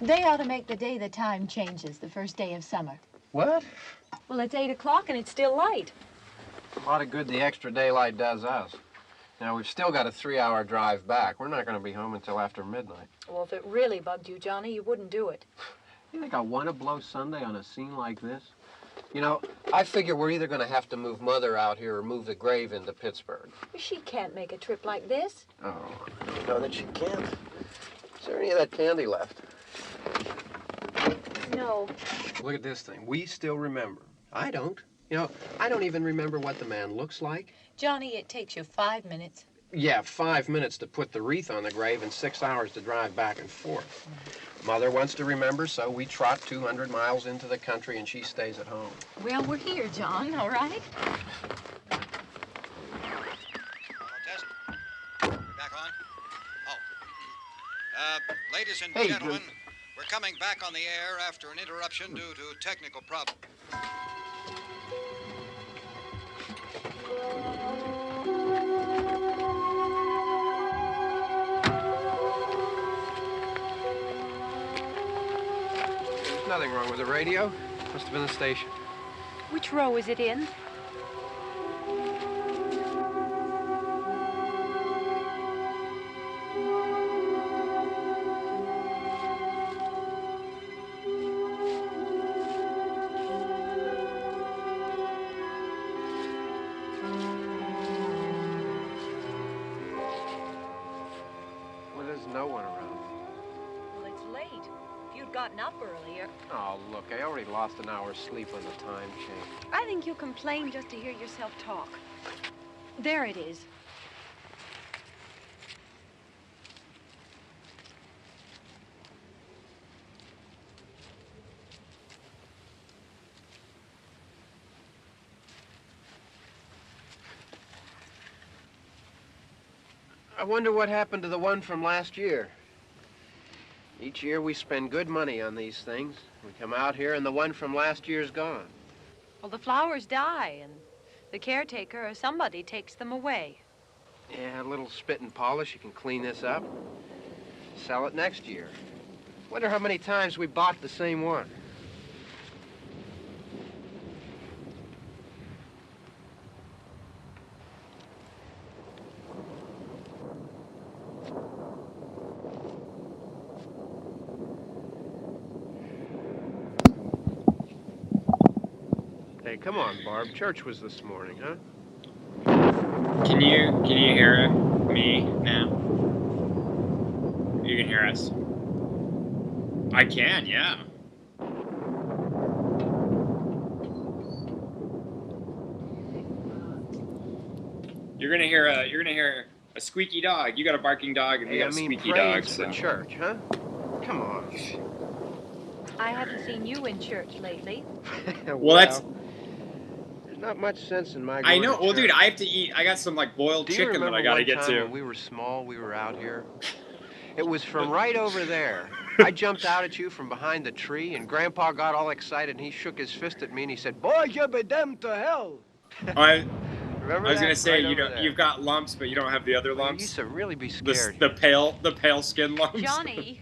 They ought to make the day the time changes, the first day of summer. What? Well, it's 8 o'clock and it's still light. A lot of good the extra daylight does us. Now, we've still got a 3-hour drive back. We're not going to be home until after midnight. Well, if it really bugged you, Johnny, you wouldn't do it. You think I want to blow Sunday on a scene like this? You know, I figure we're either going to have to move Mother out here or move the grave into Pittsburgh. She can't make a trip like this. Oh, I don't know that she can't. Is there any of that candy left? No. Look at this thing. We still remember. I don't. You know, I don't even remember what the man looks like. Johnny, it takes you 5 minutes. Yeah, 5 minutes to put the wreath on the grave and 6 hours to drive back and forth. Mother wants to remember, so we trot 200 miles into the country and she stays at home. Well, we're here, John, all right? Test. We're back on? Oh. Ladies and gentlemen, we're coming back on the air after an interruption due to technical problems. There's nothing wrong with the radio. Must have been the station. Which row is it in? Well, there's no one around. Well, it's late. If you'd gotten up earlier. Oh, look, I already lost an hour's sleep on the time change. I think you complain just to hear yourself talk. There it is. I wonder what happened to the one from last year. Each year we spend good money on these things. We come out here and the one from last year's gone. Well, the flowers die, and the caretaker or somebody takes them away. Yeah, a little spit and polish, you can clean this up. Sell it next year. Wonder how many times we bought the same one. Hey, come on, Barb. Church was this morning, huh? Can you hear me now? You can hear us. I can, yeah. You're gonna hear a squeaky dog. You got a barking dog, and we Hey, got I a mean, squeaky praying dog. to So. the church, huh? Come on. I haven't seen you in church lately. Well, that's. There's not much sense in my going I know. to Well, dude, church. I have to eat. I got some like boiled Do you chicken that remember I gotta one get time to. when we were small, we were out here? It was from right over there. I jumped out at you from behind the tree, and Grandpa got all excited, and he shook his fist at me, and he said, "Boy, you be damned to hell." Remember I was that? gonna say Right over there. you've got lumps, but you don't have the other Well, you lumps. used to really be scared. The pale skin lumps. Johnny,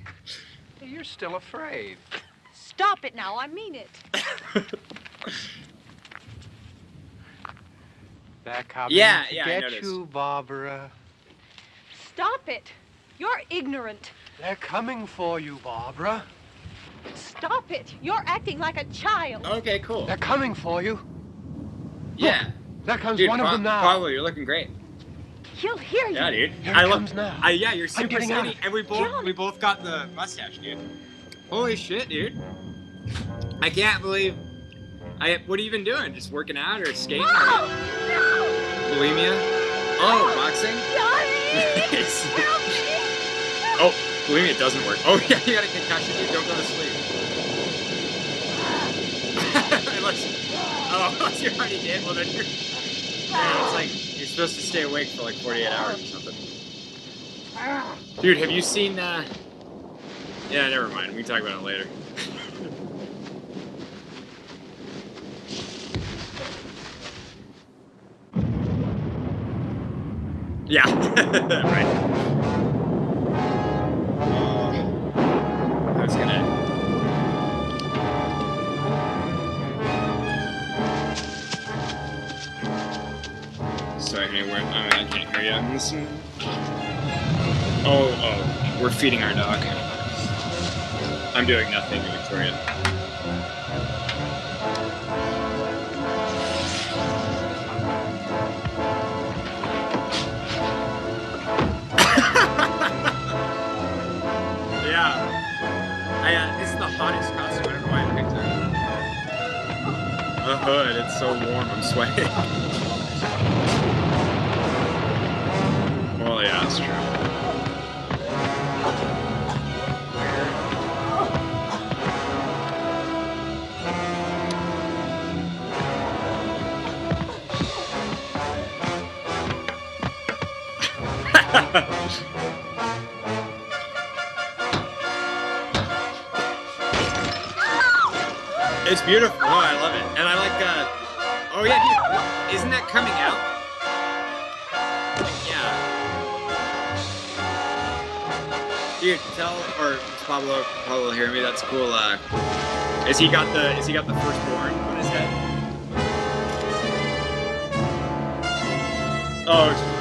Hey, you're still afraid. stop it now. I mean it. They're coming Yeah, to yeah, I get noticed. you, Barbara. Stop it. You're ignorant. They're coming for you, Barbara. Stop it. You're acting like a child. Okay, cool. They're coming for you. Yeah. There comes Dude, one of them now. Pablo, you're looking great. He'll hear you. Yeah, dude. Here he comes now. Yeah, you're super getting out. skinny, and we both got the mustache, dude. Holy shit, dude. I can't believe. What are you even doing? Just working out or skating? No! No! Bulimia? Oh, boxing? Johnny! Nice. Help me! Oh, bulimia doesn't work. Oh yeah, you got a concussion, dude. Don't go to sleep. Unless you already did, well then you're. Yeah, it's like you're supposed to stay awake for like 48 hours or something. Dude, have you seen? Yeah, never mind. We can talk about it later. Yeah, right. I was gonna. Sorry, honey, I can't hear you. I'm listening. Oh, we're feeding our dog. I'm doing nothing to Victoria. Yeah. This is the hottest costume. I don't know why I picked it. The hood, it's so warm, I'm sweating. Well, yeah, that's true. It's beautiful. Oh, I love it. And I like oh yeah, dude, isn't that coming out? Yeah. Dude, Pablo will hear me. That's cool. Has he got the firstborn on his head? Oh, it's just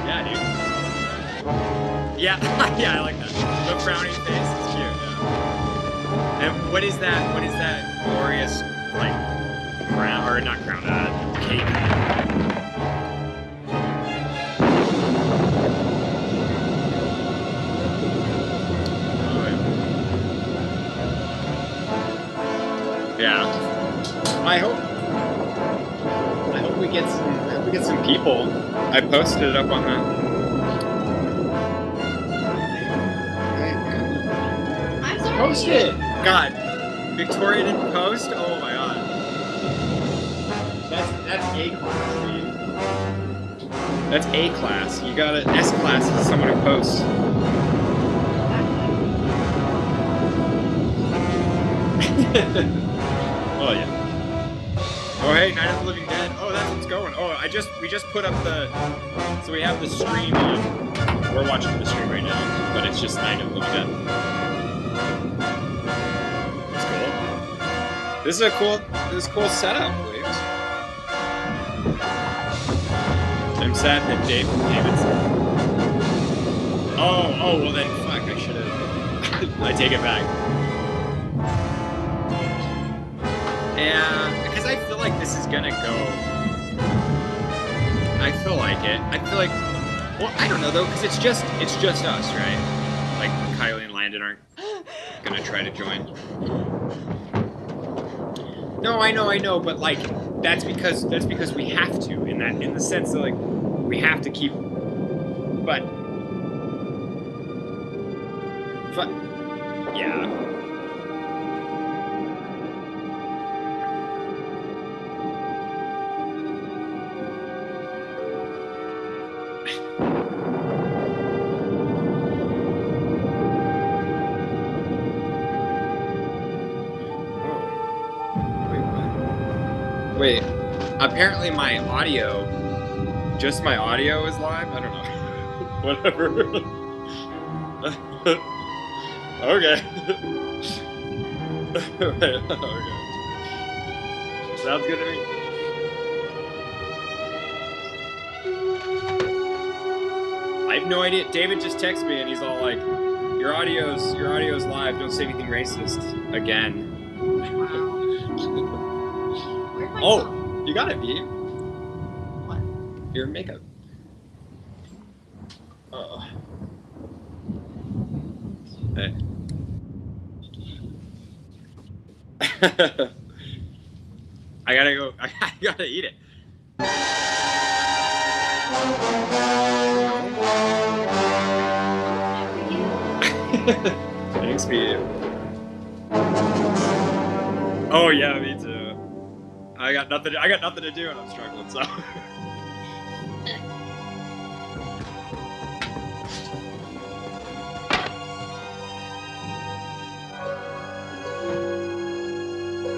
yeah, dude. Yeah, yeah, I like that. The frowning face is cute. Yeah. And what is that glorious like crown or not crown? Cape. Yeah. I hope we get some people. I posted it up on the. I'm sorry. Post it. God, Victoria didn't post. Oh my god. That's A class, dude. That's A class. You got an S class is someone who posts. Oh yeah. Oh hey, Night of the Living Dead. Oh, that's what's going. Oh, we just put up so we have the stream on. We're watching the stream right now, but it's just Night of the Living Dead. That's cool. This is a cool setup, please. I'm sad that David's. Oh, well then, fuck, I should have. I take it back. Yeah, because I feel like this is gonna go. I feel like it. I feel like. Well, I don't know though, because it's just us, right? Like Kylie and Landon aren't gonna try to join. No, I know, but like that's because we have to, in the sense that like we have to keep, but yeah. Wait, apparently my audio, just my audio is live? I don't know. Whatever. Okay. Okay. Sounds good to me. I have no idea. David just texted me and he's all like, your audio's live, don't say anything racist again. Oh, you got it, B. What? Your makeup. Oh. Hey. I gotta go. I gotta eat it. Thanks, B. Oh yeah, me too. I got nothing to do and I'm struggling, so.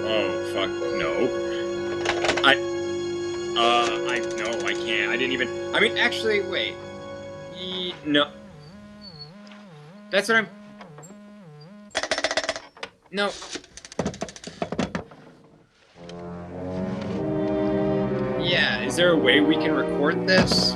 Oh fuck no. No, I can't. I didn't even. I mean, actually, wait. No. That's what I'm. No. Yeah, is there a way we can record this?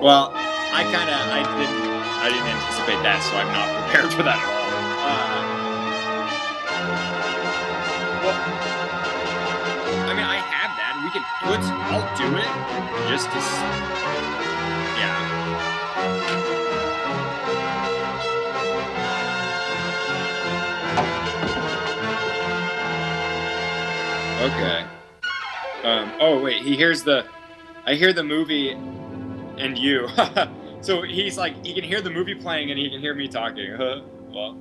Well, I didn't anticipate that, so I'm not prepared for that at all. Well, I mean, I have that. I'll do it, just to, yeah. Okay. Oh wait, I hear the movie and you. So he's like, he can hear the movie playing and he can hear me talking. Well.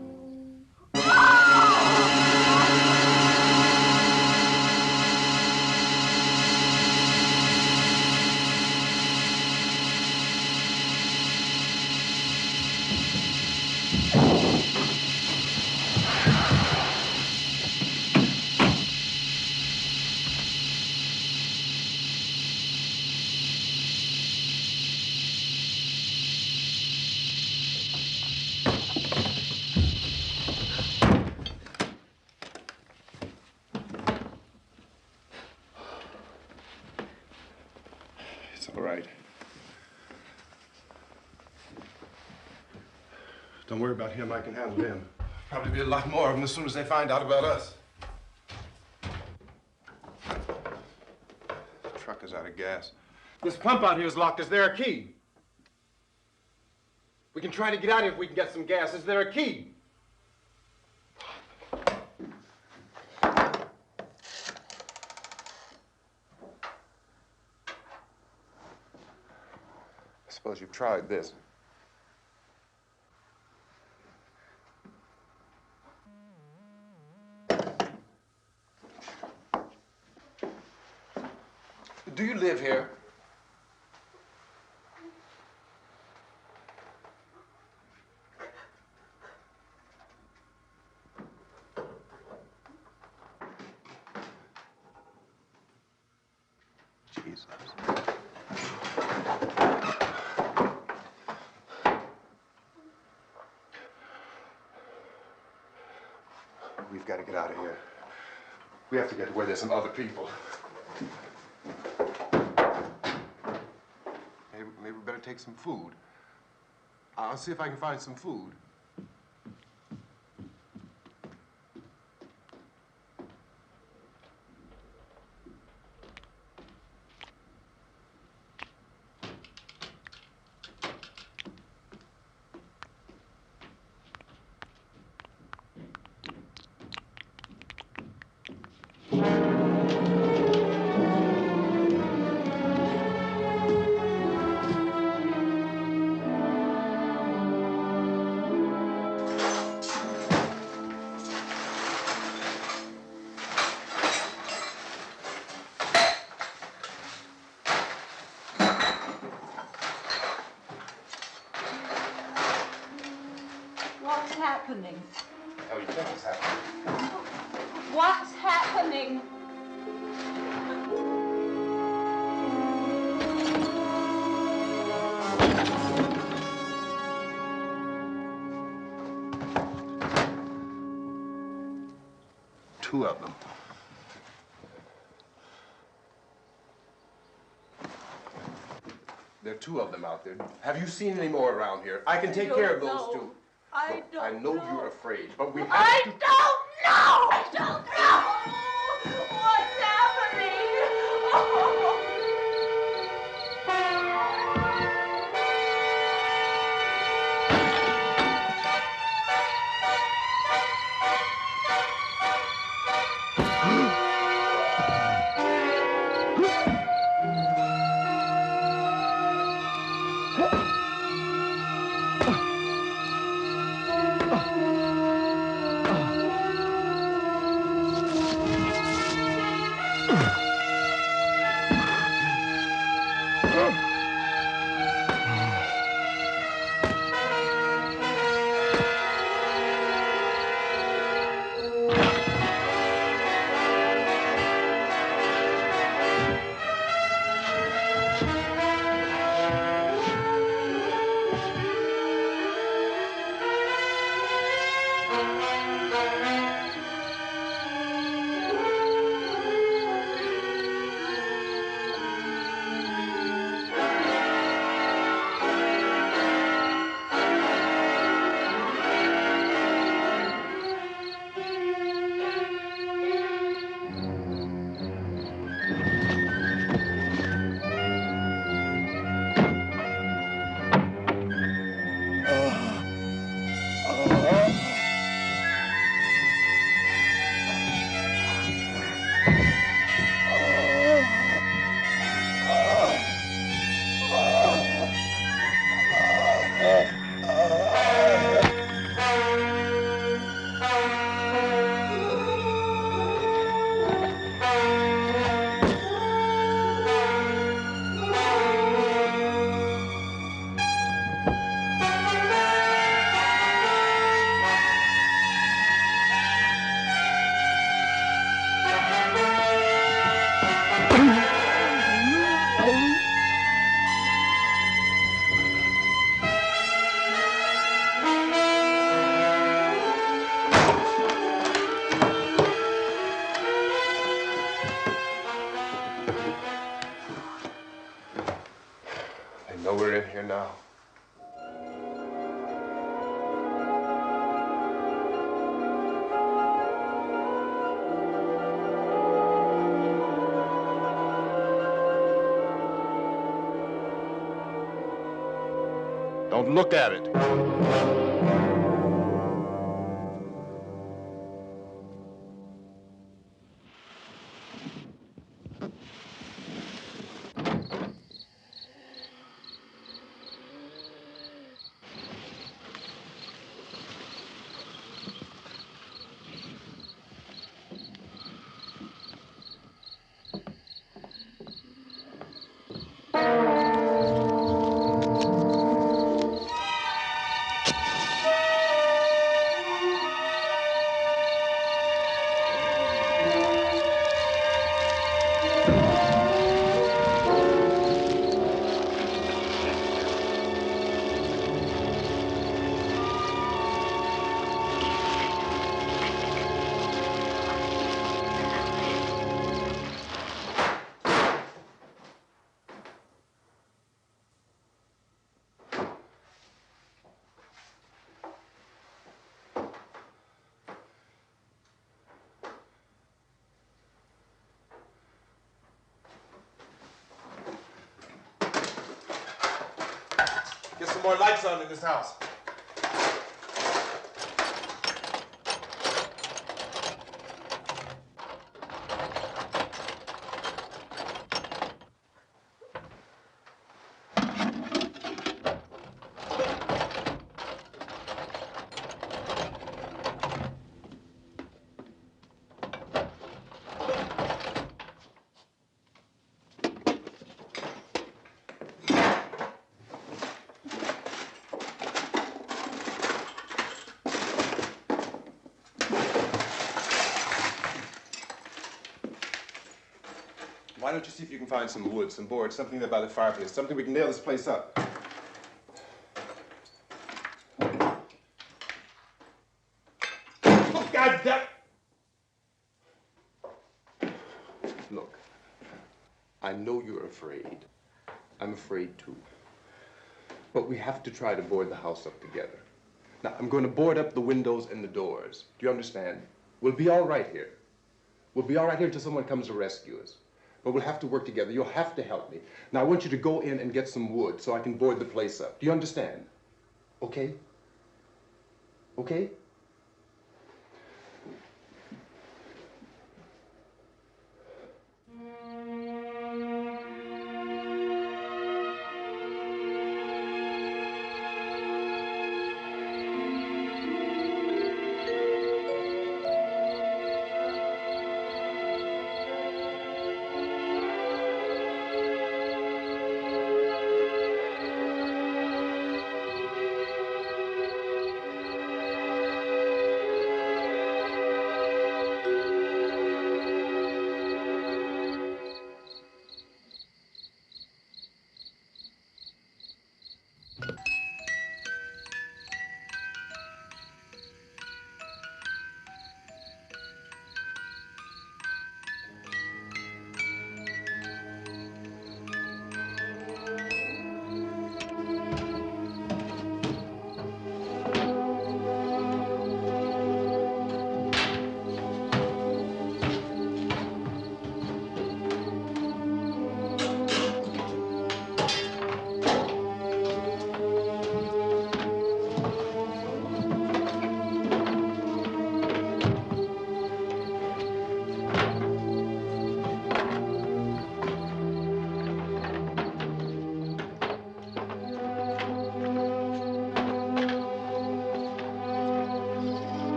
It's all right. Don't worry about him. I can handle him. Probably be a lot more of them as soon as they find out about us. The truck is out of gas. This pump out here is locked. Is there a key? We can try to get out here if we can get some gas. Is there a key? I suppose you've tried this. Do you live here? Jesus. We've got to get out of here. We have to get to where there's some other people. Maybe we better take some food. I'll see if I can find some food. happening? How do you think it's happening? What's happening? Two of them. There are two of them out there. Have you seen any more around here? I can take care of those two. I don't I know you're afraid, but we have I to... don't know! I don't know! What's happening? Oh. I know we're in here now. Don't look at it. Get some more lights on in this house. Why don't you see if you can find some wood, some board, something there by the fireplace, something we can nail this place up. Oh, God damn! Look, I know you're afraid. I'm afraid too. But we have to try to board the house up together. Now, I'm going to board up the windows and the doors. Do you understand? We'll be all right here. We'll be all right here until someone comes to rescue us. But we'll have to work together. You'll have to help me. Now, I want you to go in and get some wood so I can board the place up. Do you understand? Okay? Okay?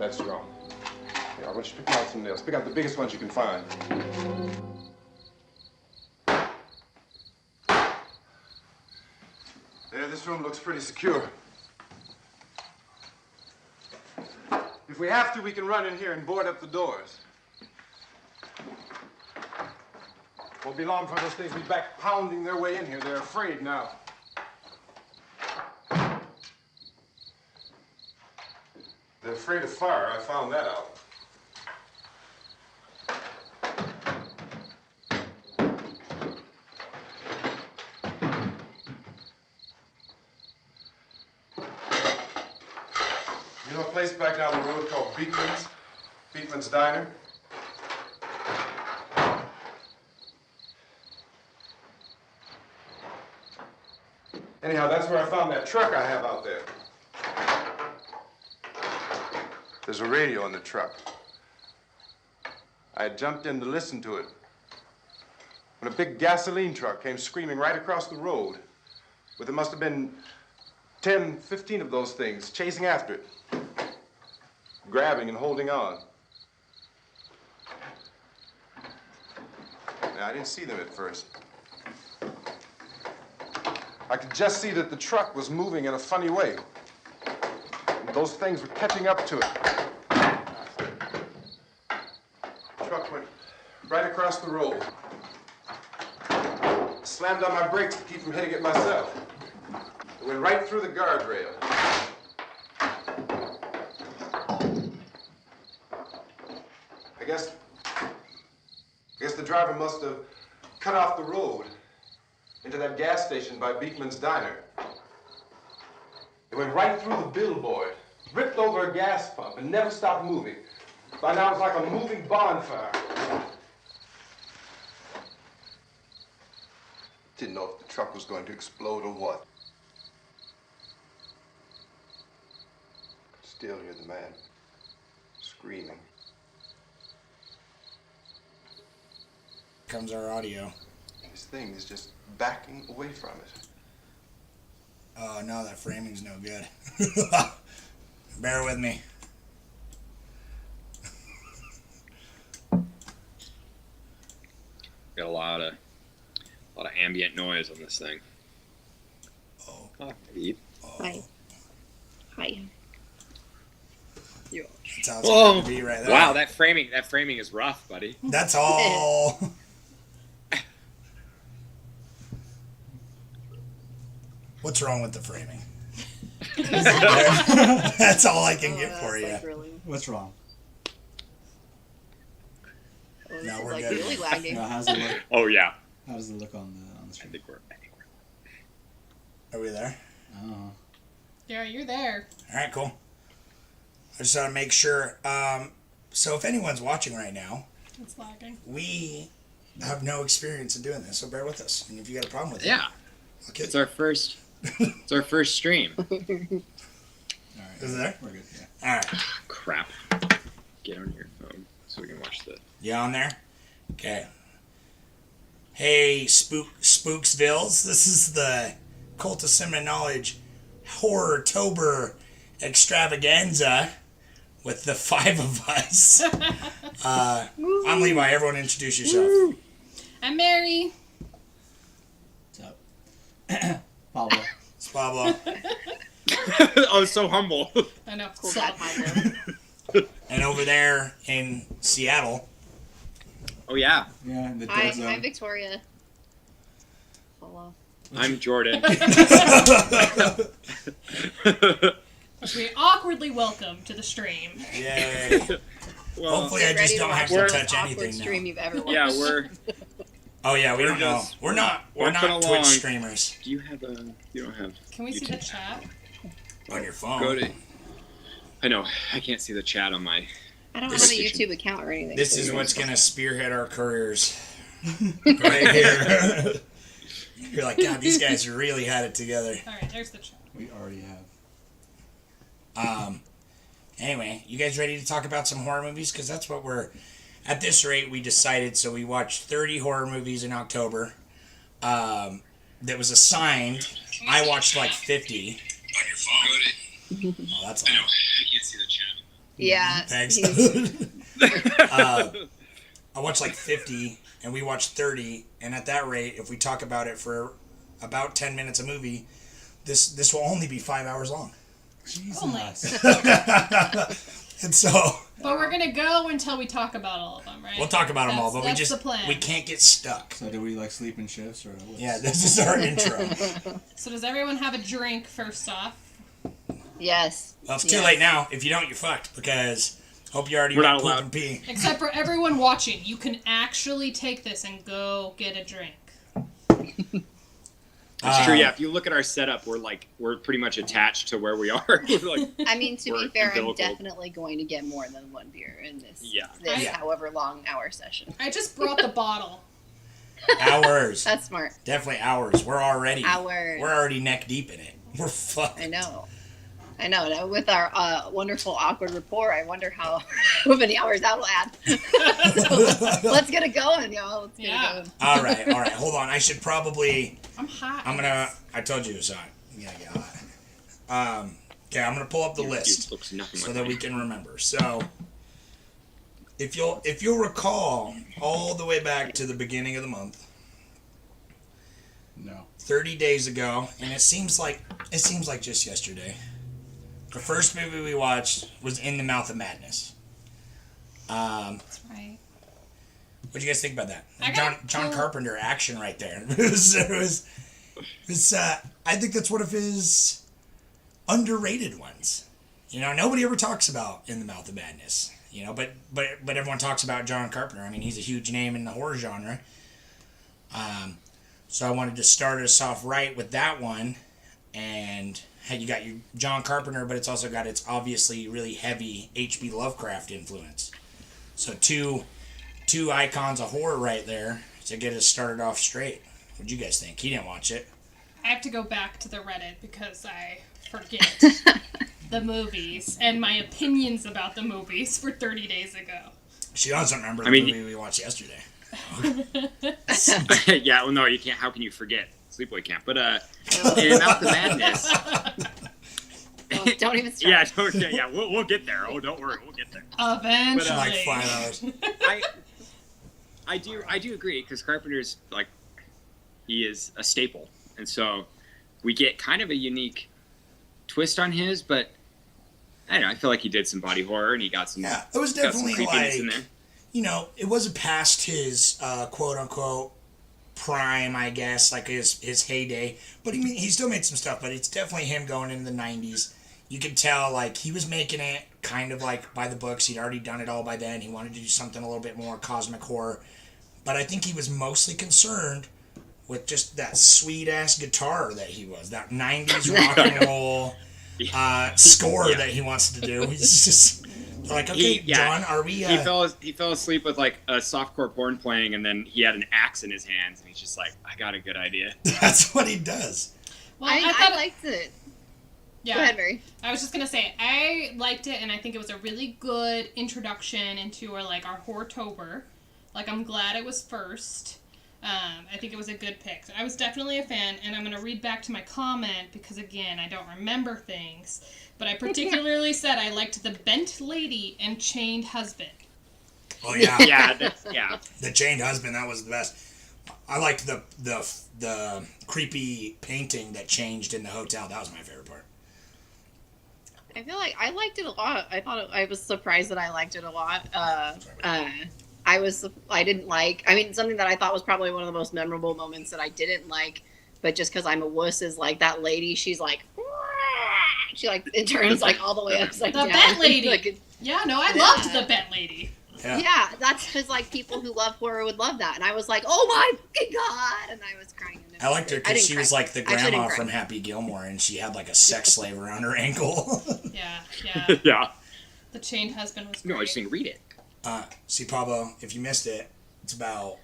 That's wrong. Here, I want you to pick out some nails. Pick out the biggest ones you can find. There, this room looks pretty secure. If we have to, we can run in here and board up the doors. Won't be long before those things will be back pounding their way in here. They're afraid now. They're afraid of fire. I found that out. You know a place back down the road called Beekman's? Beekman's Diner? Anyhow, that's where I found that truck I have out there. There's a radio in the truck. I had jumped in to listen to it when a big gasoline truck came screaming right across the road with there must have been 10, 15 of those things chasing after it, grabbing and holding on. Now, I didn't see them at first. I could just see that the truck was moving in a funny way. And those things were catching up to it. The truck went right across the road. Slammed on my brakes to keep from hitting it myself. It went right through the guardrail. I guess the driver must have cut off the road into that gas station by Beekman's Diner. It went right through the billboard, ripped over a gas pump, and never stopped moving. By now, it's like a moving bonfire. Didn't know if the truck was going to explode or what. Still hear the man screaming. Comes our audio. This thing is just backing away from it. Oh no, that framing's no good. Bear with me. Got a lot of ambient noise on this thing. Oh. Maybe. Hi. Hi. You. That's how it's going to be right there. Wow, that framing is rough, buddy. That's all. What's wrong with the framing? That's all I can get for you. Like really... What's wrong? Oh, this No, is we're like good. really lagging. No, how's it look? Oh yeah. How does it look on the I screen? think we're. Are we there? Oh. Yeah, you're there. All right, cool. I just want to make sure. So if anyone's watching right now, It's lagging. we have no experience in doing this, so bear with us. And if you got a problem with it, Yeah. okay. It's our first. It's our first stream. All right. Is it there? We're good. Yeah. All right. Crap. Get on your phone so we can watch the. You on there? Okay. Hey, Spooksvilles. This is the Cult of Similar Knowledge Horrortober extravaganza with the 5 of us. I'm Levi. Everyone introduce yourself. I'm Mary. What's up? Pablo. It's Pablo. Oh, so humble. I know. Cool Stop. guy, Pablo. And over there in Seattle. Oh yeah. Yeah, in the Hi, dead zone. I'm Victoria. Hello. I'm Jordan. We awkwardly welcome to the stream. Yay. Well, Hopefully I Get just ready don't watch have the to most touch awkward anything stream now. you've ever watched. yeah, we're. Oh yeah, we We're don't know. just We're not working Twitch along. streamers. Do you have a? You don't have. Can we see YouTube. the chat? On your phone. Go to. I know. I can't see the chat on my. I don't have This- a YouTube account or anything. This so is you what's guys- gonna spearhead our careers. Right here. You're like, God, these guys really had it together. All right, there's the chat. We already have. Anyway, you guys ready to talk about some horror movies? Because that's what we're... At this rate, we decided, so we watched 30 horror movies in October. That was assigned. I watched like 50. On your phone. Oh, that's I know. loud. I can't see the chat. Yeah. Thanks. he's- I watched like 50, and we watched 30. And at that rate, if we talk about it for about 10 minutes a movie, this will only be 5 hours long. Jesus. And so... But we're gonna go until we talk about all of them, right? We'll talk about them all, but that's the plan. we can't get stuck. So do we like sleep in shifts or what? Yeah, this is our intro. So does everyone have a drink first off? Yes. Well, it's Yes. too late now. If you don't, you're fucked, because hope you already We're went not poop allowed. and pee. Except for everyone watching, you can actually take this and go get a drink. It's true. Yeah. If you look at our setup, we're pretty much attached to where we are. We're like. I mean, to We're be fair, I'm umbilical. definitely going to get more than one beer in this, Yeah. Yeah. however long hour session. I just brought the bottle. Hours. That's smart. Definitely hours. We're already neck deep in it. We're fucked. I know. Now, with our wonderful awkward rapport, I wonder how many hours that'll add. So, let's get it going, y'all. Let's get Yeah. it going. All right. Hold on. I should probably... I'm hot. I told you it was hot. Yeah, get hot. Okay, I'm going to pull up the list Looks nothing so like that we can remember. So, if you'll recall, all the way back to the beginning of the month, No. 30 days ago, and it seems like just yesterday. The first movie we watched was In the Mouth of Madness. That's right. What do you guys think about that? I got John cool. Carpenter action right there. it was It's I think that's one of his underrated ones. You know, nobody ever talks about In the Mouth of Madness. You know, but everyone talks about John Carpenter. I mean, he's a huge name in the horror genre. So I wanted to start us off right with that one, and you got your John Carpenter, but it's also got its obviously really heavy H.P. Lovecraft influence. So two icons of horror right there to get us started off straight. What'd you guys think? He didn't watch it. I have to go back to the Reddit because I forget the movies and my opinions about the movies for 30 days ago. She doesn't remember the movie we watched yesterday. Yeah, well, no, you can't. How can you forget? Sleepaway Camp. But in Mouth of Madness. Don't even start. Yeah, we'll get there. Oh, don't worry, we'll get there. Eventually. But, like 5 hours. I do agree, because Carpenter's like, he is a staple, and so we get kind of a unique twist on his, but I don't know. I feel like he did some body horror, and he got some. Yeah, it was definitely creepiness in like, there. you know, it wasn't past his quote unquote prime, I guess, like his heyday. But he still made some stuff. But it's definitely him going into the 90s. You could tell like he was making it kind of like by the books. He'd already done it all by then. He wanted to do something a little bit more cosmic horror. But I think he was mostly concerned with just that sweet ass guitar that he was, that 90s rock and roll score that he wants to do. He's just like, okay, John, are we? He fell asleep with like a softcore porn playing, and then he had an axe in his hands, and he's just like, I got a good idea. That's what he does. Well, I liked it. Yeah. Go ahead, Mary. I was just gonna say I liked it, and I think it was a really good introduction into our Horrortober. Like, I'm glad it was first. I think it was a good pick. I was definitely a fan, and I'm going to read back to my comment because, again, I don't remember things. But I particularly said I liked the bent lady and chained husband. Oh, yeah. Yeah. The chained husband, that was the best. I liked the creepy painting that changed in the hotel. That was my favorite part. I feel like I liked it a lot. I was surprised that I liked it a lot. I didn't like, something that I thought was probably one of the most memorable moments that I didn't like, but just because I'm a wuss, is like that lady, she's like, she like, it turns like all the way upside down. The bent lady. Like, I loved the bent lady. Yeah, that's because like people who love horror would love that. And I was like, oh my fucking God. And I was crying. I liked her because she was like the grandma from Happy Gilmore, and she had like a sex slave around her ankle. Yeah. The chained husband was great. No, I just didn't read it. See, Pablo, if you missed it, it's about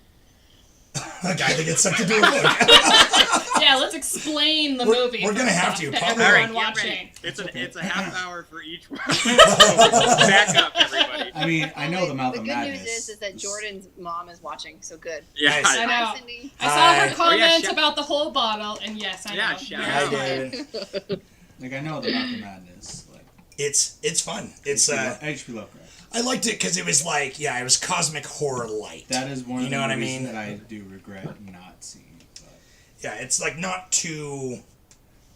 a guy that gets something to do with it. Yeah, let's explain the movie. We're gonna have to. Pablo, All right, watching. It's a half hour for each one. Back up, everybody. I mean, I know the Mouth of Madness. The good news is that Jordan's mom is watching, so good. Yeah, I know. Hi, Cindy. I saw her comment about the whole bottle, and yes, I know. I did. Like, I know the Mouth of Madness. Like, it's fun. It's H.P. Lovecraft. I liked it because it was like, it was cosmic horror light. That is one of the movies that I do regret not seeing. But. Yeah, it's like not too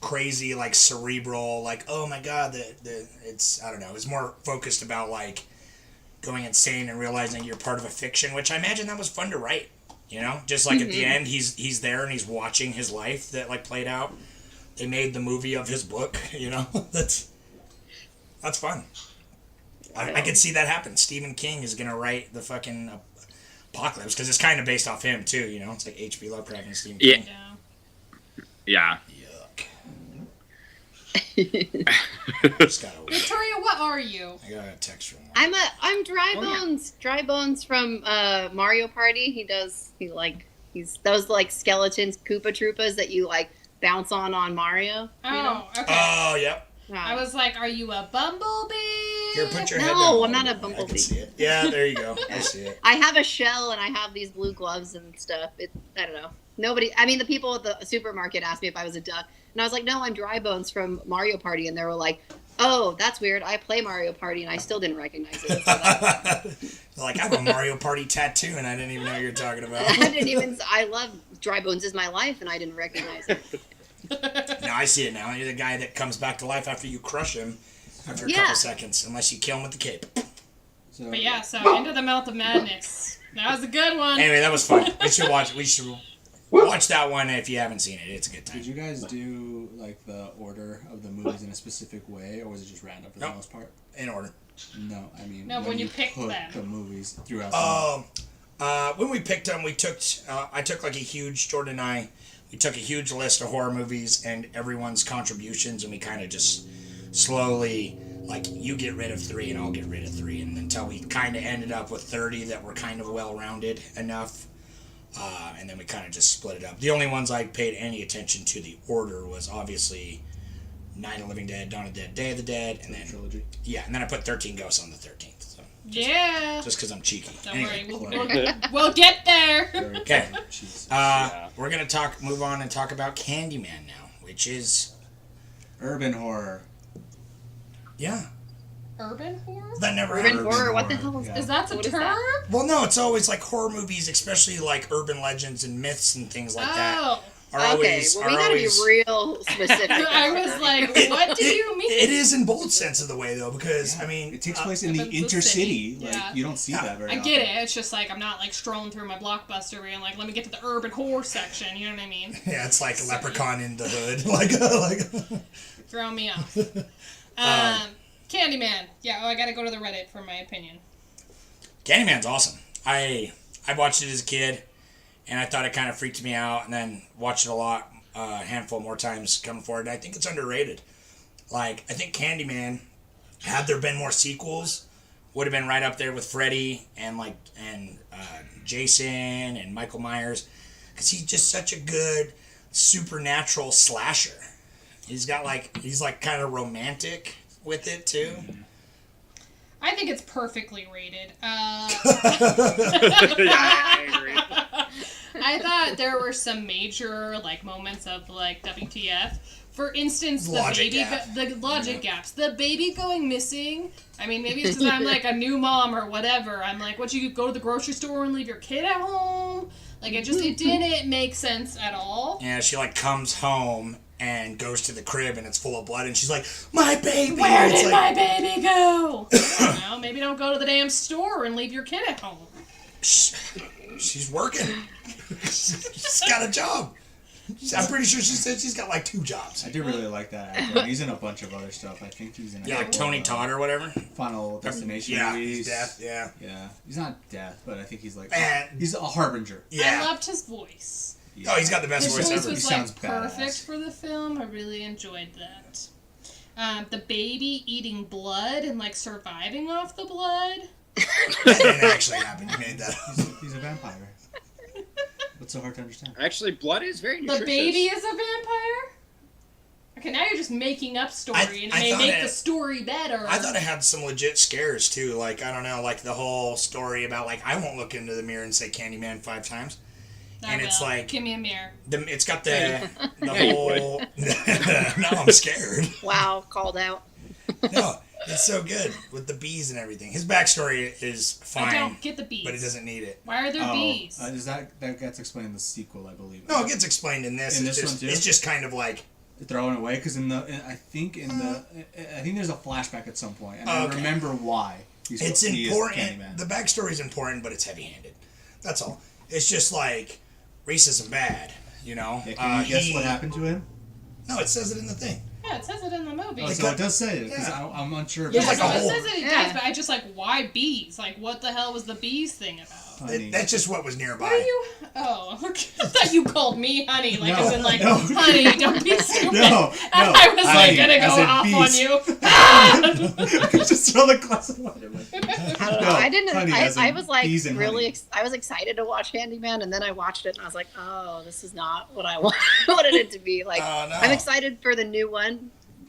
crazy, like cerebral, like, oh my God, it's, I don't know, it's more focused about like going insane and realizing you're part of a fiction, which I imagine that was fun to write, you know? Just like at the end, he's there and he's watching his life that like played out. They made the movie of his book, you know? That's fun. I could see that happen. Stephen King is going to write the fucking Apocalypse, because it's kind of based off him, too, you know? It's like H.P. Lovecraft and Stephen King. Yeah. Yuck. Victoria, what are you? I got a text from her. I'm Dry Bones. Dry Bones from Mario Party. He's those like skeletons, Koopa Troopas that you like bounce on Mario. Oh, you know? Okay. Oh, yep. I was like, are you a bumblebee? Here, put your head down. No, I'm not a bumblebee. I can see it. Yeah, there you go. I see it. I have a shell and I have these blue gloves and stuff. I don't know. The people at the supermarket asked me if I was a duck. And I was like, no, I'm Dry Bones from Mario Party. And they were like, oh, that's weird. I play Mario Party. And I still didn't recognize it. So like, I have a Mario Party tattoo and I didn't even know what you're talking about. I love Dry Bones is my life and I didn't recognize it. Now I see it now. You're the guy that comes back to life after you crush him after a couple seconds, unless you kill him with the cape. So Into the Mouth of Madness. That was a good one. Anyway, that was fun. We should watch watch that one if you haven't seen it. It's a good time. Did you guys do like the order of the movies in a specific way, or was it just random for the most part? In order. No, I mean when you picked put them. the movies throughout. When we picked them, I took like a huge, Jordan and I, we took a huge list of horror movies and everyone's contributions, and we kind of just slowly, like, you get rid of 3 and I'll get rid of 3, and until we kind of ended up with 30 that were kind of well-rounded enough, and then we kind of just split it up. The only ones I paid any attention to the order was obviously Night of the Living Dead, Dawn of the Dead, Day of the Dead, and then trilogy. Yeah, and then I put 13 Ghosts on the 13th. So just because I'm cheeky. Don't anyway. worry, we'll get there. Okay. We're gonna move on and talk about Candyman now, which is urban horror. Yeah. Urban horror? That never Urban happened. horror? What the hell is that a term? Well, no, it's always like horror movies, especially like urban legends and myths and things like that. Okay, well, we gotta be real specific. I was like, what do you mean? It is in both sense of the way, though, because, I mean... It takes place in the intercity. Like, you don't see that very often. I get it. It's just like, I'm not like strolling through my Blockbuster being like, let me get to the urban horror section, you know what I mean? Yeah, it's like Leprechaun in the Hood. Throw me off. Candyman. Yeah, I gotta go to the Reddit for my opinion. Candyman's awesome. I watched it as a kid, and I thought it kind of freaked me out, and then watched it a handful more times coming forward, and I think it's underrated. Like, I think Candyman, had there been more sequels, would have been right up there with Freddy and Jason and Michael Myers, because he's just such a good supernatural slasher. He's kind of romantic with it too. I think it's perfectly rated. Yeah, I agree. I thought there were some major moments of WTF. For instance, the logic gaps. The baby going missing. I mean, maybe it's because I'm a new mom or whatever. I'm like, what, you go to the grocery store and leave your kid at home? It didn't make sense at all. Yeah, she comes home and goes to the crib and it's full of blood and she's like, my baby! Where did my baby go? Well, maybe don't go to the damn store and leave your kid at home. She's working. She's got a job. I'm pretty sure she said she's got 2 jobs. I do really like that actor. He's in a bunch of other stuff. I think he's in Tony Todd or whatever. Final Destination. Yeah, movies. he's Death. Yeah. Yeah, he's not Death, but I think he's he's a harbinger. Yeah. I loved his voice. Yeah. Oh, he's got the best voice ever. His voice was perfect for the film. I really enjoyed that. The baby eating blood and surviving off the blood. That didn't actually happen. You made that up. He's a vampire. What's so hard to understand? Actually, blood is very nutritious. The baby is a vampire? Okay, now you're just making up story, and it may make the story better. I thought it had some legit scares, too. I don't know, the whole story about, I won't look into the mirror and say Candyman 5 times. And it's give me a mirror. It's got the whole... Now I'm scared. Wow, called out. No, it's so good with the bees and everything. His backstory is fine. I don't get the bees. But it doesn't need it. Why are there bees? That gets explained in the sequel, I believe. No, it gets explained in this. One too? It's just kind of They're throwing it away because I think there's a flashback at some point, and I remember why. It's important. The backstory is important, but it's heavy-handed. That's all. It's just racism bad, you know. Yeah, can you guess what happened to him? No, it says it in the thing. Yeah, it says it in the movie. Oh, so it does say it, because I'm unsure. Yeah, it says it does, but I just why bees? What the hell was the bees thing about? That's just what was nearby. What are you? Oh, okay. I thought you called me honey, honey, don't be stupid. No, I was gonna go off on you. Just throw the glass of water. I don't know. I didn't. I was really. I was excited to watch Candyman, and then I watched it, and I was like, "Oh, this is not what I wanted it to be." No. I'm excited for the new one.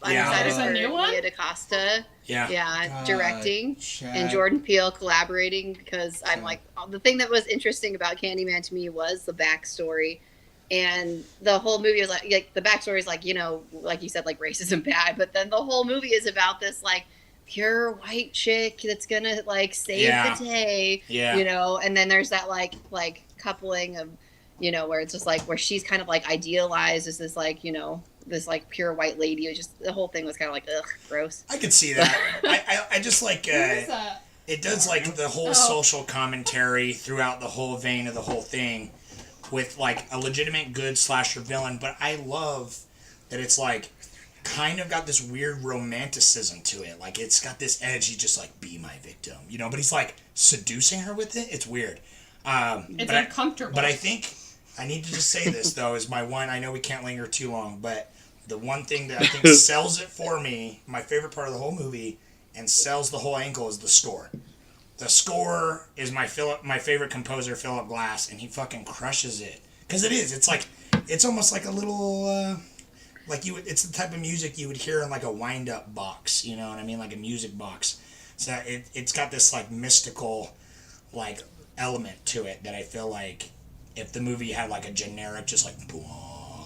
I'm excited for Nia DaCosta. Yeah. Directing and Jordan Peele collaborating because I'm the thing that was interesting about Candyman to me was the backstory. And the whole movie was the backstory is like you said, racism bad, but then the whole movie is about this pure white chick that's gonna save the day. Yeah. And then there's that coupling of where it's just where she's kind of idealized as this this pure white lady. It was just the whole thing was kind of ugh, gross. I could see that. I just it does the whole social commentary throughout the whole vein of the whole thing, with like a legitimate good slasher villain, but I love that it's like kind of got this weird romanticism to it. Like it's got this edge. He's just like, be my victim, you know, but he's like seducing her with it. It's weird. It's uncomfortable. But I think I need to just say this though is my one. I know we can't linger too long, but the one thing that I think sells it for me, my favorite part of the whole movie, and sells the whole angle is the score. The score is my favorite composer, Philip Glass, and he fucking crushes it. Because it is. It's like, it's almost like a little, it's the type of music you would hear in like a wind-up box, you know what I mean? Like a music box. So it's got this like mystical, like, element to it that I feel like if the movie had like a generic, just like,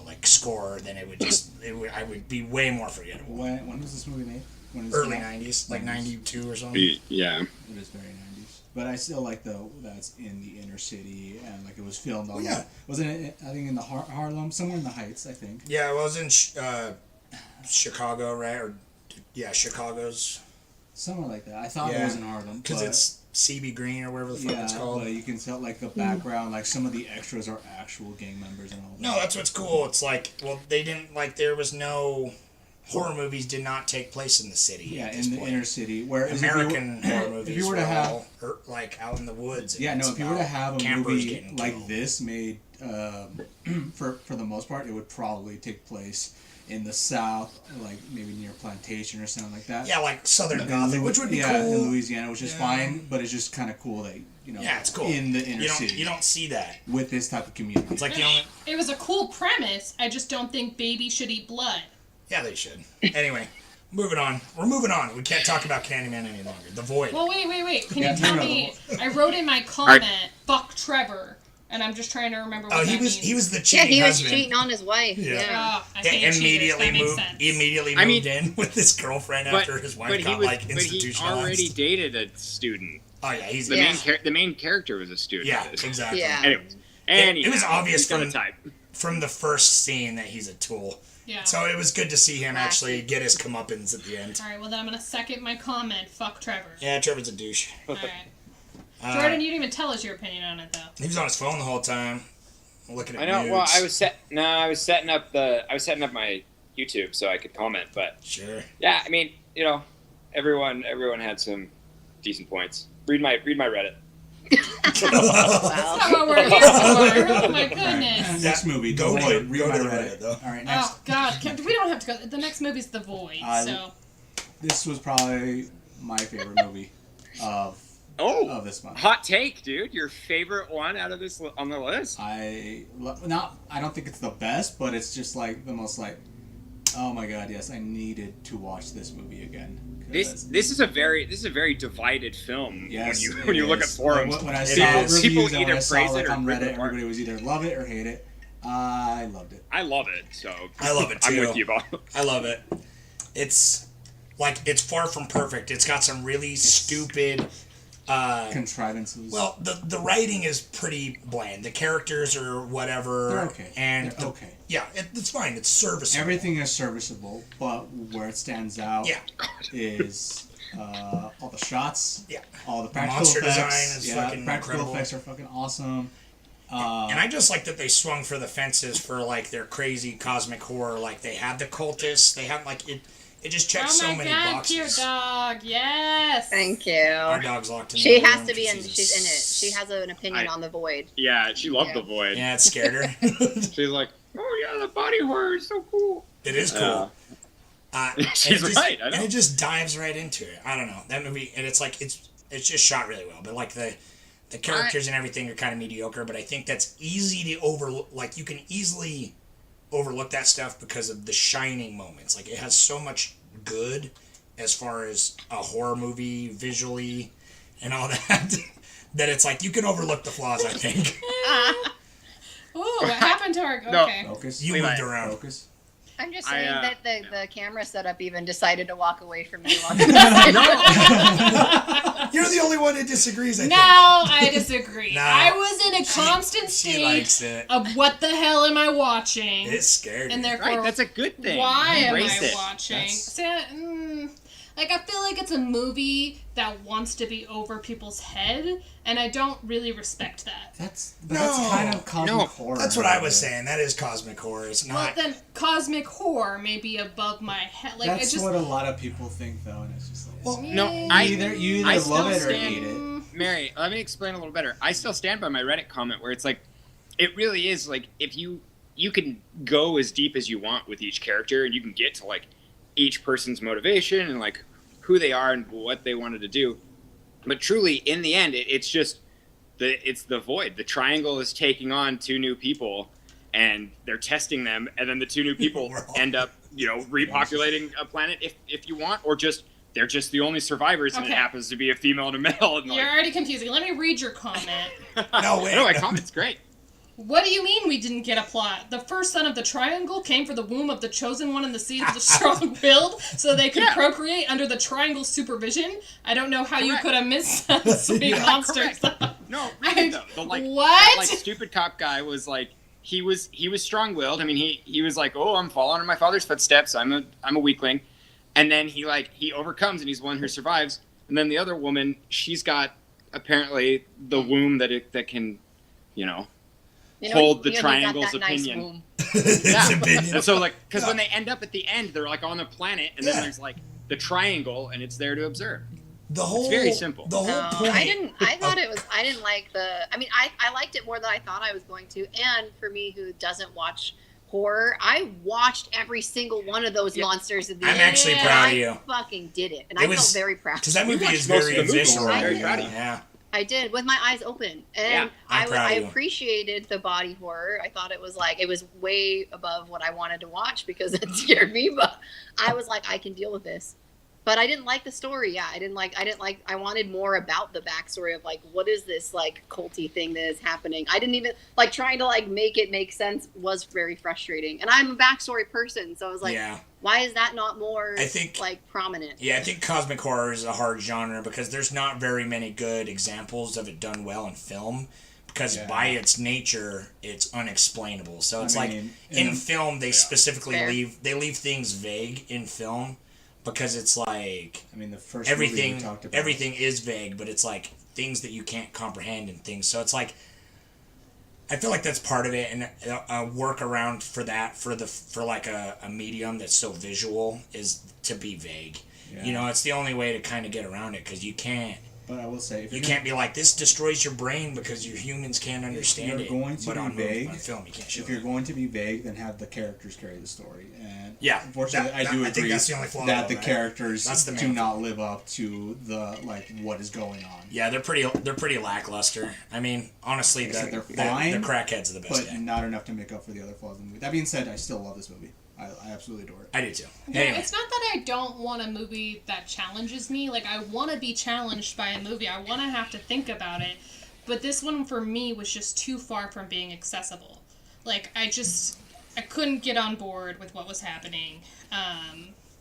like score, then I would be way more forgettable. When was this movie made? Early 90s, like 92 or something. Yeah. It was very 90s. But I still like that's in the inner city and like it was filmed on wasn't it, I think in the Harlem, somewhere in the Heights, I think. Yeah, it was in Chicago, right? Or Chicago's. Somewhere like that. I thought it was in Harlem. Because it's CB Green or whatever the fuck it's called. But you can tell like the background, like some of the extras are actual gang members and all that. No, that's what's cool. It's like, well, they didn't, like, there was no... Horror movies did not take place in the city. Yeah, in the inner city. Whereas American horror movies if you were to have, all like out in the woods. Yeah, no. If you were to have a movie like this made, for the most part, it would probably take place in the South, like maybe near Plantation or something like that. Yeah, like Southern Gothic, which would be cool. In Louisiana, which is fine, but it's just kind of cool that it's cool in the inner city. You don't see that with this type of community. It's like it was a cool premise. I just don't think babies should eat blood. Yeah, they should. Anyway, moving on. We're moving on. We can't talk about Candyman any longer. The Void. Well, wait. Can you tell me? I wrote in my comment, "Fuck Trevor," and I'm just trying to remember what that means. He was the cheating husband. Yeah, he was cheating on his wife. Yeah. He immediately moved in with his girlfriend after his wife got institutionalized. But he already dated a student. Oh yeah, he's the main character was a student. Yeah, exactly. Yeah. Anyway, it was obvious from the first scene that he's a tool. Yeah. So it was good to see him actually get his comeuppance at the end. All right, well then I'm going to second my comment. Fuck Trevor. Yeah, Trevor's a douche. All right. Jordan, you didn't even tell us your opinion on it, though. He was on his phone the whole time, looking at nudes. Well, I was setting up my YouTube so I could comment, but sure. Yeah, I mean, everyone had some decent points. Read my Reddit. That's not what we're here for. Oh my goodness. Next movie, The Void. Read my Reddit. All right, next. Oh God, we don't have to go. The next movie's The Void. So this was probably my favorite movie of this month. Hot take, dude. Your favorite one out of this on the list? I don't think it's the best, but it's just like the most like, oh my God, yes, I needed to watch this movie again. This is a very divided film. Yes, when you look at forums, when I saw reviews and when I saw praise it on Reddit, everybody was either love it or hate it. I loved it. I love it. So I love it too. I'm with you, Bob. I love it. It's far from perfect. It's got some really stupid contrivances. Well, the writing is pretty bland. The characters are whatever. They're okay. And they're okay. Yeah, it's fine. It's serviceable. Everything is serviceable, but where it stands out is all the shots. Yeah. All the practical monster effects. design is fucking practical incredible. effects are fucking awesome. And I just like that they swung for the fences for like their crazy cosmic horror. Like they had the cultists. They had like it. It just checks so many boxes. Oh my God, cute dog! Yes. Thank you. Our dog's locked in. She has to be in. She's in it. She has an opinion on The Void. Yeah, she loved The Void. Yeah, it scared her. She's like, oh yeah, the body horror is so cool. It is cool. She's right. I know. And it just dives right into it. I don't know that movie, and it's like it's just shot really well. But like the characters and everything are kind of mediocre. But I think that's easy to overlook. Like you can easily overlook that stuff because of the shining moments. Like it has so much good as far as a horror movie visually and all that that it's like you can overlook the flaws. I think. Ooh, what happened to our? Okay. Focus. You moved around. Focus. I'm just saying that the camera setup even decided to walk away from me. You're the only one who disagrees, I think. No, I disagree. No, I was in a constant state of what the hell am I watching? It scared and you. therefore, right, that's a good thing. Why am Embrace I it. watching? Like, I feel like it's a movie that wants to be over people's head, and I don't really respect that. That's kind of cosmic horror. That's what I was saying. That is cosmic horror. It's not. Well, then cosmic horror may be above my head. Like, That's what a lot of people think, though, and it's just like... Well, you no, either love it or hate it. Mary, let me explain a little better. I still stand by my Reddit comment where it's like, it really is like, if you can go as deep as you want with each character, and you can get to like each person's motivation and like who they are and what they wanted to do. But truly, in the end, it's just it's the void. The triangle is taking on 2 new people, and they're testing them, and then the 2 new people end up, repopulating a planet if you want, or just they're just the only survivors, and it happens to be a female and a male. And You're already confusing. Let me read your comment. No, wait. No, my comment's great. What do you mean we didn't get a plot? The first son of the triangle came from the womb of the chosen one in the seed of the strong-willed, so they could procreate under the triangle's supervision. I don't know how you could have missed that, sweet monsters. No, really though. What? That, stupid cop guy was like, he was strong-willed. I mean, he was like, oh, I'm following in my father's footsteps. I'm a weakling. And then he overcomes, and he's the one who survives. And then the other woman, she's got apparently the womb that can, hold the triangle's opinion. Opinion. And so because when they end up at the end, they're like on the planet, and then there's like the triangle, and it's there to observe. It's very simple. I didn't like I liked it more than I thought I was going to. And for me, who doesn't watch horror, I watched every single one of those monsters at the end. I'm actually proud of you. I fucking did it. And I felt very proud. Because that movie is very visceral. Very proud of you. Yeah. I did, with my eyes open. And I appreciated the body horror. I thought it was way above what I wanted to watch because it scared me, but I was like, I can deal with this. But I didn't like the story. I wanted more about the backstory of what is this culty thing that is happening. I didn't even trying to make it make sense was very frustrating. And I'm a backstory person, so I was like, why is that not more prominent? Yeah, I think cosmic horror is a hard genre because there's not very many good examples of it done well in film. Because by its nature, it's unexplainable. So it's in film, they specifically leave things vague in film. Because it's the first everything movie we talked about. Everything is vague, but it's things that you can't comprehend and things. So it's I feel like that's part of it, and a workaround for that for a medium that's so visual is to be vague. Yeah. It's the only way to kind of get around it because you can't. But I will say, you can't be like, this destroys your brain because your humans can't understand it. If you're going to be vague, on film, you can't show if you're going to be vague, then have the characters carry the story. And yeah, unfortunately, I do agree that's the only flaw that the characters do not live up to the what is going on. Yeah, they're pretty lackluster. I mean, honestly, they're fine. The crackheads are the best. But not enough to make up for the other flaws in the movie. That being said, I still love this movie. I absolutely adore it. I do too. Yeah, anyway. It's not that I don't want a movie that challenges me. I want to be challenged by a movie. I want to have to think about it. But this one for me was just too far from being accessible. I couldn't get on board with what was happening.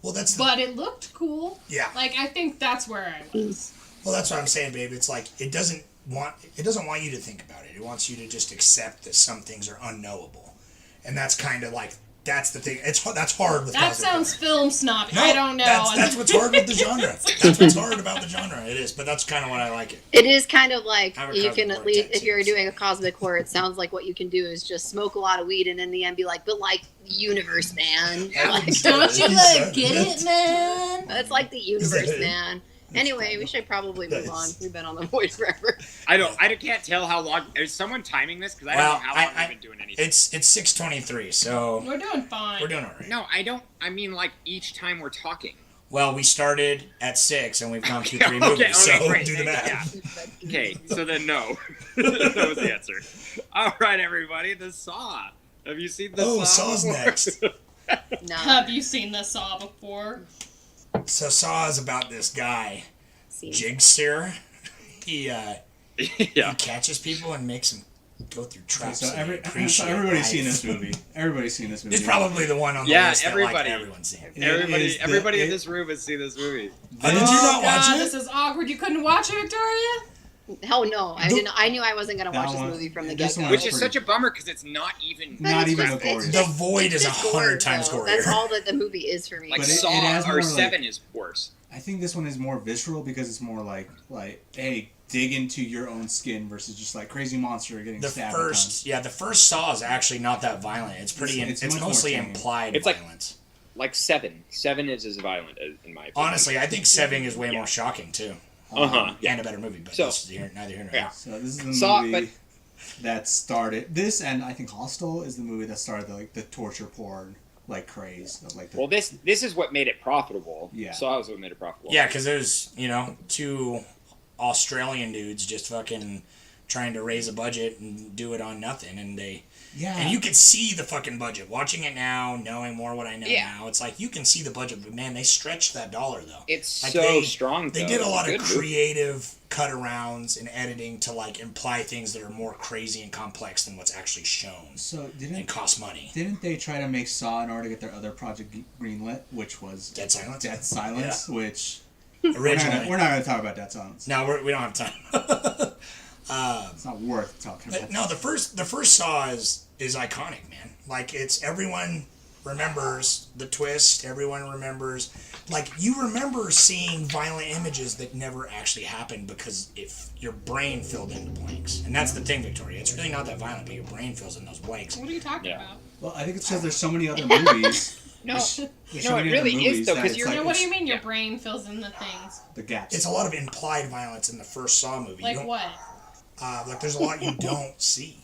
But it looked cool. Yeah. I think that's where I was. Well, that's what I'm saying, babe. It's it doesn't want you to think about it. It wants you to just accept that some things are unknowable, and that's kind of that's the thing. That's hard with. That sounds film snobby. No, I don't know. That's what's hard with the genre. That's what's hard about the genre. It is, but that's kind of what I like it. It is kind of you can at least, if you're doing a cosmic horror, it sounds like what you can do is just smoke a lot of weed and in the end be like, but universe, man. Don't you get it, man? That's like the universe, man. Anyway, we should probably move on. We've been on the voice forever. I can't tell how long. Is someone timing this? Because I don't know how long we've been doing anything. It's 6:23, so we're doing fine. We're doing all right. No, I don't. I mean, each time we're talking. Well, we started at 6 and we've gone through 3 movies, so great, do the math. Yeah. Okay, so then no. That was the answer. All right, everybody, the Saw. Have you seen the Saw? Oh, Saw's next. No. Have you seen the Saw before? So Saw is about this guy, Jigsaw. He catches people and makes them go through traps. So everybody's seen this movie. Everybody's seen this movie. It's probably the one on the list that everyone's seen. Everybody in this room has seen this movie. Did you not watch it? This is awkward. You couldn't watch it, Victoria? Hell no, I didn't. I knew I wasn't gonna watch this movie from the get-go. Which is such a bummer because it's not even a gory. The Void is 100 times gorier. That's all that the movie is for me. Saw or 7 is worse. I think this one is more visceral because it's more like hey, dig into your own skin versus just like crazy monster getting stabbed. The first Saw is actually not that violent. It's pretty. It's mostly implied violence. Like 7. 7 is as violent in my opinion. Honestly, I think 7 is way more shocking too. And a better movie, but neither here nor there. So this is the movie that started this, and I think Hostel is the movie that started the torture porn craze of well, this is what made it profitable. Yeah. Saw is what made it profitable. Yeah, because there's 2 Australian dudes just fucking trying to raise a budget and do it on nothing, and and you can see the fucking budget. Watching it now, knowing more what I know now, it's like you can see the budget, but man, they stretched that dollar though. It's like so strong. They did a lot of creative cut arounds and editing to imply things that are more crazy and complex than what's actually shown. So and cost money. Didn't they try to make Saw in order to get their other project greenlit, which was Dead Silence? Dead Silence, which originally we're not going to talk about Dead Silence. No, we don't have time. It's not worth talking about. No, the first Saw is iconic, man. It's everyone remembers the twist. Everyone remembers, you remember seeing violent images that never actually happened because if your brain filled in the blanks. And that's the thing, Victoria. It's really not that violent, but your brain fills in those blanks. What are you talking about? Well, I think it's because there's so many other movies. No, it really is though. Because you're. What do you mean your brain fills in the things? The gaps. It's a lot of implied violence in the first Saw movie. Like what? There's a lot you don't see.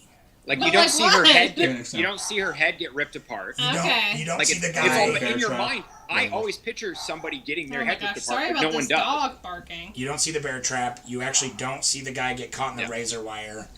You don't see her head. You don't see her head get ripped apart. You don't see the guy. It's all in your mind. I always picture somebody getting their head ripped apart. Sorry about no this one does. dog barking. You don't see the bear trap. You actually don't see the guy get caught in the razor wire.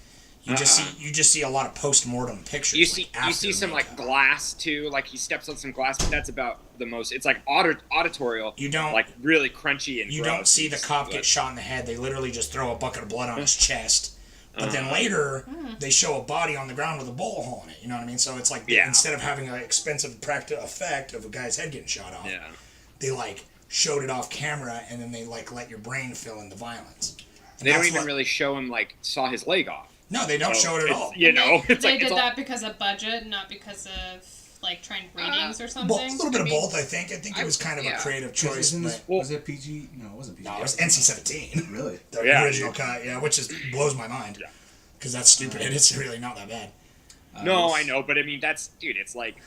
You just see a lot of post-mortem pictures. You see some glass too. He steps on some glass, but that's about the most. It's auditorial. You don't really crunchy and. You don't see the cop get shot in the head. They literally just throw a bucket of blood on his chest. But then later, they show a body on the ground with a bullet hole in it. You know what I mean? So it's instead of having an expensive practical effect of a guy's head getting shot off, they showed it off camera, and then they let your brain fill in the violence. And they don't even really show him saw his leg off. No, they don't show it at all. They did that because of budget, not because of trying ratings or something. A little bit of both, I think. I think it was kind of a creative choice. Was it PG? No, it wasn't PG. No, it was NC-17. Really? The original cut, which blows my mind. Because that's stupid. It's really not that bad. No, I know, but I mean, it's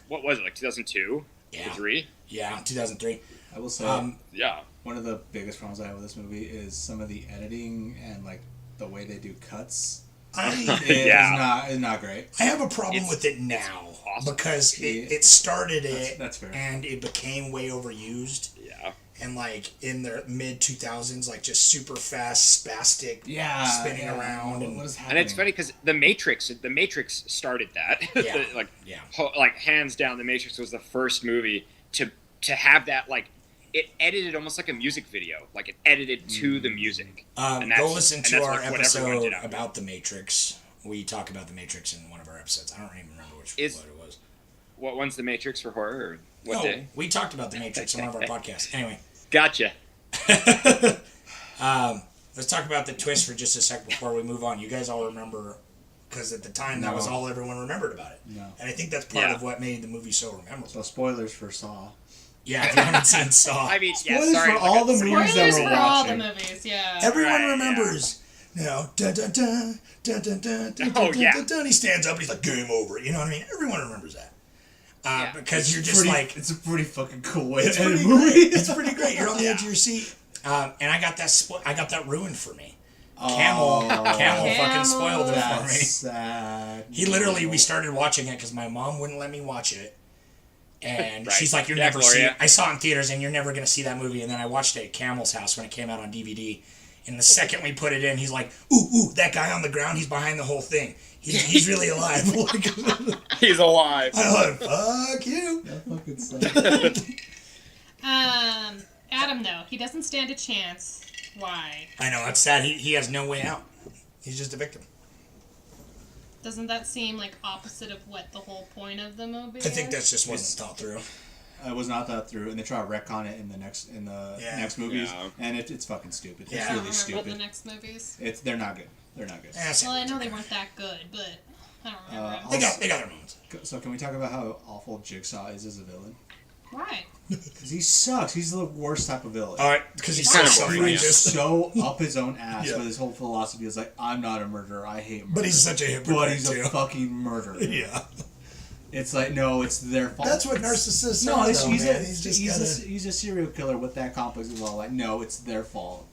what was it, 2002? Yeah. 3? Yeah, 2003. I will say, one of the biggest problems I have with this movie is some of the editing and the way they do cuts. It's not great. I have a problem with it now because it started that's fair. And it became way overused. Yeah. And in the mid 2000s, just super fast, spastic, spinning around, and what is happening? And it's funny because the Matrix started that. Hands down, the Matrix was the first movie to have that it edited almost like a music video. It edited to the music. Go listen to our episode about The Matrix. We talk about The Matrix in one of our episodes. I don't even remember what it was. What one's The Matrix for horror? Or what day? We talked about The Matrix in one of our podcasts. Anyway. Gotcha. Let's talk about the twist for just a sec before we move on. You guys all remember, because at the time that was all everyone remembered about it. No. And I think that's part of what made the movie so memorable. So spoilers for Saw. Yeah, if you haven't seen Saw. I mean, spoilers for all the movies that we're watching. All the movies, yeah. Everyone remembers. You know, dun dun dun dun dun dun dun dun dun dun. He stands up and he's like, "Game over." You know what I mean? Everyone remembers that. Because you're just it's a pretty fucking cool way to end a movie. It's pretty great. You're on the edge of your seat. And I got that ruined for me. Camel fucking spoiled it for me. Sad. He literally, we started watching it because my mom wouldn't let me watch it. And she's like, "You're never see it." I saw it in theaters, and you're never going to see that movie. And then I watched it at Camel's house when it came out on DVD. And the second we put it in, he's like, ooh, that guy on the ground, he's behind the whole thing. He's really alive. He's alive. I'm like, fuck you. That fucking sucks. Adam, though, he doesn't stand a chance. Why? I know, it's sad. He has no way out. He's just a victim. Doesn't that seem like opposite of what the whole point of the movie is? I think that's just wasn't thought through. It was not thought through, and they try to retcon it in the next movies, and it's fucking stupid. It's really stupid. The next movies. They're not good. They're not good. Well, I know they weren't that good, but I don't remember. They got their moments. So can we talk about how awful Jigsaw is as a villain? Why? Because he sucks. He's the worst type of villain. All right, because he's kind of so boring, He's self-righteous. so up his own ass, Yeah. but his whole philosophy is like, I'm not a murderer. I hate murder. But he's such a hypocrite, But he's too. a fucking murderer. Yeah. It's like, no, it's their fault. That's what narcissists No, are, he's, though, he's, man. a, He's just he's a serial killer with that complex as well. Like, no, it's their fault.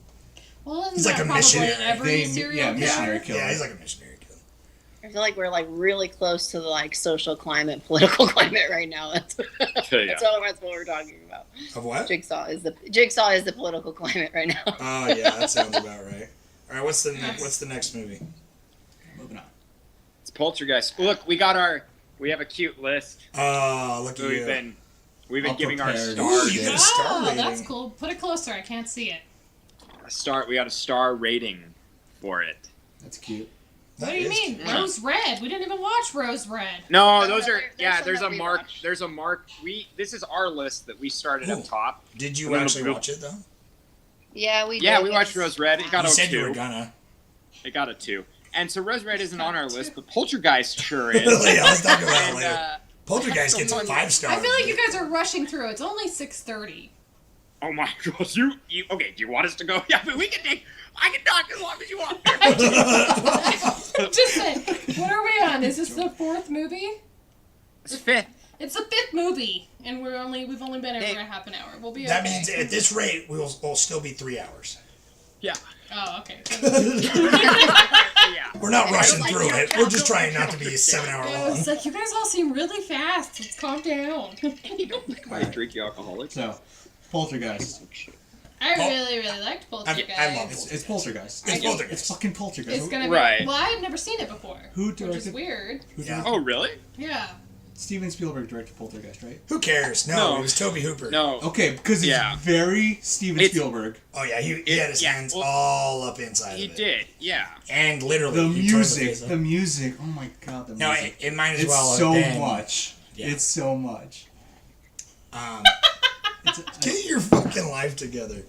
Well, isn't He's that like a probably missionary. every serial killer? missionary killer. Yeah, he's like a missionary killer. I feel like we're like really close to the like social climate, political climate right now. That's Yeah. all that's what we're talking about. Of what? Jigsaw is the political climate right now. Oh, yeah, that sounds about right. All right, what's the next movie? Moving on. It's Poltergeist. Look, we have a cute list. Oh, look at We've you. been I'll giving our prepare. stars. Ooh, you got a star Oh, rating. that's cool. Put it closer. I can't see it. We got a star rating for it. That's cute. What do you mean? Rose Red. We didn't even watch Rose Red. No, Oh, those no, are there's some there's a that we mark. watched. There's a mark. This is our list that we started Ooh. up top. Did you And then actually we'll- watch it, though? Yeah, we Yeah, did. we watched Rose Red. It got You a said 2. you were gonna. It got a 2. And so Rose Red isn't on our list, but Poltergeist sure is. Yeah, let's talk about it And, later. Poltergeist gets a 5-star. I feel like you guys are rushing through. It's only 6:30. oh my gosh, you okay? Do you want us to go? Yeah, but we can take. I can talk as long as you want. Just say, what are we on? Is this the 4th movie? It's 5th. It's the 5th movie, and we've only been over Hey. a half an hour. We'll be That okay. means at this rate, we'll still be 3 hours. Yeah. Oh, okay. Yeah. We're not rushing through it. We're just trying not to be 7 hour Yeah, long. it's like, you guys all seem really fast. Let's calm down. I drink you alcoholic. So, Poltergeist. I really, really liked Poltergeist. I love It's Poltergeist. It's Poltergeist. It's fucking Poltergeist. It's gonna be. Right. Well, I had never seen it before. Who Which is directed? weird. Yeah. Oh really? Yeah. Steven Spielberg directed Poltergeist, right? Who cares? No, No. it was Toby Hooper. No. Okay, because it's Yeah. very Steven It's- Spielberg. Oh, yeah, he had his Yeah, hands well, all up inside He of it. did. Yeah. And literally, The he turned music, face up. the music. Oh my god, the No, music. it might as It's well so have been. much. Yeah. It's so much. Get your fucking life together.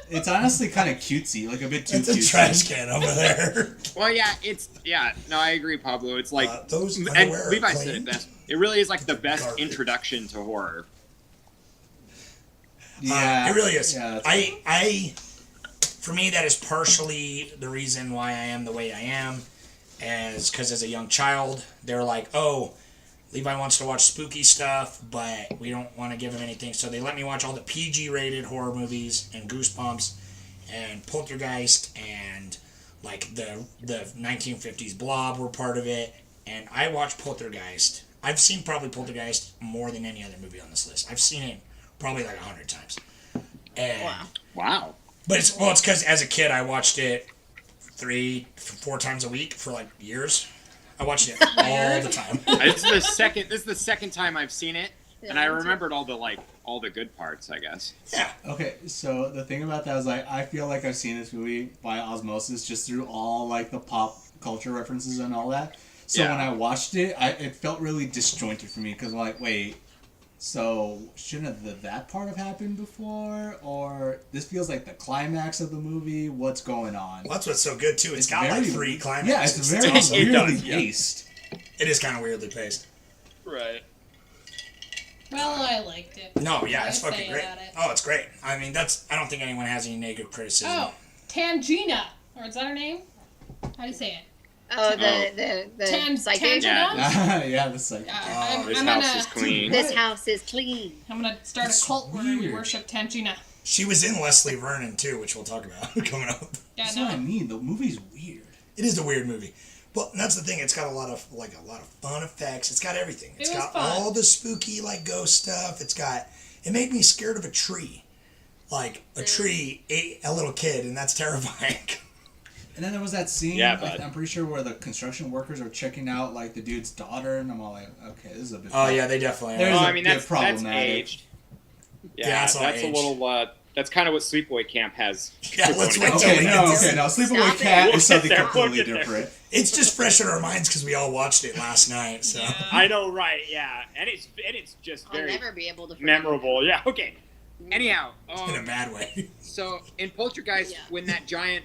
It's honestly kind of cutesy, like a bit too It's a cutesy. trash can over there. Well, yeah. No, I agree, Pablo. It's like those and underwear are Levi clean. said it best. It really is like the best Garbage. introduction to horror. Yeah, it really is. Yeah, For me, that is partially the reason why I am the way I am, because as a young child, they're like, oh, Levi wants to watch spooky stuff, but we don't want to give him anything, so they let me watch all the PG-rated horror movies, and Goosebumps, and Poltergeist, and like the 1950s Blob were part of it, and I watched Poltergeist. I've seen probably Poltergeist more than any other movie on this list. I've seen it probably like 100 times. And, Wow. But it's because as a kid I watched it 3-4 times a week for like years. I watched it all the time. This is the second time I've seen it, and I remembered all the good parts, I guess. Yeah. Okay, so the thing about that is like I feel like I've seen this movie by osmosis just through all like the pop culture references and all that. So Yeah. when I watched it, it felt really disjointed for me because I'm like, wait, so shouldn't that part have happened before? Or this feels like the climax of the movie? What's going on? Well, that's what's so good too. It's got like 3 climaxes. Yeah, it's very awesome. weirdly does, yeah. paced. It is kind of weirdly paced. Right. Well, I liked it. No, yeah, What it's do I fucking say great. about it? Oh, it's great. I mean, I don't think anyone has any negative criticism. Oh, Tangina. Or is that her name? How do you say it? Oh, the psychic. Tangina? Yeah, the psychic. This house is clean. This house is clean. I'm gonna start a cult where we worship Tangina. She was in Leslie Vernon too, which we'll talk about coming up. Yeah, That's no. what I mean. The movie's weird. It is a weird movie. But that's the thing, it's got a lot of fun effects. It's got everything. It's It was got fun. all the spooky like ghost stuff. It made me scared of a tree. Like a tree ate a little kid, and that's terrifying. And then there was that scene, Yeah, like, bud. I'm pretty sure, where the construction workers are checking out like the dude's daughter, and I'm all like, okay, this is a bit. Oh yeah, they definitely There's are. Well, a I mean bit that's problematic. aged. Yeah, that's all that's aged. a little. That's kind of what Sleepaway Camp has. Yeah, let's wait till Okay, we no, get to okay, no. Sleepaway Stop it. Cat We'll is something get there, we'll completely get there. different. It's just fresh in our minds because we all watched it last night. So I know, right? Yeah, and it's just I'll very never be able to forget memorable. Yeah. Okay. Anyhow, in a bad way. so in Poltergeist, Yeah. when that giant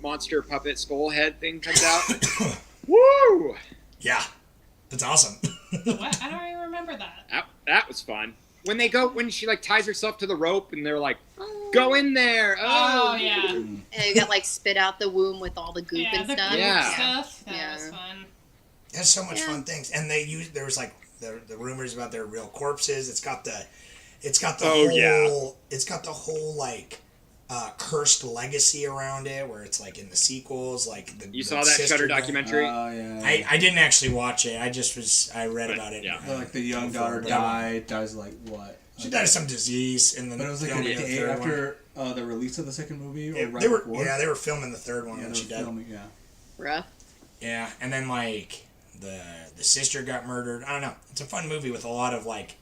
monster puppet skull head thing comes out, woo! Yeah. It's awesome. What? I don't even remember that. That was fun. When she like ties herself to the rope and they're like, go in there. Oh yeah. And you got like spit out the womb with all the goop and the stuff. goop stuff. That was fun. There's so much fun things, and there was like the rumors about their real corpses. It's got the whole like cursed legacy around it, where it's like in the sequels, like you saw that Shudder documentary. Oh yeah. I didn't actually watch it. I read about it. Yeah. Like the young daughter dies like what? She died of some disease in the. But it was like a day after the release of the second movie, or right before. They were filming the third one when she died. Rough. Yeah, and then like the sister got murdered. I don't know. It's a fun movie with a lot of like.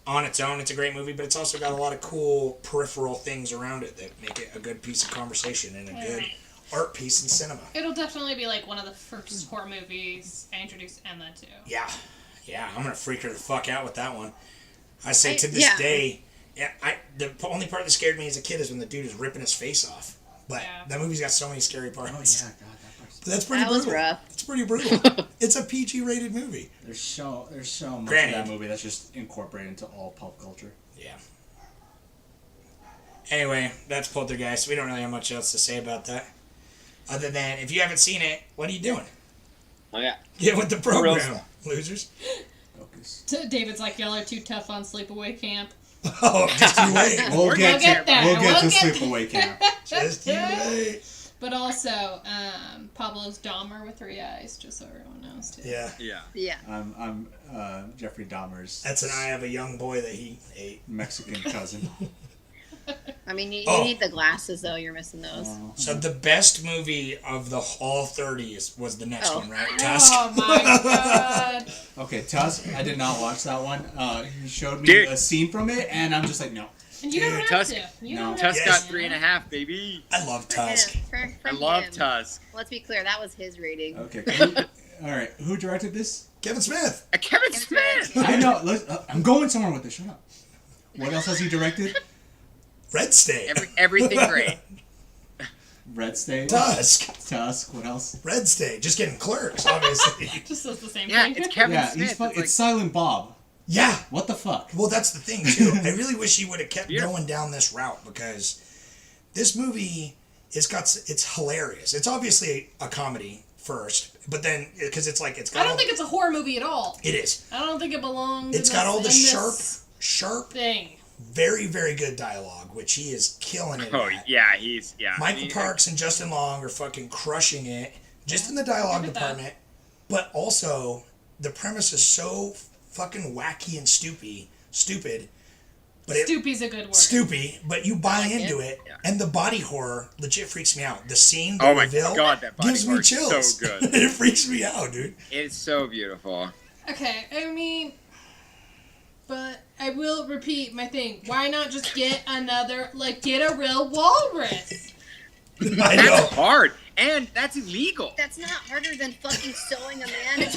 On its own, it's a great movie, but it's also got a lot of cool peripheral things around it that make it a good piece of conversation and a good art piece in cinema. It'll definitely be like one of the first horror movies I introduced Emma to. Yeah, I'm gonna freak her the fuck out with that one. I say to this day, the only part that scared me as a kid is when the dude is ripping his face off. But that movie's got so many scary parts. Oh yeah, God, that part's. But that's pretty brutal. Was rough. It's pretty brutal. It's a PG-rated movie. There's so much of that movie that's just incorporated into all pop culture. Yeah. Anyway, that's Poltergeist. We don't really have much else to say about that. Other than, if you haven't seen it, what are you doing? Oh yeah. Get with the program, losers. Focus. David's like, y'all are too tough on sleepaway camp. Oh, just you wait. We'll get there. We'll get to sleepaway camp. Just you wait. But also, Pablo's Dahmer with 3 eyes, just so everyone knows too. Yeah. I'm Jeffrey Dahmer's. That's an eye of a young boy that he ate. Mexican cousin. I mean, you need the glasses though. You're missing those. So the best movie of the all 30 was the next one, right? Tusk. Oh my god. Okay, Tusk. I did not watch that one. He showed me a scene from it, and I'm just like, no. And you don't have Tusk. to. Tusk got 3.5, baby. I love Tusk. I love Tusk. Let's be clear, that was his rating. Okay. All right. Who directed this? Kevin Smith. Kevin Smith. I know. I'm going somewhere with this. Shut up. What else has he directed? Red State. Everything great. Red State. Tusk. What else? Red State. Just getting Clerks, obviously. Just says the same Yeah, thing. it's Kevin Smith. It's Silent Bob. Yeah. What the fuck? Well, that's the thing, too. I really wish he would have kept going down this route, because this movie it's hilarious. It's obviously a comedy first, but then, because it's like, it's got I don't think it's a horror movie at all. It is. I don't think it belongs. It's got all the sharp thing. Very, very good dialogue, which he is killing it at. Yeah, Michael Parks and Justin Long are fucking crushing it, just in the dialogue department, but also, the premise is so fucking wacky and stupid. But Stoopy's a good word. Stoopy, but you buy into it, and the body horror legit freaks me out. The scene, my god, that body gives horror me chills. is so good. It freaks me out, dude. It's so beautiful. Okay, I mean, but I will repeat my thing. Why not just get a real walrus? I know. That's hard, and that's illegal. That's not harder than fucking sewing a man. It's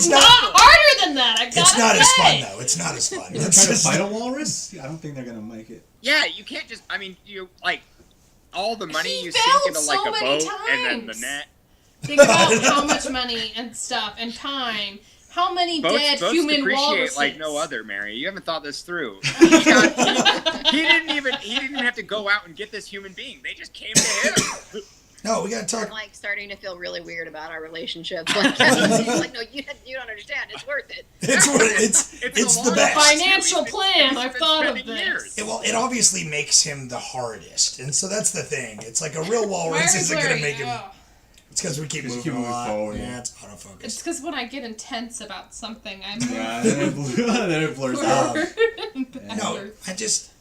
not harder than that. It's not as fun though. It's not as fun. They're trying to fight a walrus? I don't think they're gonna make it. Yeah, you can't just. I mean, you like all the money you sink failed into so like a many boat and then the times. net. Think about how much money and stuff and time. How many dead boats human depreciate walruses? like no other, Mary. You haven't thought this through. He didn't even have to go out and get this human being. They just came to him. No, we gotta talk. I'm like starting to feel really weird about our relationship. Like no, you don't understand. It's worth it. It's the best. Financial plan. I've thought of this. It obviously makes him the hardest, and so that's the thing. It's like a real walrus isn't gonna make him. It's because we keep moving a lot. Forward. Yeah, it's autofocus. It's because when I get intense about something, I'm then it blurs out. No,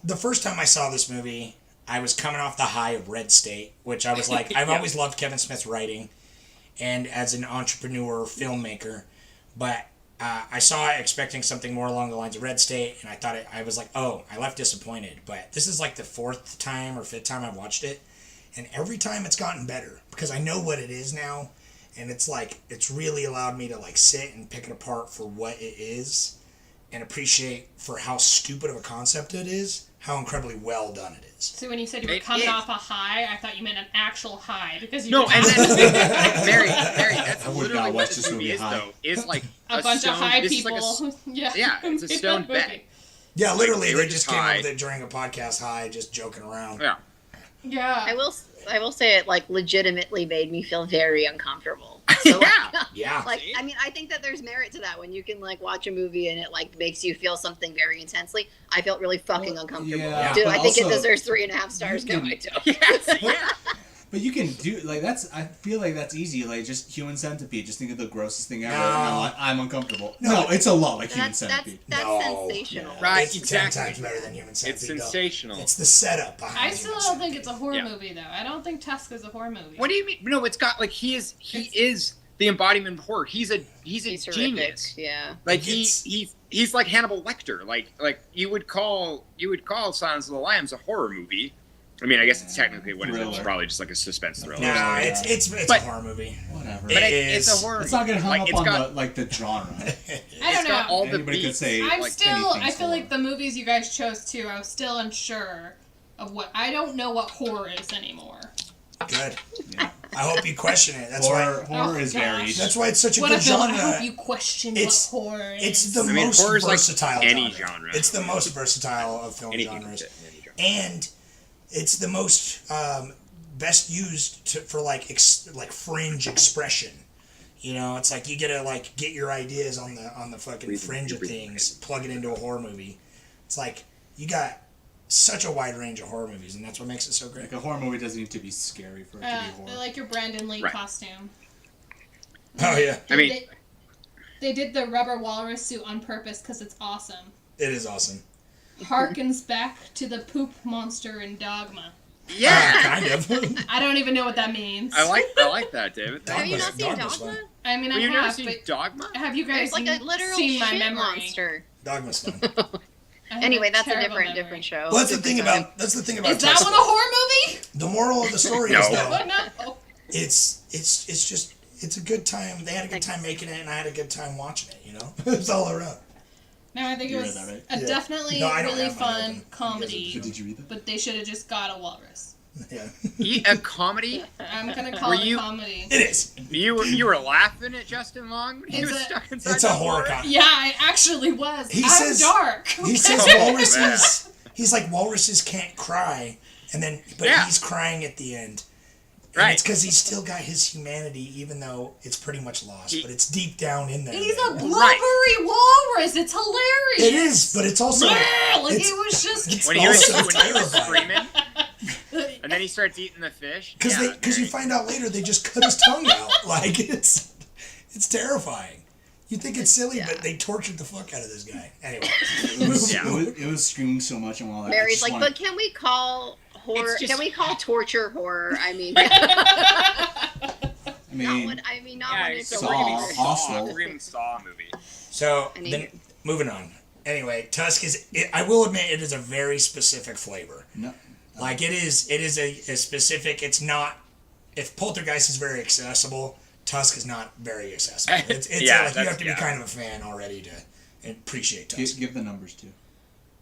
the first time I saw this movie, I was coming off the high of Red State, which I was like, I've always loved Kevin Smith's writing, and as an entrepreneur filmmaker, but I saw it expecting something more along the lines of Red State, and I was like, oh, I left disappointed. But this is like the 4th time or 5th time I've watched it. And every time it's gotten better, because I know what it is now, and it's like, it's really allowed me to like sit and pick it apart for what it is, and appreciate for how stupid of a concept it is, how incredibly well done it is. So when you said you were coming off a high, I thought you meant an actual high because you No, and then Mary, I that's would literally not what watch this this movie movie is, high. though. Is like a bunch stone, of high this is people. Like yeah, it's a stone bed. Yeah, literally, They were they just just came high. up with it during a podcast high, just joking around. Yeah. Yeah. I will say it like legitimately made me feel very uncomfortable. So, Yeah. Like I mean, I think that there's merit to that when you can like watch a movie and it like makes you feel something very intensely. I felt really fucking uncomfortable. yeah, Dude, but I think it also, deserves 3.5 stars. you No, can- I don't. But you can do like that's. I feel like that's easy. Like just Human Centipede. Just think of the grossest thing ever. No. And I'm uncomfortable. No, it's a lot like Human That's Centipede. No. sensational. Right, It's exactly. 10 times better than Human Centipede. It's though. sensational. It's the setup behind I Human still don't Centipede. think it's a horror Yeah. movie though. I don't think Tusk is a horror movie. What do you mean? No, it's got like he is the embodiment of horror. He's a He's genius. horrific. Yeah. Like It's- he's like Hannibal Lecter. Like you would call Silence of the Lambs a horror movie. I mean, I guess it's technically what it is. It's Thriller. probably just like a suspense thriller. Nah, Yeah. it's But- a horror movie. Whatever. But It it's a is. horror. It's not getting hung like, up it's on got, the genre. I don't it's got know. all the Anybody could beats. say I'm like still. I anything's feel like horror. the movies you guys chose too. I was still unsure of what. I don't know what horror is anymore. Good. Yeah. I hope you question it. That's Horror Oh, is gosh. varied. That's why it's such a What good I feel. I genre. hope you question It's- what horror is. It's the I mean, most horror's like versatile any genre. genre. It's the most versatile of film Anything genres, can fit in any genre. and it's the most best used for like fringe expression. You know, it's like you gotta like get your ideas on the fucking fringe of things, plug it into a horror movie. It's like you got such a wide range of horror movies, and that's what makes it so great. Like a horror movie doesn't need to be scary for it to be I horror. like your Brandon Lee Right. costume. Oh yeah, I mean- They did the rubber walrus suit on purpose because it's awesome. it is awesome. Harkens back to the poop monster in Dogma. Yeah. Kind of. I don't even know what that means. I like that, David. Have you Dogma's- not seen Dogma's Dogma? fun. I mean, Well, I you've never have, seen but Dogma? have you guys It's like a literal seen my shit memory? monster. Dogma's fun. I have Anyway, that's a terrible memory. different show. Well, that's the thing about Is that one a horror movie? the moral of the story No. is though. No. It's just it's a good time. They had a good time making it, and I had a good time watching it. You know, it's all around. No, I think You it read was that, right? a Yeah. definitely No, I don't really have mine fun open. comedy. You Did you read that? But they should have just got a walrus. Yeah, A comedy? I'm gonna call Were it you- a comedy. it is. You were laughing at Justin Long when he It's was a- stuck inside It's a the horror forest? comedy. Yeah, it actually was. He I'm says- dark. He says Oh, walruses. He's like walruses can't cry, but Yeah. he's crying at the end. And Right. it's because he's still got his humanity, even though it's pretty much lost. But it's deep down in there. He's a man. blubbery walrus. It's hilarious. It is, but it's also Like it's- it was just. it's When he was also terrifying. screaming, and then he starts eating the fish. Because Yeah, you very- find out later they just cut his tongue out. Like it's terrifying. You think it's silly, but they tortured the fuck out of this guy. Anyway, Yeah. It was screaming so much and all that. Mary's like, but can we call horror? It's just- Can we call torture horror? I mean, I mean, not Yeah, when it's it's a a Saw, regular. Hostel. We're giving Saw movie. so I need then it. moving on. Anyway, Tusk is. I will admit it is a very specific flavor. no, Like it is a specific. It's not. If Poltergeist is very accessible, Tusk is not very accessible. It's Yeah, like you that's- have to be yeah. kind of a fan already to appreciate Tusk. give the numbers too.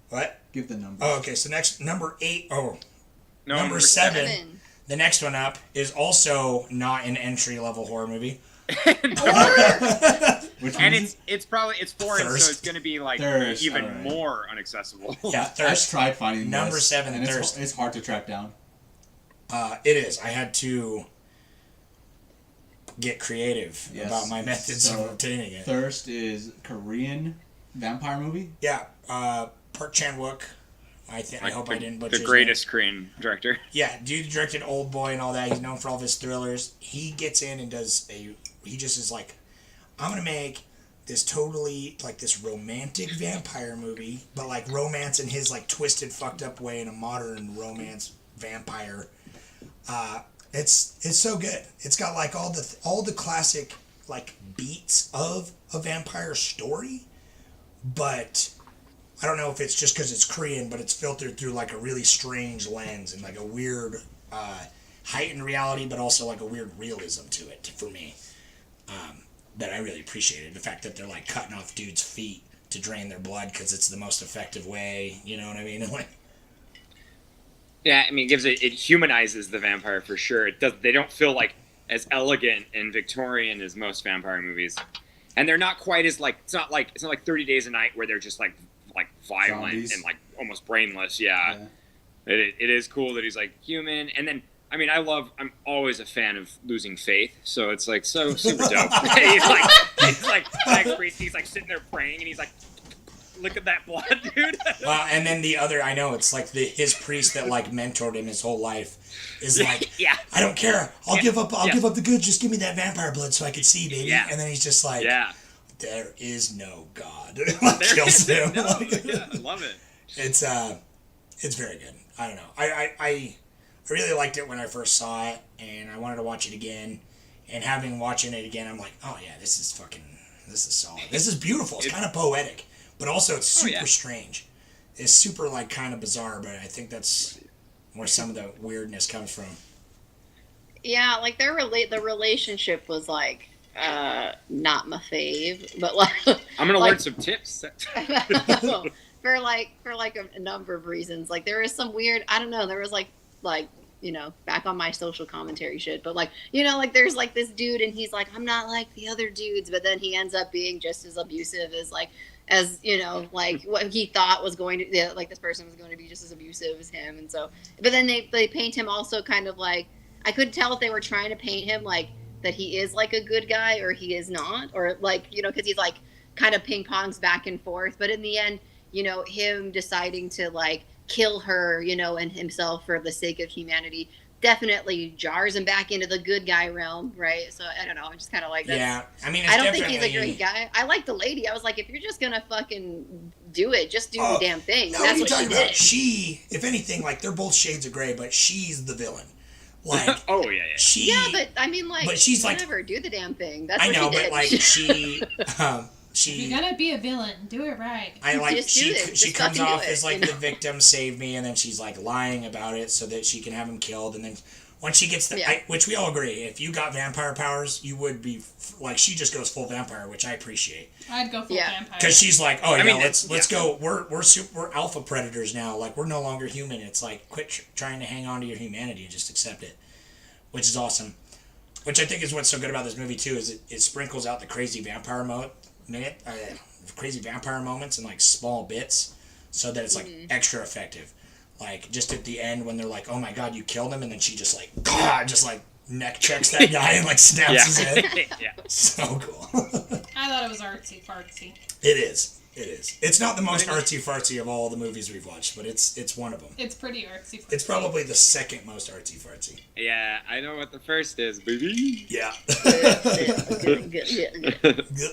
What? Give the numbers. Oh, okay. So next number 8. Oh, No, number 7. The next one up is also not an entry level horror movie. Which And one? it's probably foreign, Thirst. so it's going to be like Thirst, even alright. more unaccessible. Yeah, I've Thirst. tried finding Number this, 7, and Thirst. it's hard to track down. It is. I had to get creative Yes. about my methods So, of obtaining it. Thirst is Korean vampire movie. Yeah, Park Chan-wook. I hope I didn't butcher The his greatest Korean director. name. Yeah, dude directed Old Boy and all that. He's known for all of his thrillers. He gets in and he just is like, I'm gonna make this totally like this romantic vampire movie, but like romance in his like twisted, fucked up way in a modern romance vampire. It's so good. It's got like all the classic like beats of a vampire story, but I don't know if it's just because it's Korean, but it's filtered through like a really strange lens and like a weird heightened reality, but also like a weird realism to it for me. That I really appreciated. The fact that they're like cutting off dudes' feet to drain their blood because it's the most effective way. You know what I mean? And like, Yeah, I mean, it humanizes the vampire for sure. It does. They don't feel like as elegant and Victorian as most vampire movies, and they're not quite as like it's not like 30 Days a Night where they're just like violent Zombies. and like almost brainless. Yeah. It is cool that he's like human, and then I mean I'm always a fan of losing faith, so it's like so super dope. he's like next priest, he's like sitting there praying, and he's like, look at that blood, dude. Well, and then the other, I know, it's like his priest that like mentored him his whole life is like, yeah, I don't care, I'll give up the good, just give me that vampire blood so I can see, baby. And then he's just like, there is no God. Kills him. No, yeah, I love it. It's very good. I don't know. I really liked it when I first saw it, and I wanted to watch it again. And watching it again, I'm like, oh yeah, this is solid. This is beautiful. It's kind of poetic, but also it's super strange. It's super like kind of bizarre, but I think that's where some of the weirdness comes from. Yeah, like the relationship was like not my fave, but like I'm gonna learn some tips. for a number of reasons. Like there is some weird, I don't know, there was like you know, back on my social commentary shit, but like, you know, like there's like this dude and he's like, I'm not like the other dudes, but then he ends up being just as abusive as you know, like what he thought was going to, like this person was going to be just as abusive as him. And so, but then they paint him also kind of like, I couldn't tell if they were trying to paint him like that he is like a good guy or he is not, or like, you know, because he's like kind of ping pongs back and forth, but in the end, you know, him deciding to like kill her, you know, and himself for the sake of humanity definitely jars him back into the good guy realm, right? So I don't know, I'm just kind of like, yeah, I mean, I don't think he's a great guy. I like the lady. I was like, if you're just gonna fucking do it, just do the damn thing. No, that's what what you're she talking about. did. She, if anything, like they're both shades of gray, but she's the villain. Like, oh yeah. Yeah, but I mean, like, but she's whatever, do the damn thing. That's I what know, she did. but like she. If you're gonna be a villain, do it right. I like Just do it. she Just comes fucking do off it, as like you the know? victim saved me, and then she's like lying about it so that she can have him killed, and then once she gets which we all agree, if you got vampire powers, you would be like, she just goes full vampire, which I appreciate. I'd go full vampire. Because she's like, oh, I mean, let's go. We're alpha predators now. Like we're no longer human. It's like quit trying to hang on to your humanity and just accept it, which is awesome. Which I think is what's so good about this movie too, is it sprinkles out the crazy vampire crazy vampire moments in like small bits, so that it's like extra effective. Like just at the end when they're like, oh my god, you killed him, and then she just like neck checks that guy and like snaps his head. Yeah. So cool. I thought it was artsy fartsy. It is. It's not the most artsy fartsy of all the movies we've watched, but it's one of them. It's pretty artsy fartsy. It's probably the second most artsy fartsy. Yeah, I know what the first is, baby. Yeah.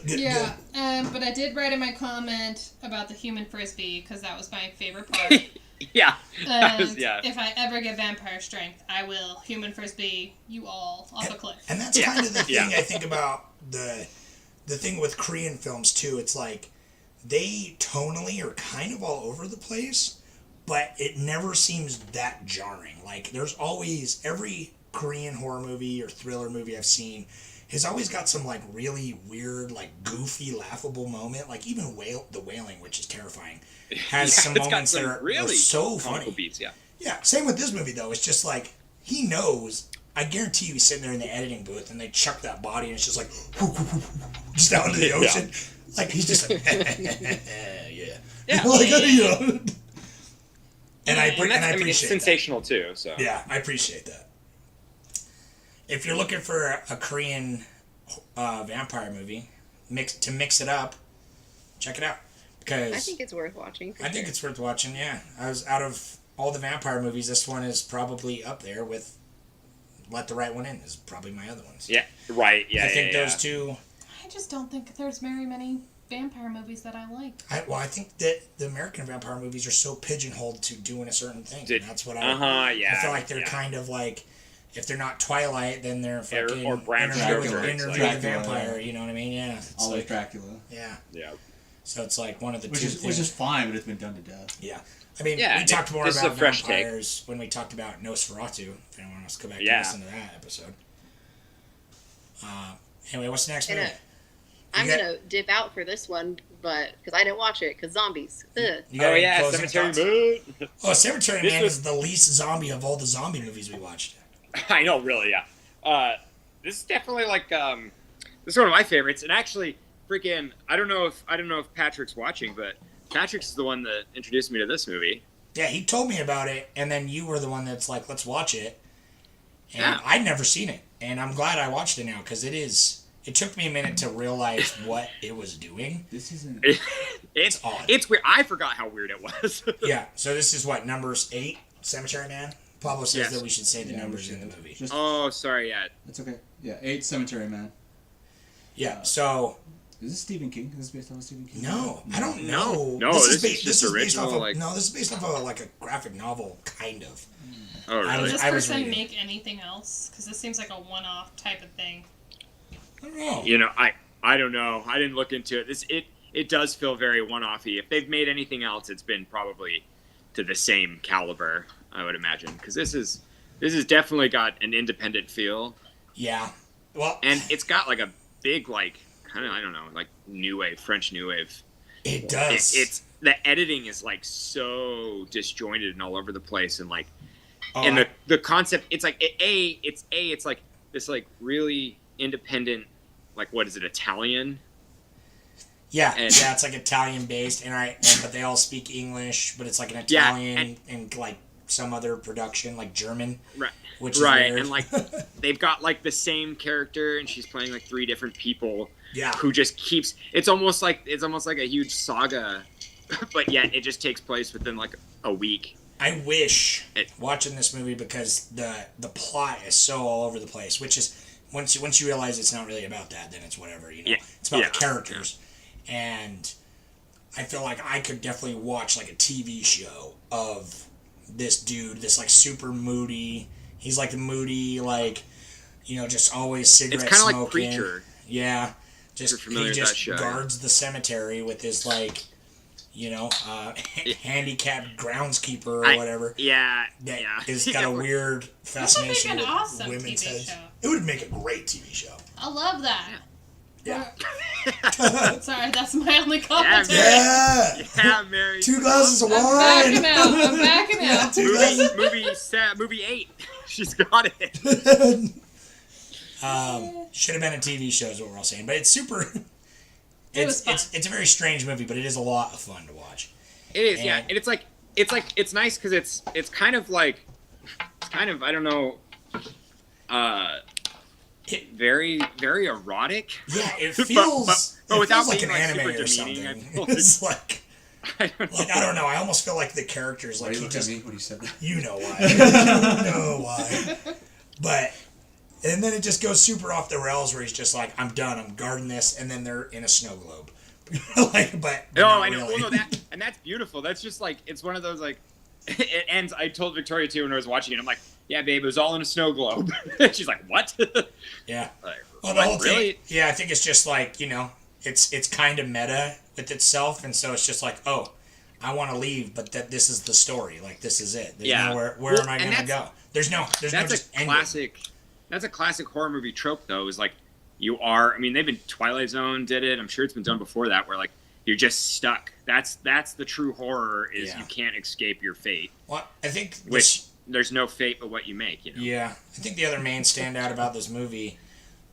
Yeah, but I did write in my comment about the human frisbee because that was my favorite part. Yeah. And if I ever get vampire strength, I will human frisbee you all off a cliff. And that's kind of the thing I think about the thing with Korean films too. It's like they tonally are kind of all over the place, but it never seems that jarring. Like there's always, every Korean horror movie or thriller movie I've seen has always got some like really weird, like goofy, laughable moment. Like even The Wailing, which is terrifying, has some moments that are really so funny. Beats, Yeah, same with this movie though. It's just like he knows. I guarantee you he's sitting there in the editing booth and they chuck that body and it's just like just out into the ocean. Like he's just like yeah. Like, you know. And I appreciate it's sensational too. So yeah, I appreciate that. If you're looking for a Korean vampire movie, to mix it up, check it out. Because I think it's worth watching. I think it's worth watching. Yeah, out of all the vampire movies, this one is probably up there with Let the Right One In. Is probably my other ones. Yeah, right. Yeah, I think those two. I just don't think there's very many vampire movies that I like. I think that the American vampire movies are so pigeonholed to doing a certain thing. And that's what I feel like they're kind of like, if they're not Twilight, then they're fucking or Bram Interview Stoker, with the Vampire. You know what I mean? Yeah. Always like, Dracula. Yeah. Yeah. So it's like one of the which two is, things. Which is fine, but it's been done to death. Yeah. I mean, we talked more about vampires when we talked about Nosferatu. If anyone wants to go back and listen to that episode. Anyway, what's the next movie? I'm going to dip out for this one. but because I didn't watch it because zombies. Ugh. Oh yeah, Cemetery Moon. Oh, Cemetery Man is the least zombie of all the zombie movies we watched. I know, really, yeah. This is definitely like this is one of my favorites, and actually, freaking, I don't know if Patrick's watching, but Patrick's the one that introduced me to this movie. Yeah, he told me about it, and then you were the one that's like, let's watch it. And Yeah. I'd never seen it, and I'm glad I watched it now, because it took me a minute to realize what it was doing. This isn't... It's odd. It's weird. I forgot how weird it was. Yeah, so this is what, numbers 8, Cemetery Man? Pablo says Yes. that we should say the Yeah, numbers we in the should. movie. Just, Oh, sorry, yeah. That's okay. Yeah, 8 Cemetery Man. Yeah, so... Is this Stephen King? Is this based on Stephen King? No, I don't know. No, this is just original, off of, like- No, this is based off of like a graphic novel, kind of. Oh, really? I Does was this person reading. make anything else? Because this seems like a one-off type of thing. I don't know. You know, I don't know. I didn't look into it. It does feel very one-offy. If they've made anything else, it's been probably to the same caliber, I would imagine. Because this is definitely got an independent feel, Yeah. Well, and it's got like a big like kind of, I don't know, like new wave, French new wave. it does. It's the editing is like so disjointed and all over the place, and like Oh, and the concept, it's like it's like this like really independent, like, what is it, Italian? Yeah, And- yeah, it's like Italian based, but they all speak English, but it's like an Yeah, Italian and like some other production, like German, Right. which is Right, weird. and like they've got like the same character, and she's playing like 3 different people. Yeah. Who just keeps? It's almost like a huge saga, but yet it just takes place within like a week. I wish watching this movie, because the plot is so all over the place, which is once you realize it's not really about that, then it's whatever, you know. Yeah. It's about Yeah. the characters, and I feel like I could definitely watch like a TV show of this dude, this like super moody. He's like the moody, like, you know, just always cigarette It's kind of smoking. like Preacher. Yeah, You're just familiar he with just that show. guards the cemetery with his like, you know, handicapped groundskeeper or whatever. Yeah, That yeah. has got a weird fascination an with awesome women's TV heads. show. It would make a great TV show. I love that. Yeah. Sorry, that's my only commentary. Yeah. Yeah, Mary. 2 glasses of I'm wine. backing out. I'm backing out. 2 glasses. Movie 8. She's got it. Should have been a TV show is what we're all saying, but it's super. was fun. It's a very strange movie, but it is a lot of fun to watch. It is, yeah. And- And it's nice because it's kind of like, I don't know, very, very erotic. Yeah, it But- feels. but it without feels like being, an like, anime super or demeaning, something. I feel It's like I don't know. I don't know. I almost feel like the characters, like Why you he look just. at me when you said that? You know why. You know why. But, and then it just goes super off the rails where he's just like, I'm done, I'm guarding this, and then they're in a snow globe. but No, not I know. really. Well, no, that's beautiful. That's just like, it's one of those like, it ends. I told Victoria too when I was watching it. I'm like, yeah, babe, it was all in a snow globe. She's like, what? Yeah. Like, Well, the what, whole thing, really? yeah, I think it's just like, you know, it's kind of meta with itself, and so it's just like, oh, I want to leave, but this is the story. Like, this is it. There's Yeah. nowhere, where Well, am I and going to go? There's no That's just a ending. classic. That's a classic horror movie trope, though. Is like, you are. I mean, they've been Twilight Zone did it. I'm sure it's been done before that, where like you're just stuck. That's the true horror. Is Yeah. you can't escape your fate. Well, I think Which there's no fate but what you make. You know. Yeah, I think the other main standout about this movie,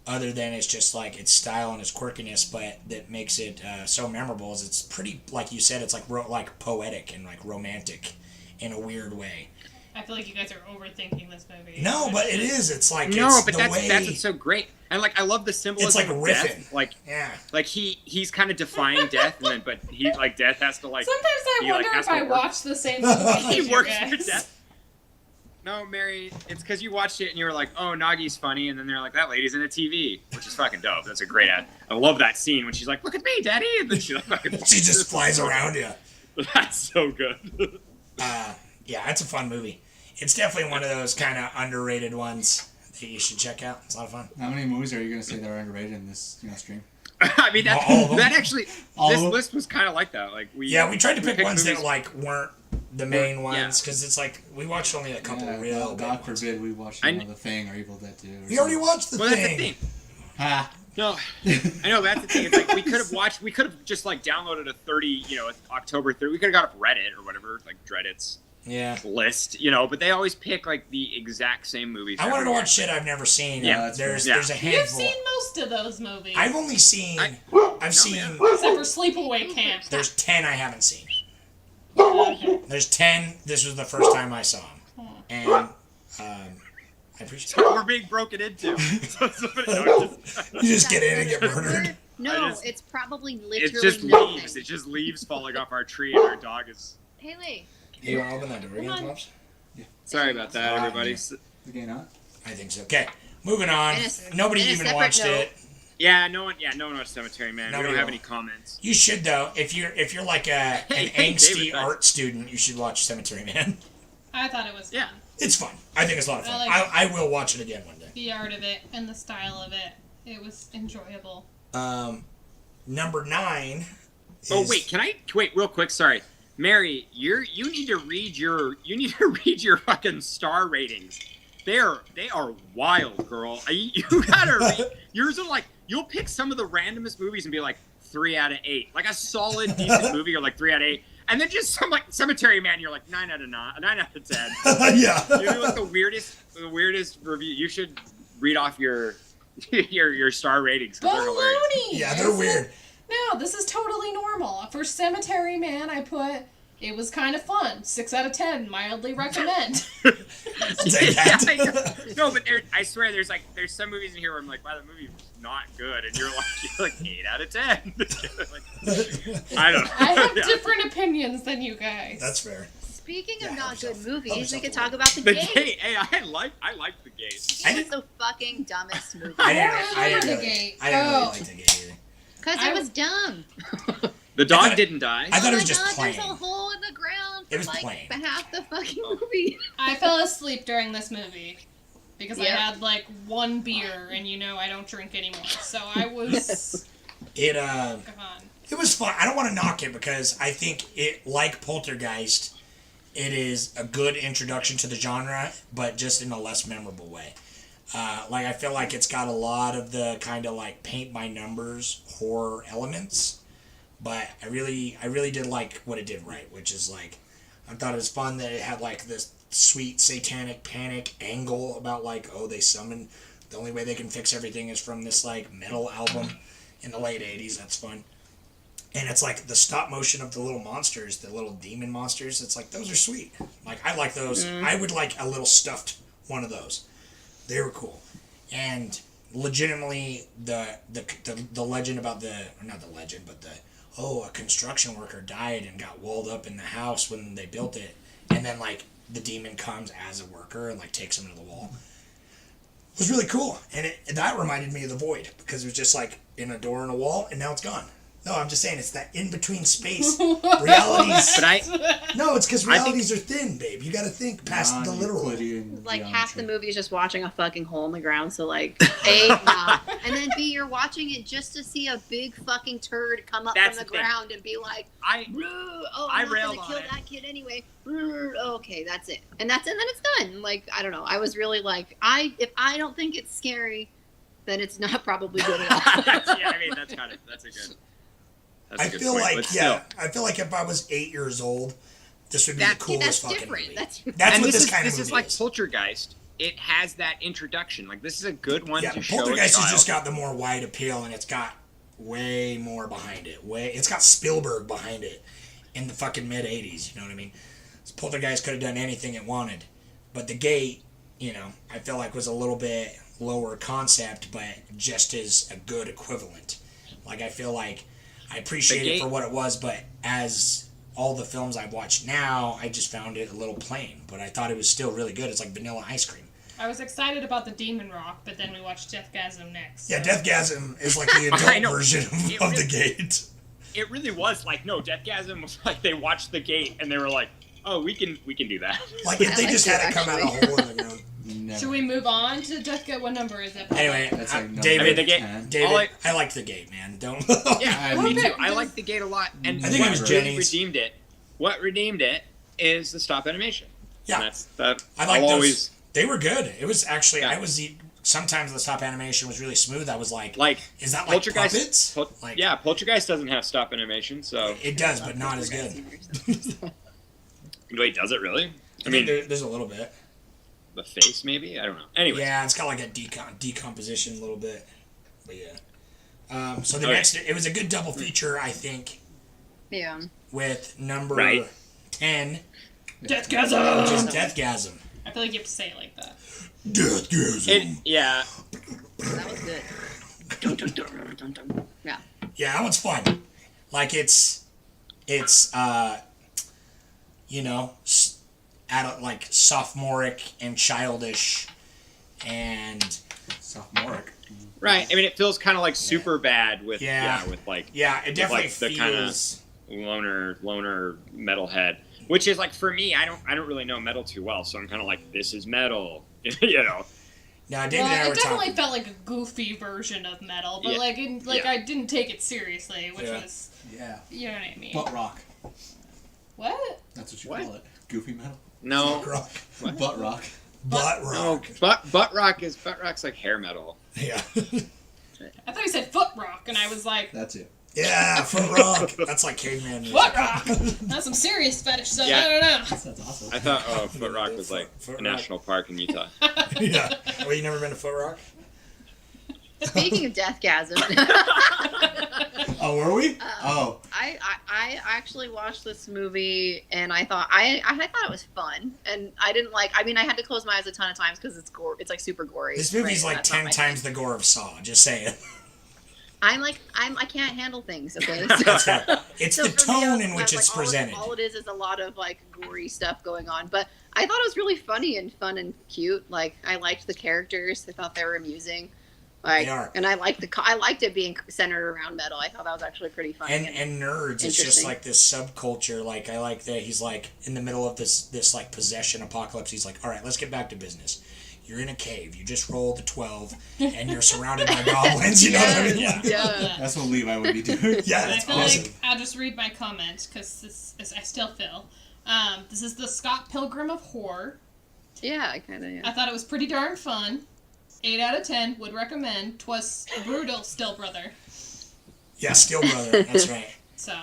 other than it's just like its style and its quirkiness, but that makes it so memorable, is it's pretty, like you said, it's like like poetic and like romantic in a weird way. I feel like you guys are overthinking this movie. No, but it is. It's like No, it's but the that's way, what's so great. And like I love the symbolism. It's like of riffing. death. Like yeah, like he's kind of defying death, and then but he like death has to like. Sometimes I he, like, wonder has if to I work. watch the same movie as He you works guys. for death. No, Mary, it's because you watched it and you were like, oh, Nagi's funny, and then they're like, that lady's in a TV, which is fucking dope. That's a great ad. I love that scene when she's like, look at me, daddy, and then she like fucking she just flies around you. That's so good. Yeah, it's a fun movie. It's definitely one of those kind of underrated ones that you should check out. It's a lot of fun. How many movies are you going to say that are underrated in this stream? I mean, All of them. that actually, All this of them? list was kind of like that. Like we tried to pick picked ones that movies- like weren't the main Yeah. ones, because it's like we watched only a couple Yeah, real God big ones. forbid we watch I The Thing or Evil Dead 2. Or We already watched the Well, thing. that's the thing. Ha! No, I know that's the thing. It's like we could have just like downloaded a 30, October 30. We could have got up Reddit or whatever, like Reddit's list, but they always pick like the exact same movies. I wanted to watch shit I've never seen. Yeah, there's a handful. You've seen most of those movies. I've only seen. I've seen. Except for Sleepaway Camp. There's 10 I haven't seen. Okay. There's 10. This was the first time I saw them, and I appreciate. We're being broken into. You just get in and get murdered. No, it's probably literally It's just nothing. leaves. It's just leaves falling off our tree, and our dog is. Haley. Hey, you want to open that door again, Pops? Yeah. Sorry about that, everybody. Again, not? I think so. Okay, moving on. Nobody in a even separate watched note. it. Yeah, no one watched Cemetery Man. Nobody we don't have will. any comments. You should though. If you're like an angsty art student, you should watch Cemetery Man. I thought it was fun. Yeah. It's fun. I think it's a lot of fun. I like I will watch it again one day. the art of it and the style of it. It was enjoyable. Number 9. Oh wait, can I wait real quick? Sorry, Mary, you need to read your fucking star ratings. They are wild, girl. You gotta read. Yours are like you'll pick some of the randomest movies and be like 3 out of 8, like a solid decent movie, or like 3 out of 8. And then just some like Cemetery Man, you're like 9 out of 10. Yeah. You do like the weirdest review. You should read off your star ratings. 'Cause they're hilarious. Baloney! Yeah, they're weird. No, this is totally normal. For Cemetery Man, I put it was kind of fun. 6 out of 10, mildly recommend. Take that. No, but I swear there's some movies in here where I'm like, wow, that movie was not good, and you're like 8 out of 10. I don't know. I have different opinions than you guys. That's fair. Speaking of Yeah, not good help movies, we yourself could a talk little. about The The Gate. Gate. Hey, I like The Gate. It was the fucking dumbest movie. I I didn't remember The really Gate. like Oh. The Gate either. Because it was dumb. The dog thought it- didn't die. I thought Oh it was my just God, plain. there's a hole in the ground It for was like plain. half the fucking movie. I fell asleep during this movie because I Yep. had like one beer, and I don't drink anymore. So I was gone. It was fun. I don't want to knock it because I think it, like Poltergeist, it is a good introduction to the genre, but just in a less memorable way. I feel like it's got a lot of the kind of like paint by numbers horror elements, but I really did like what it did right, which is like I thought it was fun that it had like this sweet satanic panic angle about like, oh, they summon, the only way they can fix everything is from this like metal album in the late 80s. That's fun. And it's like the stop motion of the little monsters, the little demon monsters. It's like, those are sweet. Like, I like those. I would like a little stuffed one of those. They were cool. And legitimately, the legend about not the legend, but a construction worker died and got walled up in the house when they built it. And then, like, the demon comes as a worker and, like, takes him to the wall. It was really cool. And that reminded me of The Void, because it was just, like, in a door and a wall, and now it's gone. No, I'm just saying, it's that in-between space. Realities... But No, it's because realities are thin, babe. You gotta think past the literal. Like half the movie is just watching a fucking hole in the ground. So like, A, nah. And then B, you're watching it just to see a big fucking turd come up That's from the the thing. ground and be like, I I'm not railed gonna on kill it. that kid anyway. Okay, that's it. And then it's done. Like, I don't know. I was really like, if I don't think it's scary, then it's not probably good at all. That's a good. I feel point, like, but I feel like if I was 8 years old, this would be the coolest fucking different. movie. That's what this kind of is movie like is. Poltergeist. It has that introduction. Like, this is a good one Yeah, to show Poltergeist a has child. just got the more wide appeal, and it's got way more behind it. It's got Spielberg behind it in the fucking mid-'80s, you know what I mean? Poltergeist could have done anything it wanted. But The Gate, I feel like was a little bit lower concept, but just as a good equivalent. Like, I feel like I appreciate it for what it was, but as all the films I've watched now, I just found it a little plain. But I thought it was still really good. It's like vanilla ice cream. I was excited about the Demon Rock, but then we watched Deathgasm next. Yeah, so- Deathgasm is like the adult version of The Gate. It really was like, no, Deathgasm was like they watched The Gate and they were like, oh, we can do that. Like if they just had it come out a hole in the ground. Never. Should we move on to Deathgasm? What number is it? Anyway, That's like number David, The Gate. 10. David, I liked The Gate, man. Don't. Yeah, me Okay, too. I like The Gate a lot. And I think it was what really Jenny's. redeemed it is the stop animation. Yeah. And that's that. I like I'll those. always. They were good. It was actually, Yeah. I was sometimes the stop animation was really smooth. I was like, is that like Poltergeist? puppets? Like, yeah, Poltergeist doesn't have stop animation, so it does, but not as good. Wait, does it really? I mean, there's a little bit. The face, maybe? I don't know. Anyway. Yeah, it's got like a decomposition a little bit. But yeah. So the next, it was a good double feature, I think. Yeah. With number 10. Deathgasm! Which is Deathgasm. I feel like you have to say it like that. Deathgasm. Yeah. That was good. Yeah. Yeah, that one's fun. Like it's you know, like sophomoric and childish and sophomoric. Right. I mean, it feels kind of like super bad with with like it definitely with, like, feels the kind of loner metalhead, which is like for me, I don't really know metal too well, so I'm kind of like, this is metal, you know. No, David and I were it definitely talking. felt like a goofy version of metal, but I didn't take it seriously, which was you know what I mean. Butt rock. What? That's what you call it. Goofy metal. No. Butt rock. Butt rock. Butt rock. No, butt rock's like hair metal. Yeah. I thought you said foot rock, and I was like, that's it. Yeah, foot rock. That's like caveman music. Foot rock. That's some serious fetish stuff. I don't know. That's awesome. I thought Foot Rock was like a national park in Utah. Yeah. Well, you never been to Foot Rock? Speaking of Deathgasm. Oh, were we? I actually watched this movie and I thought it was fun, and I didn't like. I mean, I had to close my eyes a ton of times because it's like super gory. This movie's like 10 times the gore of Saw. Just saying. I can't handle things. Okay, it's the tone in which it's presented. All it is a lot of like gory stuff going on, but I thought it was really funny and fun and cute. Like I liked the characters. I thought they were amusing. Like, and I liked it being centered around metal. I thought that was actually pretty fun. And nerds, it's just like this subculture. Like I like that he's like in the middle of this like possession apocalypse. He's like, all right, let's get back to business. You're in a cave. You just rolled a 12, and you're surrounded by goblins. You know what I mean? Yeah. That's what Levi would be doing. Yeah, I that's feel awesome. like I'll just read my comment because I still feel. This is the Scott Pilgrim of horror. Yeah, I kind of. Yeah. I thought it was pretty darn fun. 8 out of 10. Would recommend. 'Twas brutal, still brother. Yeah, still brother. That's right. So.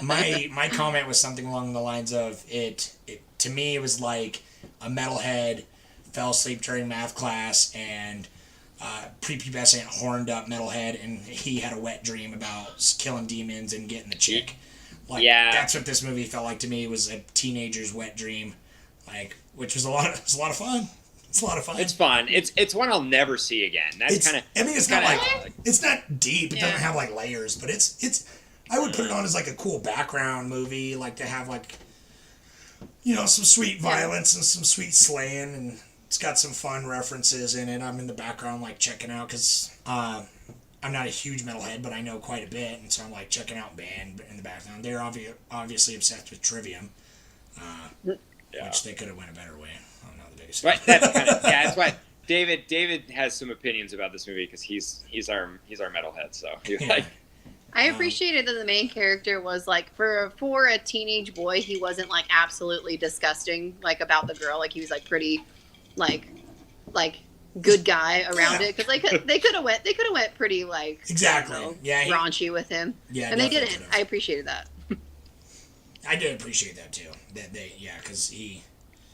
My comment was something along the lines of it. To me, it was like a metalhead fell asleep during math class and prepubescent, horned up metalhead, and he had a wet dream about killing demons and getting the chick. Like, that's what this movie felt like to me. Was a teenager's wet dream, like, which was a lot of fun. It's a lot of fun. It's fun. It's one I'll never see again. That's kind of. I mean, it's not like it's not deep. It doesn't have like layers, but it's. I would put it on as like a cool background movie, like to have like, you know, some sweet violence and some sweet slaying, and it's got some fun references in it. I'm in the background like checking out because I'm not a huge metalhead, but I know quite a bit, and so I'm like checking out band in the background. They're obviously obsessed with Trivium, which they could have went a better way. Right, that's why David has some opinions about this movie because he's our metalhead. So I appreciated that the main character was like for a teenage boy, he wasn't like absolutely disgusting like about the girl. Like he was like pretty like good guy around it because they could have went pretty like exactly raunchy with him. Yeah, and they didn't. I appreciated that. I did appreciate that too. That because he.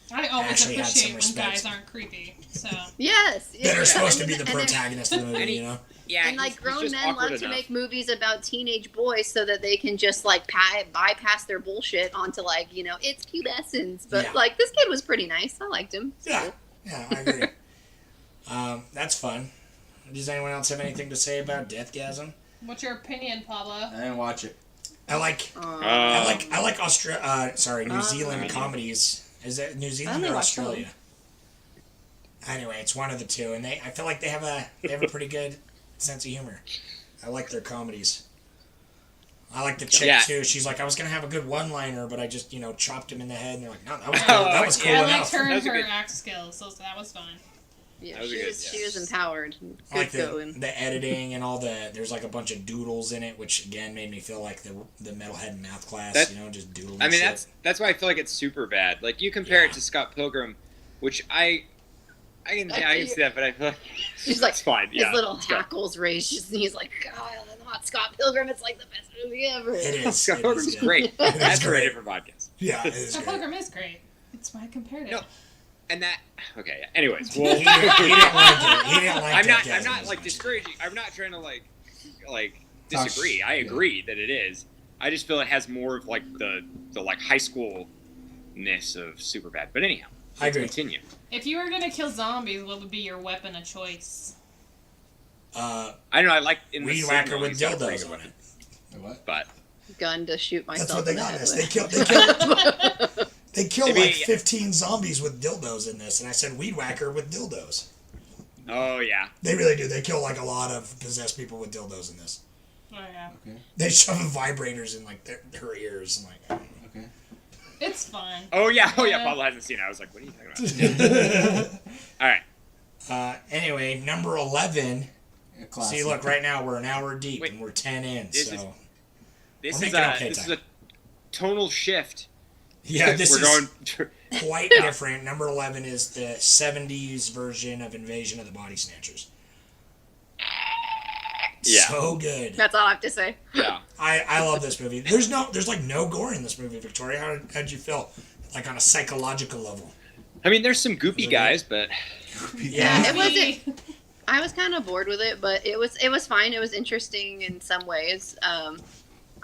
I always appreciate when guys aren't creepy. So yes, that are supposed to be the protagonist of the movie, you know. Yeah, and like grown men love to make movies about teenage boys so that they can just like bypass their bullshit onto like it's pubescence. But like this kid was pretty nice. I liked him. Yeah, I agree. That's fun. Does anyone else have anything to say about Deathgasm? What's your opinion, Pablo? I didn't watch it. I like New Zealand comedies. Is that New Zealand or Australia? Anyway, it's one of the two, and I feel like they have a pretty good sense of humor. I like their comedies. I like the chick too. She's like, I was gonna have a good one-liner, but I just chopped him in the head, and they're like, no, that was cool. That was cool enough. I liked her and her act skills, so that was fun. Yeah, she was empowered. I like the editing and all there's like a bunch of doodles in it, which again made me feel like the metalhead math class, just doodling. I mean, that's why I feel like it's super bad. Like you compare it to Scott Pilgrim, which I I can see that, but I feel like She's like, it's fine. his Yeah, little it's good. hackles raised. He's like, God, not Scott Pilgrim. It's like the best movie ever. It is. Scott It Pilgrim's is good. great. It is That's for a great. different podcast. Yeah, it is Scott great. Pilgrim is great. That's why I compared it. No. And that okay. Anyways, well, He didn't like it. He didn't like I'm Deathgasm not as like much. discouraging. I'm not trying to like disagree. I agree that it is. I just feel it has more of like the like high schoolness of Superbad. But anyhow, I agree. Continue. If you were gonna kill zombies, what would be your weapon of choice? I don't know. I like in the Weed signal, whacker with he's got a pretty dildos good on one. it. What? But Gun to shoot myself. That's what they in the got head us. with. They killed Maybe- like 15 zombies with dildos in this, and I said weed whacker with dildos. Oh yeah. They really do. They kill like a lot of possessed people with dildos in this. Oh yeah. Okay. They shove vibrators in like her ears and like. Okay. It's fun. Oh yeah. Oh yeah. Pablo hasn't seen it. I was like, what are you talking about? All right. Anyway, number 11. A classic. See, look, right now we're an hour deep Wait, and we're 10 in. this So is- This We're is making a okay this is time. a tonal shift. yeah, this We're is going. quite different. Number 11 is the 70s version of Invasion of the Body Snatchers. Yeah. So good. That's all I have to say. Yeah. I love this movie. There's like no gore in this movie, Victoria. How'd you feel? Like on a psychological level. I mean, there's some goopy guys, but Yeah, it wasn't. I was kind of bored with it, but it was fine. It was interesting in some ways.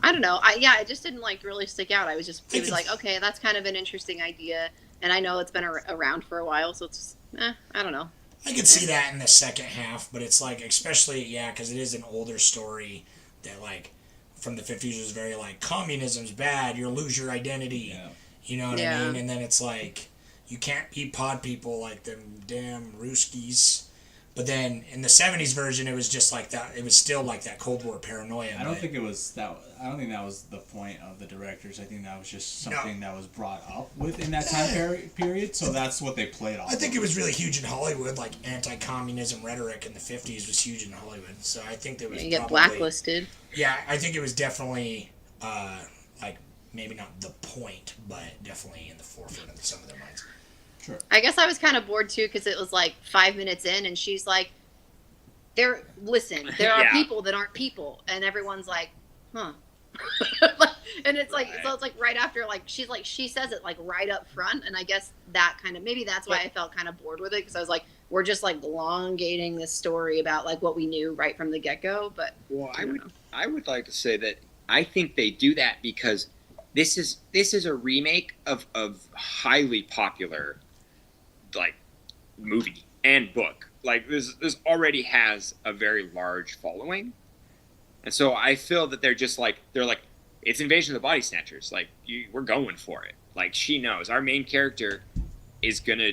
I don't know. It just didn't like really stick out. It was like, okay, that's kind of an interesting idea, and I know it's been around for a while, so it's I don't know. I could see that in the second half, but it's like, especially, because it is an older story that, like, from the 50s was very, like, communism's bad, you'll lose your identity. Yeah. You know what I mean? And then it's like, you can't be pod people like them damn Ruskies. But then in the 70s version, it was just like that. It was still like that Cold War paranoia. I don't think it was that. I don't think that was the point of the directors. I think that was just something that was brought up within that time period. So that's what they played off. I think it was really huge in Hollywood. Like anti-communism rhetoric in the 50s was huge in Hollywood. So I think there was You get probably, blacklisted. Yeah, I think it was definitely like maybe not the point, but definitely in the forefront of some of their minds. Sure. I guess I was kind of bored too because it was like 5 minutes in, and she's like, there are people that aren't people, and everyone's like, huh. And it's like, so it's like right after, like she says it like right up front, and I guess that kind of, maybe that's why I felt kind of bored with it, because I was like, we're just like elongating this story about like what we knew right from the get-go. But well, I would like to say that I think they do that because this is a remake of highly popular like movie and book. Like this already has a very large following, and so I feel that they're like it's Invasion of the Body Snatchers. Like we're going for it. Like she knows our main character is gonna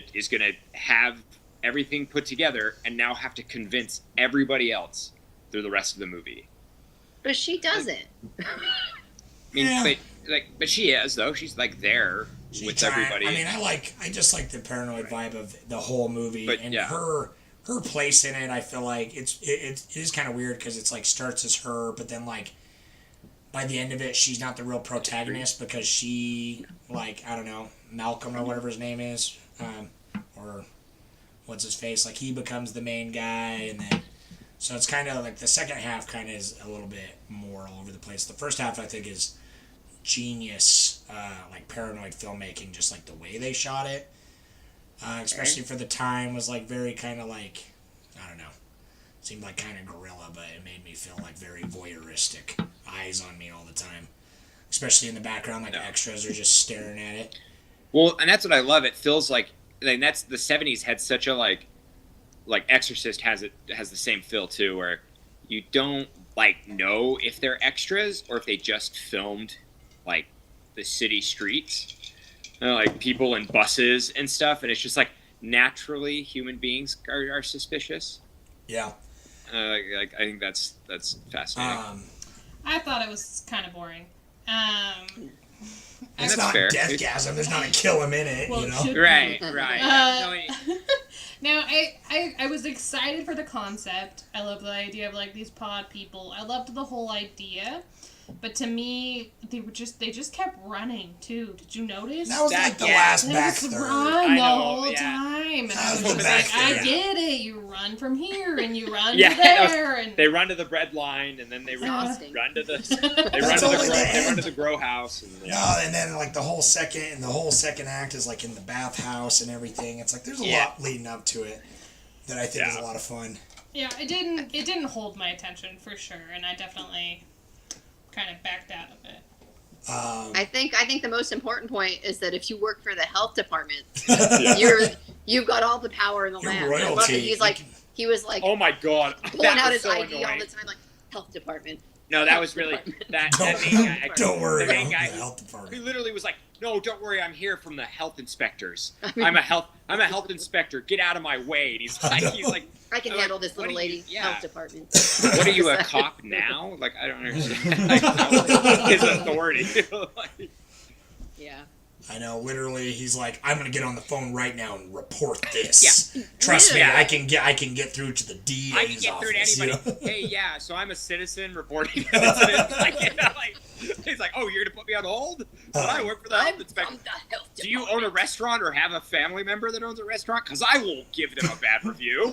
have everything put together and now have to convince everybody else through the rest of the movie. But she doesn't. I mean, but she is though. She's like there with everybody. I mean, I just like the paranoid vibe of the whole movie, and her place in it. I feel like it is kind of weird because it's like starts as her, but then like by the end of it, she's not the real protagonist because she, like, I don't know, Malcolm or whatever his name is, or what's his face, like he becomes the main guy, and then so it's kind of like the second half kind of is a little bit more all over the place. The first half I think is genius, like paranoid filmmaking, just like the way they shot it, especially for the time, was like very kind of like, I don't know, seemed like kind of guerrilla, but it made me feel like very voyeuristic, eyes on me all the time, especially in the background, like extras are just staring at it. Well, and that's what I love. It feels like, and that's the 70s had such a like Exorcist has the same feel too, where you don't like know if they're extras or if they just filmed like the city streets, like people in buses and stuff, and it's just like naturally human beings are suspicious. Yeah. I think that's fascinating. I thought it was kind of boring. It's not Deathgasm. There's not a kill him in it, well, you know. Right. Now, I was excited for the concept. I love the idea of like these pod people. I loved the whole idea. But to me, they just kept running too. Did you notice? That was like the last back just third. run the whole time, and I was just back like, third. I get it. You run from here and you run Yeah, to there, and they run to the bread line, and then they run to the grow house. And, No, and then like the whole second act is like in the bathhouse and everything. It's like there's a lot leading up to it that I think is a lot of fun. yeah, it didn't hold my attention for sure, and I definitely kind of backed out of it. I think the most important point is that if you work for the health department, you've got all the power in the land. royalty. I love that he was like, oh my god, pulling that out was his so ID annoying. all the time, like health department. No, that was really that main guy. Don't worry, the main I'm guy. the health department. He literally was like, "No, don't worry, I'm here from the health inspectors. I'm a health inspector. Get out of my way." And he's like, I can handle this little lady. Health department. What are you, a cop now? Like, I don't understand. Like, his authority. Yeah. I know, literally, he's like, I'm gonna get on the phone right now and report this. Yeah. Trust me, Yeah. I can get through to the DA's I can get office. through to anybody. Hey, yeah, so I'm a citizen reporting an incident. He's like, oh, you're gonna put me on hold? But I work for the health inspector. Do you own a restaurant or have a family member that owns a restaurant? Because I won't give them a bad review.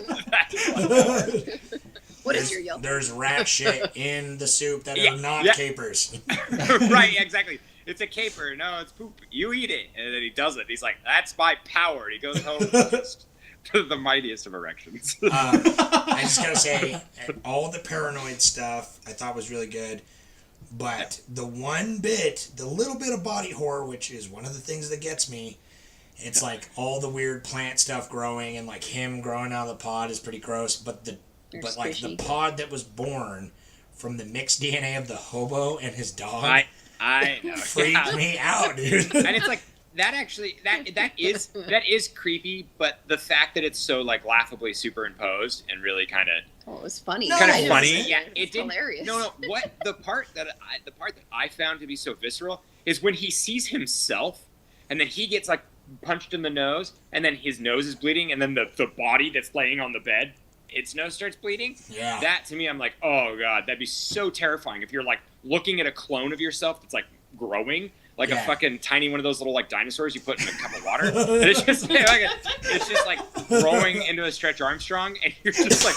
What is your Yelp? There's rat shit in the soup that are not capers. Right, exactly. It's a caper. No, it's poop. You eat it. And then he does it. He's like, that's my power. And he goes home to the mightiest of erections. I just gotta say, all the paranoid stuff I thought was really good. But the little bit of body horror, which is one of the things that gets me, it's like all the weird plant stuff growing and like him growing out of the pod is pretty gross. But the pod that was born from the mixed DNA of the hobo and his dog. I know. Freaked me out, dude. And it's like that actually that is creepy, but the fact that it's so like laughably superimposed and really kind of it was funny. Kind of funny. Yeah, it did. Hilarious. No. What the part that I found to be so visceral is when he sees himself, and then he gets like punched in the nose, and then his nose is bleeding, and then the body that's laying on the bed, its nose starts bleeding. Yeah. That to me, I'm like, oh god, that'd be so terrifying if you're like looking at a clone of yourself that's like growing, like a fucking tiny one of those little like dinosaurs you put in a cup of water. And it's just like growing into a Stretch Armstrong, and you're just like,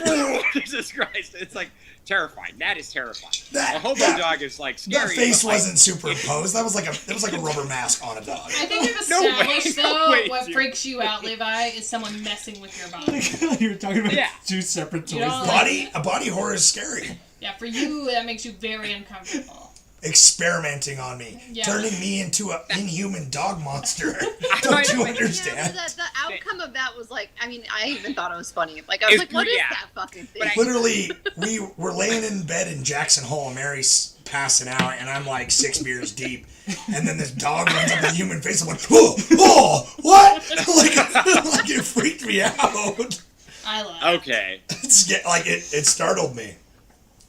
oh, Jesus Christ! It's like terrifying. That is terrifying. A hobo dog is like scary. That face wasn't superimposed. That was like a rubber mask on a dog. I think we've established what freaks you out, Levi, is someone messing with your body. You were talking about two separate toys. A body horror is scary. Yeah, for you, that makes you very uncomfortable. Experimenting on me, turning me into an inhuman dog monster. Don't you understand? Yeah, the outcome of that was like, I mean, I even thought it was funny. Like, I was like, what is that fucking thing? Literally, we were laying in bed in Jackson Hole, and Mary's passing out, and I'm like 6 beers deep, and then this dog runs up the human face. I'm like, oh, what? like it freaked me out. I love it. Okay. It startled me.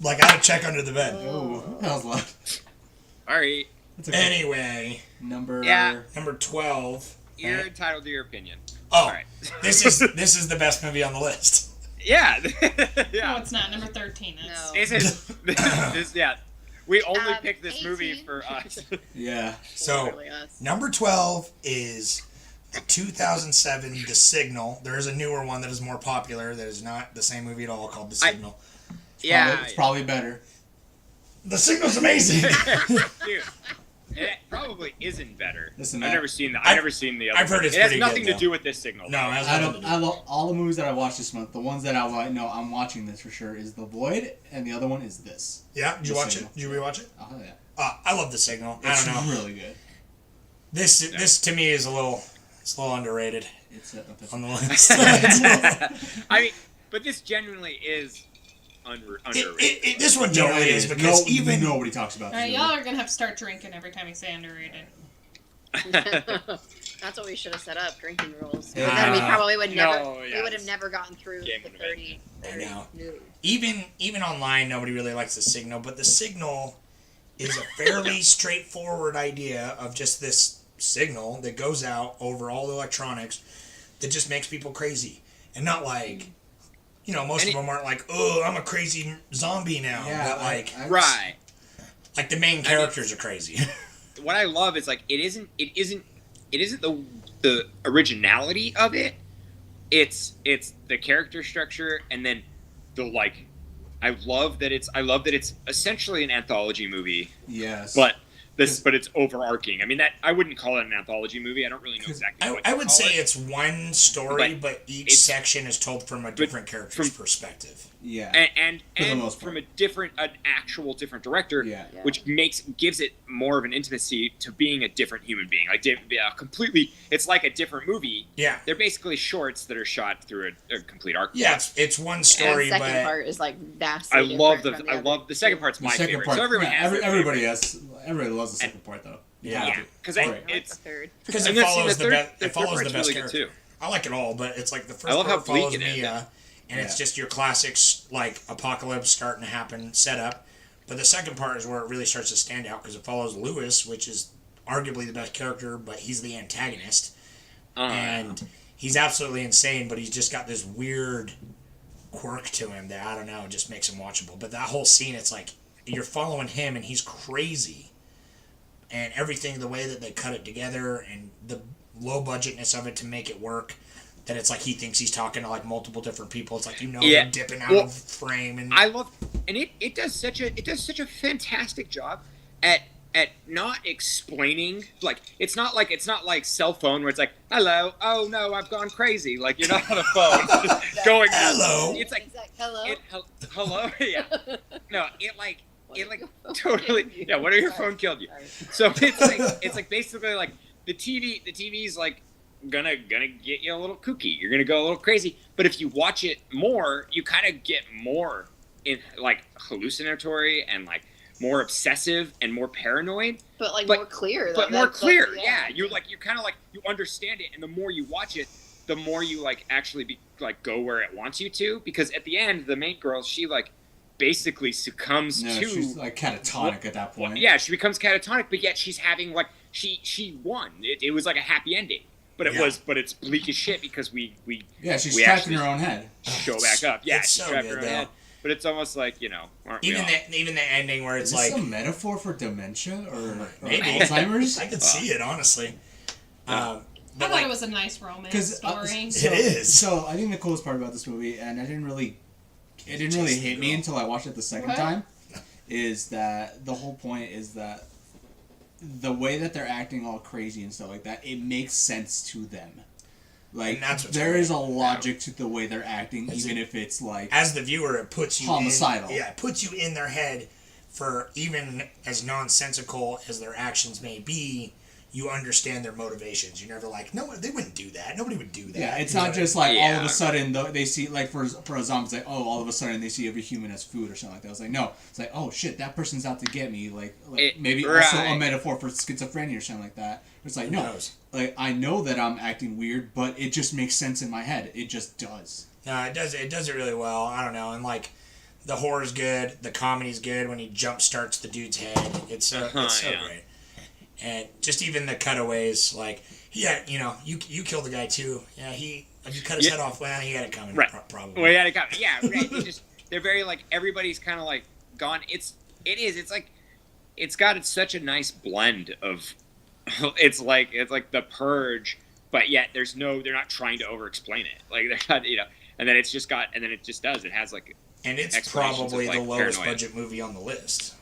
Like, I had to check under the bed. Oh, that was loud. All right. Okay. Anyway. Number 12. You're entitled to your opinion. Oh, all right. this is the best movie on the list. Yeah. No, it's not. Number 13 is. No. This yeah. We only picked this 18. movie for us. Yeah. So, number 12 is the 2007 The Signal. There is a newer one that is more popular that is not the same movie at all, called The Signal. It's probably better. The Signal's amazing. Dude, it probably isn't better. Listen, I've never seen the other. I've heard it's it has pretty nothing good, to do with this Signal. No, it has nothing to do. I love all the movies that I watched this month. The ones that I'm watching this for sure is The Void, and the other one is this. Yeah, did you watch it? Did you rewatch it? Oh yeah. I love The Signal. It's I don't know. really good. This to me is a little underrated. It's on the list. I mean, but this genuinely is underrated. This one generally is because even nobody talks about. All right, y'all are gonna have to start drinking every time you say underrated. That's what we should have set up, drinking rules. Then we probably would never. We would have never gotten through the 30. I know. Even online, nobody really likes The Signal, but The Signal is a fairly straightforward idea of just this signal that goes out over all the electronics that just makes people crazy, and not like. Most of them aren't like, oh, I'm a crazy zombie now. Yeah, but like, right. Like the main characters are crazy. What I love is like it isn't the originality of it. It's the character structure, and then the like. I love that it's essentially an anthology movie. Yes. But it's overarching. I mean, that I wouldn't call it an anthology movie. I don't really know exactly what I would say it. it's one story, but each section is told from a different character's perspective. Yeah. And from an actual different director, which gives it more of an intimacy to being a different human being. Like completely, it's like a different movie. Yeah. They're basically shorts that are shot through a complete arc. Yeah, it's one story, and the second but part is like vastly I love the second part's my favorite. Part, so everybody loves the second part though. Yeah, because it follows the best character. Too. I like it all, but it's like the first part follows Mia, and it's just your classics like apocalypse starting to happen setup. But the second part is where it really starts to stand out because it follows Lewis, which is arguably the best character, but he's the antagonist, and he's absolutely insane. But he's just got this weird quirk to him that I don't know, just makes him watchable. But that whole scene, it's like you're following him, and he's crazy. And everything, the way that they cut it together and the low budgetness of it to make it work, that it's like he thinks he's talking to like multiple different people. It's like, they're dipping out of frame. And I love, and it does such a fantastic job at not explaining. Like it's not like cell phone where it's like, hello, oh no, I've gone crazy. Like you're not on a phone going hello. It's like hello, hello, yeah. No, it like totally what if your phone killed you? So it's like basically like the TV's like gonna get you a little kooky. You're gonna go a little crazy. But if you watch it more, you kind of get more in like hallucinatory and like more obsessive and more paranoid. But more clear. But more clear. Yeah. You're kind of like you understand it, and the more you watch it, the more you like actually go where it wants you to. Because at the end, the main girl, she like basically succumbs to she's like catatonic at that point. Yeah, she becomes catatonic, but yet she's having like she won. It was like a happy ending, but it's bleak as shit because she's trapped in her own head. Show back up. Yeah, she's trapped in her own head. But it's almost like even the ending where it's is like this a metaphor for dementia or maybe Alzheimer's. I could see it honestly. I thought it was a nice romance story. It is. So I think the coolest part about this movie, and it didn't really hit me until I watched it the second time, is that the whole point is that the way that they're acting all crazy and stuff like that, it makes sense to them. Like there is a logic to the way they're acting, even if it's like as the viewer, it puts you homicidal. It puts you in their head. For even as nonsensical as their actions may be, you understand their motivations. You're never like, no, they wouldn't do that. Nobody would do that. Yeah, it's not just like all of a sudden they see, like for a zombie, it's like, oh, all of a sudden they see every human as food or something like that. It's like, no, it's like, oh shit, that person's out to get me. Like maybe also a metaphor for schizophrenia or something like that. It's like, no, like I know that I'm acting weird, but it just makes sense in my head. It just does. No, it does. It does it really well. I don't know, and like the horror's good, the comedy's good when he jump starts the dude's head. It's so great. And just even the cutaways, like, you killed the guy too. Yeah, you cut his head off. Well, he had it coming, right? Probably. Well, he had it coming. Yeah, right. They're very like everybody's kind of like gone. It's like it's got such a nice blend of. It's like The Purge, but yet they're not trying to over-explain it. Like they're not, and then it just does. It has like. And it's probably the lowest budget movie on the list,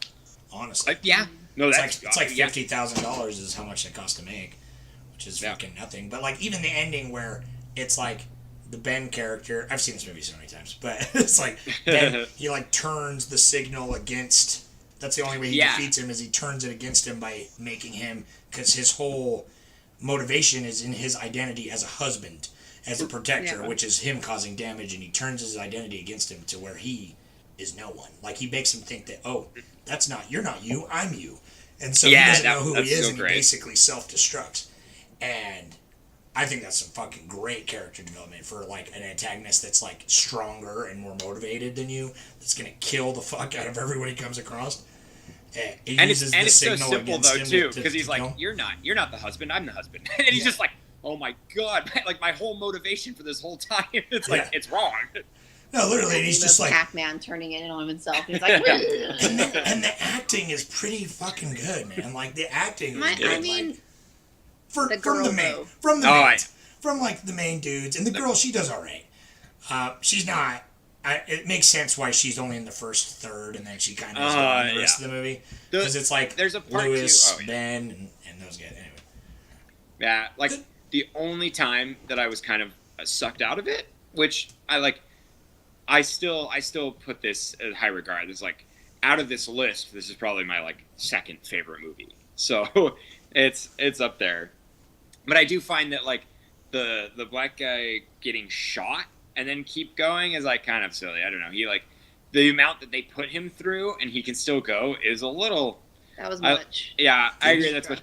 honestly. Yeah. No, it's like $50,000 is how much it cost to make, which is fucking nothing. But like even the ending where it's like the Ben character, I've seen this movie so many times, but it's like Ben, he like turns the signal against. That's the only way he defeats him is he turns it against him by making him, because his whole motivation is in his identity as a husband, as a protector, which is him causing damage, and he turns his identity against him to where he is no one. Like he makes him think that, oh, you're not you, I'm you. And so he doesn't know who he is, and he basically self-destructs. And I think that's some fucking great character development for like an antagonist that's like stronger and more motivated than you, that's gonna kill the fuck out of everyone he comes across. It's so simple though too, because he's like, you're not the husband, I'm the husband, and he's just like, oh my god, like my whole motivation for this whole time, it's like it's wrong. No, literally, and he's just like Pac-Man turning in on himself. He's like, and the acting is pretty fucking good, man. Like the acting is good. I mean, from like the main dudes, and the girl, she does all right. She's not. It makes sense why she's only in the first third, and then she kind of is in the rest of the movie, because it's like there's a part Lewis, Ben, and those guys. Anyway. Yeah, like the only time that I was kind of sucked out of it, which I like, I still put this in high regard. It's like out of this list, this is probably my like second favorite movie. So it's up there. But I do find that like the black guy getting shot and then keep going is like kind of silly. I don't know. He like the amount that they put him through and he can still go is a little. That was much. I agree. That's much.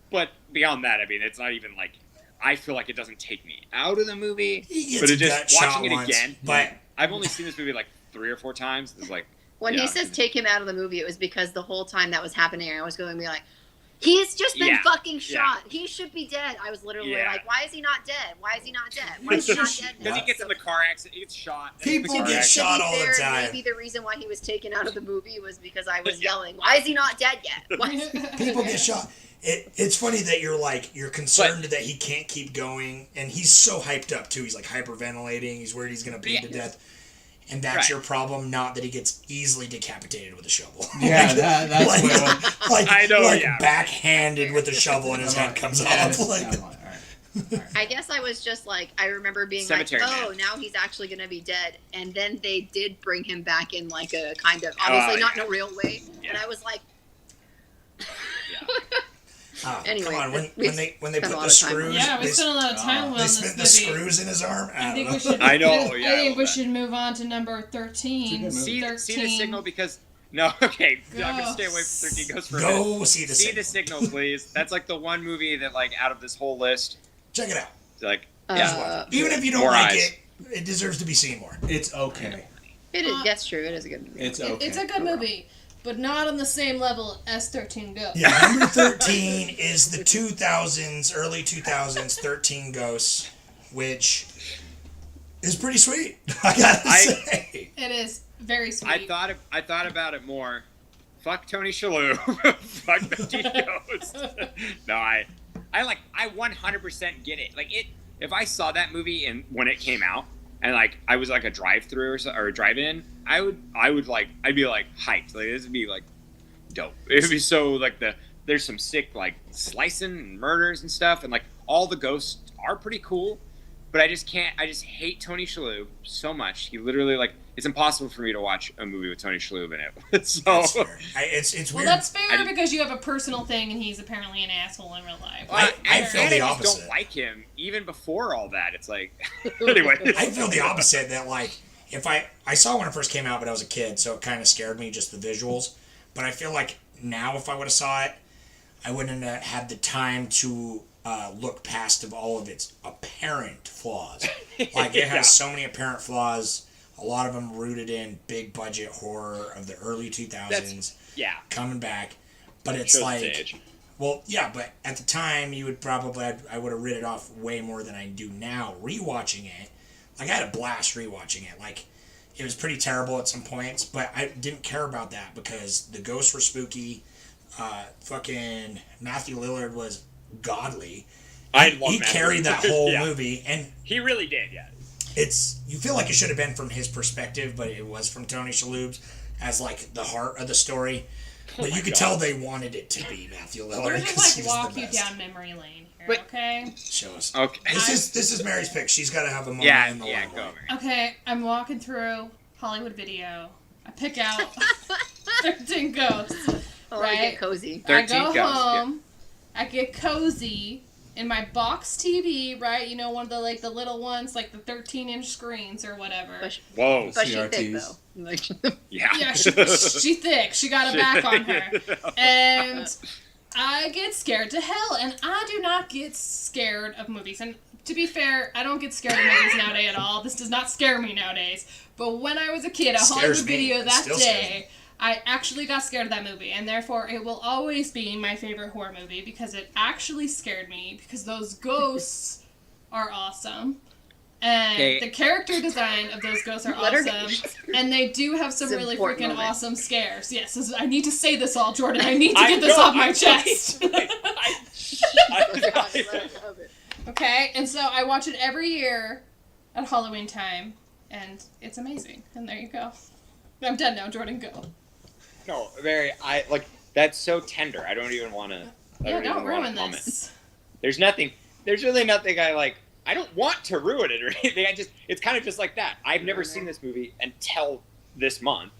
But beyond that, I mean, it's not even like I feel like it doesn't take me out of the movie. But it just watching it again. But I've only seen this movie like 3 or 4 times. It's like when he says take him out of the movie, it was because the whole time that was happening, I was going to be like, he's just been fucking shot. Yeah. He should be dead. I was literally like, why is he not dead? Why is he not dead? Why is he not dead? Because he gets in the car accident, he gets shot. People get shot all the time. Maybe the reason why he was taken out of the movie was because I was yelling, why is he not dead yet? People get shot. It's funny that you're concerned that he can't keep going, and he's so hyped up too. He's like hyperventilating. He's worried he's going to bleed to death. And that's your problem, not that he gets easily decapitated with a shovel. Yeah, that's like I know, backhanded with a shovel and his head comes off. I guess I was just like, I remember being Cemetery like, oh, Man. now he's actually going to be dead. And then they did bring him back in like a kind of, obviously not in a real way. Yeah. And I was like... Anyway, come on, when they put the screws, we spent a lot of time on this movie. They spent the screws in his arm. I think we should move on to number 13. See the signal because I'm gonna stay away from 13 Ghosts for a minute. See the signal, please. That's like the one movie that like out of this whole list. Check it out. It's like even if you don't like it, it deserves to be seen more. It's okay. It is. That's true. It is a good movie. It's okay. It's a good movie. But not on the same level as 13 Ghosts. Yeah, number 13 is the 2000s, early 2000s 13 Ghosts, which is pretty sweet. I gotta say, it is very sweet. I thought about it more. Fuck Tony Shalhoub. Fuck 13 Ghosts. No, I 100% get it. Like if I saw that movie when it came out. And like I was like a drive-through or a drive-in, I'd be like hyped. Like this would be like dope. It would be so like there's some sick like slicing and murders and stuff, and like all the ghosts are pretty cool. But I just hate Tony Shalhoub so much. He literally like it's impossible for me to watch a movie with Tony Shalhoub in it. So it's weird. Well, that's fair because you have a personal thing, and he's apparently an asshole in real life. I feel the opposite. I just don't like him even before all that. It's like anyway. I feel the opposite. That like if I saw when it first came out, but I was a kid, so it kind of scared me just the visuals. But I feel like now if I would have saw it, I wouldn't have had the time to look past of all of its apparent flaws. Like it has so many apparent flaws. A lot of them rooted in big budget horror of the early 2000s. Coming back, but it's like, well, yeah, but at the time you would probably I would have written it off way more than I do now. Rewatching it, like I had a blast rewatching it. Like it was pretty terrible at some points, but I didn't care about that because the ghosts were spooky. Fucking Matthew Lillard was godly. He carried that whole movie, and he really did. Yeah. You feel like it should have been from his perspective, but it was from Tony Shalhoub's as like the heart of the story. But you could tell they wanted it to be Matthew Lillard. We're just like walk you down memory lane here, okay? Show us. Okay. This is Mary's pick. She's got to have a moment in the limelight. Go, Mary. Okay, I'm walking through Hollywood Video. I pick out 13 Ghosts. Right? I get cozy. I go home. I get cozy. In my box TV, right? You know, one of the like the little ones, like the 13-inch screens or whatever. Whoa, but she's thick though. Yeah, she's thick. She got a back on her, and I get scared to hell. And I do not get scared of movies. And to be fair, I don't get scared of movies nowadays at all. This does not scare me nowadays. But when I was a kid, at Hollywood Video that day, I actually got scared of that movie, and therefore it will always be my favorite horror movie because it actually scared me because those ghosts are awesome. And the character design of those ghosts are awesome. And they do have some really freaking awesome scares. Yes, I need to say this all, Jordan. I need to get this off my chest. Okay, and so I watch it every year at Halloween time, and it's amazing. And there you go. I'm done now, Jordan, go. No, that's so tender. I don't even want to. Yeah, don't ruin this. There's really nothing I don't want to ruin it or anything. It's kind of just like that. I've never seen this movie until this month.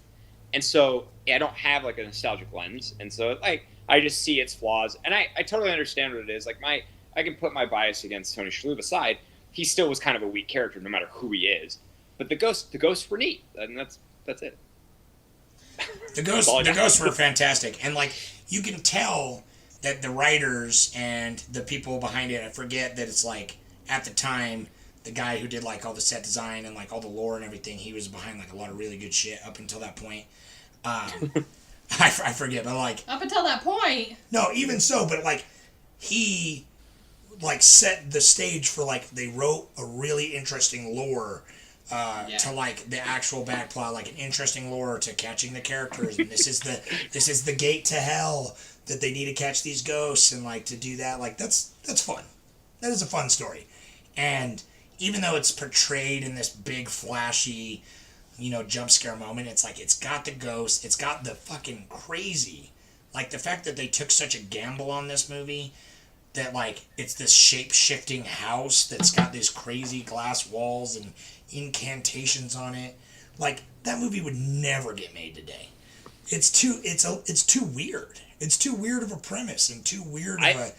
And so I don't have like a nostalgic lens. And so I just see its flaws. And I totally understand what it is. Like I can put my bias against Tony Shalhoub aside. He still was kind of a weak character no matter who he is. But the ghosts were neat. And that's it. The ghosts were fantastic. And like you can tell that the writers and the people behind it, I forget that it's like at the time, the guy who did like all the set design and like all the lore and everything, he was behind like a lot of really good shit up until that point. I forget, but like up until that point. No, even so, but like he like set the stage for like they wrote a really interesting lore to like the actual back plot, like an interesting lore to catching the characters, and this is the gate to hell that they need to catch these ghosts, and like to do that, like that's fun. That is a fun story. And even though it's portrayed in this big, flashy, jump scare moment, it's like, it's got the ghost, it's got the fucking crazy. Like, the fact that they took such a gamble on this movie, that, like, it's this shape-shifting house that's got these crazy glass walls and incantations on it. Like, that movie would never get made today. It's too weird. It's too weird of a premise and too weird of a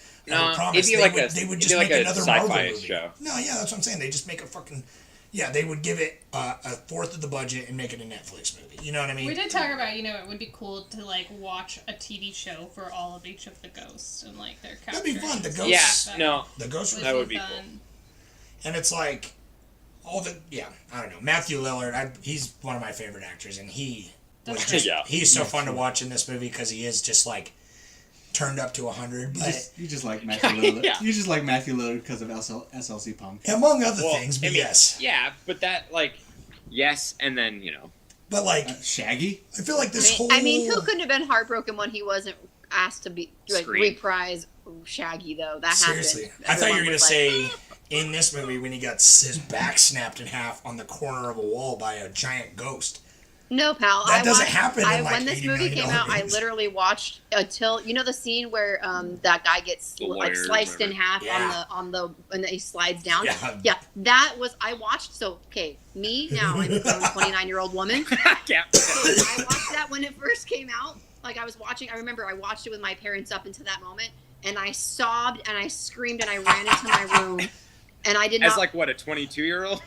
promise. They would just make another Marvel movie. Show. No, yeah, that's what I'm saying. They just make a fucking... Yeah, they would give it a fourth of the budget and make it a Netflix movie. You know what I mean? We did talk about, it would be cool to, like, watch a TV show for all of each of the ghosts and, like, their characters. That'd be fun. The ghosts... Yeah, no. The ghosts that would be cool. And it's like... I don't know. Matthew Lillard, he's one of my favorite actors, and he's so fun to watch in this movie because he is just, like... turned up to 100, but you just like Matthew Lillard. Yeah. You just like Matthew Lillard because of SLC Punk, among other things. But yes, yeah, but that yes, and then but like Shaggy. I feel like this whole. I mean, who couldn't have been heartbroken when he wasn't asked to be reprise Shaggy though? That seriously, happened. I thought you were gonna say in this movie when he got his back snapped in half on the corner of a wall by a giant ghost. No, pal. That doesn't happen in like when this movie came out, I literally watched until the scene where that guy gets sliced in half on the when he slides down. Yeah, that was I watched. So me now I'm a 29-year-old woman. So I watched that when it first came out. Like I was watching. I remember I watched it with my parents up until that moment, and I sobbed and I screamed and I ran into my room. And I did not. As like what, a 22-year-old?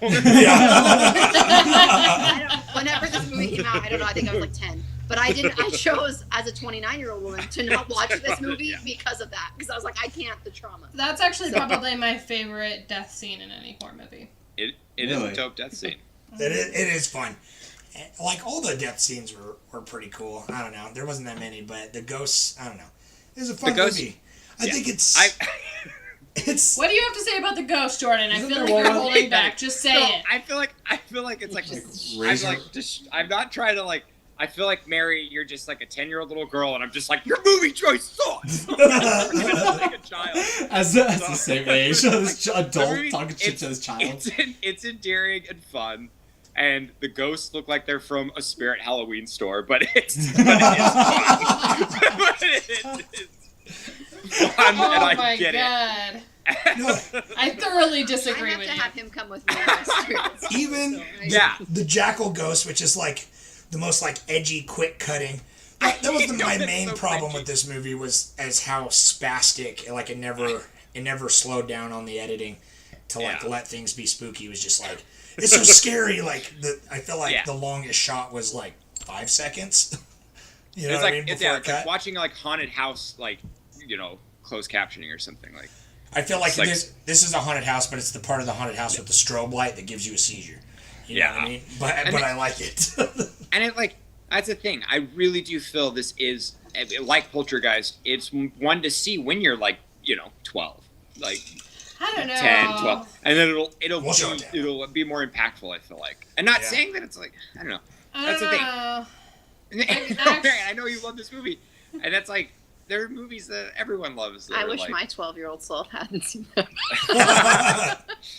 Whenever this movie came out, I don't know. I think I was like 10. But I chose as a 29-year-old woman to not watch this movie because of that. Because I was like, I can't. The trauma. That's actually probably my favorite death scene in any horror movie. It is a dope death scene. It is fun. Like all the death scenes were pretty cool. I don't know. There wasn't that many, but the ghosts. I don't know. It was a fun movie. I think it's. What do you have to say about the ghost, Jordan? I feel like you're holding back. Just say it. I feel like it's like I'm not trying to like. I feel like Mary, you're just like a 10-year-old little girl, and I'm just like your movie choice sucks. Like a child. As the same age, this adult talking shit to this child. It's endearing and fun, and the ghosts look like they're from a Spirit Halloween store, but it's fun. Oh my god. I thoroughly disagree with you. I have to have him come with me. Even the Jackal Ghost, which is like the most like edgy, quick cutting. That was my main problem with this movie was as how spastic. Like it never slowed down on the editing to like let things be spooky. It was just like it's so scary. Like I feel like the longest shot was like 5 seconds. You know it's what like I mean? it's like watching like haunted house closed captioning or something like. I feel like this is a haunted house, but it's the part of the haunted house with the strobe light that gives you a seizure. You know what I mean? But I like it. And it that's the thing. I really do feel this is like Poltergeist. It's one to see when you're 12. I don't know. 10, 12, and then it'll be more impactful. I feel like, and not saying that it's like I don't know. That's the thing. I know you love this movie, and that's like there are movies that everyone loves. That I wish like, my 12-year-old self hadn't seen them.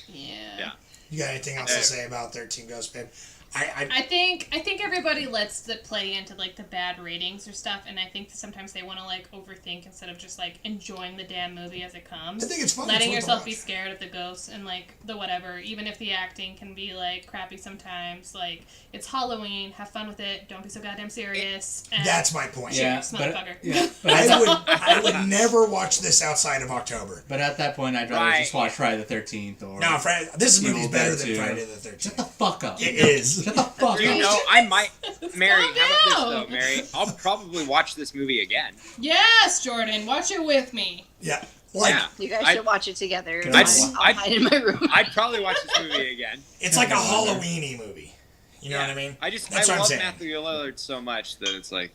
Yeah. You got anything else to say about 13 Ghosts, babe? I think everybody lets it play into like the bad ratings or stuff, and I think sometimes they want to like overthink instead of just like enjoying the damn movie as it comes. I think it's fun. Letting yourself be scared of the ghosts and like the whatever, even if the acting can be like crappy sometimes. Like it's Halloween, have fun with it. Don't be so goddamn serious. That's my point. Cheers, motherfucker. I would never watch this outside of October. But at that point, I'd rather just watch Friday the 13th or. No, this movie's better than Friday the 13th. Shut the fuck up. It is. Shut the fuck up. You know, I might. Mary, how about this though, Mary? I'll probably watch this movie again. Yes, Jordan, watch it with me. Yeah. You guys should watch it together. I'd hide in my room. I'd probably watch this movie again. It's like a Halloween-y movie. You know what I mean? I love Matthew Lillard so much that it's like,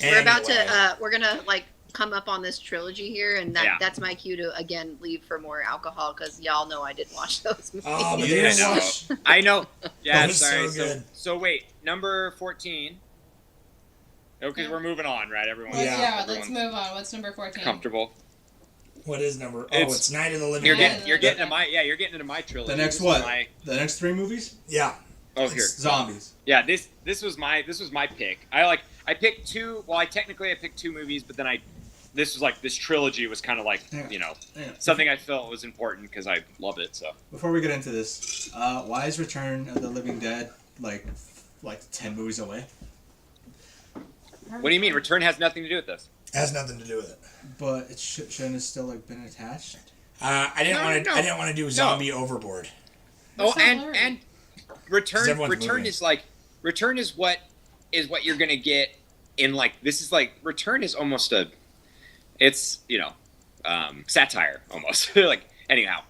We're about to, we're gonna like come up on this trilogy here, and that's my cue to again leave for more alcohol because y'all know I didn't watch those movies. Oh, but you didn't watch. I know. Yeah, That was sorry. so good. So wait, number 14. Okay, we're moving on, right? Everyone. Let's move on. What's number 14? Comfortable. What is number? It's Night of the Living You're Dead. getting into my trilogy. The next what? The next 3 movies? Yeah. Oh, here. Zombies. Yeah, this was my pick. I picked 2. Well, I picked 2 movies, but then this trilogy was kind of like something I felt was important because I love it. So before we get into this, why is Return of the Living Dead like 10 movies away? What do you mean? Return has nothing to do with this. It has nothing to do with it. But it shouldn't have still been attached. I didn't want to do Zombie Overboard. Oh, and Return is Return is what you're gonna get in this is Return is almost it's satire almost anyhow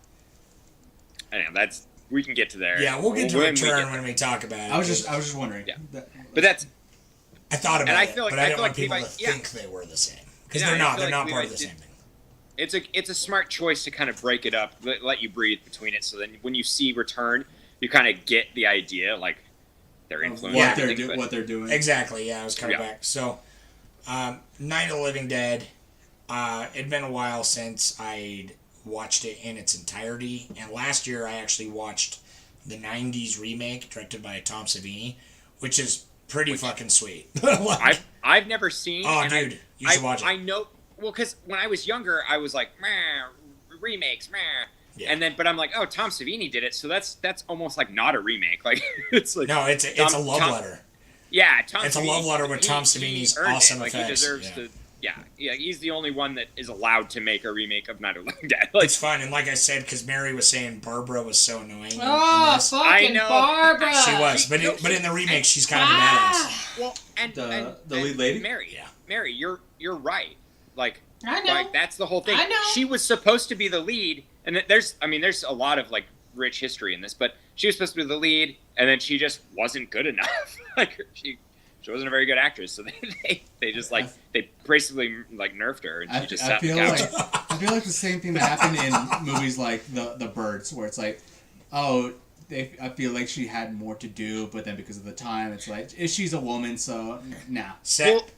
that's we can get to there. Yeah, we'll get to Return when we talk about it. I was just wondering. Yeah, but that's. I thought about it, but I didn't want people to think they were the same because they're not. They're not part of the same thing. It's a smart choice to kind of break it up, let you breathe between it, so then when you see Return, you kind of get the idea, their influence. What they're doing. Exactly. Yeah, I was coming back. So, Night of the Living Dead. It'd been a while since I'd watched it in its entirety, and last year I actually watched the '90s remake directed by Tom Savini, which is pretty fucking sweet. I've never seen. Oh, dude, you should watch it. I know. Well, because when I was younger, I was like, meh, remakes, meh. Yeah. And then, but I'm like, oh, Tom Savini did it, so that's almost not a remake. It's like no, it's a love letter. Yeah, Tom. It's Savini, a love letter with Tom Savini's awesome effects. He deserves to. Yeah, he's the only one that is allowed to make a remake of Night of the Living Dead. It's fun, and like I said, because Mary was saying Barbara was so annoying. Oh, fucking Barbara! She was, but in the remake, she's kind of a badass. Well, and the lead lady, Mary. Yeah, Mary, you're right. I know. That's the whole thing. I know. She was supposed to be the lead, and there's a lot of rich history in this, but she was supposed to be the lead, and then she just wasn't good enough. She wasn't a very good actress, so they just they basically nerfed her, and she just sat on the couch. I feel like the same thing that happened in movies like The Birds, where it's I feel like she had more to do, but then because of the time, it's she's a woman, so nah.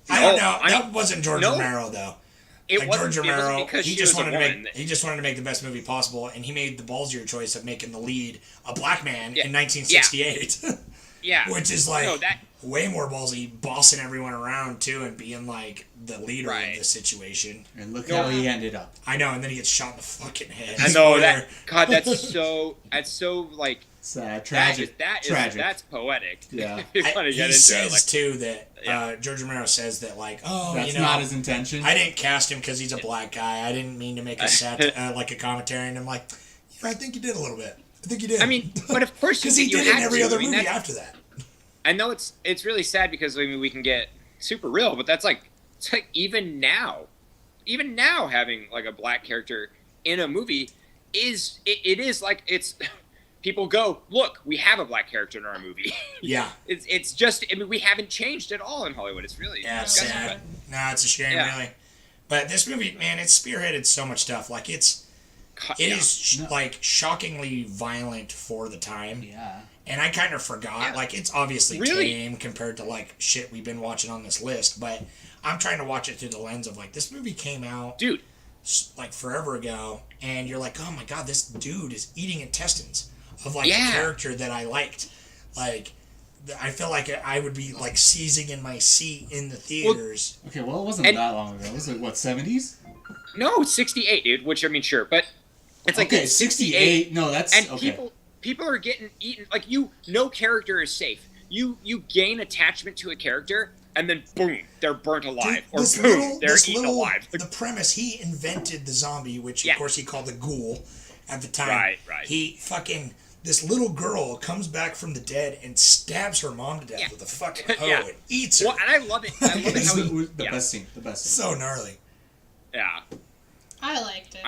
I don't know. That wasn't George Romero though. George Romero, he just wanted to make the best movie possible, and he made the ballsier choice of making the lead a black man in 1968. Yeah, which is way more ballsy, bossing everyone around too, and being the leader of the situation. And look how he ended up. I know, and then he gets shot in the fucking head. I know that. God, that's so sad, tragic. That's poetic. Yeah, he says too that George Romero says that that's not his intention. I didn't cast him because he's a black guy. I didn't mean to make a a commentary, and I'm like, I think you did a little bit. I think you did. I mean, but of course, because he did it in every other movie after that. I know it's really sad because we can get super real, but that's it's even now having a black character in a movie is it's people go, look, we have a black character in our movie. Yeah, it's just we haven't changed at all in Hollywood. It's really it's sad. No, it's a shame really. But this movie, man, it's spearheaded so much stuff. It is like shockingly violent for the time. Yeah. And I kind of forgot. Like, it's obviously tame compared to like shit we've been watching on this list, but I'm trying to watch it through the lens of like, this movie came out, dude, like forever ago, and you're like, oh my god, this dude is eating intestines of like a character that I liked. Like, I feel like I would be like seizing in my seat in the theaters. Okay, well, it wasn't that long ago. Was it what, 70s? No, it's 68, dude. Which I mean, sure, but it's like okay, 68. No, that's and okay. People are getting eaten. Like no character is safe. You gain attachment to a character, and then boom, they're burnt alive, or boom, they're eaten alive. The premise, he invented the zombie, which of course he called the ghoul at the time. Right. He fucking, this little girl comes back from the dead and stabs her mom to death with a fucking hoe and eats her. Well, and I love it. I love it how the best scene. The best scene. So gnarly. Yeah. I liked it.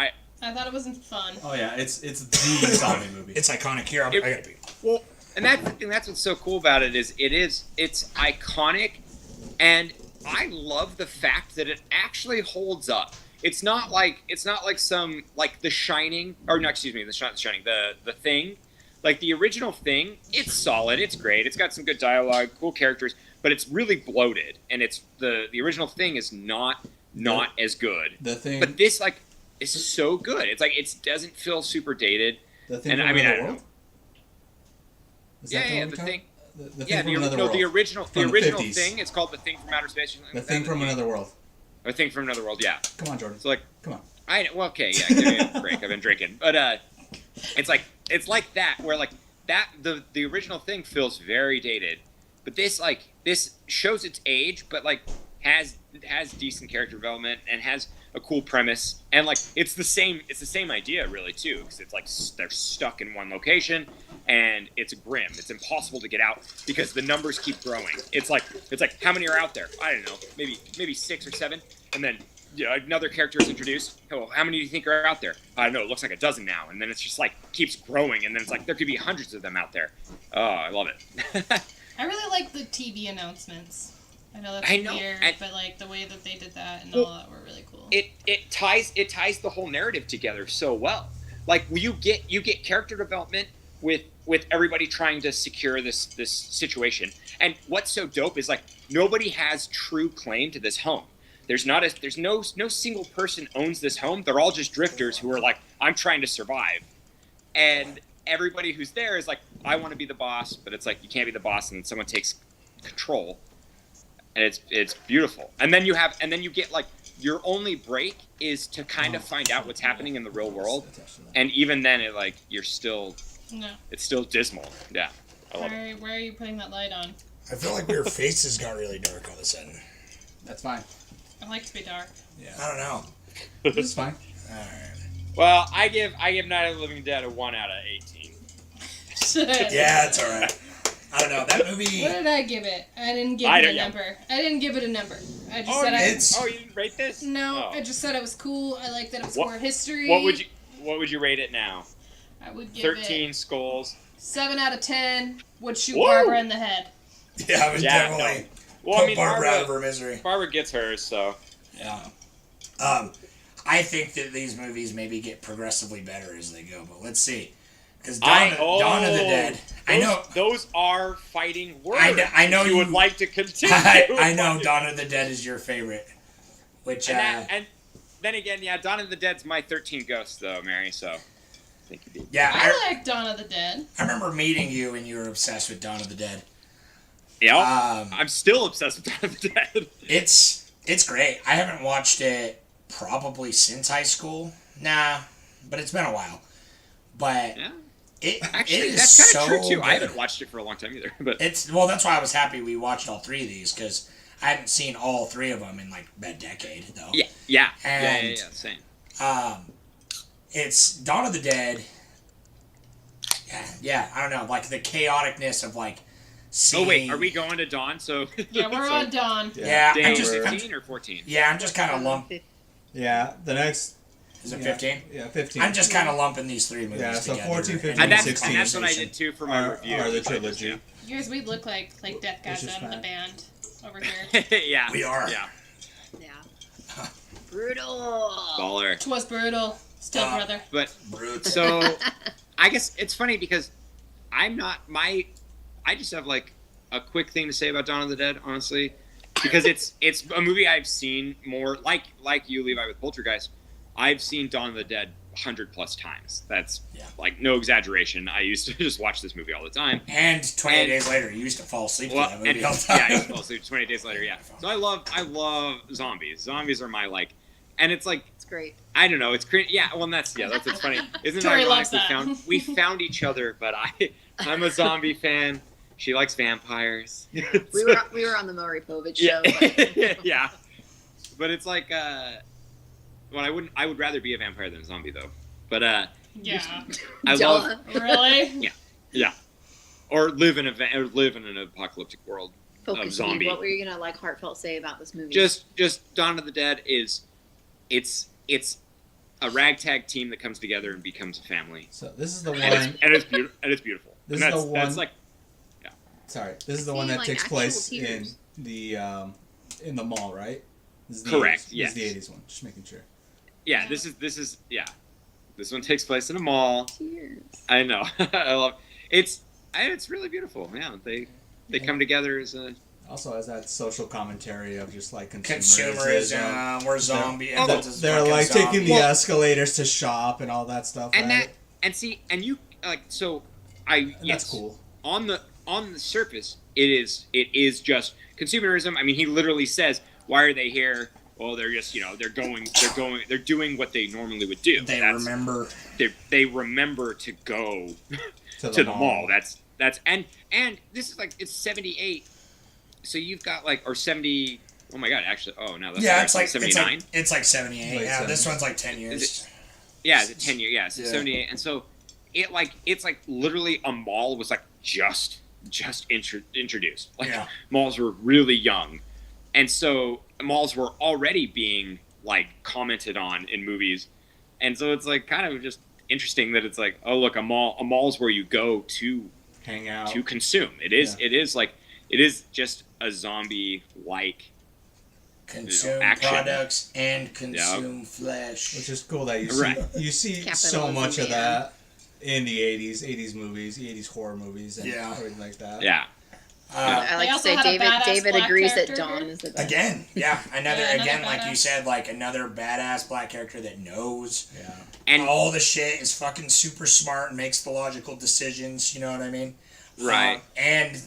I thought it wasn't fun. Oh yeah, it's the zombie movie. It's iconic. Here, I gotta be. Well, and that's what's so cool about it is it's iconic, and I love the fact that it actually holds up. It's not like some like The Shining, or no, excuse me, The Shining, the Thing, like the original Thing. It's solid. It's great. It's got some good dialogue, cool characters, but it's really bloated, and it's the original Thing is not as good. The Thing, but this like. Is so good. It's like it doesn't feel super dated. The Thing and from I mean, I Another don't World? know. Yeah, the Thing. The Thing from Another World. The original From the 50s. Thing. It's called The Thing from Outer Space. The Thing from Another World. The Thing from Another World. Yeah. Come on, Jordan. So like, come on. Okay, yeah. Give me a break. I've been drinking, but it's like that where like that the original Thing feels very dated, but this shows its age, but like has decent character development and has a cool premise, and like it's the same idea really too, because it's like they're stuck in one location and it's grim. It's impossible to get out because the numbers keep growing. It's like how many are out there? I don't know, maybe 6 or 7, and then another character is introduced. Oh, how many do you think are out there? I don't know, it looks like a dozen now, and then it's just like keeps growing, and then it's like there could be hundreds of them out there. Oh, I love it. I really like the TV announcements. I know that's weird, but like the way that they did that and all that were really cool. It ties the whole narrative together so well. Like you get character development with everybody trying to secure this situation. And what's so dope is like nobody has true claim to this home. There's no single person owns this home. They're all just drifters who are like, I'm trying to survive. And everybody who's there is like, I want to be the boss, but it's like you can't be the boss and someone takes control. And it's beautiful. And then you get like your only break is to kind of find out what's happening in the real world. And even then it's still dismal. Yeah. I love it. Where are you putting that light on? I feel like your faces got really dark all of a sudden. That's fine. I like to be dark. Yeah. I don't know. It's fine. Alright. Well, I give Night of the Living Dead a 1 out of 18. Yeah, it's alright. I don't know, that movie... What did I give it? I didn't give it a number. I didn't give it a number. I just said you didn't rate this? No, I just said it was cool. I liked that it was more history. What would you rate it now? I would give 13 skulls. 7 out of 10. Would shoot Barbara in the head. Yeah, I would definitely put Barbara out of her misery. Barbara gets hers, so... Yeah. I think that these movies maybe get progressively better as they go, but let's see. Because Dawn of the Dead, I know those are fighting words. I know you would like to continue. I know Dawn of the Dead is your favorite, which and then again, yeah, Dawn of the Dead's my 13 Ghosts though, Mary. So I think you'd be. Yeah, I like Dawn of the Dead. I remember meeting you and you were obsessed with Dawn of the Dead. Yeah, I'm still obsessed with Dawn of the Dead. It's great. I haven't watched it probably since high school. Nah, but it's been a while. But yeah. Actually, that's kind of true too. Good. I haven't watched it for a long time either. But that's why I was happy we watched all 3 of these, because I hadn't seen all 3 of them in like a decade though. Yeah. And, same. It's Dawn of the Dead. Yeah, I don't know, like the chaoticness of like seeing... Oh wait, are we going to Dawn? So yeah, we're on Dawn. Yeah, I'm just 15 or 14. Yeah, I'm just kind of lumping. Yeah, the next. Is it 15? Yeah, 15. I'm just kind of lumping these 3 movies together. Yeah, so 14, 15, and 16. And that's what I did too for my review. Are the trilogy. You guys, we look like death guys out of the band over here. Yeah. We are. Yeah. Brutal. Baller. Twas brutal. Still, brother. But Brute. so I guess it's funny because I'm not I just have like a quick thing to say about Dawn of the Dead, honestly, because it's a movie I've seen more like you, Levi, with Poltergeist. I've seen Dawn of the Dead 100+ times. That's like no exaggeration. I used to just watch this movie all the time. And 28 days later, you used to fall asleep to that movie all the time. Yeah, I used to fall asleep 28 days later. Yeah. So I love zombies. Zombies are my like, and it's like It's great. I don't know. It's crazy. Yeah. Well, that's what's funny. Isn't it Tori ironic? loves that. We found each other, but I'm a zombie fan. She likes vampires. We were on the Maury Povich show. Yeah. Yeah. But it's like well, I would rather be a vampire than a zombie though. But Yeah. I love Really? yeah. Or live in an apocalyptic world of Focus zombie. me. What were you gonna like heartfelt say about this movie? Just Dawn of the Dead is it's a ragtag team that comes together and becomes a fammy. So this is the one. And it's beautiful. This and is the one. That's like, yeah. Sorry, this is the one that like, takes actual place tears. in the mall, right? This is the Correct, 80s. yes. This is the 80s one. Just making sure. Yeah, this is yeah. This one takes place in a mall. Tears. I know. I love it's really beautiful. Yeah, they come together as a Also has that social commentary of just like Consumerism, we're zombie. They're like taking the escalators to shop and all that stuff. and right? that and see and you like so And that's cool. On the surface, it is just consumerism. I mean, he literally says, "Why are they here?" Well, they're just they're doing what they normally would do. They remember to go to the mall. That's and this is like it's 78. So you've got like or 70. Oh my god! Actually, that's it's 79. It's like 78. Late Yeah, this 70s. one's like 10 years. Yeah, it's 10 years. Yeah, it's 78. And so it's like literally a mall was like just introduced. Like malls were really young, and so malls were already being like commented on in movies, and so it's like kind of just interesting that it's like, oh look, a mall's where you go to hang out, to consume. It is just a zombie like consume action. products and consume flesh, which is cool that you see so Capitalism, much of man. that in the 80s movies, 80s horror movies, and everything like that. Yeah. I like They to also say had a badass David black agrees that character Dawn here. is the best. Again, another badass. like you said, like another badass black character that knows And all the shit, is fucking super smart and makes the logical decisions. You know what I mean? Right. And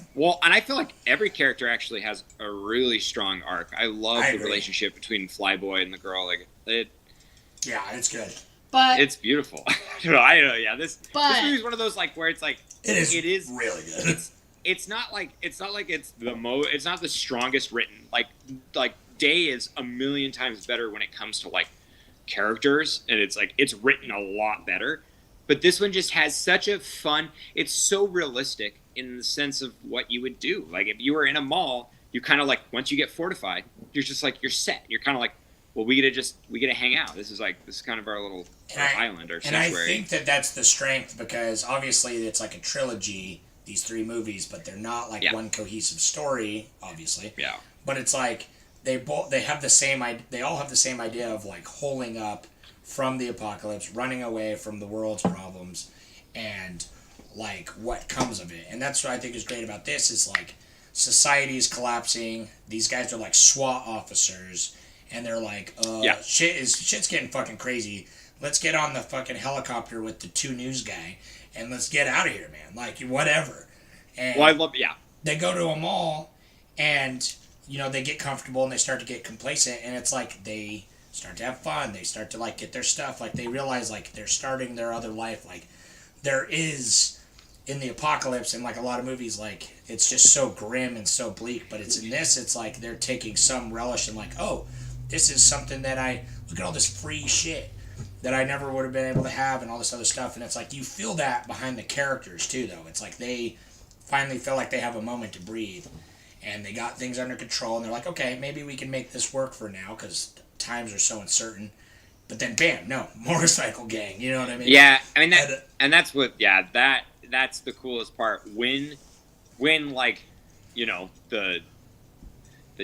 I feel like every character actually has a really strong arc. I love the agree. relationship between Flyboy and the girl. Like it's good. But it's beautiful. I don't know. Yeah, this movie's one of those like where it's like It is really good. It's not like it's it's not the strongest written. Like Day is a million times better when it comes to like characters, and it's like it's written a lot better. But this one just has such a fun. It's so realistic in the sense of what you would do. Like if you were in a mall, you kind of like once you get fortified, you're just like you're set. You're kind of like, well, we get to hang out. This is kind of our little island or sanctuary. And I think that's the strength, because obviously it's like a trilogy, these three movies, but they're not like one cohesive story, obviously. Yeah. But it's like they all have the same idea of like holding up from the apocalypse, running away from the world's problems, and like what comes of it. And that's what I think is great about this, is like society is collapsing. These guys are like SWAT officers, and they're like, shit's getting fucking crazy. Let's get on the fucking helicopter with the 2 News guy, and let's get out of here, man. Like, whatever. And I love, they go to a mall, and, they get comfortable, and they start to get complacent, and it's like they start to have fun. They start to, like, get their stuff. Like, they realize, like, they're starting their other life. Like, there is, in the apocalypse, and, like, a lot of movies, like, it's just so grim and so bleak, but it's in this, it's like they're taking some relish in, like, oh, this is something that look at all this free shit that I never would have been able to have, and all this other stuff. And it's like you feel that behind the characters too, though. It's like they finally feel like they have a moment to breathe, and they got things under control, and they're like, okay, maybe we can make this work for now because times are so uncertain. But then bam, no, motorcycle gang, you know what I mean? Yeah, I mean that's what that's the coolest part. When like, the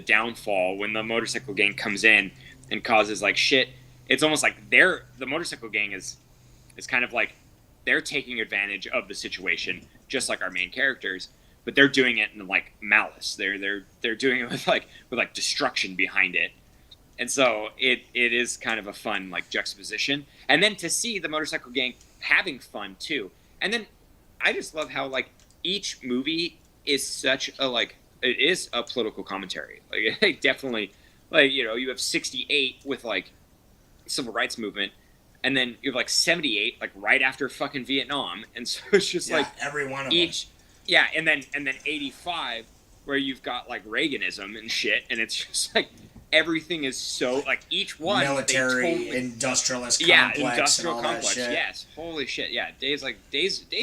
downfall, when the motorcycle gang comes in and causes like shit, it's almost like the motorcycle gang is kind of like they're taking advantage of the situation, just like our main characters, but they're doing it in like malice. They're doing it with like destruction behind it. And so it is kind of a fun like juxtaposition. And then to see the motorcycle gang having fun too. And then I just love how like each movie is such a like it is a political commentary. Like they definitely like, you know, you have 68 with like civil rights movement, and then you have like 78 like right after fucking Vietnam. And so it's just like every one of each them. Yeah, and then 85 where you've got like Reaganism and shit, and it's just like everything is so like each one military industrialist complex industrial and all complex. that shit. Yes, holy shit. Yeah, Days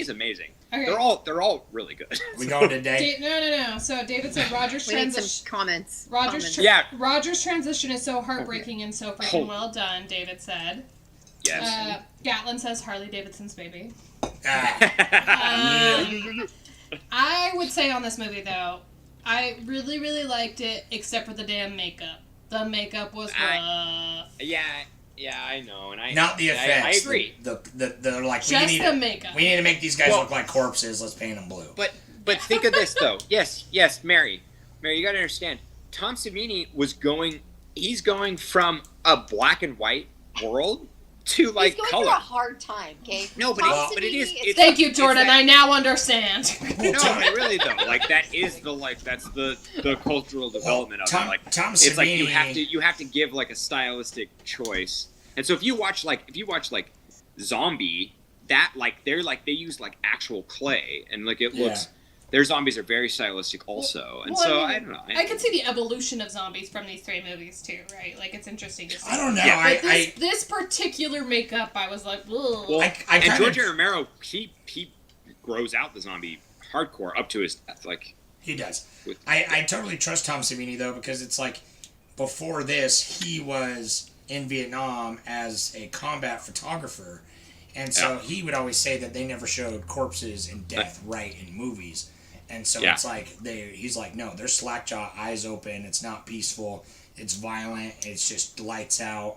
amazing. Okay. They're all really good. We going today? No. So David said Roger's We need transition. some comments. Roger's transition is so heartbreaking and so freaking well done. David said. Yes. Gatlin says Harley Davidson's baby. Ah. I would say on this movie though, I really really liked it except for the damn makeup. The makeup was rough. Yeah, I know, and not the effects. I agree. The like just the makeup. We need to make these guys look like corpses. Let's paint them blue. But think of this though. Yes, Mary, you got to understand. Tom Savini he's going from a black and white world to like He's going color. through a hard time, okay? No, but it is. Thank you, Jordan. I now understand. No, but really though, like that is that's the cultural development of it. Like Tom it's like Savini, you have to give like a stylistic choice. And so if you watch like Zombie, that like they use like actual clay and like it looks. Their zombies are very stylistic also, and so I don't know. I can see the evolution of zombies from these three movies too, right? Like it's interesting to see. I don't know. Yeah, but this particular makeup, I was like, ugh. Well, and George Romero, he grows out the zombie hardcore up to his death, like he does. I totally trust Tom Savini though, because it's like before this he was in Vietnam as a combat photographer, and so he would always say that they never showed corpses and death right in movies. And so it's like he's like, no, they're slackjaw, eyes open. It's not peaceful. It's violent. It's just lights out.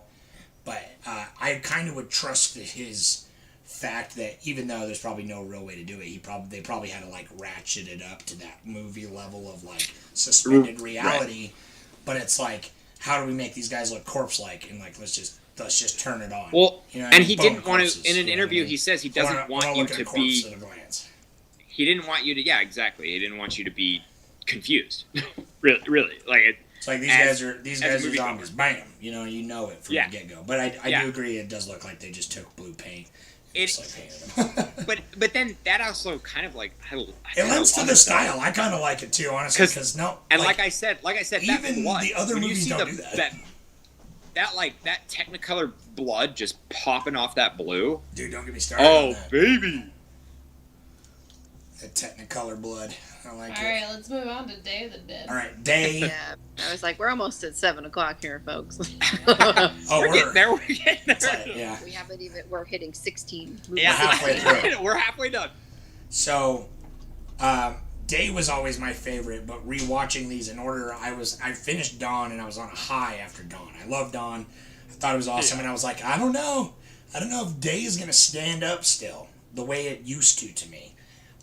But I kind of would trust his fact that even though there's probably no real way to do it, they probably had to like ratchet it up to that movie level of like suspended reality. Right. But it's like, how do we make these guys look corpse-like? And like, let's just turn it on. Well, you know, and he didn't want to. In an interview, he says he doesn't want you to be. He didn't want you to, exactly. He didn't want you to be confused. really. Like it's like these guys are zombies. Bam, you know it from the get go. But I do agree, it does look like they just took blue paint. But then that also kind of like it lends to the style. I kind of like it too, honestly. Because like I said, even blood, the other movies don't do that. That Technicolor blood just popping off that blue. Dude, don't get me started. On that. Baby. That Technicolor blood. I like it. All right, let's move on to Day of the Dead. All right, Day. Yeah, I was like, we're almost at 7 o'clock here, folks. We're getting there. We're getting there. Like, yeah. We haven't even. We're hitting 16. Yeah, halfway through. We're halfway done. So, Day was always my favorite, but rewatching these in order, I finished Dawn and I was on a high after Dawn. I love Dawn. I thought it was awesome, and I was like, I don't know if Day is gonna stand up still the way it used to me.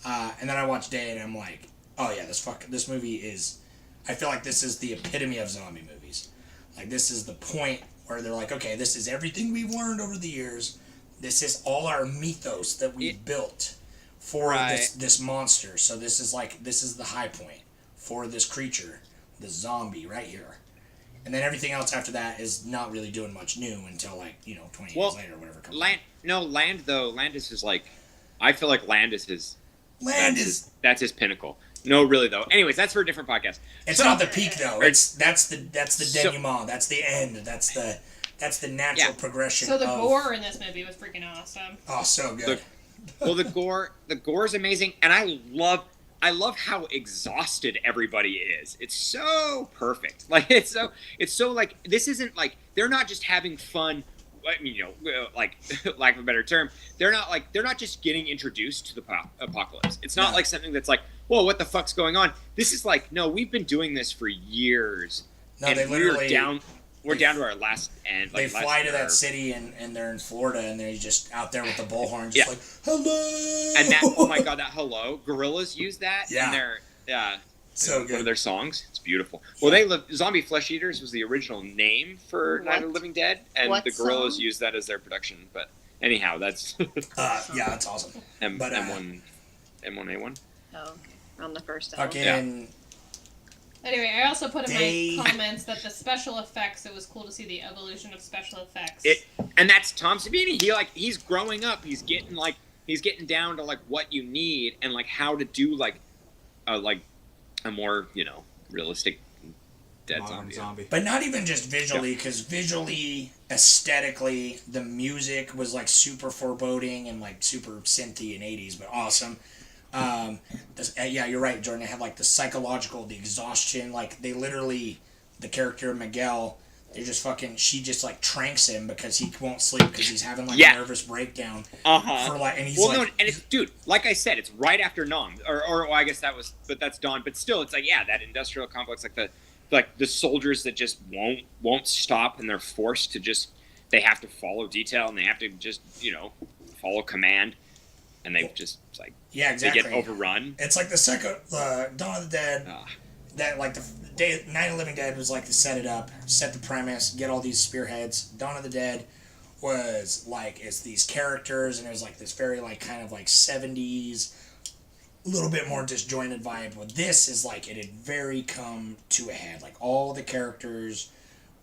And then I watched Day and I'm like, oh yeah, this movie is. I feel like this is the epitome of zombie movies. Like this is the point where they're like, okay, this is everything we've learned over the years. This is all our mythos that we've built for this monster. So this is the high point for this creature, the zombie right here. And then everything else after that is not really doing much new until 20 years later or whatever comes out. Landis is like, I feel like Landis is. That's his pinnacle. No, really though. Anyways, that's for a different podcast. It's not the peak though. That's the denouement. That's the end. That's the natural progression. So the gore in this movie was freaking awesome. Oh, so good. The gore is amazing, and I love how exhausted everybody is. It's so perfect. Like it's so like this isn't like they're not just having fun. I mean, like lack of a better term, they're not just getting introduced to the apocalypse. It's not like something that's like, whoa, what the fuck's going on? This is like, no, we've been doing this for years. No, they literally we're down to our last end. They Like, fly to that city and they're in Florida and they're just out there with the bullhorn, just like hello. And that, oh my god, that hello, Gorillaz use that in their so good. One of their songs. It's beautiful. Well, they live. Zombie Flesh Eaters was the original name for Night of the Living Dead, and the Gorillaz used that as their production. But anyhow, that's yeah, that's awesome. M1A1. Oh, okay. On the first album. album. Anyway, I also put in my comments that the special effects, it was cool to see the evolution of special effects. And that's Tom Savini. He's growing up. He's getting down to like what you need and like how to do like a more, realistic dead zombie. But not even just visually, because visually, aesthetically, the music was like super foreboding and like super synthy in 80s, but awesome. Yeah, you're right, Jordan. They have like the psychological, the exhaustion. Like they literally, the character Miguel, she just like tranks him because he won't sleep because he's having like a nervous breakdown. For like, and he's no, and it's, dude, like I said, it's right after Nam, or I guess that's Dawn, but still, it's like that industrial complex, like the soldiers that just won't stop, and they're forced to they have to follow detail, and they have to just follow command. And they just like exactly. They get overrun. It's like the second Dawn of the Dead. That like the Night of the Living Dead was like to set it up, set the premise, get all these spearheads. Dawn of the Dead was like it's these characters, and it was like this very like kind of like 70s, a little bit more disjointed vibe. But this is like it had very come to a head. Like all the characters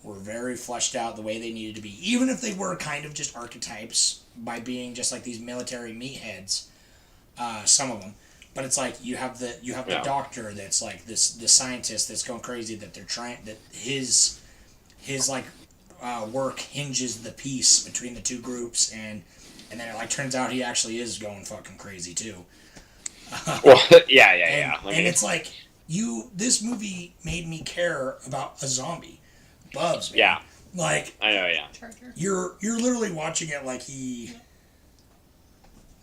were very fleshed out the way they needed to be, even if they were kind of just archetypes by being just like these military meatheads, some of them. But it's like you have the doctor that's like the scientist that's going crazy that they're trying that his like work hinges the peace between the two groups, and then it like turns out he actually is going fucking crazy too. Well, And it's like this movie made me care about a zombie. Bubs, man. Yeah. Like I know, yeah. You're literally watching it like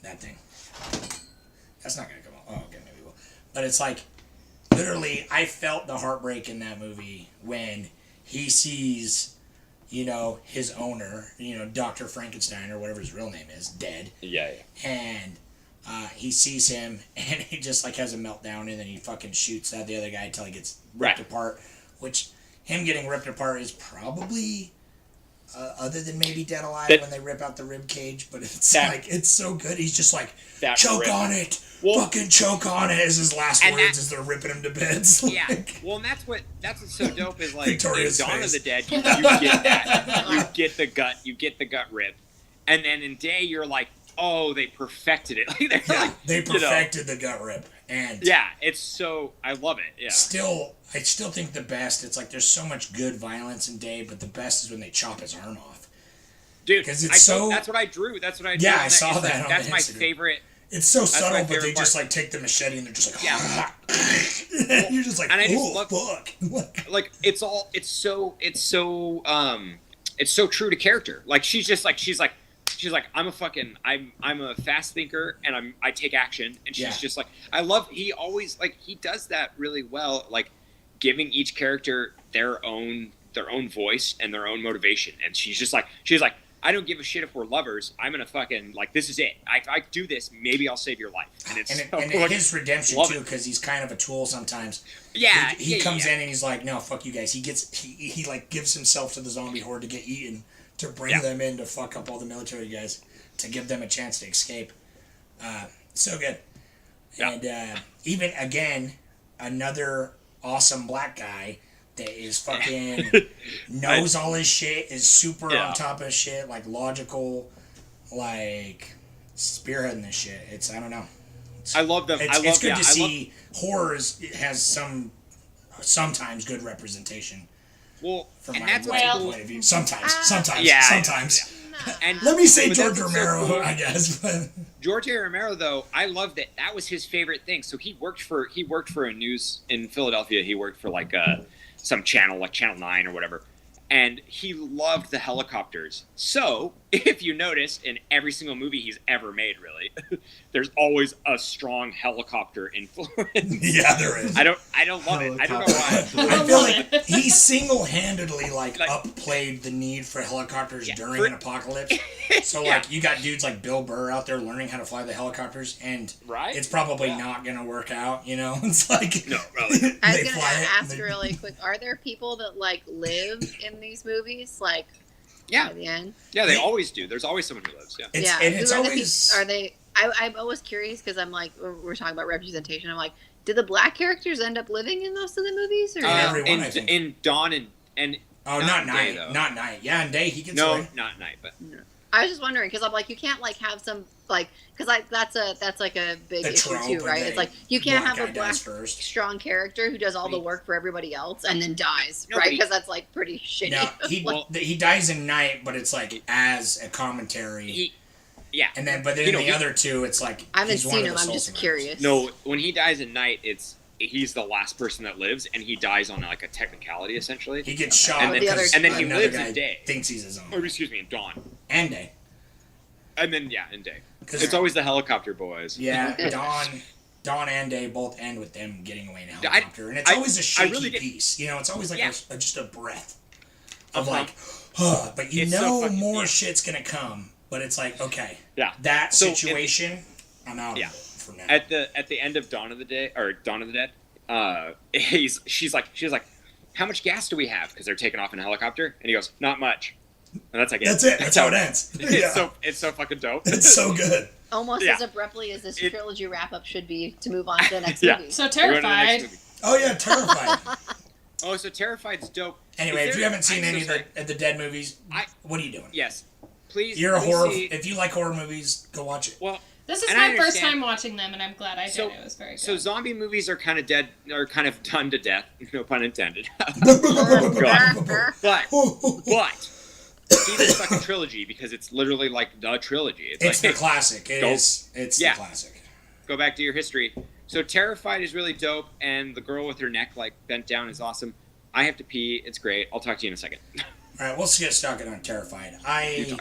that thing. That's not gonna come on. Oh, okay, maybe we'll. But it's like literally I felt the heartbreak in that movie when he sees, his owner, Dr. Frankenstein or whatever his real name is, dead. Yeah. And he sees him and he just like has a meltdown and then he fucking shoots at the other guy until he gets ripped apart, which him getting ripped apart is probably, other than maybe Dead Alive when they rip out the rib cage, but it's it's so good. He's just like, choke on it, fucking choke on it, is his last words as they're ripping him to bits. Yeah, well, and that's what's so dope is like in Victoria's Dawn face. of the Dead, you get that, you get the gut rip, and then in Day you're like, oh, they perfected it. They perfected the gut rip. And it's so I love it. Yeah. I still think the best. It's like there's so much good violence in Day, but the best is when they chop his arm off. Dude, because that's what I drew. Yeah, I saw that. That's my favorite. It's so subtle, but they just like take the machete and they're just like, you're just like, and I just oh, love, fuck. Like it's so true to character. Like she's like, I'm a fast thinker and I take action, and she's just like, he always like he does that really well, like giving each character their own voice and their own motivation. And she's like, I don't give a shit if we're lovers. I'm gonna fucking like this is it. I do this, maybe I'll save your life. And his redemption too, because he's kind of a tool sometimes. Yeah, he comes in and he's like, no, fuck you guys. He like gives himself to the zombie horde to get eaten, to bring them in to fuck up all the military guys, to give them a chance to escape. So good. Yeah. And even again, another awesome black guy that is fucking knows all his shit, is super on top of shit, like logical, like spearheading this shit. I don't know. I love them. It's good to see horrors. It has sometimes good representation. Well, from and my that's point of view. Sometimes. And let me say George Romero, so cool. I guess. But George A. Romero, though, I love that was his favorite thing. So he worked for a news in Philadelphia. He worked for like some channel, like Channel 9 or whatever. And he loved the helicopters. So if you notice, in every single movie he's ever made, really, there's always a strong helicopter influence. Yeah, there is. I don't love it. I don't know why. I feel like he single-handedly upplayed the need for helicopters during an apocalypse. So like you got dudes like Bill Burr out there learning how to fly the helicopters, and it's probably not gonna work out. You know, it's like no, really. I was gonna ask really quick: are there people that like live in these movies? Like, by the end? Yeah, they always do. There's always someone who lives. Yeah, it's always. Are they? I'm always curious because I'm like, we're talking about representation. I'm like, did the black characters end up living in most of the movies? Or everyone, I think. In Dawn and not Night, Day, not Night. Yeah, in Day he gets no, away. not Night, but. No. I was just wondering because I'm like, you can't like have some like because like that's like a big issue too, right? It's like you can't have a black strong character who does all the work for everybody else and then dies, right? Because that's like pretty shitty. No, he dies in Night, but it's like as a commentary. And then but then the other two, it's like I haven't seen him. I'm just curious. No, when he dies in Night, he's the last person that lives, and he dies on like a technicality essentially. He gets shot, and then he lives in Day. Thinks he's his own. Or excuse me, in Dawn. And Day. And then in Day. It's always the helicopter boys. Yeah, Dawn and Day both end with them getting away in a helicopter, and it's always a shaky piece. You know, it's always like just a breath of like, but you know more shit's gonna come. But it's like, okay, that situation, I'm out of it for now. At the end of Dawn of the Dead, she's like, how much gas do we have? Because they're taking off in a helicopter, and he goes, not much. And that's like it. That's it. That's how it ends. It's so fucking dope. It's so good. Almost as abruptly as this trilogy wrap up should be to move on to the next movie. So Terrified. Oh yeah, Terrified. Oh, so Terrified's dope. Anyway, if you haven't seen any of the Dead movies, what are you doing? Yes. Please. You're a horror. If you like horror movies, go watch it. Well, this is my first time watching them, and I'm glad I did. It was very good. So zombie movies are kind of done to death. No pun intended. But see this fucking trilogy because it's literally like the trilogy. It's the classic. It's the classic. Go back to your history. So Terrified is really dope, and the girl with her neck like bent down is awesome. I have to pee. It's great. I'll talk to you in a second. All right, we'll get started on Terrified.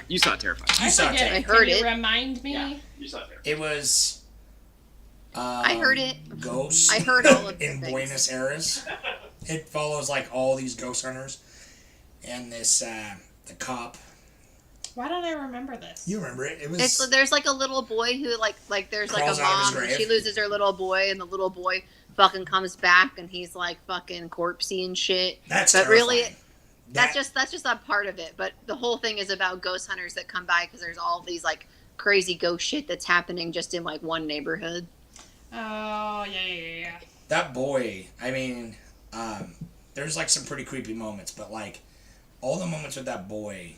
You saw Terrified. I heard it. Remind me. Yeah, you saw Terrified. It was. I heard it. Ghosts. I heard all of in Buenos Aires. It follows like all these ghost hunters, and this the cop. Why don't I remember this? You remember it? It was. There's like a little boy who like there's like a mom and she loses her little boy and the little boy fucking comes back and he's like fucking corpsey and shit. That's but terrifying. really. That's just a part of it, but the whole thing is about ghost hunters that come by because there's all these like crazy ghost shit that's happening just in like one neighborhood. Oh yeah. That boy, I mean, there's like some pretty creepy moments, but like all the moments with that boy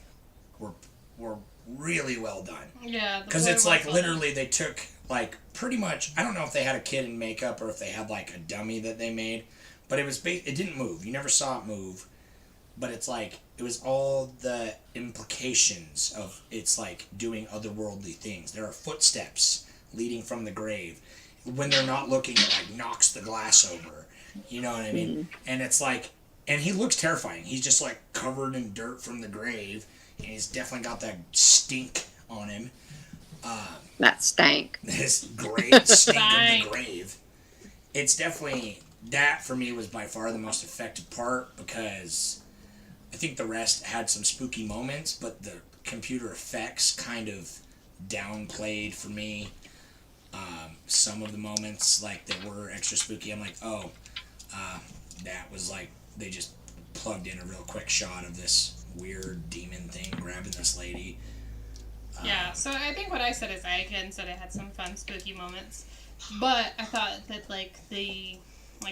were really well done. Yeah, because it's like literally they took like pretty much. I don't know if they had a kid in makeup or if they had like a dummy that they made, but it was it didn't move. You never saw it move. But it's like, it was all the implications of it's like doing otherworldly things. There are footsteps leading from the grave. When they're not looking, it like knocks the glass over. You know what I mean? Mm-hmm. And it's like, and he looks terrifying. He's just like covered in dirt from the grave. And he's definitely got that stink on him. That stank. This great stink of the grave. It's definitely, that for me was by far the most effective part because I think the rest had some spooky moments, but the computer effects kind of downplayed for me some of the moments like that were extra spooky. I'm like, that was like they just plugged in a real quick shot of this weird demon thing grabbing this lady. Yeah, so I think what I said is I again said it had some fun spooky moments, but I thought that like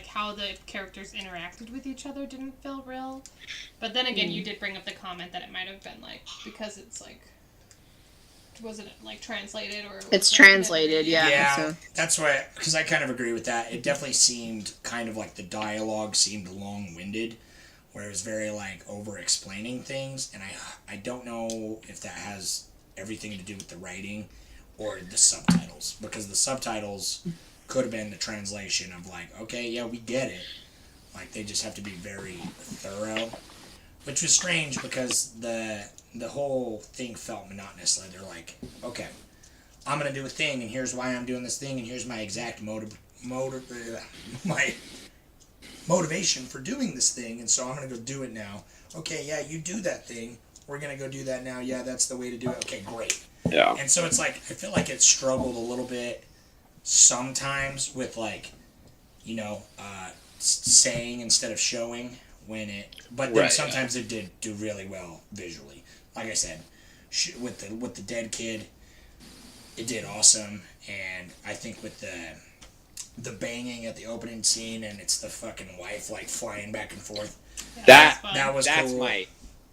how the characters interacted with each other didn't feel real. But then again, you did bring up the comment that it might have been like because it's like wasn't it like translated or it's translated, yeah. So. That's why because I kind of agree with that. It definitely seemed kind of like the dialogue seemed long-winded, where it was very like over-explaining things, and I don't know if that has everything to do with the writing or the subtitles, because the subtitles could have been the translation of like, okay, yeah, we get it. Like they just have to be very thorough, which was strange because the whole thing felt monotonous. Like they're like, okay, I'm gonna do a thing, and here's why I'm doing this thing, and here's my exact my motivation for doing this thing, and so I'm gonna go do it now. Okay, yeah, you do that thing. We're gonna go do that now. Yeah, that's the way to do it. Okay, great. Yeah. And so it's like I feel like it struggled a little bit sometimes with like, saying instead of showing when it. But then sometimes it did do really well visually. Like I said, with the dead kid, it did awesome, and I think with the banging at the opening scene and it's the fucking wife like flying back and forth. That was cool.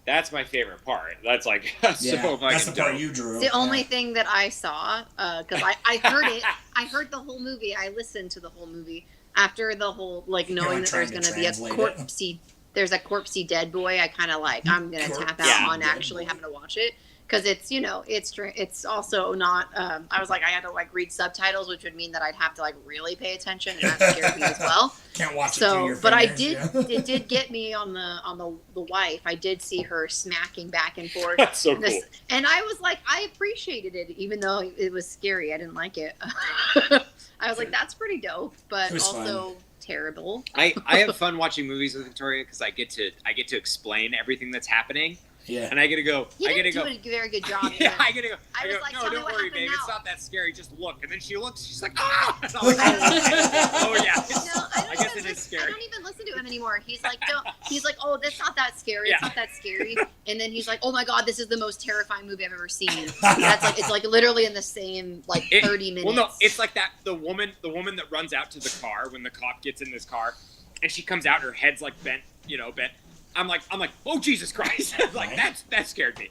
That's my favorite part. That's like so fucking that's the part dope. you drew. The only thing that I saw, because I heard it, I heard the whole movie. I listened to the whole movie after the whole knowing that there's going to be a corpsey. There's a corpsey dead boy. I kind of I'm going to tap out on actually having to watch it. Because it's also not. I was like, I had to read subtitles, which would mean that I'd have to really pay attention, and that scared me as well. Can't watch it through your fingers. But I did. It did get me on the wife. I did see her smacking back and forth. That's so cool. And I was like, I appreciated it, even though it was scary. I didn't like it. I was like, that's pretty dope, but also terrible. I have fun watching movies with Victoria because I get to explain everything that's happening. Yeah. And I get to go. You didn't do a very good job. Yeah, I get to go. I was like, no, tell me don't what worry, happened babe. now. It's not that scary. Just look. And then she looks. She's like, ah! And I was like, oh yeah. I guess it is scary. I don't even listen to him anymore. He's like, oh, that's not that scary. It's not that scary. And then he's like, oh my god, this is the most terrifying movie I've ever seen. That's it's literally in the same 30 minutes. Well, no, it's like that. The woman that runs out to the car when the cop gets in this car, and she comes out, her head's bent. I'm like, oh Jesus Christ! that scared me.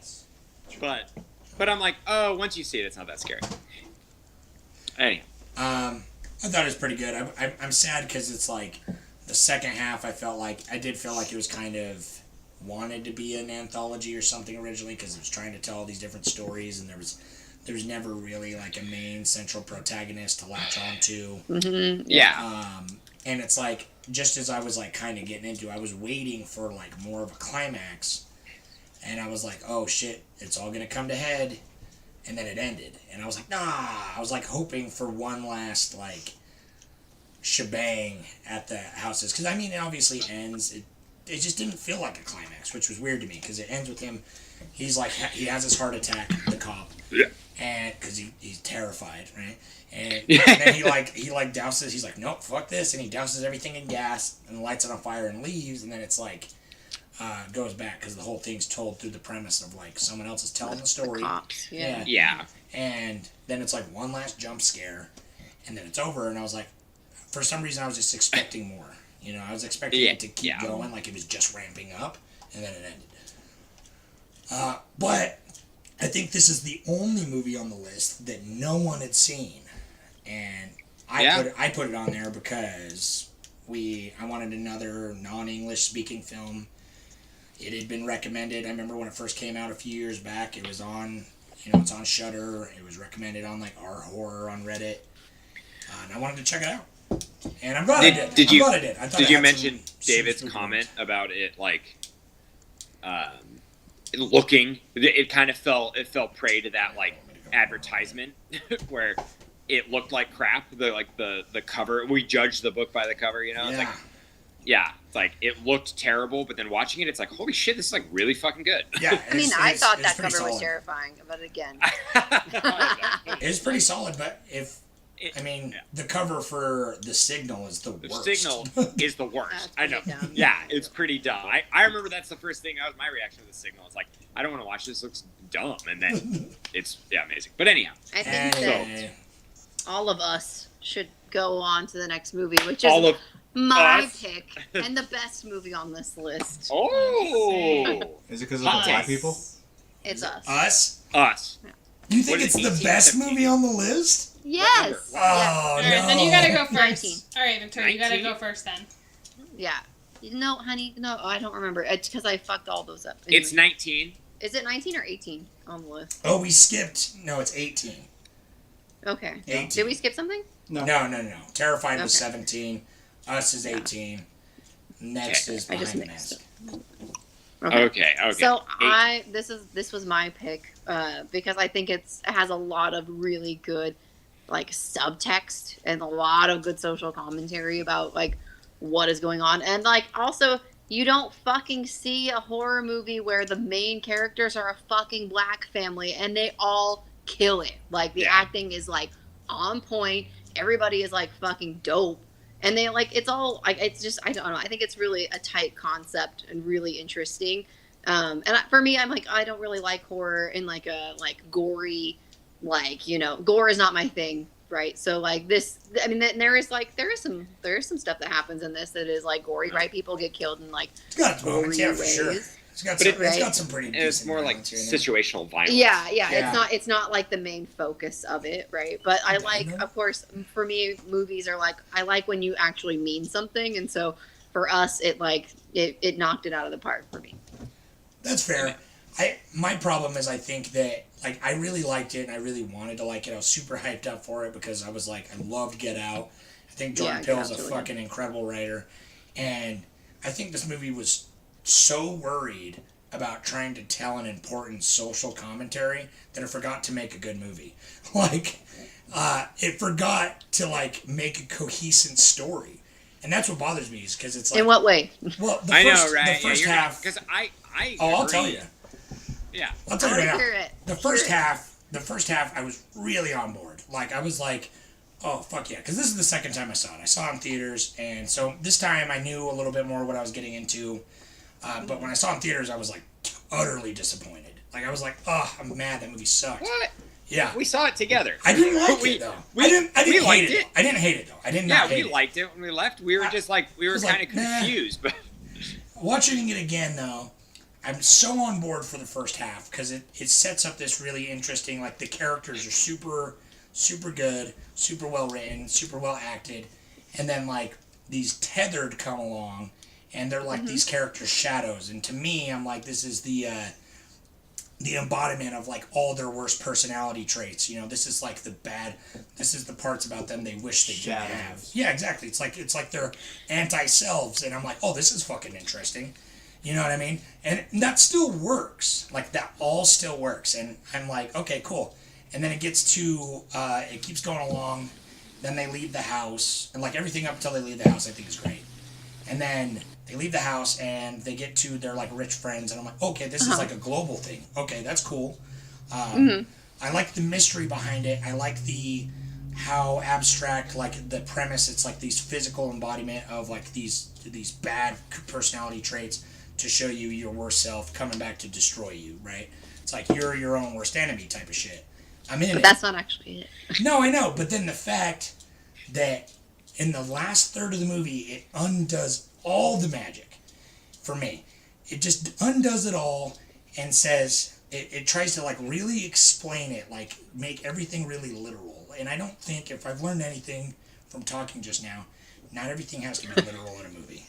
But I'm like, oh, once you see it, it's not that scary. Anyhow. I thought it was pretty good. I'm sad because it's the second half. I did feel like it was kind of wanted to be an anthology or something originally because it was trying to tell all these different stories, and there was never really a main central protagonist to latch on to. Mm-hmm. Yeah. And it's just as I was kind of getting into, I was waiting for more of a climax, and I was like, oh shit, it's all gonna come to head, and then it ended, and I was like, nah. I was hoping for one last shebang at the houses, because it obviously ends. It just didn't feel like a climax, which was weird to me, because it ends with him. He's he has his heart attack, the cop, and because he's terrified, right? And then he douses. He's like, nope, fuck this, and he douses everything in gas and lights it on fire and leaves. And then it's goes back because the whole thing's told through the premise of someone else is telling the story. The cops, yeah. And then it's one last jump scare, and then it's over. And I was like, for some reason, I was just expecting more. I was expecting it to keep going, it was just ramping up, and then it ended. But I think this is the only movie on the list that no one had seen. And I put it on there because I wanted another non-English speaking film. It had been recommended. I remember when it first came out a few years back. It was on, it's on Shudder. It was recommended on our horror on Reddit, and I wanted to check it out. And I'm glad I did. Did Did you mention David's comment about it looking? It kind of fell prey to that advertisement where it looked like crap. The cover. We judged the book by the cover. It's it looked terrible, but then watching it, it's holy shit, this is really fucking good. Yeah, I thought that cover was terrifying, but again, it's pretty solid. But the cover for The Signal is the worst. The Signal is the worst. I know. Dumb. Yeah, it's pretty dumb. I remember that's the first thing. That was my reaction to The Signal. It's I don't want to watch this. It looks dumb, and then it's amazing. But anyhow, I think that all of us should go on to the next movie, which is my pick and the best movie on this list. Oh, is it because of the black people? It's us. Us. Yeah. You think it's the best movie on the list? Yes. Oh, All right, then you gotta go first. 19. All right, Victoria, you gotta go first then. Yeah. No, honey, no, I don't remember. It's because I fucked all those up. Anyway. It's 19. Is it 19 or 18 on the list? Oh, we skipped. No, it's 18. Okay. 18. Did we skip something? No. Terrified was 17. Us is 18. Next is Behind the Mask. Okay. So this was my pick because I think it has a lot of really good like subtext and a lot of good social commentary about like what is going on, and like also you don't fucking see a horror movie where the main characters are a fucking black family and they all kill it. Like the acting is like on point. Everybody is like fucking dope. And they like it's all like it's just I don't know. I think it's really a tight concept and really interesting. For me, I'm like I don't really like horror in like a like gory, like gore is not my thing, right? So like this, I mean, there is some stuff that happens in this that is like gory, right? People get killed in like it's got moments, yeah, for sure. It's got some pretty. It's more like situational violence. Yeah. It's not like the main focus of it, right? But I like, of course, for me, movies are like I like when you actually mean something, and so for us, it knocked it out of the park for me. That's fair. My problem is I think that like I really liked it and I really wanted to like it. I was super hyped up for it because I was like I loved Get Out. I think Jordan Peele is a fucking incredible writer, and I think this movie was so worried about trying to tell an important social commentary that it forgot to make a good movie. Like it forgot to like make a cohesive story, and that's what bothers me is because it's like in what way? Well, I know, right? The first half because I I'll tell you. Yeah. I'll tell you right now. The first half, I was really on board. Like, I was like, oh, fuck yeah. Because this is the second time I saw it. I saw it in theaters, and so this time I knew a little bit more what I was getting into. But when I saw it in theaters, I was, like, utterly disappointed. Like, I was like, oh, I'm mad. That movie sucked. What? Yeah. We saw it together. I didn't like it, though. I didn't hate it. I didn't hate it, though. I did not hate it. Yeah, we liked it when we left. We were just like, we were kind of confused. But watching it again, though, I'm so on board for the first half because it sets up this really interesting, like the characters are super, super good, super well written, super well acted, and then like these tethered come along and they're like these characters' shadows, and to me I'm like this is the embodiment of like all their worst personality traits. This is like this is the parts about them they wish they didn't have. Yeah, exactly. It's like their anti-selves, and I'm like, oh, this is fucking interesting. You know what I mean? And that still works. Like, that all still works. And I'm like, okay, cool. And then it gets to, it keeps going along. Then they leave the house. And, like, everything up until they leave the house I think is great. And then they leave the house and they get to their, like, rich friends. And I'm like, okay, this is, like, a global thing. Okay, that's cool. I like the mystery behind it. I like how abstract, like, the premise. It's, like, these physical embodiment of, like, these bad personality traits to show you your worst self coming back to destroy you, right? It's like you're your own worst enemy type of shit. I'm in it. But that's not actually it. No, I know. But then the fact that in the last third of the movie, it undoes all the magic for me. It just undoes it all and says, it tries to like really explain it, like make everything really literal. And I don't think, if I've learned anything from talking just now, not everything has to be literal in a movie.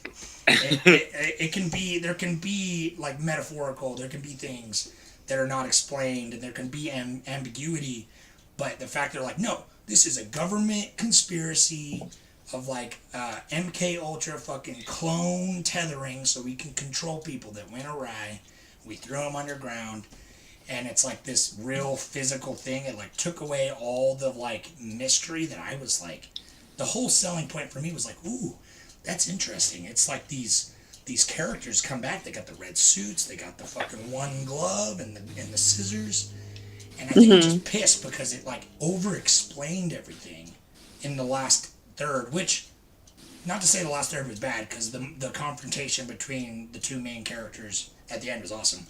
It can be, there can be like metaphorical, there can be things that are not explained, and there can be ambiguity, but the fact they're like, no, this is a government conspiracy of like MK Ultra fucking clone tethering so we can control people that went awry. We threw them underground, and it's like this real physical thing. It like took away all the like mystery that I was like, the whole selling point for me was like, ooh, that's interesting. It's like these characters come back. They got the red suits. They got the fucking one glove and the scissors. And I think I'm just pissed because it like over-explained everything in the last third, which, not to say the last third was bad, because the confrontation between the two main characters at the end was awesome.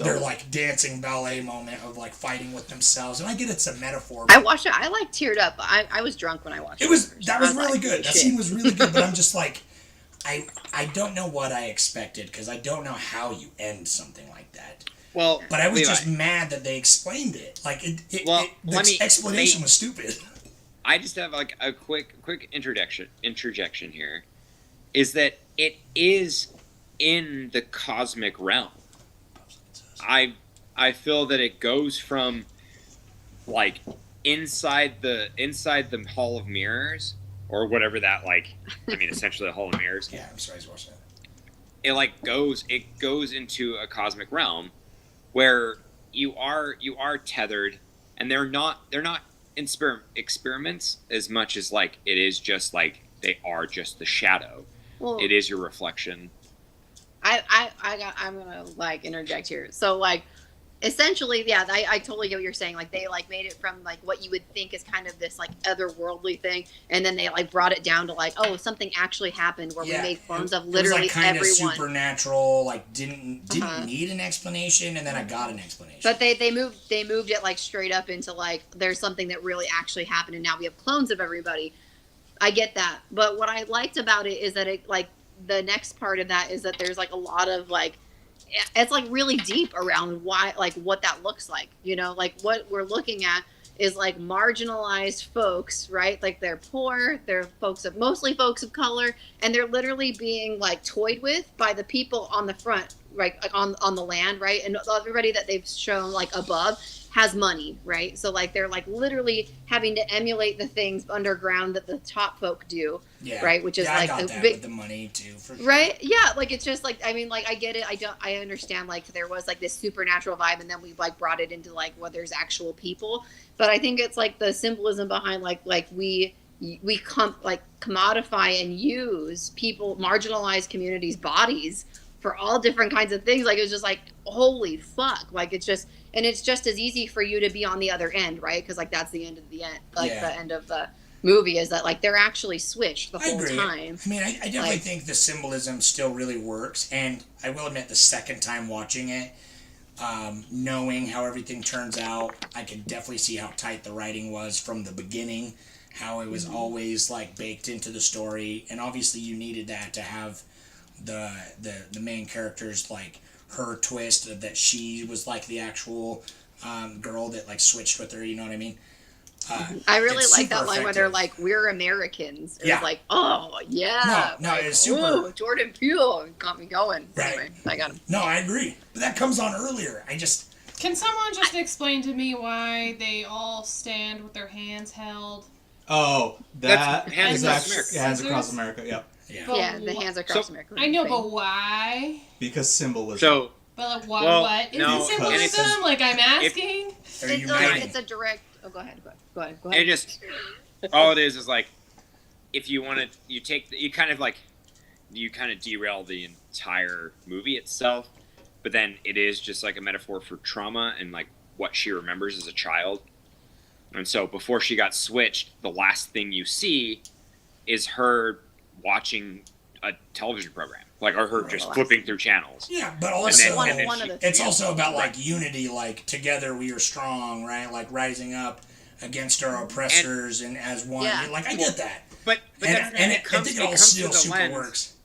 Their like dancing ballet moment of like fighting with themselves, and I get it's a metaphor. I watched it. I like teared up. I was drunk when I watched it. That was really good. That scene was really good, but I'm just like, I don't know what I expected, because I don't know how you end something like that. Well, but I was just mad that they explained it. Like the explanation was stupid. I just have like a quick interjection here, is that it is in the cosmic realm. I feel that it goes from like inside the Hall of Mirrors, or whatever that, like, I mean, essentially the Hall of Mirrors. Yeah, I'm sorry, I watched that. it goes into a cosmic realm where you are tethered, and they're not experiments as much as like it is just like they are just the shadow. Well, it is your reflection. I'm gonna like interject here. So like, essentially, yeah, I totally get what you're saying. Like they like made it from like what you would think is kind of this like otherworldly thing, and then they like brought it down to like, oh, something actually happened where we made clones of literally it was like kind everyone. of supernatural, like didn't need an explanation, and then I got an explanation. But they moved it like straight up into like there's something that really actually happened, and now we have clones of everybody. I get that, but what I liked about it is that it like the next part of that is that there's like a lot of like. It's like really deep around why, like what that looks like, you know, like what we're looking at is like marginalized folks, right? Like they're poor, they're mostly folks of color, and they're literally being like toyed with by the people on the front, right? Like on the land, right? And everybody that they've shown like above has money, right? So like they're like literally having to emulate the things underground that the top folk do, right? Which is like I got that with the money too, for sure. Right? Yeah, like it's just like I mean, like I get it. I understand like there was like this supernatural vibe, and then we like brought it into like well, there's actual people. But I think it's like the symbolism behind like we commodify and use people, marginalized communities' bodies for all different kinds of things. Like it was just like holy fuck, like it's just. And it's just as easy for you to be on the other end, right? Because like that's the end of the end, like the end of the movie is that like they're actually switched the whole time. I mean, I definitely think the symbolism still really works, and I will admit the second time watching it, knowing how everything turns out, I can definitely see how tight the writing was from the beginning, how it was always like baked into the story, and obviously you needed that to have the main characters like. Her twist that she was like the actual girl that like switched with her, you know what I mean? I really like that line where they're like, "We're Americans." It was like, "Oh yeah." No, like, it's super. Ooh, Jordan Peele got me going. Right. Anyway, I got him. No, I agree, but that comes on earlier. Can someone just explain to me why they all stand with their hands held? Oh, that's Hands Across America. Hands Across America. Yep. Yeah, the Hands Across America. I know, but why? Because symbolism. So, but like, why? What is it symbolism? Like I'm asking. It's a direct. Oh, go ahead. Go ahead. It just all it is like if you want to, you kind of derail the entire movie itself, but then it is just like a metaphor for trauma and like what she remembers as a child. And so before she got switched, the last thing you see is her watching a television program, like or her just flipping through channels. Yeah, but also it's also about like unity, like together we are strong, right? Like rising up against our oppressors and as one. Yeah. Like I get that, but I think it all still super works.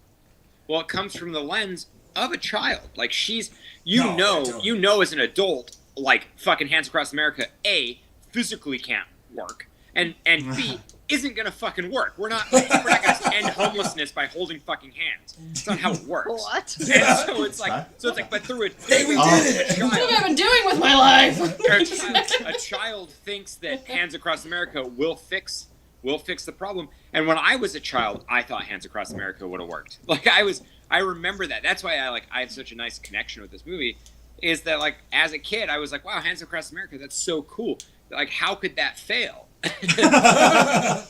Well, it comes from the lens of a child. Like she's, you know, as an adult, like fucking Hands Across America, A, physically can't work, and B, isn't gonna fucking work. We're not gonna end homelessness by holding fucking hands. It's not how it works. What? And so it's like, but through it, we did it. What have I been doing with my life? a child thinks that Hands Across America will fix the problem. And when I was a child, I thought Hands Across America would have worked. Like I remember that. That's why I had such a nice connection with this movie. Is that like as a kid, I was like, wow, Hands Across America, that's so cool. Like, how could that fail? I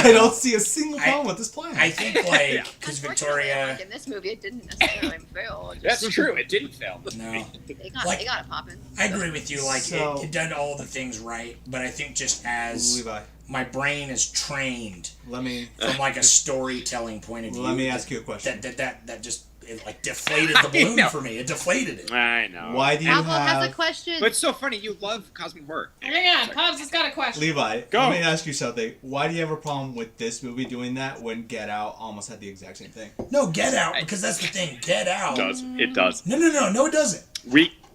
don't see a single problem with this plan. I think like because Victoria, like in this movie, it didn't necessarily fail. That's true. It didn't fail. No, they got it popping. I agree with you. Like it did all the things right, but I think just as Levi, my brain is trained, from like a storytelling point of view. Let me ask you a question. That just. It like deflated the balloon for me. It deflated it. I know. Why do you has a question. But it's so funny. You love cosmic horror. Hang on, Pops has got a question. Levi, go. Let me ask you something. Why do you have a problem with this movie doing that when Get Out almost had the exact same thing? No, Get Out, because that's the thing. Get Out. It does. No, it doesn't.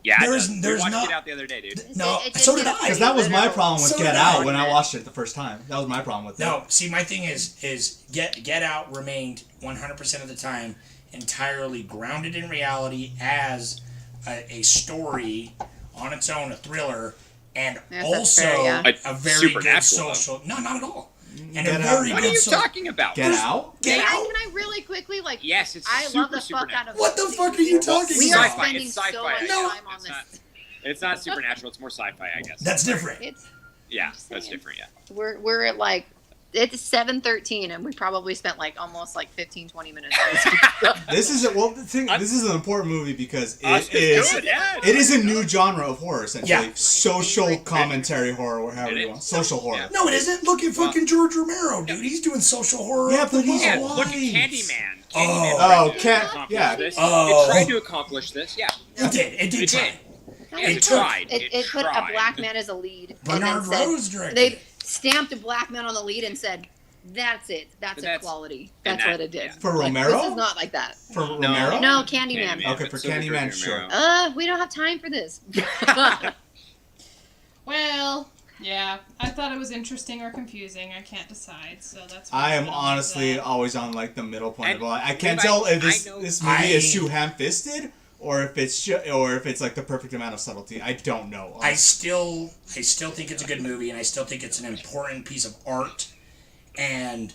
Yeah, there's we watched not. Get Out the other day, dude. No, so did I. Because that was my problem with Get Out when I watched it the first time. That was my problem with it. No, see, my thing is Get Out remained 100% of the time entirely grounded in reality as a story on its own, a thriller, and also a very good social. No, not at all. and Get a Out. very What good are you talking about? Get Out? Get Can Out. I really quickly Yes, it's I super love the fuck out of What the fuck are you talking We about? are Sci-fi. spending It's so sci-fi, much I No. time on this. It's not supernatural. It's more sci-fi, I guess. That's different. It's Yeah, just that's saying. different. Yeah. we're at like it's 7:13 and we probably spent like almost like 15-20 minutes. This is this is an important movie because Us it is good, yeah. it is a new genre of horror essentially. Yeah. Social commentary horror, or however It you is. want. Social horror. Yeah. No, it isn't. Look at fucking George Romero, dude. He's doing social horror. Yeah, but he's Yeah, white. look at Candyman. Oh. Candyman tried to Cat- accomplish yeah. this. Oh. It tried to accomplish this. Yeah. It did. It did It try. did. Yeah, It it tried. It put a tried. black man as a lead. Bernard and then said, Rose directed They it. stamped a black man on the lead and said, "That's it. That's equality." That's and what that- it did. yeah. For Like, Romero? this is not like that. For Romero? No, Candyman. Okay, for but so did Candyman, George sure. Romero. We don't have time for this. Well, yeah. I thought it was interesting or confusing. I can't decide, so that's. what I am I'm gonna honestly leave it at. always on like the middle point. And Of I can't Levi, tell if I this know- this movie is too ham-fisted or if it's like the perfect amount of subtlety. I don't know. I still think it's a good movie, and I still think it's an important piece of art, and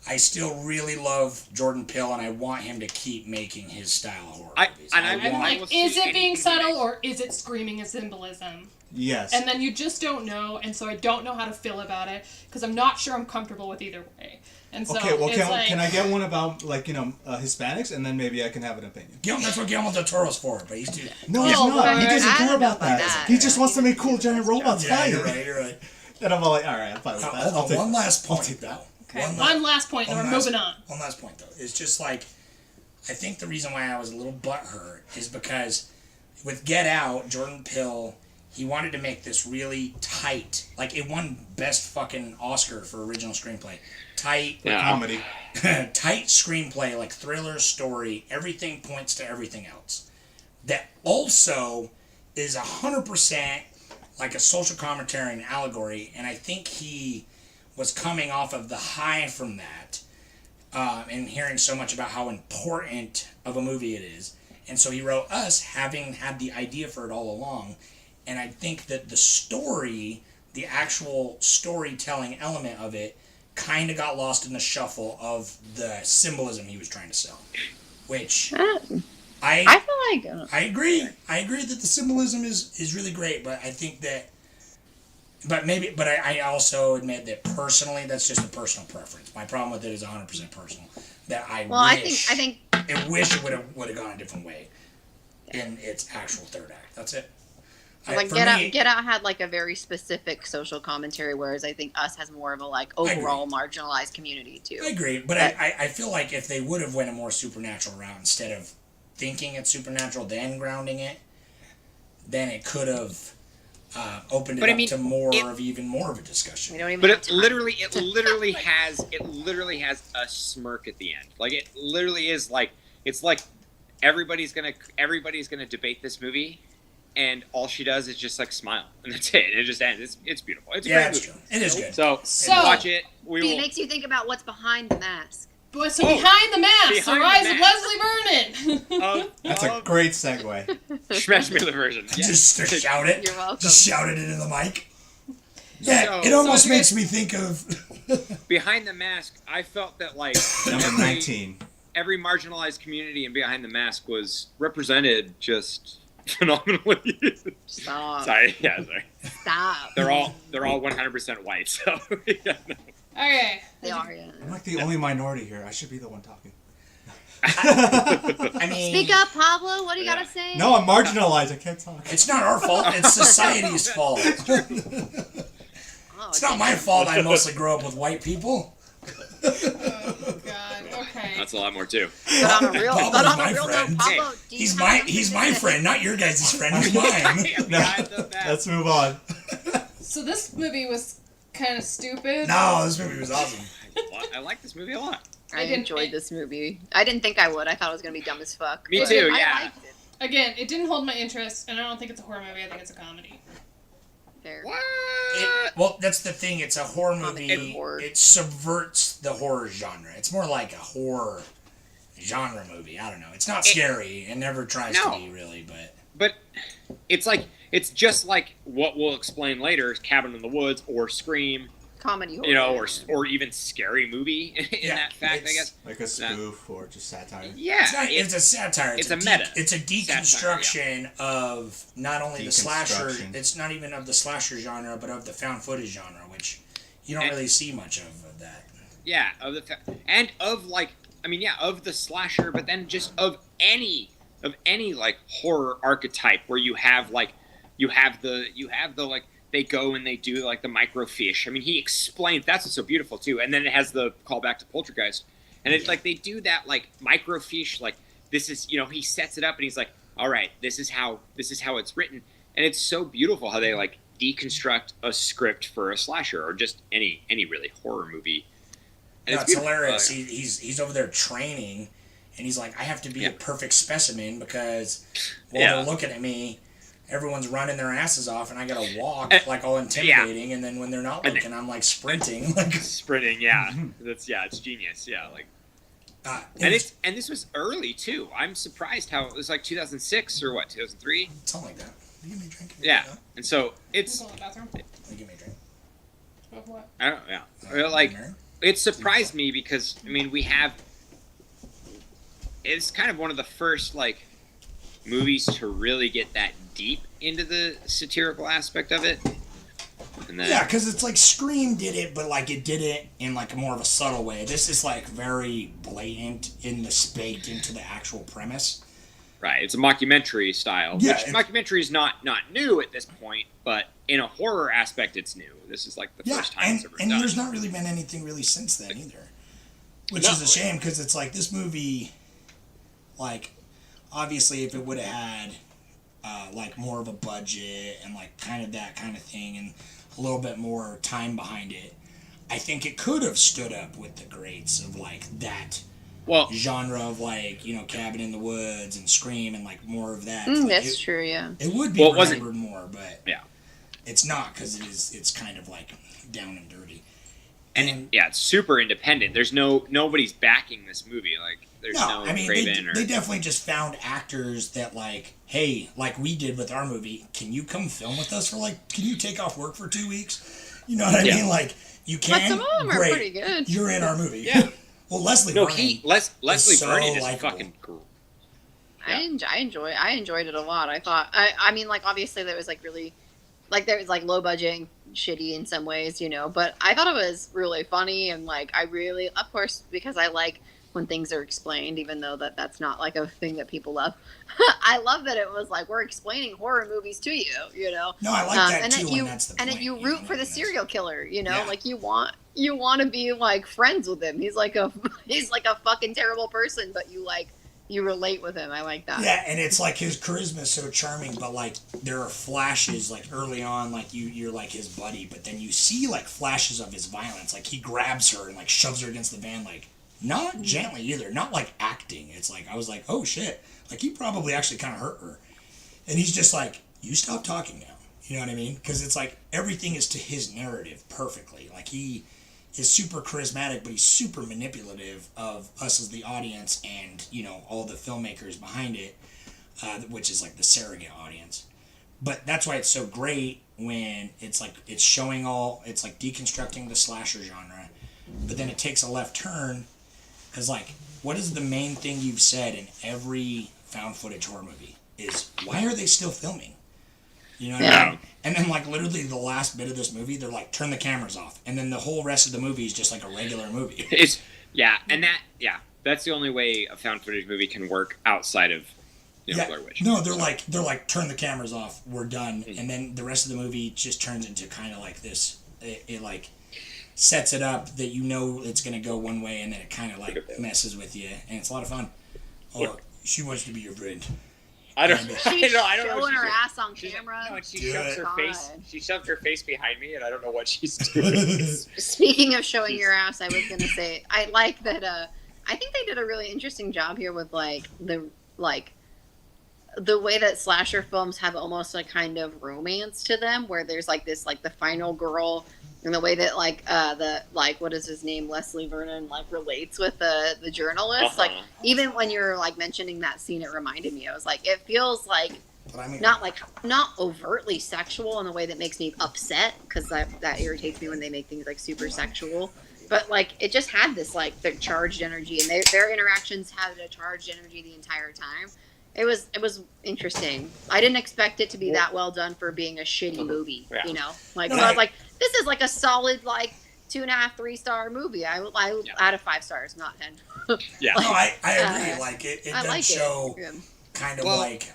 I still really love Jordan Peele, and I want him to keep making his style of horror movies. I'm will like, see is it being anything subtle nice. or is it screaming a symbolism? Yes. And then you just don't know, and so I don't know how to feel about it because I'm not sure I'm comfortable with either way. And so Okay, well, it's like, can I get one about Hispanics, and then maybe I can have an opinion. That's what Guillermo del Toro's for, but he's too. No, he's not. He doesn't I care don't know about that. about He that. just wants to make cool giant robots Yeah, fight. you're right. You're right. And I'm all like, all right, I'm fine with that. Hold I'll on, take one that. last point, I'll take though. that. okay, one last point, and we're moving on. One last point, though. It's just like, I think the reason why I was a little butthurt is because with Get Out, Jordan Peele, he wanted to make this really tight, like it won best fucking Oscar for original screenplay. Tight Comedy. tight screenplay, like thriller story, everything points to everything else. That also is 100% like a social commentary and allegory, and I think he was coming off of the high from that, and hearing so much about how important of a movie it is. And so he wrote Us, having had the idea for it all along. And I think that the story, the actual storytelling element of it, kind of got lost in the shuffle of the symbolism he was trying to sell. Which I feel like I agree. I agree that the symbolism is really great, but I think that I also admit that personally that's just a personal preference. My problem with it is 100% personal. That I wish it would have gone a different way in its actual third act. That's it. like Get Out had like a very specific social commentary, whereas I think Us has more of a like overall marginalized community too. I agree, but I feel like if they would have went a more supernatural route instead of thinking it's supernatural then grounding it, then it could have opened it up to more of a discussion. We don't even But have it time. literally has a smirk at the end. Like it literally is like it's like everybody's gonna debate this movie, and all she does is just like smile, and that's it. It just ends. It's beautiful. It's a great movie. True. It is good. So watch it. It makes you think about what's behind the mask. But so behind the mask, the Behind the rise of mask. Leslie Vernon. That's a great segue. Smash Miller version. Yeah. Just shout it. You're welcome. Just shout it into the mic. Yeah, So- it almost makes me think of Behind the Mask, I felt that like Number 19. every marginalized community in Behind the Mask was represented just phenomenally. Stop. Sorry. Stop. They're all 100% white. So yeah, no. Okay. They are, yeah. I'm like the only minority here. I should be the one talking. I mean, Speak up, Pablo. What do you gotta say? No, I'm marginalized. I can't talk. it's not our fault. It's society's fault. Oh, It's not my fault. I mostly grew up with white people. Oh God. Okay. That's a lot more too. But on a real, Pablo's but on my a real friend. note, Pablo, do you He's have my something he's to my say? friend, not your guys' friend. He's mine. Behind the Mask. Let's move on. So this movie was kind of stupid. No, this movie was awesome. I like this movie a lot. I enjoyed this movie. I didn't think I would. I thought it was gonna be dumb as fuck. Me But too, I yeah. liked it. Again, it didn't hold my interest, and I don't think it's a horror movie. I think it's a comedy. Fair. Well, that's the thing. It's a horror movie. And horror. It subverts the horror genre. It's more like a horror genre movie. I don't know. It's not scary. It never tries to be really, But it's just like what we'll explain later, Cabin in the Woods or Scream comedy horror. You know, or even scary movie in that fact, I guess. Like a spoof or just satire. Yeah. It's a satire. It's a meta. It's a deconstruction satire, of not only the slasher, it's not even of the slasher genre, but of the found footage genre, which you don't really see much of that. Yeah, of the of the slasher, but then just of any like horror archetype where you have the like they go and they do like the microfiche. I mean, he explains that's what's so beautiful too. And then it has the callback to Poltergeist, and it's like they do that like microfiche. Like this is, you know, he sets it up and he's like, all right, this is how it's written, and it's so beautiful how they like deconstruct a script for a slasher or just any really horror movie. And no, it's hilarious. He's over there training, and he's like, I have to be a perfect specimen because while they're looking at me, everyone's running their asses off, and I gotta walk like all intimidating. And then when they're not looking, I'm like sprinting. Sprinting, yeah. It's genius. Yeah, like. And this was early too. I'm surprised how it was like 2006 or what, 2003? Something like that. Give me a drink. Yeah, and so it's. Give me a drink. Of what? I don't. Yeah, like. It surprised me because, I mean, it's kind of one of the first, like, movies to really get that deep into the satirical aspect of it. And then, yeah, because it's like Scream did it, but, like, it did it in, like, more of a subtle way. This is, like, very blatant in the baked into the actual premise. Right, it's a mockumentary style, which mockumentary is not new at this point, but in a horror aspect, it's new. This is like the first time it's ever done. And there's not really been anything really since then either, which is a shame because it's like this movie, like, obviously if it would have had like more of a budget and like kind of that kind of thing and a little bit more time behind it, I think it could have stood up with the greats of like that. Genre of like, you know, Cabin in the Woods and Scream and like more of that. Like that's true, yeah. It would be remembered more, but it's not because it's kind of like down and dirty. And it's super independent. There's nobody's backing this movie. Like there's no Craven they definitely just found actors that like, hey, like we did with our movie, can you come film with us for like, can you take off work for 2 weeks? You know what I mean? Like you can. But some of them are pretty good. You're in our movie. Yeah. Well, Leslie Vernon. Leslie Vernon is likable. fucking cool. I enjoyed it a lot. I thought, I mean, like obviously there was like really, like there was like low budget and shitty in some ways, you know. But I thought it was really funny and like I really, of course, because I like when things are explained, even though that's not like a thing that people love. I love that it was like we're explaining horror movies to you, you know. No, I like that and too. Then that's the point, and then you root for the serial killer, you know, like you want to be like friends with him. He's like a fucking terrible person, but you relate with him. I like that. Yeah, and it's like his charisma is so charming, but like there are flashes like early on, like you're like his buddy, but then you see like flashes of his violence. Like he grabs her and like shoves her against the van, like not gently either, not like acting. It's like I was like, oh shit, like he probably actually kind of hurt her, and he's just like, you stop talking now. You know what I mean? Because it's like everything is to his narrative perfectly. Like he is super charismatic, but he's super manipulative of us as the audience and, you know, all the filmmakers behind it, which is like the surrogate audience. But that's why it's so great when it's like it's showing it's like deconstructing the slasher genre, but then it takes a left turn because like what is the main thing you've said in every found footage horror movie is why are they still filming? You know what I mean? And then, like, literally the last bit of this movie, they're like, turn the cameras off. And then the whole rest of the movie is just like a regular movie. That's the only way a found footage movie can work outside of, Blair Witch. No, they're like, turn the cameras off, we're done. Mm-hmm. And then the rest of the movie just turns into kind of like this, it like sets it up that you know it's going to go one way and then it kind of like messes with you. And it's a lot of fun. Oh, she wants to be your friend. I don't know. She's showing her ass on camera. No, she shoves her face. She shoves her face behind me, and I don't know what she's doing. Speaking of showing your ass, I was gonna say I like that. I think they did a really interesting job here with the way that slasher films have almost a kind of romance to them, where there's like this the final girl. And the way that what is his name, Leslie Vernon, relates with the journalist, even when you're mentioning that scene, it reminded me. I was like, it feels like But I mean, not overtly sexual in the way that makes me upset, because that irritates me when they make things like super sexual. But like it just had this like the charged energy, and their interactions had a charged energy the entire time. It was interesting. I didn't expect it to be that well done for being a shitty movie. Yeah. You know, like so I was like, this is like a solid like 2.5, 3-star movie. I out of 5 stars, not 10. Yeah. No, I agree. Like it does show Yeah. kind of like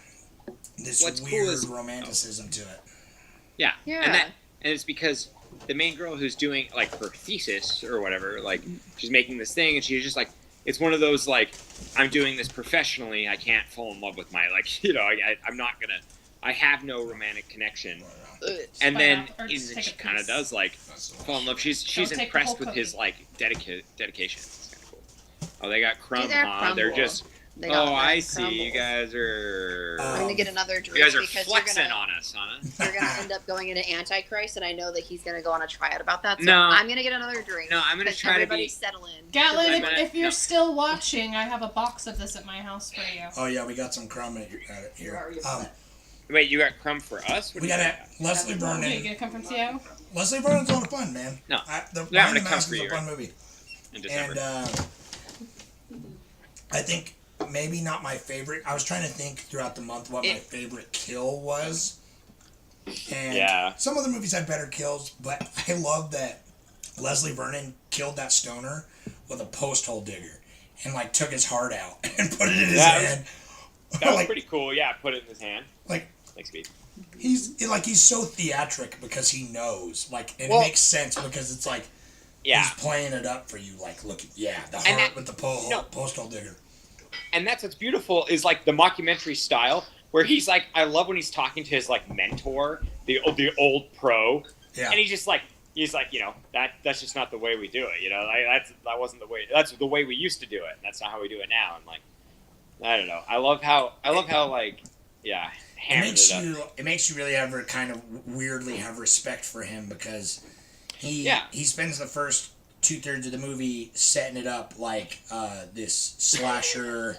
this weird romanticism to it. Yeah. Yeah. And it's because the main girl who's doing like her thesis or whatever, like she's making this thing, and she's just like, it's one of those like, I'm doing this professionally. I can't fall in love with my I'm not gonna. I have no romantic connection. And then she kind of does like fall in love. She's impressed with his like dedication. It's kind of cool. Oh, they got crumb, huh? They're just. I see. Crumble. You guys are. I'm gonna get another drink. You guys are because flexing on us, huh? You're gonna end up going into Antichrist, and I know that he's gonna go on a triad about that. So No. I'm gonna get another drink. No, I'm gonna try to be. Settle in. Gatlin, if you're still watching, I have a box of this at my house for you. Oh yeah, we got some crumb here. Wait, you got crumb for us? We got Leslie Vernon. You gonna come from Seattle? Leslie Vernon's a lot of fun, man. No, the I'm Behind gonna the come Mask for is you. a fun movie. In December. And I think maybe not my favorite. I was trying to think throughout the month what my favorite kill was. And some of the movies had better kills, but I love that Leslie Vernon killed that stoner with a post hole digger and like took his heart out and put it in his hand. That was pretty cool. Yeah, put it in his hand. Like, thanks, Pete. He's so theatric because he knows, like, and it makes sense because it's like he's playing it up for you. Like, look, the heart with the post hole digger. And that's what's beautiful is like the mockumentary style where he's like, I love when he's talking to his like mentor, the old pro, and he's like, that's just not the way we do it. That wasn't the way. That's the way we used to do it. And that's not how we do it now. And like, I don't know. I love how like, it makes you really ever kind of weirdly have respect for him because he spends the first 2/3 of the movie setting it up like this slasher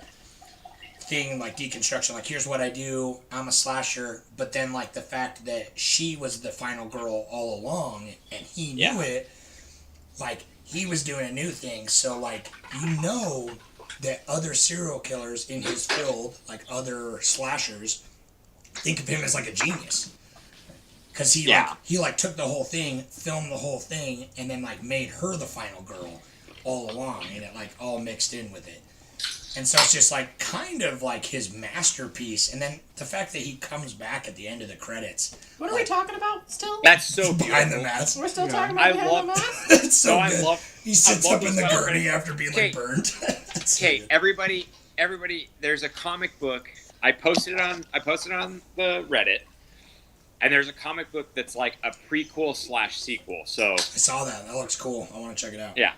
thing, like deconstruction, like here's what I do, I'm a slasher, but then like the fact that she was the final girl all along and he knew it, like he was doing a new thing. So like that other serial killers in his field, like other slashers, think of him as like a genius. Because he took the whole thing, filmed the whole thing, and then like made her the final girl all along, and it like all mixed in with it. And so it's just like kind of like his masterpiece. And then the fact that he comes back at the end of the credits. What are we talking about still? That's so beautiful. Behind the Mask. We're still talking about Behind the Mask? It's so good. He sits up in the gurney after being like burned. Okay, everybody, there's a comic book. I posted it on the Reddit. And there's a comic book that's like a prequel/sequel. So I saw that. That looks cool. I want to check it out. Yeah.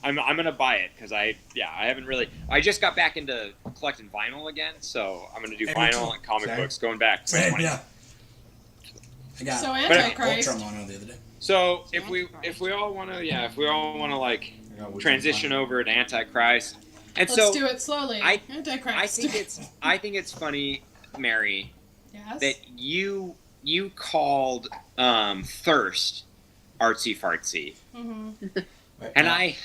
I'm gonna buy it because I haven't really. I just got back into collecting vinyl again, so I'm gonna do vinyl and comic books going back. Yeah. I got Antichrist. Ultramono the other day. So if we all want to like transition over to Antichrist, and let's do it slowly. Antichrist. I think it's funny, Mary, yes? that you called Thirst artsy fartsy. Mm-hmm. And I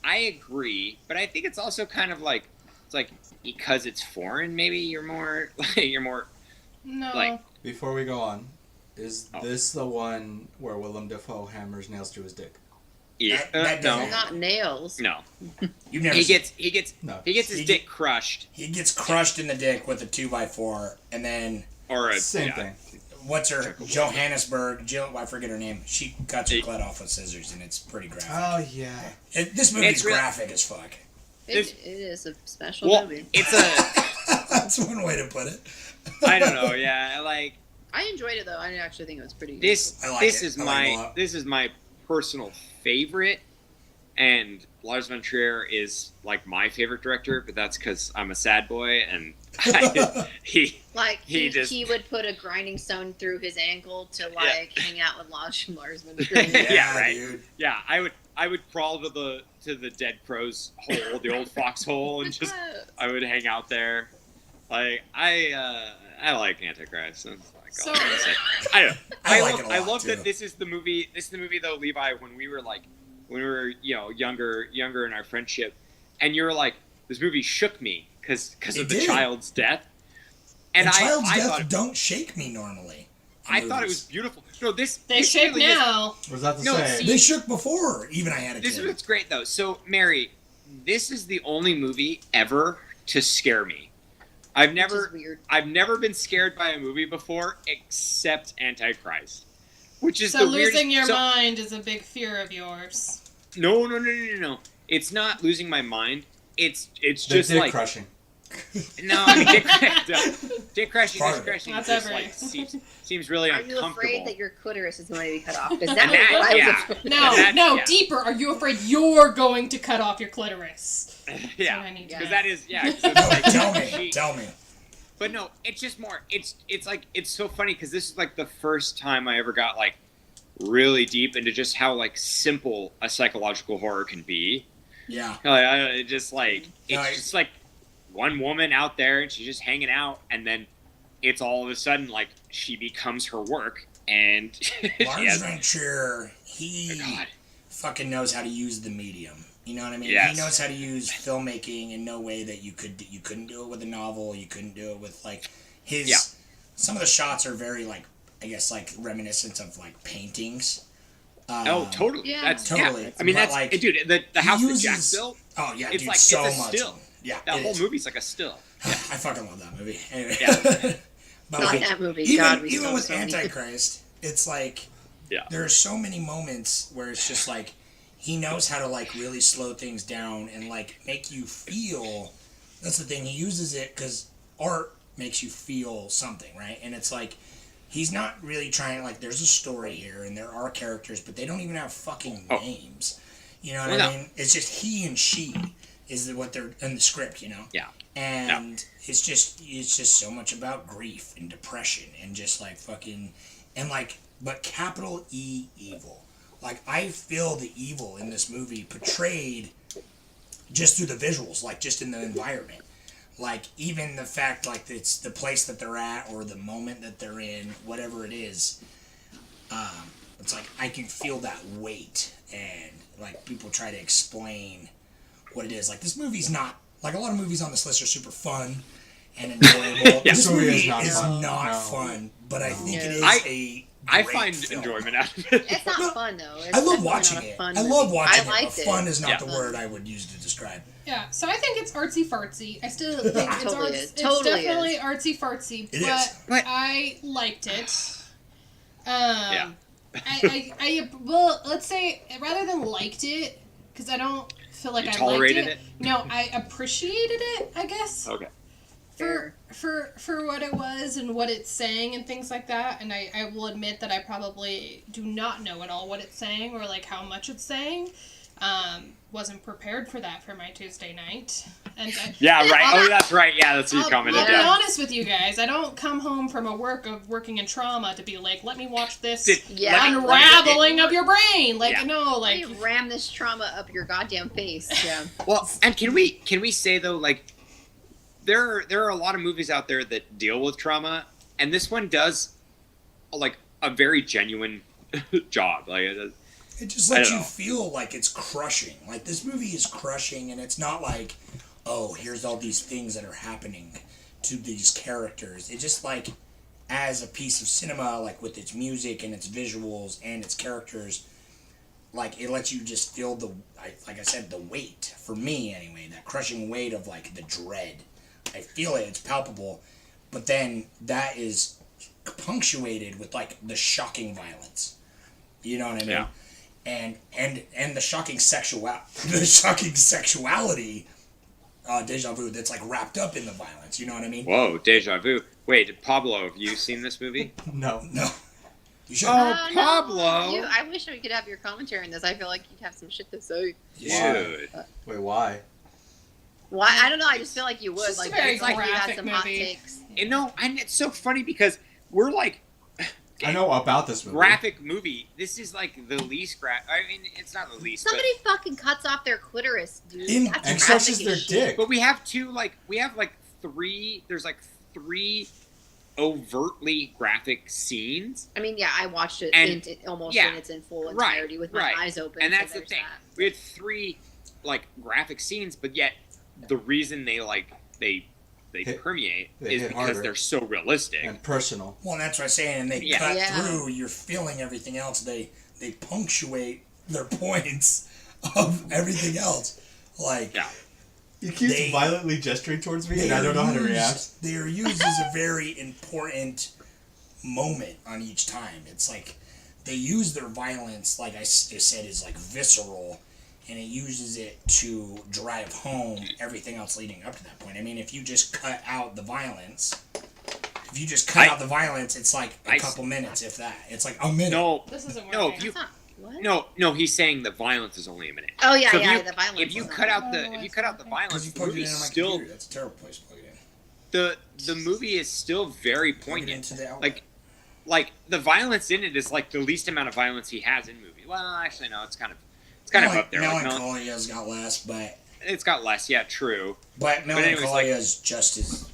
agree, but I think it's also kind of like it's like because it's foreign, maybe you're more no. Like before we go on, is this the one where Willem Dafoe hammers nails through his dick? Yeah, no, not nails. No, you've never. He gets his dick crushed. He gets crushed in the dick with a 2x4, and then same thing. What's her Johannesburg? Jill, I forget her name. She cuts her clit off with scissors, and it's pretty graphic. Oh yeah, this movie's graphic as fuck. It is a special movie. It's a. That's one way to put it. I don't know. Yeah, like. I enjoyed it though. I actually think it was pretty. This is my personal favorite, and Lars von Trier is like my favorite director, but that's because I'm a sad boy and he would put a grinding stone through his ankle to hang out with Lars von Trier. Yeah, right. Dude. Yeah, I would crawl to the dead crow's hole, the old foxhole, and I would hang out there. Like I like Antichrist. That's like So- all I'm gonna say. I don't know. I like it a lot, I love too. that this is the movie. This is the movie though, Levi. When we were younger in our friendship, and you were like, this movie shook me because It of the did. child's death. And I child's I death thought don't shake me normally. in I thought it movies. was beautiful. No, this They this shake really is- now. What was that to No, say? see- They shook before even I had a This kid. is what's great though. So Mary, this is the only movie ever to scare me. I've Which is never weird. been scared by a movie before except Antichrist, which is So the losing weirdest. your so, mind is a big fear of yours. No. It's not losing my mind. It's The just dick like crushing. no. I mean, dick crashing Part of it. just That's like everything. seems really Are you uncomfortable. afraid that your clitoris is going to be cut off? Is And that that- what I was yeah. afraid? No, That- no, yeah. deeper. Are you afraid you're going to cut off your clitoris? Yeah, what I need to because know. that is 'cause No, it's like, tell me. she- Tell me. But no, it's just more. It's like it's so funny because this is like the first time I ever got like really deep into just how like simple a psychological horror can be. Yeah. It's just like it's No, just like one woman out there and she's just hanging out, and then it's all of a sudden like she becomes her work, and she Lars has, von Trier, he God. fucking knows how to use the medium. You know what I mean? Yes. He knows how to use filmmaking in no way that you couldn't do it with a novel. You couldn't do it with like his. Yeah. Some of the shots are very like I guess like reminiscent of like paintings. Oh, totally. Yeah. That's Totally. Yeah. I mean, But, that's like, dude. The he house that uses- Jack built. Oh yeah, It's dude, like so it's a much. still. Yeah, That it whole is. movie's like a still. I fucking love that movie. Anyway. Yeah. But Not like, that movie. even, God, we even saw with so many. Antichrist, it's like Yeah. there are so many moments where it's just like he knows how to like really slow things down and like make you feel. That's the thing. He uses it because art makes you feel something, right? And it's like he's not really trying. Like there's a story here and there are characters, but they don't even have fucking names. You know what Well, I no. mean? It's just he and she is what they're in the script. You know? Yeah. And it's just so much about grief and depression and just like fucking and like but capital E evil. Like I feel the evil in this movie portrayed just through the visuals, like just in the environment. Like even the fact like it's the place that they're at or the moment that they're in, whatever it is, it's like I can feel that weight and like people try to explain what it is. Like this movie's not like a lot of movies on this list are super fun and enjoyable. This movie is not fun, but I think it is I great find film. enjoyment out of it. It's not fun though. It's I love definitely watching not a it. fun I movie. love watching I it, liked but fun is not Yeah. the word I would use to describe. Yeah, so I think it's artsy fartsy. I still think it's Totally arts. is. It's Totally definitely is. artsy fartsy, It but is. But- I liked it. Yeah. Well, let's say rather than liked it, because I don't feel like You I tolerated liked it? No, I appreciated it. I guess Okay. for what it was and what it's saying and things like that. And I will admit that I probably do not know at all what it's saying or like how much it's saying. Wasn't prepared for that for my Tuesday night. And Yeah, right. Oh, that's right. Yeah, that's what you commented. I'll be Yeah. honest with you guys. I don't come home from a work of working in trauma to be like, let me watch this Yeah. unraveling of your brain. Like, Yeah. no, Let like, me ram this trauma up your goddamn face. Yeah. Well, and can we say though, like, there are a lot of movies out there that deal with trauma, and this one does, like, a very genuine job. Like, It just I lets don't you know. feel like it's crushing. Like this movie is crushing, and it's not like, oh, here's all these things that are happening to these characters. It just like, as a piece of cinema, like with its music and its visuals and its characters, like it lets you just feel like I said, the weight. For me, anyway, that crushing weight of like the dread. I feel it. It's palpable, but then that is punctuated with like the shocking violence. You know what I mean? Yeah. And the shocking sexuality, deja vu that's like wrapped up in the violence. You know what I mean? whoa, deja vu. Wait, Pablo, have you seen this movie? No. No, you should. Oh, Pablo. I wish we could have your commentary on this. I feel like you'd have some shit to say. Dude. Wait, why? Why? I don't know. I just feel like you would. It's Like, a very it's like you had graphic some hot movie. takes. You know, and it's so funny because we're like, I know about this movie. graphic movie. This is like the least I mean, it's not the least, Somebody fucking cuts off their clitoris, dude. In- That's And graphic crushes as their shit. dick. but we have three. There's like three overtly graphic scenes. I mean, yeah, I watched it almost in its full entirety with my eyes open. And that's so the thing. that. We had 3 like graphic scenes, but yet the reason they permeate is because harder. they're so realistic and personal. Well, that's what I'm saying. And they cut through. You're feeling everything else. They punctuate their points of everything else. Like he keeps violently gesturing towards me, and I don't know how to react. They are used as a very important moment on each time. It's like they use their violence, like I said, is like visceral, and it uses it to drive home everything else leading up to that point. I mean, if you just cut out the violence, it's like a couple minutes, if that. It's like a minute. No, this isn't working. No, he's saying the violence is only a minute. Oh yeah, so the violence. If you cut out the violence, you the plug it movie's in my still computer. That's a terrible place to plug it in. the movie is still very poignant. Into the outlet. Like the violence in it is like the least amount of violence he has in movie. Well, actually, no, it's kind of up there. Melancolia's got less, but it's got less. Yeah, true. But Melancholia is just as.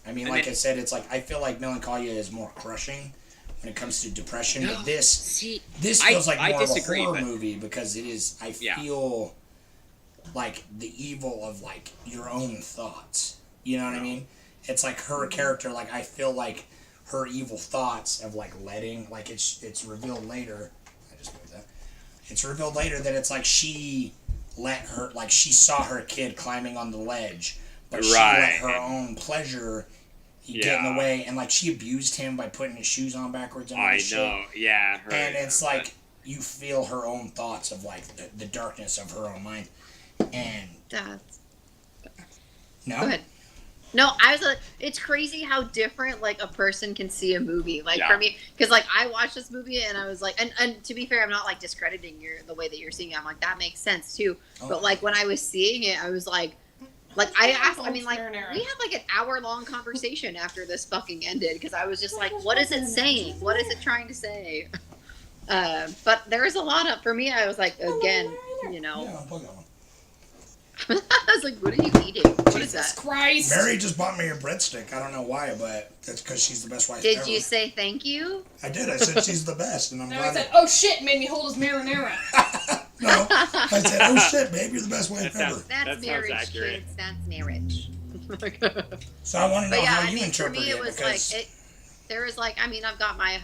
I mean, like I said, it's like I feel like Melancholia is more crushing when it comes to depression. But this feels like more of a horror movie because it is. I feel like the evil of like your own thoughts. You know what I mean? It's like her character. Like I feel like her evil thoughts of like letting. Like it's revealed later. I just moved that. It's revealed later that it's like she let her. Like she saw her kid climbing on the ledge, but she let her own pleasure get in the way, and like she abused him by putting his shoes on backwards. And I know, yeah. And it's like you feel her own thoughts of like the darkness of her own mind, and no. Go ahead. No, it's crazy how different like a person can see a movie. Like for me, because like I watched this movie and I was like, and to be fair, I'm not like discrediting the way that you're seeing it. I'm like that makes sense too. Oh. But like when I was seeing it, I was like I asked. I mean, like we had like an hour-long conversation after this fucking ended because I was just like, what is it saying? What is it trying to say? But there is a lot of for me. I was like, again, you know. Yeah, I was like, what are you eating? What is that? Christ. Mary just bought me a breadstick. I don't know why, but that's because she's the best wife ever. Did you say thank you? I did. I said she's the best, and I'm glad. I said, oh shit, made me hold his marinara. No, I said, oh shit, babe, you're the best wife ever. That's marriage, kids. That's marriage. So I want to know how you interpret for me, it was like, there was like, I mean, I've got my,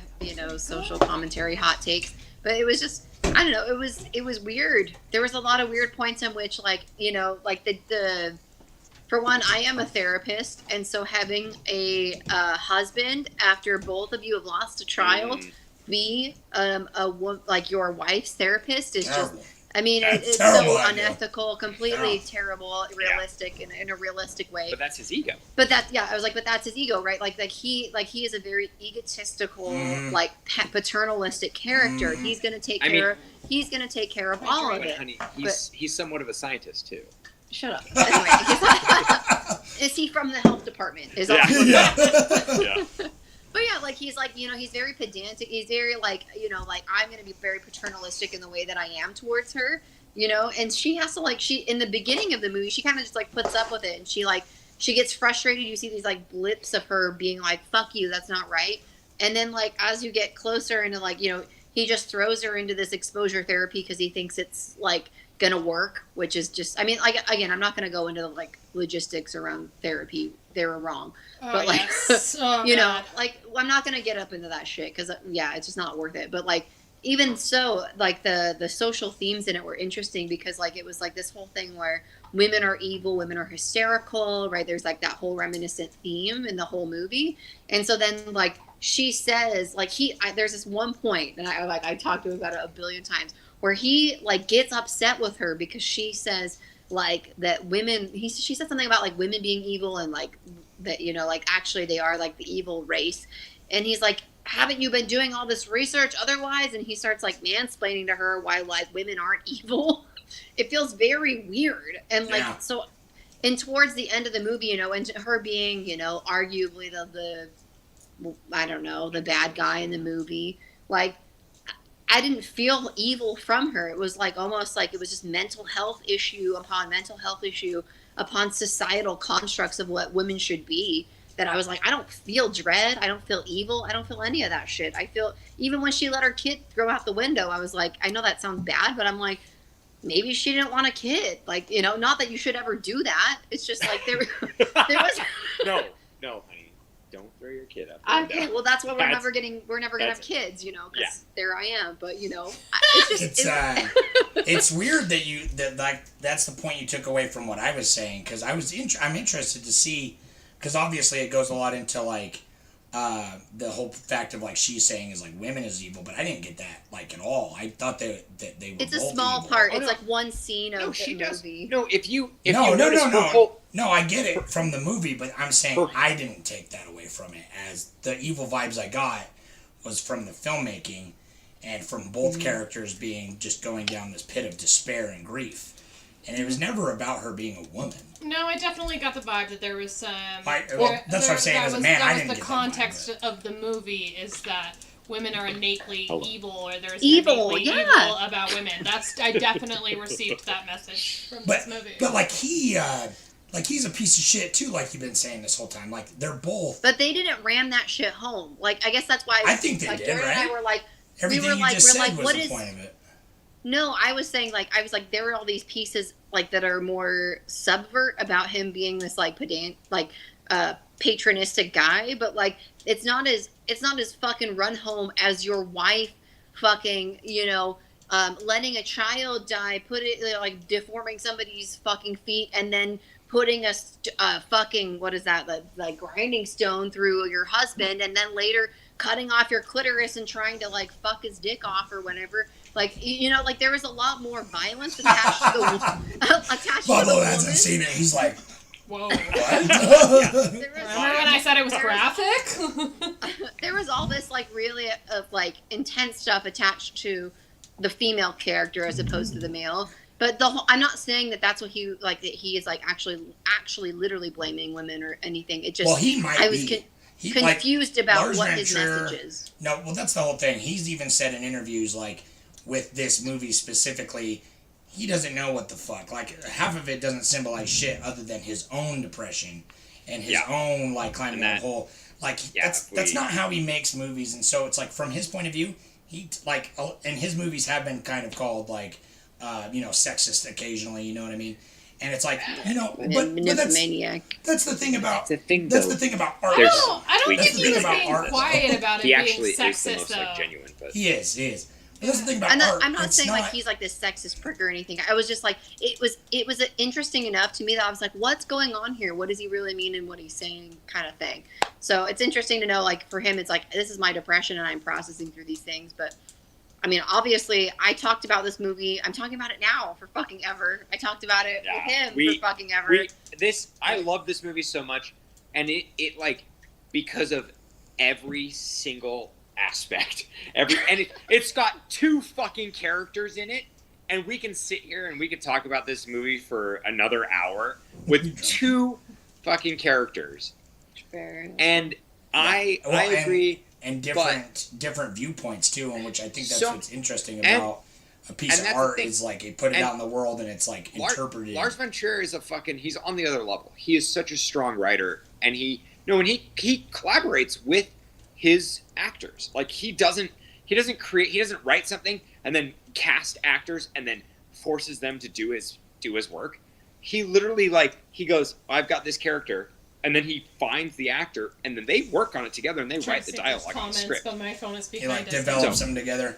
social commentary hot takes, but it was just, I don't know, it was weird. There was a lot of weird points in which, like, like the for one, I am a therapist, and so having a husband after both of you have lost a child, be like your wife's therapist is terrible. just. I mean, it's so unethical, completely terrible, realistic in a realistic way. But that's his ego. But that's I was like, but that's his ego, right? Like he is a very egotistical, like paternalistic character. He's gonna take care. He's gonna take care of all of it. Honey, he's somewhat of a scientist too. Shut up. Anyway, is he from the health department? Yeah. But yeah, like he's like, he's very pedantic. He's very like, like I'm going to be very paternalistic in the way that I am towards her, and she has to in the beginning of the movie, she kind of just like puts up with it. And she gets frustrated. You see these like blips of her being like, fuck you, that's not right. And then like, as you get closer into like, he just throws her into this exposure therapy because he thinks it's like going to work, which is just, I mean, like, again, I'm not going to go into the like logistics around therapy. They were wrong. But like, like I'm not going to get up into that shit because it's just not worth it. But like, even so, like the social themes in it were interesting because like, it was like this whole thing where women are evil, women are hysterical, right? There's like that whole reminiscent theme in the whole movie. And so then like, she says like there's this one point and I talked to him about it a billion times where he like gets upset with her because she says like that women, she said something about like women being evil and like that, like actually they are like the evil race. And he's like, haven't you been doing all this research otherwise? And he starts like mansplaining to her why like women aren't evil. It feels very weird. And like, so, and towards the end of the movie, and her being, arguably the I don't know, the bad guy in the movie, like, I didn't feel evil from her. It was like almost like it was just mental health issue upon mental health issue upon societal constructs of what women should be. that I was like, I don't feel dread. I don't feel evil. I don't feel any of that shit. I feel, even when she let her kid throw out the window, I was like, I know that sounds bad, but I'm like, maybe she didn't want a kid. Like, you know, not that you should ever do that. It's just like there was. No, honey, don't throw your kid up. Okay, well, that's why we're never gonna have kids, you know, because there I am. But you know, it's just it's weird that like that's the point you took away from what I was saying, because I'm interested to see, because obviously it goes a lot into like the whole fact of like she's saying is like women is evil, but I didn't get that like at all. I thought that they were. It's a both small evil. part. It's like one scene of the movie. No, if you No, I get it from the movie, but I'm saying I didn't take that away from it, as the evil vibes I got was from the filmmaking and from both characters being just going down this pit of despair and grief. And it was never about her being a woman. No, I definitely got the vibe that there was some. That's what I'm saying. As a man, I didn't get the that context of the movie is that women are innately evil, or there's evil, innately evil about women. I definitely received that message from this movie. But like he's a piece of shit too, like you've been saying this whole time. Like they're both. But they didn't ram that shit home. Like I guess that's why. I think they like, did, Jared right? and I were like, Everything we were you like, just we're said like, was what the is? point of it. No, I was saying like there were all these pieces like that are more subvert about him being this like pedant, like patronistic guy, but like it's not as fucking run home as your wife fucking, you know, letting a child die, like deforming somebody's fucking feet, and then putting a fucking, what is that, like grinding stone through your husband, and then later cutting off your clitoris and trying to like fuck his dick off or whatever. Like, you know, like there was a lot more violence attached to the Pablo hasn't seen it. He's like, whoa. What? Remember when I said it was graphic? There was all this like really like intense stuff attached to the female character as opposed to the male. But I'm not saying that that's what he like, that he is like actually literally blaming women or anything. It just, well, he might be. Confused like, about Lars what Van his Trier, message is. No, well, that's the whole thing. He's even said in interviews, like, with this movie specifically, he doesn't know what the fuck. Like, half of it doesn't symbolize shit other than his own depression and his own, like, climbing that hole. Like, that's not how he makes movies. And so it's like, from his point of view, he, like, and his movies have been kind of called, like, you know, sexist occasionally, you know what I mean? And it's like, you know, but that's the thing about art. I don't think he was being quiet about it being sexist, though. Like, genuine, but he is. But that's the thing about art. I'm not saying like he's like this sexist prick or anything. I was just like, it was interesting enough to me that I was like, what's going on here? What does he really mean in what he's saying, kind of thing. So it's interesting to know, like, for him, it's like, this is my depression and I'm processing through these things, but. I mean, obviously, I talked about this movie. I'm talking about it now for fucking ever. I talked about it with him for fucking ever. I love this movie so much, and it like, because of every single aspect, it's got two fucking characters in it, and we can sit here and we can talk about this movie for another hour with two fucking characters. Fair. And I agree. And different viewpoints too, in which I think that's what's interesting about a piece of art is like it put it out in the world and it's like interpreted. Lars Van Trier is he's on the other level. He is such a strong writer, and he collaborates with his actors. Like he doesn't write something and then cast actors and then forces them to do his work. He literally he goes, I've got this character. And then he finds the actor, and then they work on it together, and they write the dialogue on the script. But my phone is behind us. He develops them together.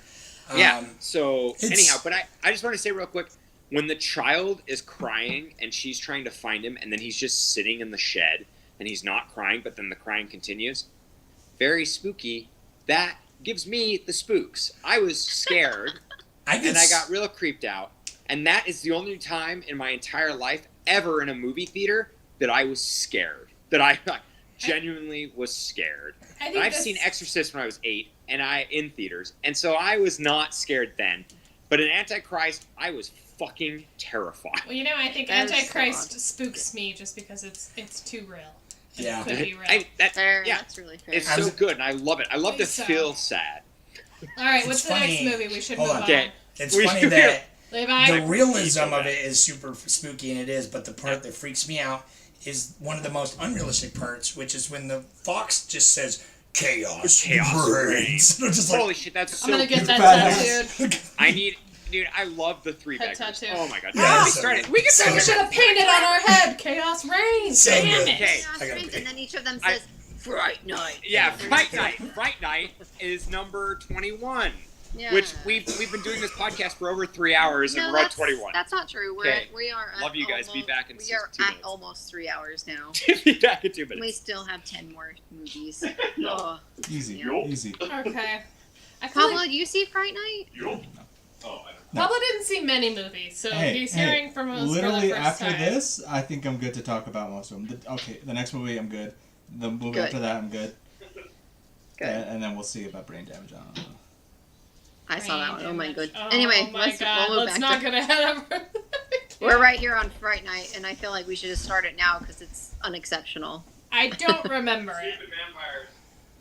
So anyhow, but I just want to say real quick, when the child is crying and she's trying to find him, and then he's just sitting in the shed, and he's not crying, but then the crying continues, very spooky. That gives me the spooks. I was scared, and I got real creeped out. And that is the only time in my entire life ever in a movie theater that I was scared. That I genuinely was scared. I've seen Exorcist when I was 8, and in theaters, and so I was not scared then. But in Antichrist, I was fucking terrified. Well, you know, I think Antichrist spooks me just because it's too real. Yeah, it could be real. That's really fair. It's so good, and I love it. I love to feel sad. All right, what's the next movie we should move on? It's funny that Levi? The realism of it is super spooky, and it is, but the part that freaks me out is one of the most unrealistic parts, which is when the fox just says, chaos reigns. Holy shit, that's so I'm gonna get that tattooed. Dude, I love the three Head beggars. tattoo. Oh my god. Yeah, We started. We can So we should have painted on our head, Chaos Reigns. So Damn good. it. Okay. And then each of them says, Fright Night. Yeah, Fright Night. Fright Night is number 21. Yeah. Which we've been doing this podcast for over 3 hours and we're at 21. That's not true. Okay. We are at Love you guys. Be back in we are 2 at minutes. almost 3 hours now. Be back in 2 minutes. We still have 10 more movies. Oh. Easy, Yeah. easy. Okay. I feel Pablo, like do you see Fright Night? Pablo didn't see many movies, so he's hearing from us literally for the first after time. this, I think I'm good to talk about most of them. The next movie I'm good. The movie Good. after that I'm good. Good. And then we'll see about brain damage. I don't know. I saw that one. Oh my god. Oh Anyway, my God. we'll move Let's back not to... get ahead of her. We're right here on Fright Night, and I feel like we should just start it now because it's unexceptional. I don't remember it.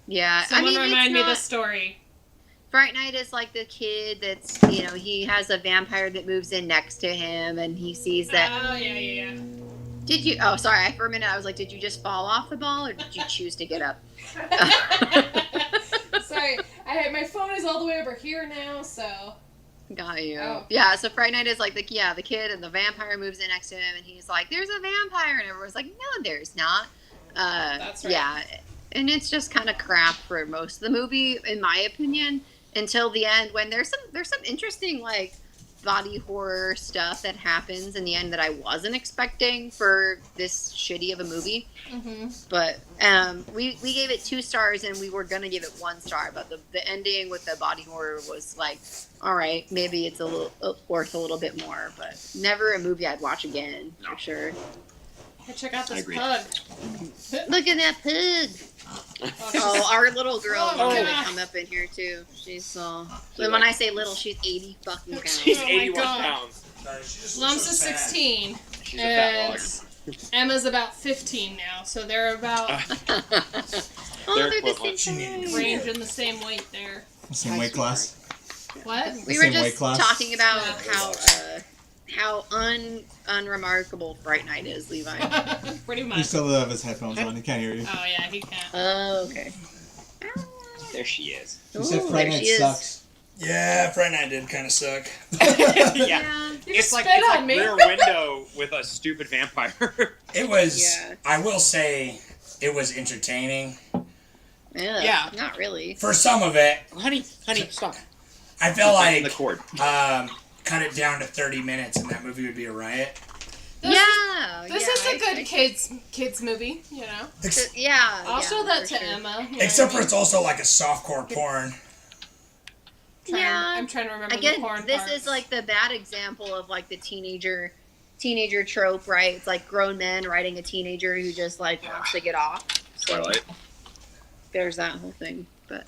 Yeah, Someone remind me not... the story. Fright Night is like the kid that's, he has a vampire that moves in next to him, and he sees that. Oh, yeah. Did you? Oh, sorry. For a minute, I was like, did you just fall off the ball, or did you choose to get up? Sorry, my phone is all the way over here now, so. Got you. Oh. Yeah, so Fright Night is like the kid and the vampire moves in next to him, and he's like, "There's a vampire," and everyone's like, "No, there's not." That's right. Yeah, and it's just kind of crap for most of the movie, in my opinion, until the end when there's some interesting like body horror stuff that happens in the end that I wasn't expecting for this shitty of a movie. Mm-hmm. But we gave it 2 stars, and we were gonna give it 1 star, but the ending with the body horror was like, all right, maybe it's a little worth a little bit more, but never a movie I'd watch again for sure. Hey, check out this agree. pug. Look at that pug. Oh, our little girl Oh, is gonna God. come up in here too. She's when I say little, she's 80 fucking pounds. She's Oh my 81 God. pounds. Lumps is 16, She's a fat and dog. Emma's about 15 now, so they're about Oh, They're they're the equivalent. same size. range in the same weight there. Same weight class. What? We The were same weight just class? talking about Yeah. how unremarkable Fright Night is, Levi. Pretty He much. still have his headphones on. He can't hear you. Oh, yeah, he can't. Oh, okay. There she is. He said Ooh, Friday there Night she is. sucks. Yeah, Friday Night did kind of suck. Yeah. You It's like spit on me. Rear Window with a stupid vampire. It was, Yeah. I will say, it was entertaining. Yeah. Not really. For some of it, honey, stop. I felt Find like the cord. cut it down to 30 minutes and that movie would be a riot. This This is a good kids movie, you know. Yeah. I'll yeah, show that for to sure. Emma. you know Except what I for it's also like a softcore porn. I'm trying to remember Again, the porn this parts. is like the bad example of like the teenager trope, right? It's like grown men writing a teenager who just like wants to get off. So Twilight. there's that whole thing. But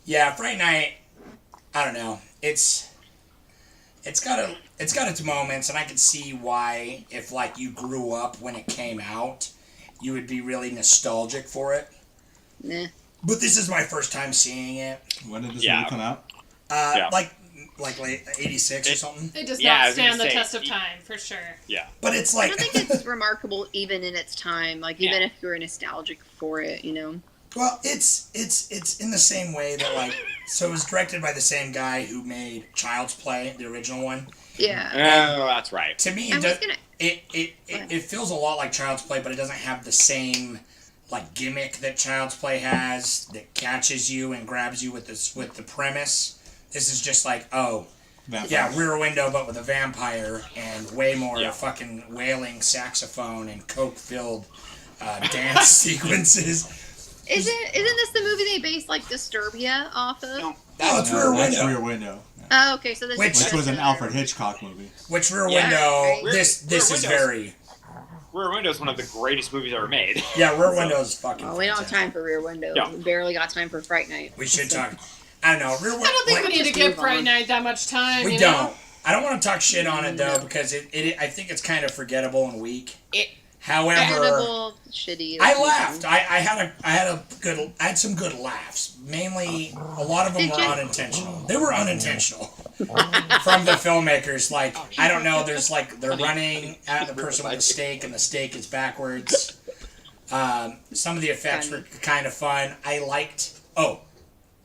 Yeah, Friday Night, I don't know. It's got its moments, and I can see why if like you grew up when it came out, you would be really nostalgic for it. nah. But this is my first time seeing it. When did this Yeah. movie come out? Yeah. Like late 86 or something. It does Yeah, I not was gonna stand the say, test of time, for sure. Yeah. But it's I like don't think it's remarkable even in its time. Like even Yeah. if you're nostalgic for it, you know. well, it's in the same way that like so it was directed by the same guy who made Child's Play, the original one. Yeah. Oh, that's right. To me, I it was does, gonna. it feels a lot like Child's Play, but it doesn't have the same like gimmick that Child's Play has that catches you and grabs you with the premise. This is just like, oh, Vampire. yeah, Rear Window, but with a vampire and way more Yeah. fucking wailing saxophone and coke-filled dance sequences. Isn't this the movie they based like Disturbia off of? No. Oh, it's No, Rear that's Window. Rear Window. Yeah. Oh, okay. So this Which is Which was an another- Alfred Hitchcock movie. Which Rear Yeah, Window? right. This Rear is Window's- very Rear Window is one of the greatest movies ever made. yeah. Rear Window is fucking. Oh, we don't have fantastic. time for Rear Window. Yeah. We barely got time for Fright Night. We should talk. I don't know. Rear Window. I don't think like, we need to just give move Friday on. Night that much time. We you don't. know? I don't want to talk shit on it though because it I think it's kind of forgettable and weak. However, Edible, shitty. I laughed. I had some good laughs. Mainly, a lot of them were unintentional. They were unintentional from the filmmakers. Like, I don't know. There's like they're running at the person with the stake, and the stake is backwards. Some of the effects were kind of fun. I liked. Oh,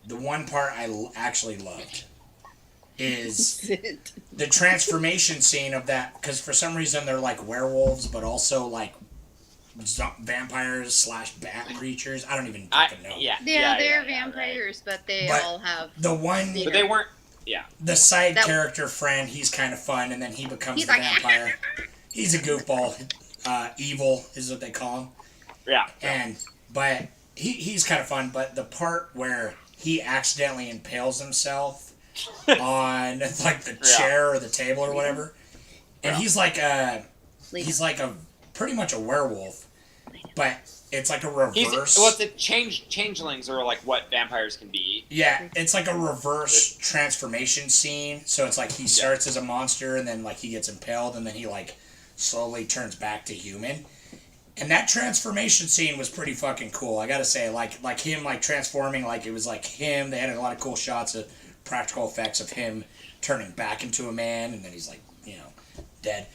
the one part I actually loved is the transformation scene of that, because for some reason they're like werewolves, but also like vampires / bat creatures. I don't even fucking know. They're vampires, but they all have the one. But they weren't. Yeah. The side character friend, he's kind of fun, and then he becomes the vampire. He's a goofball. Evil is what they call him. Yeah. But he's kind of fun. But the part where he accidentally impales himself on like the chair or the table or whatever, and he's like a pretty much a werewolf, but it's like a reverse. The changelings are like what vampires can be. Yeah, it's like a reverse transformation scene. So it's like he starts as a monster, and then like he gets impaled, and then he like slowly turns back to human. And that transformation scene was pretty fucking cool. I gotta say, like him like transforming, like it was like him. They had a lot of cool shots of practical effects of him turning back into a man, and then he's like, dead.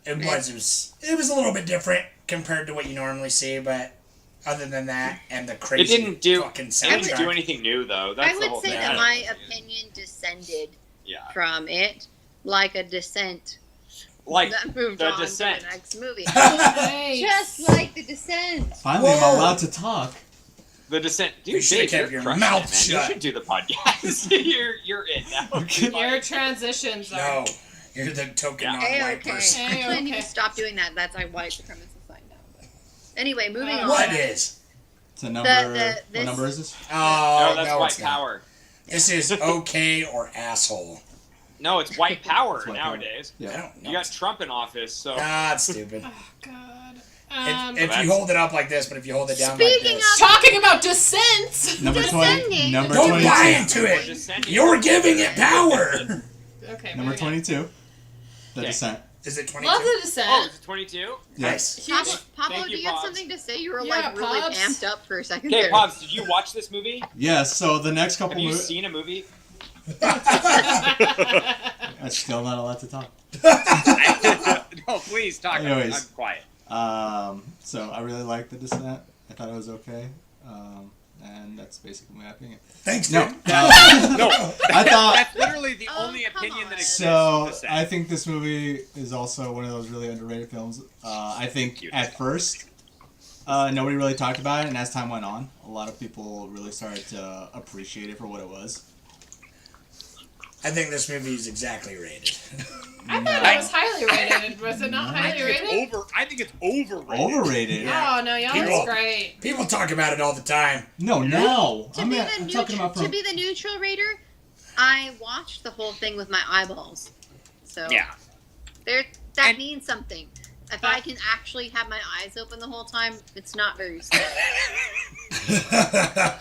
It was a little bit different compared to what you normally see, but other than that, and the crazy fucking soundtrack. It didn't do anything new though. That's I would say that my opinion descended from it like a descent. Like that moved the on Descent. to the next movie. Nice. Just like the Descent. Finally, I'm allowed to talk. The Descent. Dude, you should have your mouth shut. You should do the podcast. you're in now. Your transitions are. No, you're the token non-white person. Actually, I need to stop doing that. That's a white supremacist sign now. But anyway, moving on. What is? It's a number. What number is this? Oh, no, that's white power. This is okay or asshole. No, it's white power It's white nowadays. Power. Yeah. I don't know. You got Trump in office, so. That's stupid. Oh God. If you hold it up like this, but if you hold it down like this. Talking about dissent. Number 20. Number Don't 22. buy into it. You're giving it power. Okay. Number 22. The Descent. Is it 22? Love the Descent. Oh, is it 22? Yes. Pablo, do you have something to say? You were like really Pops. amped up for a second Okay, there. Pops, did you watch this movie? Yes. So the next couple Have you movies. seen a movie? I'm still not allowed to talk. No, please talk. Anyways. I'm quiet. So I really liked The Descent. I thought it was okay. And that's basically my opinion. Thanks, No. dude. No, I thought. that's literally the only opinion that exists. So of The I Descent. think this movie is also one of those really underrated films. I think at first nobody really talked about it, and as time went on, a lot of people really started to appreciate it for what it was. I think this movie is exactly rated. I thought it was highly rated. Was it not highly rated? I think it's overrated. Overrated. Oh no, y'all was great. People talk about it all the time. No, now To be the neutral rater, I watched the whole thing with my eyeballs. So Yeah. that means something. If I can actually have my eyes open the whole time, it's not very scary.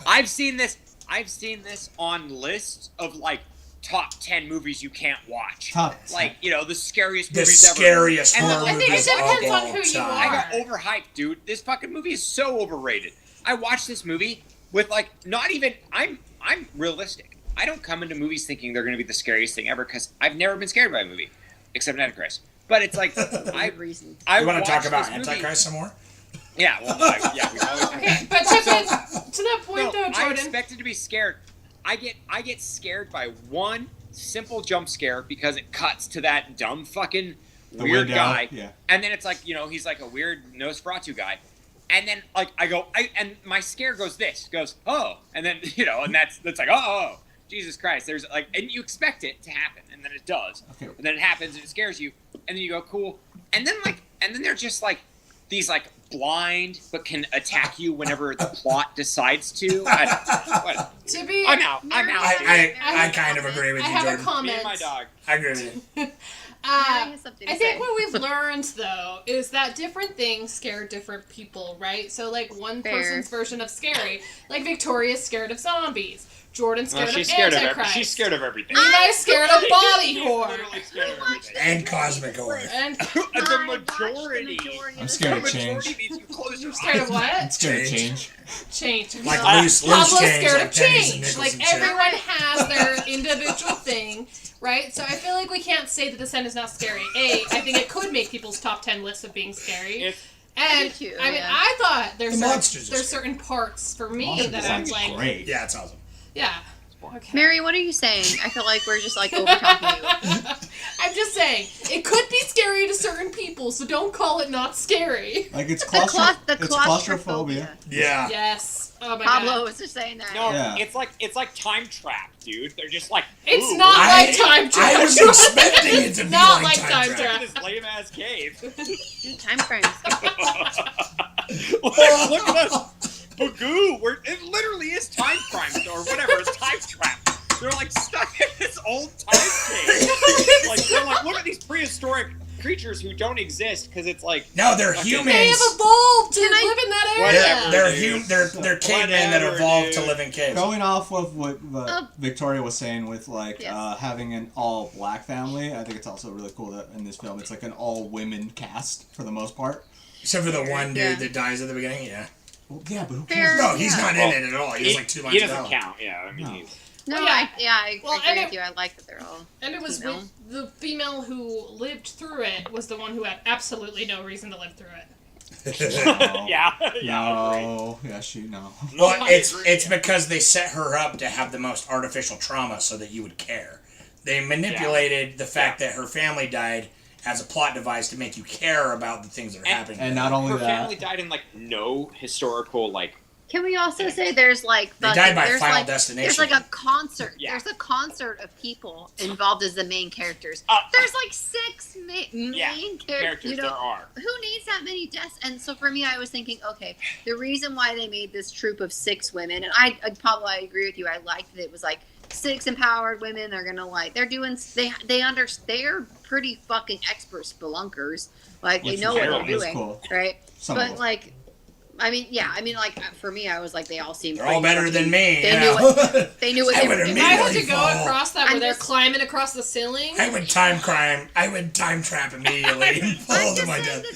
I've seen this on lists of like top 10 movies you can't watch. Top 10. Like, the scariest The movies ever. scariest And horror I think it movies depends of on all who you time. I are. got overhyped, dude. This fucking movie is so overrated. I watched this movie with like not even I'm realistic. I don't come into movies thinking they're going to be the scariest thing ever because I've never been scared by a movie except Antichrist. But it's like I You want to talk about Antichrist some more? Yeah, well, we've always Okay, but to that point though, I Jordan. expected to be scared. I get scared by one simple jump scare because it cuts to that dumb fucking weird window, guy, yeah. and then it's like he's like a weird Nosferatu guy, and then like and my scare goes oh, and then and that's like oh Jesus Christ, there's like, and you expect it to happen, and then it does, Okay. and then it happens and it scares you, and then you go cool, and then they're just like these like blind but can attack you whenever the plot decides to. To be, I'm out. I kind of agree with I you, have Jordan. a comment. Me and my dog. I agree with you. I something to think say. what we've learned though is that different things scare different people, right? So like one Fair. person's version of scary, like Victoria's scared of zombies. Jordan's scared she's of scared Antichrist. She's scared of everything. Levi's scared of body horror. Literally scared of everything. And cosmic horror. And The majority. I'm scared of The change. majority means you close your scared of eyes. what? I'm scared of change. Change. Like loose Pablo's change, scared like of pennies and change. nickels Like and shit. everyone has their individual thing, right? So I feel like we can't say that The Descent is not scary. I think it could make people's top 10 lists of being scary. And too, I mean, yeah. I thought The monsters are there's scary. certain parts for me Monsters that I'm sounds like, great. Yeah, it's awesome. yeah. Okay. Mary, what are you saying? I feel like we're just like over talking you. I'm just saying, it could be scary to certain people, so don't call it not scary. Like it's The it's claustrophobia. Yeah. Yes. Oh my Pablo god. was just saying that. No, Yeah. it's like time trap, dude. They're just like, It's ooh, not I- like time travel. I was expecting it to be Not like like time time travel. in this lame ass cave. Time frames. Look at us, Bagoo. It literally is time crime or whatever. It's time trap. They're like stuck in this old time cave. Like they're like, look at these prehistoric creatures who don't exist because it's like No, they're fucking- humans. They have evolved to live in that area. Whatever. They're cavemen that Whatever, evolved to dude. live in caves. Going off of what Victoria was saying with like Yes. having an all black family, I think it's also really cool that in this film it's like an all women cast for the most part. Except for the one dude Yeah. that dies at the beginning, yeah. Well, yeah, but who Fair. cares? No, he's Yeah. not in it at all. He has like 2 lines He of doesn't dialogue. count. Yeah, I mean, No. he's No, Well, yeah. I Well, agree and with you. I like that they're all. And it was female. with the female who lived through it was the one who had absolutely no reason to live through it. No. yeah. No. Yeah, no. Well, I agree. it's because they set her up to have the most artificial trauma so that you would care. They manipulated the fact that her family died as a plot device to make you care about the things that are happening. And not only her that, family died in like no historical like. Can we also say there's like They died by there's Final like, Destination. There's like a concert. Yeah. There's a concert of people involved as the main characters. There's like 6 main characters. You know, there are. who needs that many deaths? And so for me, I was thinking, okay, the reason why they made this troop of 6 women, and I agree with you. I liked that it was like 6 empowered women. They're gonna like they're they're pretty fucking expert spelunkers. Like they Which know what is they're cool. doing, Cool. right? Some of But them. like. like for me, I was like, they all seem. They're all better than me. They you knew know? what they knew what I they would were doing. If I had to immediately go fall. across that where I'm they're just- climbing across the ceiling, I would time trap immediately and fall I'm to just my saying death. that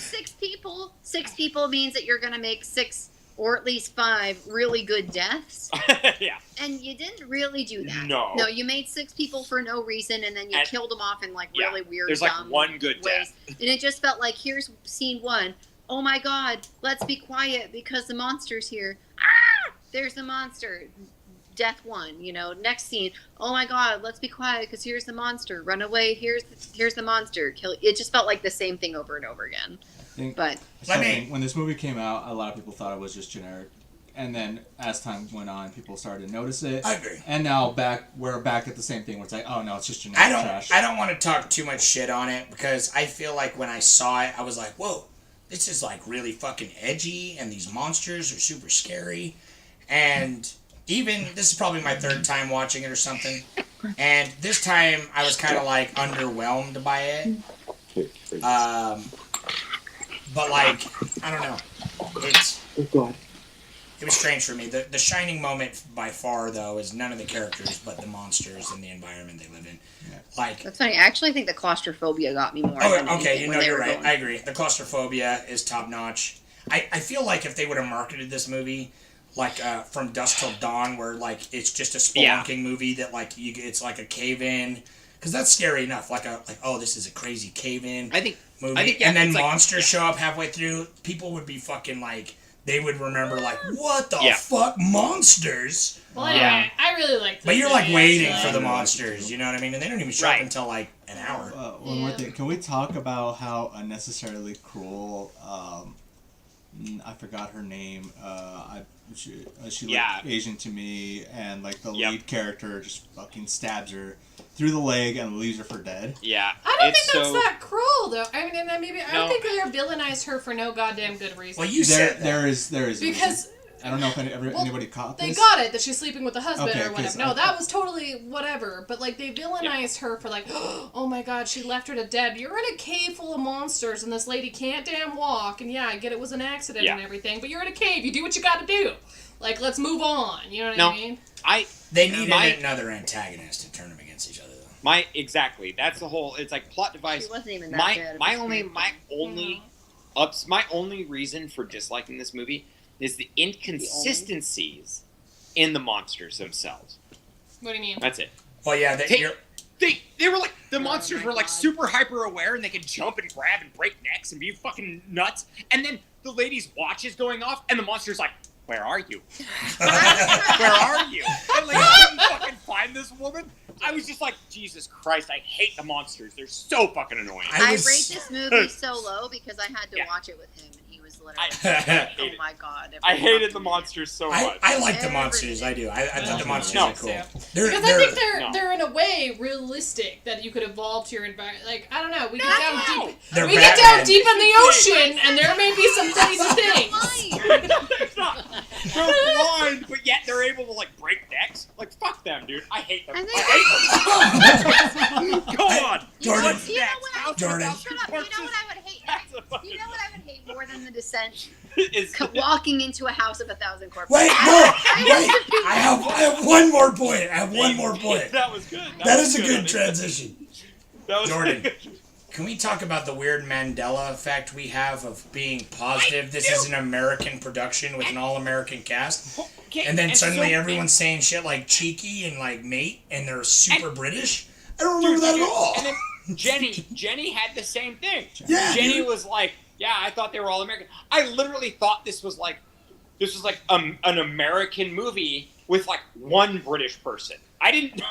6 people means that you're gonna make 6 or at least 5 really good deaths, Yeah. and you didn't really do that. No. No, you made 6 people for no reason, and then you And- killed them off in like Yeah, really weird. there's, like, dumb one good ways. And it just felt like here's scene 1. Oh my God, let's be quiet because the monster's here. Ah, there's the monster. Death 1, you know. Next scene. Oh my God, let's be quiet because here's the monster. Run away. Here's the monster. Kill. It just felt like the same thing over and over again. But When this movie came out, a lot of people thought it was just generic, and then as time went on, people started to notice it. I agree. And now we're back at the same thing where it's like, oh no, it's just generic trash. I don't want to talk too much shit on it because I feel like when I saw it, I was like, whoa, this is like really fucking edgy and these monsters are super scary. And even, this is probably my 3rd time watching it or something. And this time I was kind of like underwhelmed by it. But like, I don't know. It was strange for me. The shining moment by far, though, is none of the characters but the monsters and the environment they live in. Yeah. Like, that's funny. I actually think the claustrophobia got me more. oh, than okay, anything you when know, they you're were right. going. I agree. The claustrophobia is top notch. I feel like if they would have marketed this movie like From Dusk Till Dawn, where like it's just a spelunking movie that like it's like a cave in, because that's scary enough. Like oh, this is a crazy cave in movie, and then monsters show up halfway through. People would be fucking like, they would remember like, what the fuck, monsters? well, anyway, I really liked this But you're like movie, waiting actually. for the monsters, you know what I mean? And they don't even show up until like an hour. One more thing. Can we talk about how unnecessarily cruel? I forgot her name. She looked Asian to me, and like the lead character just fucking stabs her through the leg and leaves her for dead. Yeah. I don't think that's that cruel, though. I mean, and then maybe I don't think they villainized her for no goddamn good reason. Well, you said there is because. I don't know if anybody caught this. They got it, that she's sleeping with the husband Okay, or whatever. 'cause No, that was totally whatever. But, like, they villainized her for, like, oh my God, she left her to dead. You're in a cave full of monsters, and this lady can't damn walk. And, yeah, I get it was an accident and everything. But you're in a cave. You do what you gotta do. Like, let's move on. You know what I mean? They needed another antagonist to turn them against each other, though. Exactly. That's the whole. It's like plot device. She wasn't even that bad. My only reason for disliking this movie is the inconsistencies in the monsters themselves. What do you mean? That's it. Well, yeah, they were like the monsters were like super hyper aware and they could jump and grab and break necks and be fucking nuts. And then the lady's watch is going off and the monster's like, "Where are you? Where are you?" And like I couldn't fucking find this woman. I was just like, Jesus Christ, I hate the monsters. They're so fucking annoying. I rate this movie so low because I had to watch it with him, and he was literally oh my god. I hated the monsters so much. I like the monsters, I do. I thought the monsters are cool. Because I think they're in a way realistic that you could evolve to your environment. Like, I don't know, we get down deep. We get down deep in the ocean, and there may be some crazy things. They're blind, but yet they're able to like break necks. Like fuck them, dude. I hate them. Go on, Jordan. You know what I would hate? You know what I would hate more than The Descent? Walking into a house of 1,000 corpses. Wait, I have one more point. That was good. That is a good transition. Jordan, can we talk about the weird Mandela effect we have of being positive this is an American production with an all-American cast? And then suddenly everyone's saying shit like cheeky and like mate, and they're super British? I don't remember that at all. And then Jenny had the same thing. Yeah, Jenny was like, yeah, I thought they were all American. I literally thought this was like an American movie with like one British person. I didn't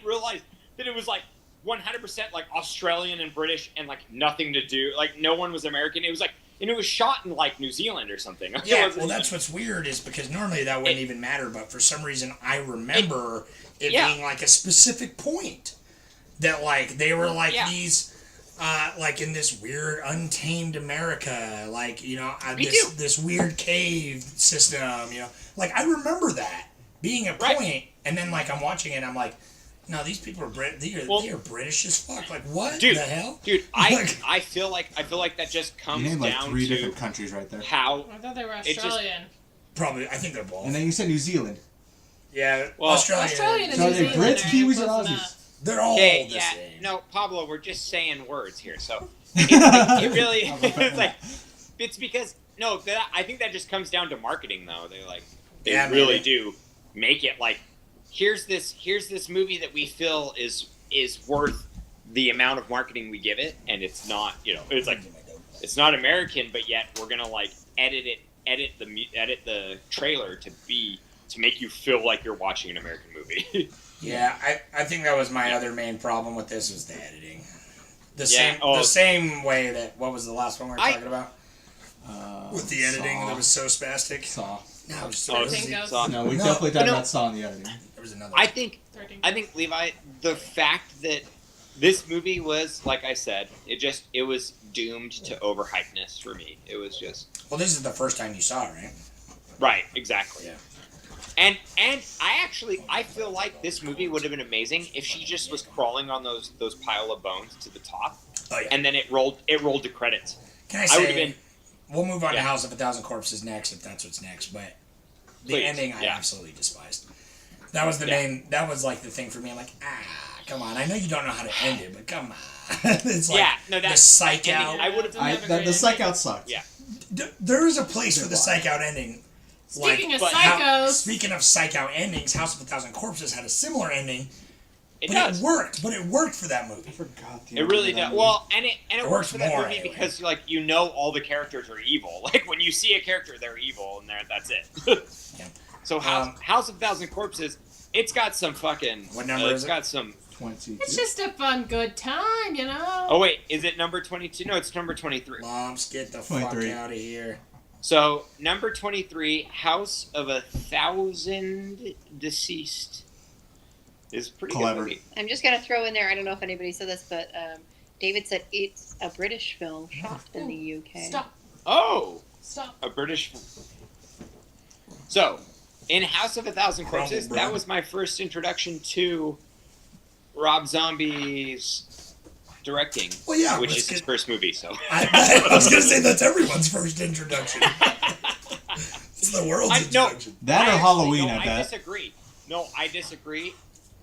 realize that it was like 100% like Australian and British and like nothing to do, like no one was American. It was like, and it was shot in like New Zealand or something. Yeah, well that's what's weird is because normally that wouldn't even matter, but for some reason I remember it being like a specific point that like they were like these like in this weird untamed America, like, you know, this weird cave system, you know, like I remember that being a point, and then like I'm watching it and I'm like, no, these people are they are British as fuck. Like what the hell? Dude, I feel like that just comes you named like down 3 to different countries right there. How I thought they were Australian. Probably, I think they're both. And then you said New Zealand. Yeah, well, Australian and so New they're Zealand Brits, Kiwis, and Aussies. They're all the same. No, Pablo, we're just saying words here. So it really it's like it's because I think that just comes down to marketing though. They really do make it like here's this movie that we feel is worth the amount of marketing we give it, and it's not, you know, it's like it's not American, but yet we're gonna like edit the trailer to make you feel like you're watching an American movie. Yeah, I think that was my other main problem with this was the editing. The same way that, what was the last one we were talking about? With the editing that was so spastic. Saw. No, we definitely talked about Saw in the editing. There was another. I think Levi, the fact that this movie was, like I said, it was doomed to overhypeness for me. It was just. Well, this is the first time you saw it, right? Right, exactly. Yeah. And I feel like this movie would have been amazing if she just was crawling on those pile of bones to the top. Oh, yeah. And then it rolled to credits. Can I say, we'll move on to House of 1,000 Corpses next if that's what's next, but the ending I absolutely despised. That was the main, that was like the thing for me. I'm like, come on. I know you don't know how to end it, but come on. It's like the psych out. The psych out sucked. Yeah. There is a place for the psych out ending. Speaking of psychos. Speaking of psych out endings, House of 1,000 Corpses had a similar ending. It worked for that movie. I forgot it really does. Well, and it works for that movie anyway. because like you know all the characters are evil. Like when you see a character, they're evil, and that's it. Yeah. So House of 1,000 Corpses, it's got some fucking. What number is it? It's got some. 22. It's just a fun, good time, you know. Oh wait, is it number 22? No, it's number 23. Moms, get the fuck out of here. So number 23, House of 1,000 Deceased, is pretty clever. Good movie. I'm just gonna throw in there. I don't know if anybody said this, but David said it's a British film shot in the UK. Stop. Oh. Stop. A British. So, in House of 1,000 Corpses, that was my first introduction to Rob Zombie's directing, which is his first movie. So I was gonna say that's everyone's first introduction. It's the world's introduction. Halloween, I bet. I disagree. No, I disagree.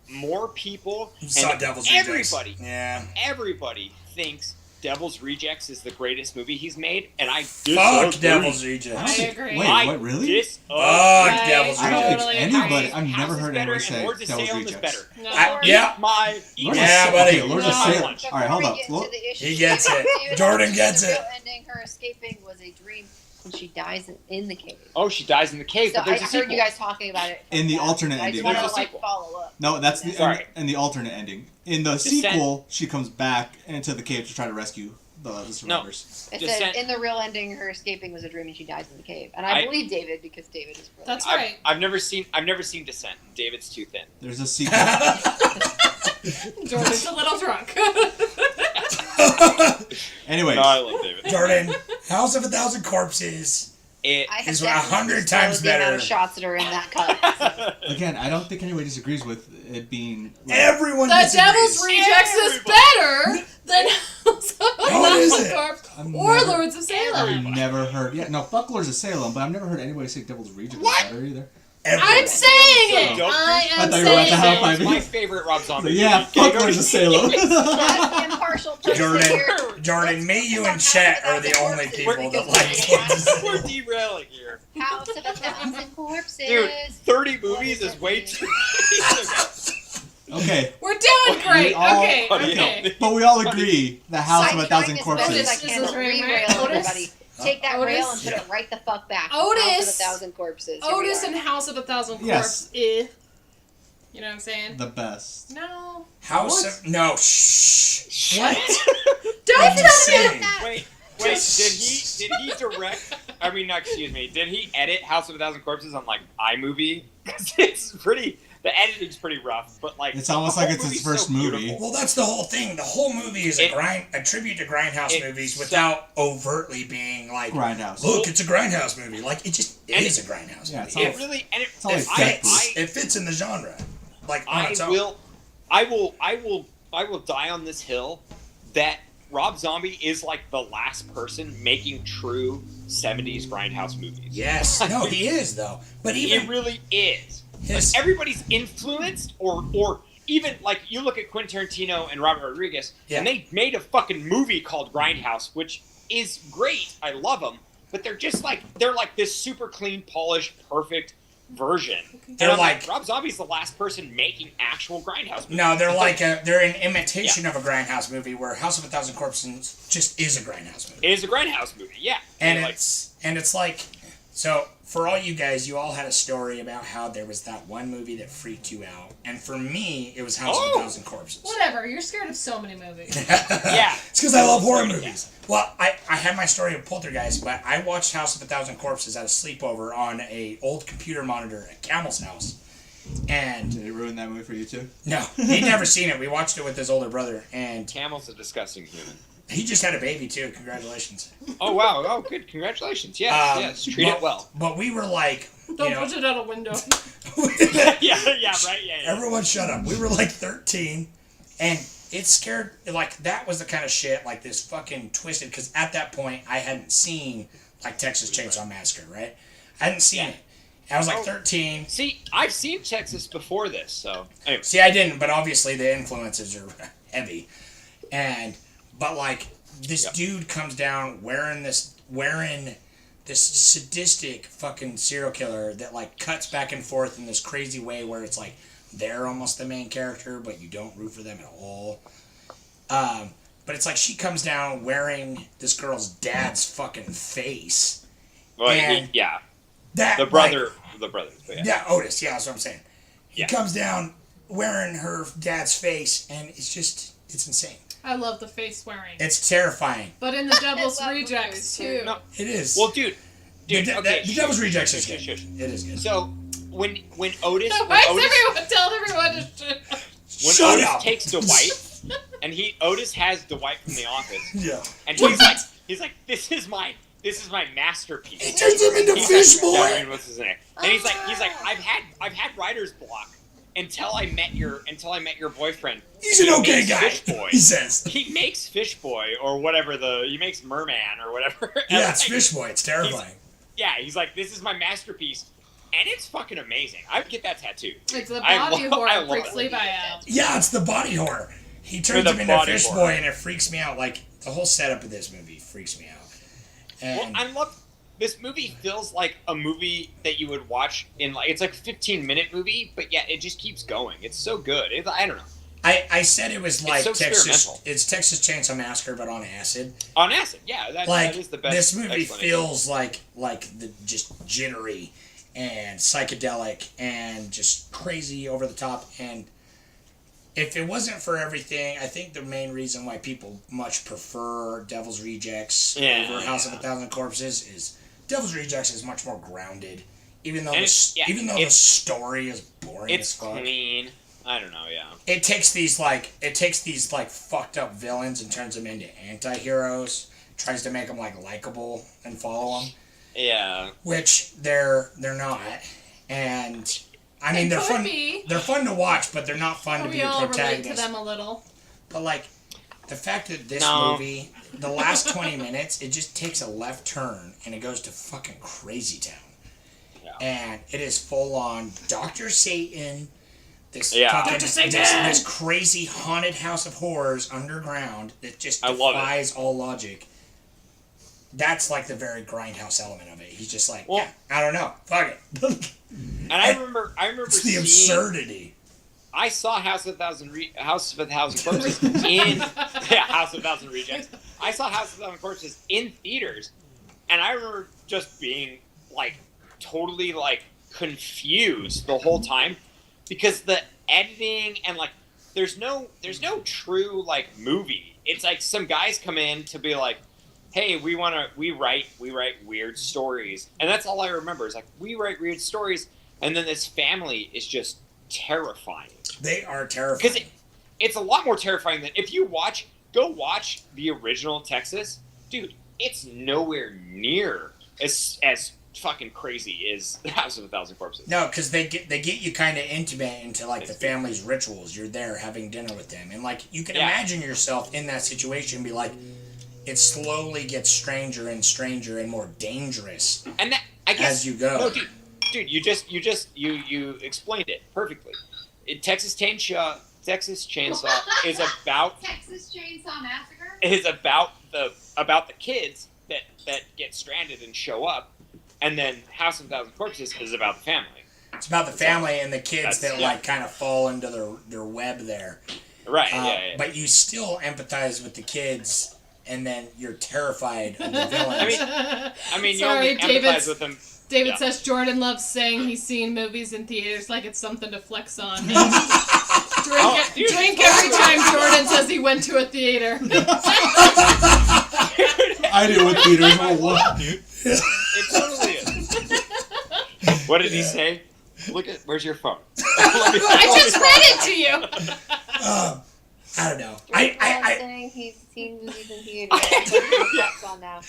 More people Saw and Devil's Rejects. everybody, Yeah. thinks Devil's Rejects is the greatest movie he's made, and I Fuck disagree. Devil's Rejects. I agree. Wait, I what, really? disagree. Fuck Devil's I don't think Rejects. anybody, I've House never is heard better anyone and say Lords of Devil's Salem is Rejects. better. No. Yeah. My Lords Yeah, of, buddy. Okay, Lords of No. Salem. All right, hold up. He gets it. Jordan gets the it. real ending, her escaping was a dream, and she dies in the cave. Oh, she dies in the cave, So but I there's a sequel. heard you guys talking about it. In the alternate I ending. just want There's to a like sequel. follow up. No, that's the Sorry. in the alternate ending. In the Descent. sequel, she comes back into the cave to try to rescue the survivors. It Descent. said in the real ending, her escaping was a dream, and she dies in the cave. And I believe David because David is brilliant. That's right. I've never seen Descent. David's too thin. There's a sequel. Jordan's a little drunk. Anyways, No, I love David. Jordan, House of a Thousand Corpses. It I have Is definitely 100 times the amount better. of shots that are in that cut. again, I don't think anybody disagrees with it being. Like, Everyone The disagrees. Devil's Rejects is better than House of a How is Thousand it? Corpses I've or never- Lords of I've Salem. never heard. Yeah, no, fuck Lords of Salem, but I've never heard anybody say Devil's Rejects is better either. Everyone. I'm saying it. Don't I I am thought you were about to saying high it. five It's my favorite Rob Zombie. Yeah, movie. fuck Go Lords to- of Salem. That's the impartial person here. Jordan, me, you, and Chet are the only people that like Lords of Salem. We're derailing here. House of a Thousand Corpses. Dude, 30 movies is way too... Okay, We're doing great. We all- Okay. Buddy, Okay. but we all agree the House of a I'm Thousand trying as much as I Corpses. can This is to right, re-rail right? Otis? everybody. Take that Otis? rail and put it right the fuck back. Otis? House of a Thousand Corpses. Here we Otis are. and House of a Thousand Yes. Corpses. You know what I'm saying? The best. No. House of... No, shh. What? Don't I'm just tell me saying. that. Wait, did he direct... I mean, no, excuse me. Did he edit House of a Thousand Corpses on, like, iMovie? Because it's pretty... The editing's pretty rough, but, like... It's almost the like whole it's his movie's first so movie. beautiful. Well, that's the whole thing. The whole movie is a tribute to Grindhouse It- movies without overtly being like, Grindhouse. look, it's a Grindhouse movie. Like, it is a Grindhouse Yeah, movie. it's all- It really... And it, all It effective. fits. It fits in the genre. Like, on its own. I will die on this hill that Rob Zombie is like the last person making true 70s grindhouse movies. Yes. No, he is, though. But even... It really is. his... Like, everybody's influenced or even like you look at Quentin Tarantino and Robert Rodriguez and they made a fucking movie called Grindhouse, which is great. I love them. But they're just like this super clean, polished, perfect version. They're like Rob Zombie's the last person making actual Grindhouse movies. No, they're like they're an imitation of a Grindhouse movie, where House of a Thousand Corpses just is a Grindhouse movie. It is a Grindhouse movie, yeah. And like, it's like, so for all you guys, you all had a story about how there was that one movie that freaked you out, and for me, it was House of a Thousand Corpses. Whatever. You're scared of so many movies. yeah, it's because I love horror movies. Well, I had my story of Poltergeist, but I watched House of a Thousand Corpses at a sleepover on a old computer monitor at Camel's house. And did it ruin that movie for you too? No, he'd never seen it. We watched it with his older brother, and Camel's a disgusting human. He just had a baby too. Congratulations. Oh wow! Oh, good. Congratulations. Yes, yes. Treat it well. But we were like, Don't push it out a window. yeah, right. Yeah. Everyone, shut up. We were like 13, and it scared. Like that was the kind of shit like this fucking twisted. Because at that point, I hadn't seen like Texas Chainsaw Massacre, right? I hadn't seen it. I was like 13. See, I've seen Texas before this, so anyway. See, I didn't, but obviously the influences are heavy, but like this dude comes down wearing this sadistic fucking serial killer that like cuts back and forth in this crazy way where it's like they're almost the main character, but you don't root for them at all. But it's like she comes down wearing this girl's dad's fucking face. Well, and yeah. That the brother. But yeah, Otis. Yeah, that's what I'm saying. He comes down wearing her dad's face, and it's insane. I love the face wearing. It's terrifying. But in the Devil's Rejects too. No, it is. Well, dude. Okay. The Devil's Rejects is good. It is good. So when Otis. No, why is everyone telling everyone to When Shut Otis up. takes Dwight, and Otis has Dwight from The Office. Yeah. And he's like, this is my masterpiece. He turns him into Fish Boy. What's his name? And he's like, I've had writer's block until I met your boyfriend. He's an okay makes guy. Fish Boy. He says he makes Fish Boy or whatever he makes Merman or whatever. Yeah, it's Fish Boy. It's terrifying. He's like, this is my masterpiece. And it's fucking amazing. I would get that tattooed. It's the body horror freaks it. Levi out. Yeah, it's the body horror. He turns him into a fish boy, and it freaks me out. Like, the whole setup of this movie freaks me out. And Well, I love... This movie feels like a movie that you would watch in, like... It's like a 15-minute movie, but yeah, it just keeps going. It's so good. I don't know. I said it was like so Texas Chainsaw Massacre, but on acid. On acid, yeah. That is the best. This movie explanation. feels like the just jittery and psychedelic and just crazy over the top. And if it wasn't for everything, I think the main reason why people much prefer Devil's Rejects over House of a Thousand Corpses is Devil's Rejects is much more grounded, even though the story is boring as fuck. It's clean. I don't know, yeah. It takes these fucked up villains and turns them into anti-heroes. Tries to make them like likable and follow them. Yeah. Which they're not. And I mean they're fun. They're fun to watch, but they're not fun to be the protagonist. We all relate to them a little. But like the fact that this movie, the last 20 minutes, it just takes a left turn and it goes to fucking Crazy Town. Yeah. And it is full on Dr. Satan. This crazy haunted house of horrors underground that just defies all logic. That's like the very grindhouse element of it. He's just like, I don't know, fuck it. And I remember it's the absurdity. I saw House of a Thousand Corpses in House of a Thousand Rejects. I saw House of a Thousand Corpses in theaters, and I remember just being like totally like confused the whole time. Because the editing and like there's no true like movie. It's like some guys come in to be like, hey, we write weird stories. And that's all I remember is like we write weird stories, and then this family is just terrifying. They are terrifying. Because it's a lot more terrifying than if you go watch the original Texas, dude, it's nowhere near as fucking crazy is House of a Thousand Corpses. No, because they get you kind of intimate into like the family's rituals. You're there having dinner with them, and like you can imagine yourself in that situation and be like, it slowly gets stranger and stranger and more dangerous, and that, I guess, as you go. No, dude, you explained it perfectly. Texas Chainsaw is about Texas Chainsaw Massacre is about the kids that get stranded and show up. And then House of a Thousand Corpses is about the family. It's about the family and the kids that like kind of fall into their web there. Right. But you still empathize with the kids, and then you're terrified of the villains. I mean, you only empathize with them. David says Jordan loves saying he's seen movies in theaters like it's something to flex on. Drink every time Jordan says he went to a theater. I do with theaters a lot, dude. It totally is. What did he say? Where's your phone? I just read it to you. I don't know. I saying he's seen movies in theaters. On now.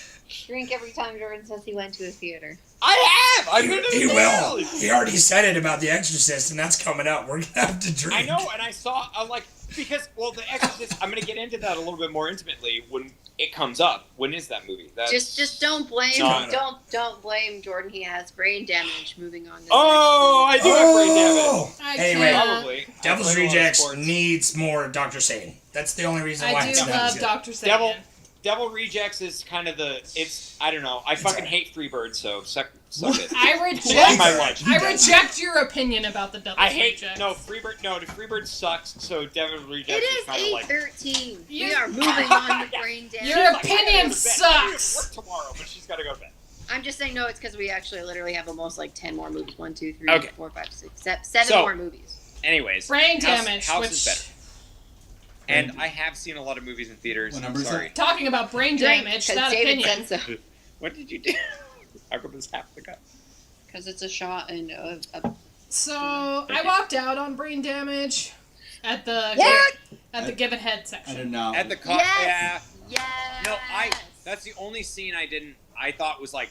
Drink every time Jordan says he went to a theater. I have. I've been to He will. He already said it about The Exorcist, and that's coming up. We're gonna have to drink. I know, and I'm like, because The Exorcist. I'm gonna get into that a little bit more intimately when it comes up. When is that movie? Just don't blame don't blame Jordan. He has brain damage. Moving on. I do have brain damage. Anyway, probably. Devil's Rejects needs more Dr. Satan. That's the only reason why. I do love Dr. Satan. Devil Rejects is kind of I don't know. I fucking hate Freebird, so suck it. I reject your opinion about the Devil Rejects. Freebird sucks, so Devil Rejects is kind of like... It is 8:13. We are moving on to brain damage. Your opinion sucks! She has work tomorrow, but she's got to go to bed. I'm just saying no, it's because we actually literally have almost like 10 more movies. 1, 2, 3, 4, 5, 6, 7 more movies. Anyways. Brain damage. House is better. And I have seen a lot of movies in theaters. Sorry. Talking about brain damage, that David opinion. said so. What did you do? How come it's half the cup? Because it's a shot and So I walked out on brain damage at the Give It Head section. I didn't know. At the Yes! Yeah. No, that's the only scene I thought was like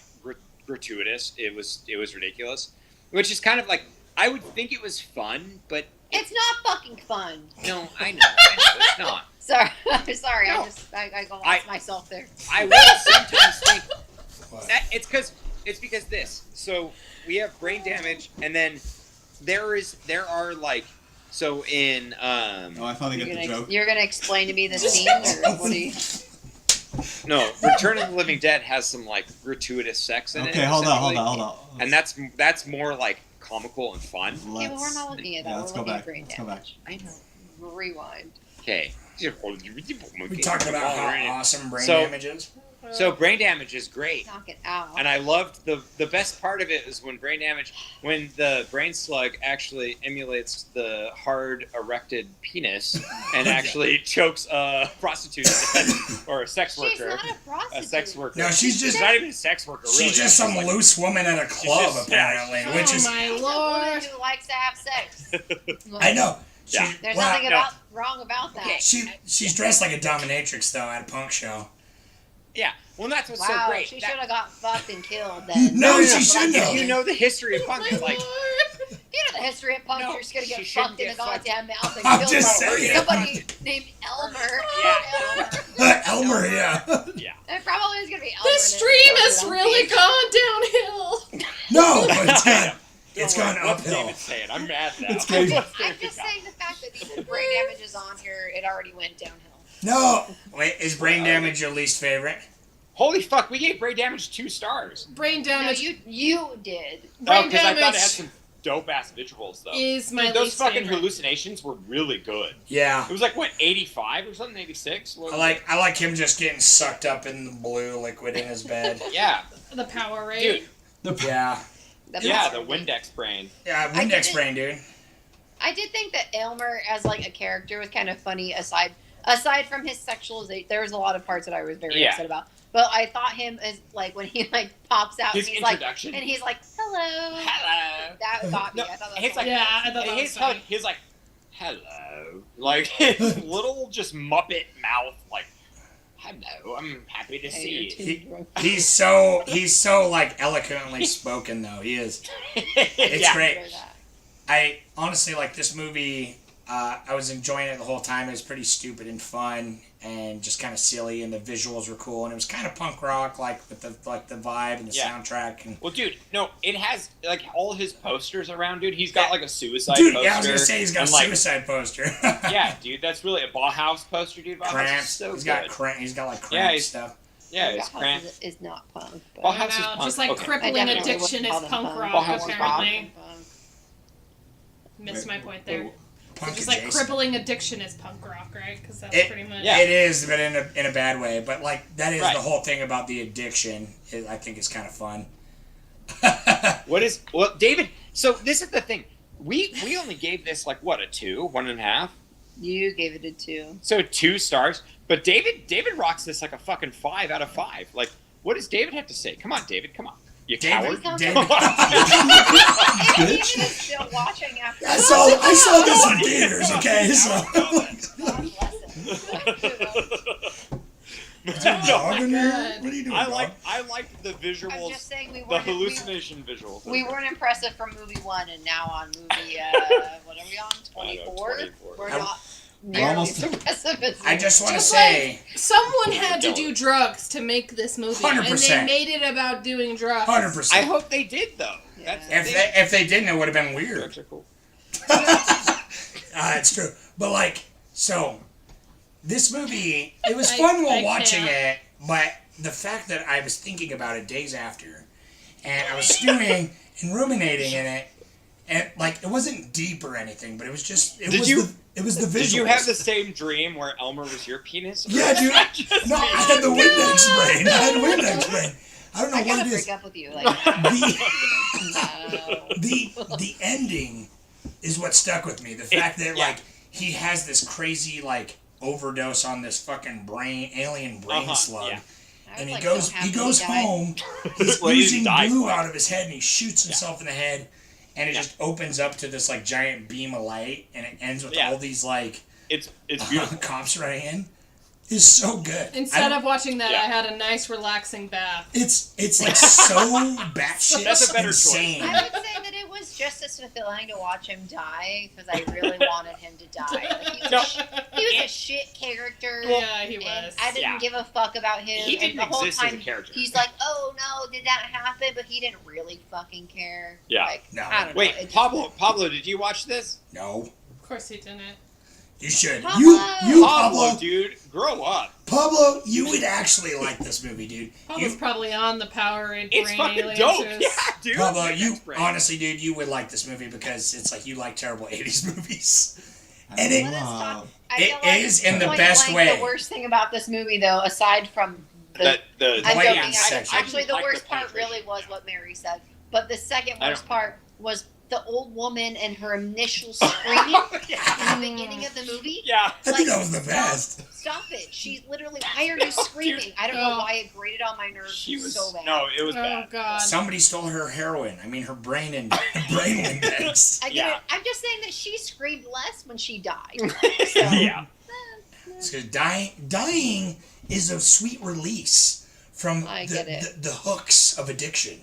gratuitous. It was ridiculous. Which is kind of like, I would think it was fun, but it's not fucking fun. No, I know, it's not. Sorry. No. I lost myself there. I will sometimes think that it's because it's because this. So we have brain damage, and then there are like, so in I finally get the joke. You're gonna explain to me the scene, or what do you? No, Return of the Living Dead has some like gratuitous sex in it. Okay, hold on. And that's more like comical and fun. Okay, but we're not looking at that. Let's we're go looking back. at brain Let's go back. damage. I know. Rewind. Okay. We talked about how awesome brain damage is. So brain damage is great. Knock it out. And I loved the best part of it is when the brain slug actually emulates the hard erected penis and actually chokes a prostitute or a sex worker. She's not a prostitute. A sex worker. No, she's not even a sex worker. Really. She's just some loose woman at a club, apparently. Oh Which is my She's a lord. woman who likes to have sex. I know. Yeah. There's nothing wrong about that. She's dressed like a dominatrix though at a punk show. Yeah. Well, that's what's Wow, so great. she should have got fucked and killed then. No, she shouldn't have. You know the history of punk. My Like, lord. You know the history of punk, No, you're just gonna she get shouldn't fucked in the get fucked. goddamn mouth and I'm killed just by saying. somebody named Elmer. Yeah. Elmer, yeah. yeah. It probably is gonna be Elmer. This stream has really gone downhill. No, but it's gone What's uphill. David saying? I'm mad now. It's crazy. I'm just saying the fact that even brain damage is on here, it already went downhill. No. Wait, is brain damage your least favorite? Holy fuck, we gave brain damage 2 stars. Brain No, damage you did. Brain Because I thought it had damage some dope ass visuals though. is my Dude, those least fucking favorite. hallucinations were really good. Yeah. It was like what, 85 or something, 86? I like him just getting sucked up in the blue liquid in his bed. Yeah. The power rate. Dude. Yeah. The Windex brain. Yeah, Windex brain, dude. I did think that Elmer as like a character was kind of funny aside from his sexualization. There was a lot of parts that I was very upset about. But I thought him as like when he like pops out His and introduction. he's like hello. Hello. That got me. I thought that was funny. Yeah, I thought that was funny. He's like, hello. Like his little just Muppet mouth, like, hello, I'm happy to see you. He's so like eloquently spoken though. He is. It's great. I honestly like this movie. I was enjoying it the whole time. It was pretty stupid and fun and just kind of silly, and the visuals were cool, and it was kind of punk rock, like with the vibe and the soundtrack. And well, dude, no, it has like all his posters around, dude. He's got like a suicide dude, poster. yeah, I was gonna say he's got a suicide poster. Yeah, dude, that's really a Bauhaus poster, dude. Bauhaus Cramps. is so He's good. got like cramps stuff. Yeah, it's Bauhaus cramps. is not punk. But Bauhaus is punk. Just like Okay. crippling addiction is punk rock, Bauhaus is apparently. punk. Missed my point there. Punk So just like adjacent. crippling addiction is punk rock, right? Because that's pretty much. It is, but in a bad way. But like that is Right. the whole thing about the addiction. I think it's kind of fun. Well, David? So this is the thing. We only gave this like what, a 2, 1.5. You gave it a 2. So 2 stars. But David rocks this like a fucking 5 out of 5. Like, what does David have to say? Come on, David. Come on. You coward. David. David is still watching after. I saw this in theaters. Okay, so. God. What are you doing? I like the visuals. I'm just saying we the weren't hallucination visuals. We weren't impressive from movie 1, and now on movie what are we on? 24. 24. We're not nearly as impressive as. I just want to Just say, someone had to do drugs to make this movie, 100%. and they made it about doing drugs. 100%. I hope they did though. Yeah. If they didn't, it would have been weird. Drugs are cool. It's true, but like so. This movie, it was I fun while watching can't. it, but the fact that I was thinking about it days after, and I was stewing and ruminating in it, and like it wasn't deep or anything, but it was just it was the visuals. Did you have the same dream where Elmer was your penis? Yeah, dude. No, I had the Windex brain. I had Windex brain. I don't know I what gotta it is. break up with you. Like, The ending is what stuck with me. The fact that like he has this crazy like overdose on this fucking alien brain slug. Yeah. And like, he goes so happy he died. home, he's Well, he oozing died glue quick. out of his head, and he shoots himself in the head, and it just opens up to this like giant beam of light, and it ends with all these like It's beautiful. cops running in. It's so good. Instead of watching that, I had a nice, relaxing bath. It's like so batshit That's a better insane. I would say that it was just as fulfilling to watch him die because I really wanted him to die. Like, he was a shit character. Yeah, he was. And I didn't give a fuck about him. He didn't and the whole exist as a time character. he's like, "Oh no, did that happen?" But he didn't really fucking care. Yeah. Like, No. I don't know. Wait, Pablo, did you watch this? No. Of course he didn't. You should. Pablo. You Pablo, dude, grow up. Pablo, you would actually like this movie, dude. Pablo's probably on the Powerade It's brain fucking aliases. dope. Yeah, dude. Pablo, you That's great. honestly, dude, you would like this movie because it's like you like terrible 80s movies. I And it- love- I It feel like is in the point best blank, way. The worst thing about this movie, though, aside from the The I'm white joking. section. Actually, the like worst the part really was what Mary said. But the second I worst don't- part was the old woman and her initial screaming at the beginning of the movie. Yeah. I think that was the best. Stop it. She's literally, why are you screaming? I don't know why it grated on my nerves She was so bad. no, it was Oh bad. God. Somebody stole her heroin. I mean, her brain index. I get Yeah. it. I'm just saying that she screamed less when she died. So, Yeah. Because dying is a sweet release from I get it. the hooks of addiction.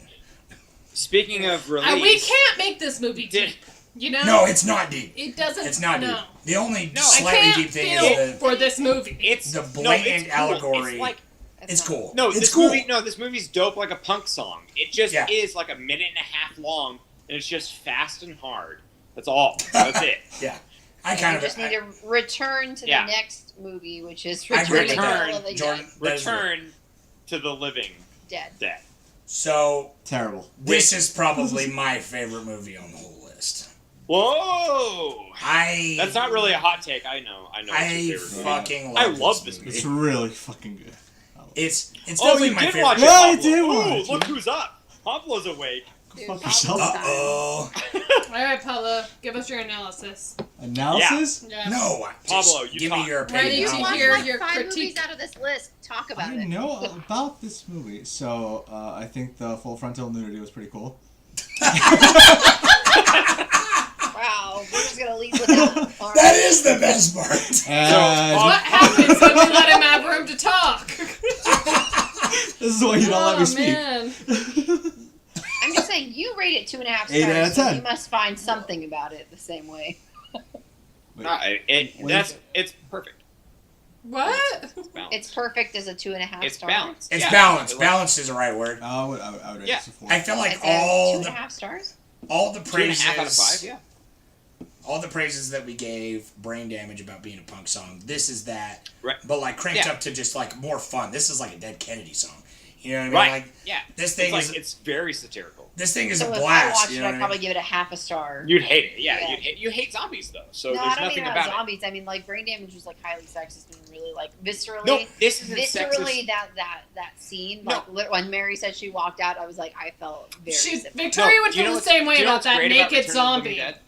Speaking of release, We can't make this movie Did- deep. You know? No, it's not deep. It doesn't. It's not no. deep. The only I slightly can't deep thing feel is for this movie. it's the no, blatant it's cool. allegory. It's like it's cool. no, it's this cool. movie's dope like a punk song. It just Yeah. is like a minute and a half long, and it's just fast and hard. That's all. That's it. Yeah, I We kind of just need to return to Yeah. the next movie, which is I agree Return with to that. the Living Jordan. that is Return to the living Dead. dead. So Terrible. this is probably my favorite movie on the whole list. Whoa! I That's not really a hot take. I know. It's your I favorite movie. fucking I love love this movie. It's really fucking good. It's Oh, definitely you my did favorite. watch it. Yeah, I Pablo. did Ooh, watch look it. who's up. Pablo's awake. Dude, Fuck Pablo's yourself. dying. Uh-oh. All right, Paula, give us your analysis. Analysis? Yeah. No, Pablo, just you give talk. me your Ready opinion. to You I'll- watched hear like your 5 critique. movies out of this list. Talk about I it. know about this movie. So, I think the full frontal nudity was pretty cool. Wow, we're just gonna leave with that. All right. That is the best part. And What happens when we let him have room to talk? this is why you don't let me speak. Man. I'm just saying, you rate it 2.5 stars. 8 out of so 10. you must find something about it the same way. No, it's perfect. What? It's balanced. It's perfect as a 2.5 It's star. balanced. It's Yeah. balanced. Balanced is the right word. I would rate Yeah. this a 4. I feel like It's a all 2.5 stars. the 2.5 praises, out of 5. Yeah. all the praises that we gave Brain Damage about being a punk song. This is that, Right. but like cranked Yeah. up to just like more fun. This is like a Dead Kennedy song. You know what I mean? Right. Like Yeah. this thing it's is like, it's very satirical. this thing is So a if I blast. watched You it, know I'd what I probably mean? give it a half a star. You'd hate it. Yeah. Yeah. You hate zombies though. So No, I there's don't nothing mean about about it. zombies. I mean, like, Brain Damage was like highly sexist and really like viscerally. No, this isn't viscerally sexist. that scene. No. Like when Mary said she walked out, I was like, I felt very. sympathetic. Victoria would do you feel know the same way do you know about what's that great about naked Return of the Living zombie. Dead?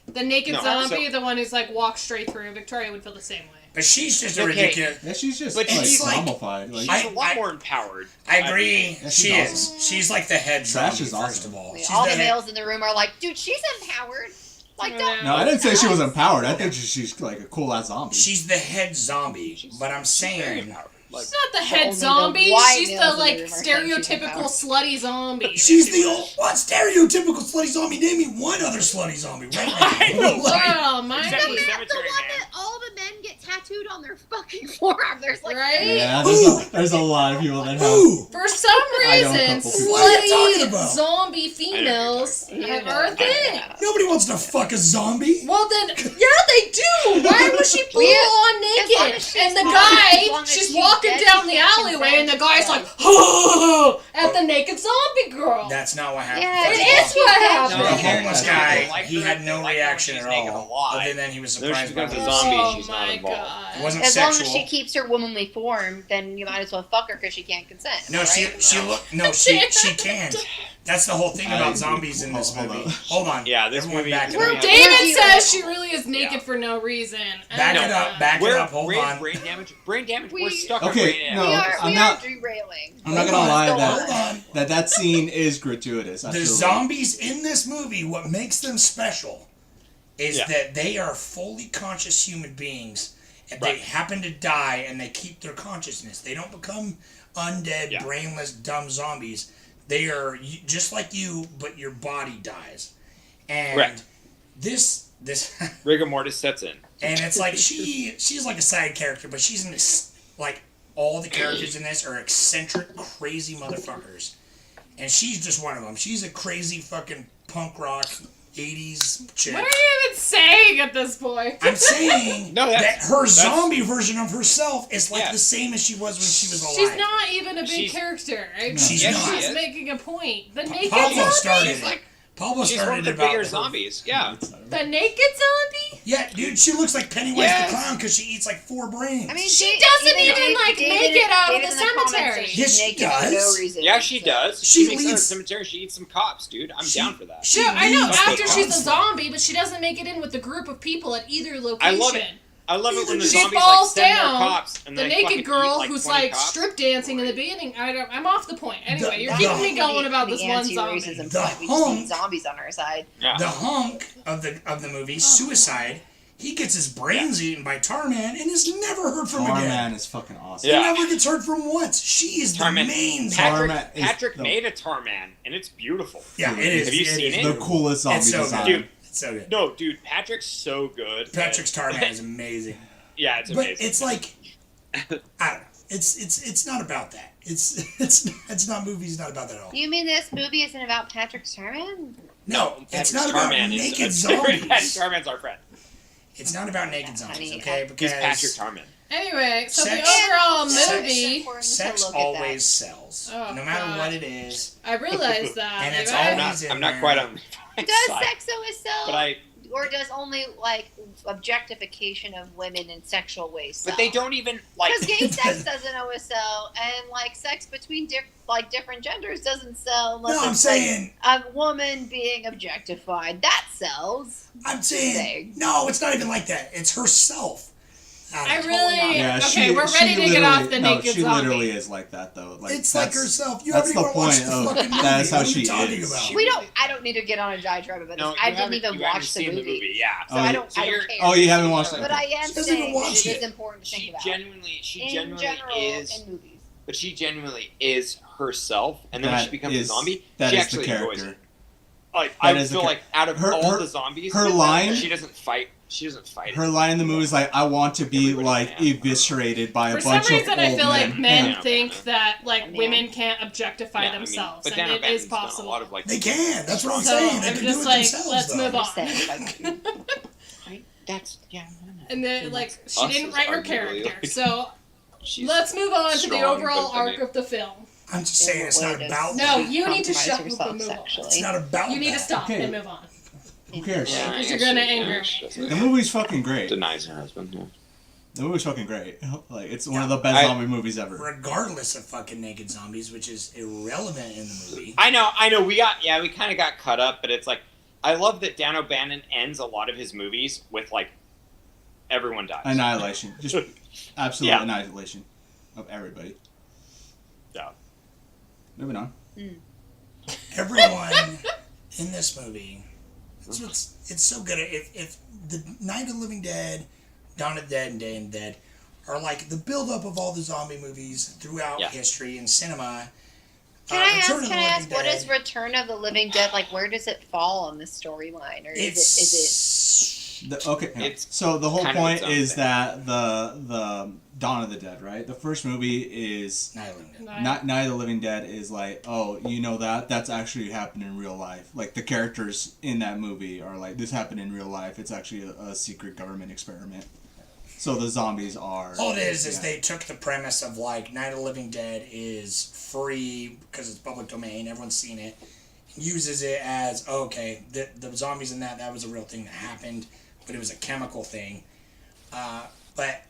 The naked No, zombie, so- the one who's like walks straight through. Victoria would feel the same way. But she's just a Okay. ridiculous. Yeah, she's just But like she's like- zombified. Like, She's a lot more empowered. I agree. Yeah, she she's is. awesome. She's like the head Trash zombie, is awesome. first of all. I mean, She's all the head- males in the room are like, dude, she's empowered. Like, don't. no, I didn't say she was Nice. empowered. I think she's like a cool ass zombie. She's the head zombie. But I'm Very saying empowered. Like, She's not the only head the zombie. white She's the males in like the room are saying she's stereotypical empowered. slutty zombie. she's the old, what stereotypical slutty zombie? Name me one other slutty zombie right now. I know, Like, Oh my Except for The god. one Cemetery Man. that all the men get tattooed on their fucking forearm. There's like, Right? yeah, there's a lot of people that have. Who? For some I know a reason, couple people. What are you talking slutty about? zombie females You know are a what thing. Nobody wants to fuck a zombie. Well then, yeah, they do. Why was she full Yeah, on as long naked? as she's And the fine, guy, as long as she's she's walking dead, down she the can't alleyway, consent. and the guy's Yeah. like, oh, at the naked zombie girl. That's not what happened. Yeah, First it of all, is what The happened. homeless They guy, like he her- had they no like her when reaction she's at naked a all. lot. Other than he was Then she surprised by becomes it. a zombie and Oh she's not my involved. god. It wasn't as long sexual. as she keeps her womanly form, then you might as well fuck her because she can't consent. No, right? she can't. That's the whole thing about zombies in this Hold movie. on. Hold on. Yeah, this Everyone movie- back it Where up. David David says she really is naked Yeah. for no reason. Back No. it up. Back We're it up. Hold brain, on. brain damage. Brain damage. We- We're stuck Okay, on brain damage. no, we I'm are not- derailing. I'm not Hold gonna on, lie go Hold on. on. that scene is gratuitous. The Absolutely. zombies in this movie, what makes them special is Yeah. that they are fully conscious human beings and they Right. happen to die and they keep their consciousness. They don't become undead, Yeah. brainless, dumb zombies. They are just like you, but your body dies. And Correct. this rigor mortis sets in. and it's like she's like a side character, but she's in this, like, all the characters in this are eccentric, crazy motherfuckers. And she's just one of them. She's a crazy fucking punk rock 80s chick. What are you even saying at this point? I'm saying No, that her that's- zombie version of herself is like Yeah. the same as she was when she was alive. She's not even a big She's- character. She's Yes, not. she She's is. making a point. The naked Pablo zombie? started it. Like, Pablo She's one started of the about bigger her- zombies. Yeah. The naked zombie? Yeah, dude, she looks like Pennywise Yes. the Clown because she eats like 4 brains. I mean, She doesn't even, like, make it out of the cemetery. Yes, she does. Yeah, she does. She She makes it out of the leads- cemetery. She eats some cops, dude. I'm down for that. She No, I know, leads after the she's a onslaught. zombie, but she doesn't make it in with the group of people at either location. I love it. I love it when the She zombies falls like send down. more cops and The they fucking naked eat, girl like, who's 20 like cops. strip dancing in the beginning. I'm off the point. Anyway, you're The- keeping the- me going about this one zombie. Anti-racism The point. We just hunk- need zombies on our side. Yeah. The hunk of the movie, Suicide, he gets his brains eaten by Tarman and is never heard from again. Tarman is fucking awesome. He Yeah. never gets heard from once. She is Tarman. the main Tarman Patrick, is Patrick the- made a Tarman, and it's beautiful. Yeah, it is. Have you It seen is. it? The coolest zombie It's so design. good. Dude. It's so good. No, dude, Patrick's so good. Patrick's Tarman is amazing. Yeah, it's But amazing. it's like, I don't know. It's not about that. It's not movies. Not about that at all. You mean this movie isn't about Patrick Starman? No, it's Patrick not about Tarman naked is Patrick zombies. Tarman's our friend. It's not about naked zombies, Honey, okay? He's Because Patrick Tarman. Anyway, so Sex- the overall sex- movie, Important to sex look at always sells, Oh, no matter God. what it is. I realized that. And it's Like, I- always- I'm not quite on my Does side, sex always sell? but I. Or does only like objectification of women in sexual ways sell? But they don't even like. Because gay sex doesn't always sell, and like sex between different genders doesn't sell unless No, I'm it's saying, like a woman being objectified. That sells. I'm saying, no, it's not even like that. It's herself. I don't know. really. Yeah, okay, we're ready to get off the naked she zombie. literally is like that though. Like It's like that's- herself. You that's haven't the even watched point the of fucking movie. that's how What are you she talking is. about? I don't need to get on a diatribe about this. No, I you didn't haven't- even you haven't watch the seen movie. Yeah. So Oh, I you- don't so care. you're- Oh, you haven't watched it. But I am She doesn't even saying watch it it. is important to think She about. genuinely in general, is. in movies. But she genuinely is herself, and then when That she becomes a is- zombie, that she is actually the enjoys character. it. Like That I is the feel char- like out of her- all her- the zombies, her line- she doesn't fight. She doesn't fight. Her line in the movie is like, "I want to be Everybody like can. eviscerated by For a some bunch reason, of I old feel like men Yeah. think that like Yeah. women can't objectify Yeah, I mean, themselves, but and Dana it Benton's is done possible. A lot of, like, They can. That's what I'm So saying. They I'm can just do it like, themselves, let's though. move on. Saying, like, That's yeah. And then like she Us didn't is write her arguably, character, like, so She's let's move on to the strong, overall but I arc mean- of the film. I'm just saying it's not about No, that. you need to compromise shut up yourself and move on. sexually. It's not about You need to that. stop Okay. and move on. Who cares? Yeah, Because I you're guess gonna she- anger yeah, me. she doesn't- The movie's fucking great. Denies her husband. Yeah. The movie's fucking great. Like it's one of the Yeah. best I- zombie movies ever. Regardless of fucking naked zombies, which is irrelevant in the movie. I know. We kind of got cut up, but it's like I love that Dan O'Bannon ends a lot of his movies with like everyone dies. Annihilation. Just absolute Yeah. annihilation of everybody. Yeah. Moving on. Everyone in this movie, it's so good. If the Night of the Living Dead, Dawn of the Dead, and Day of the Dead are like the buildup of all the zombie movies throughout Yeah. history and cinema. Can I Return of ask? the Can I ask? Living What is Dead, Return of the Living Dead like? Where does it fall on this storyline, or is it? Okay. yeah. It's So the whole kind of point its own is thing. that the Dawn of the Dead, right? The first movie is Night of the Living Dead. Night of the Living Dead is like, oh, you know that's actually happened in real life. Like the characters in that movie are like, this happened in real life. It's actually a secret government experiment. So the zombies are. All it is yeah. they took the premise of like Night of the Living Dead is free because it's public domain, everyone's seen it, uses it as okay, the zombies in that was a real thing that happened, but it was a chemical thing. But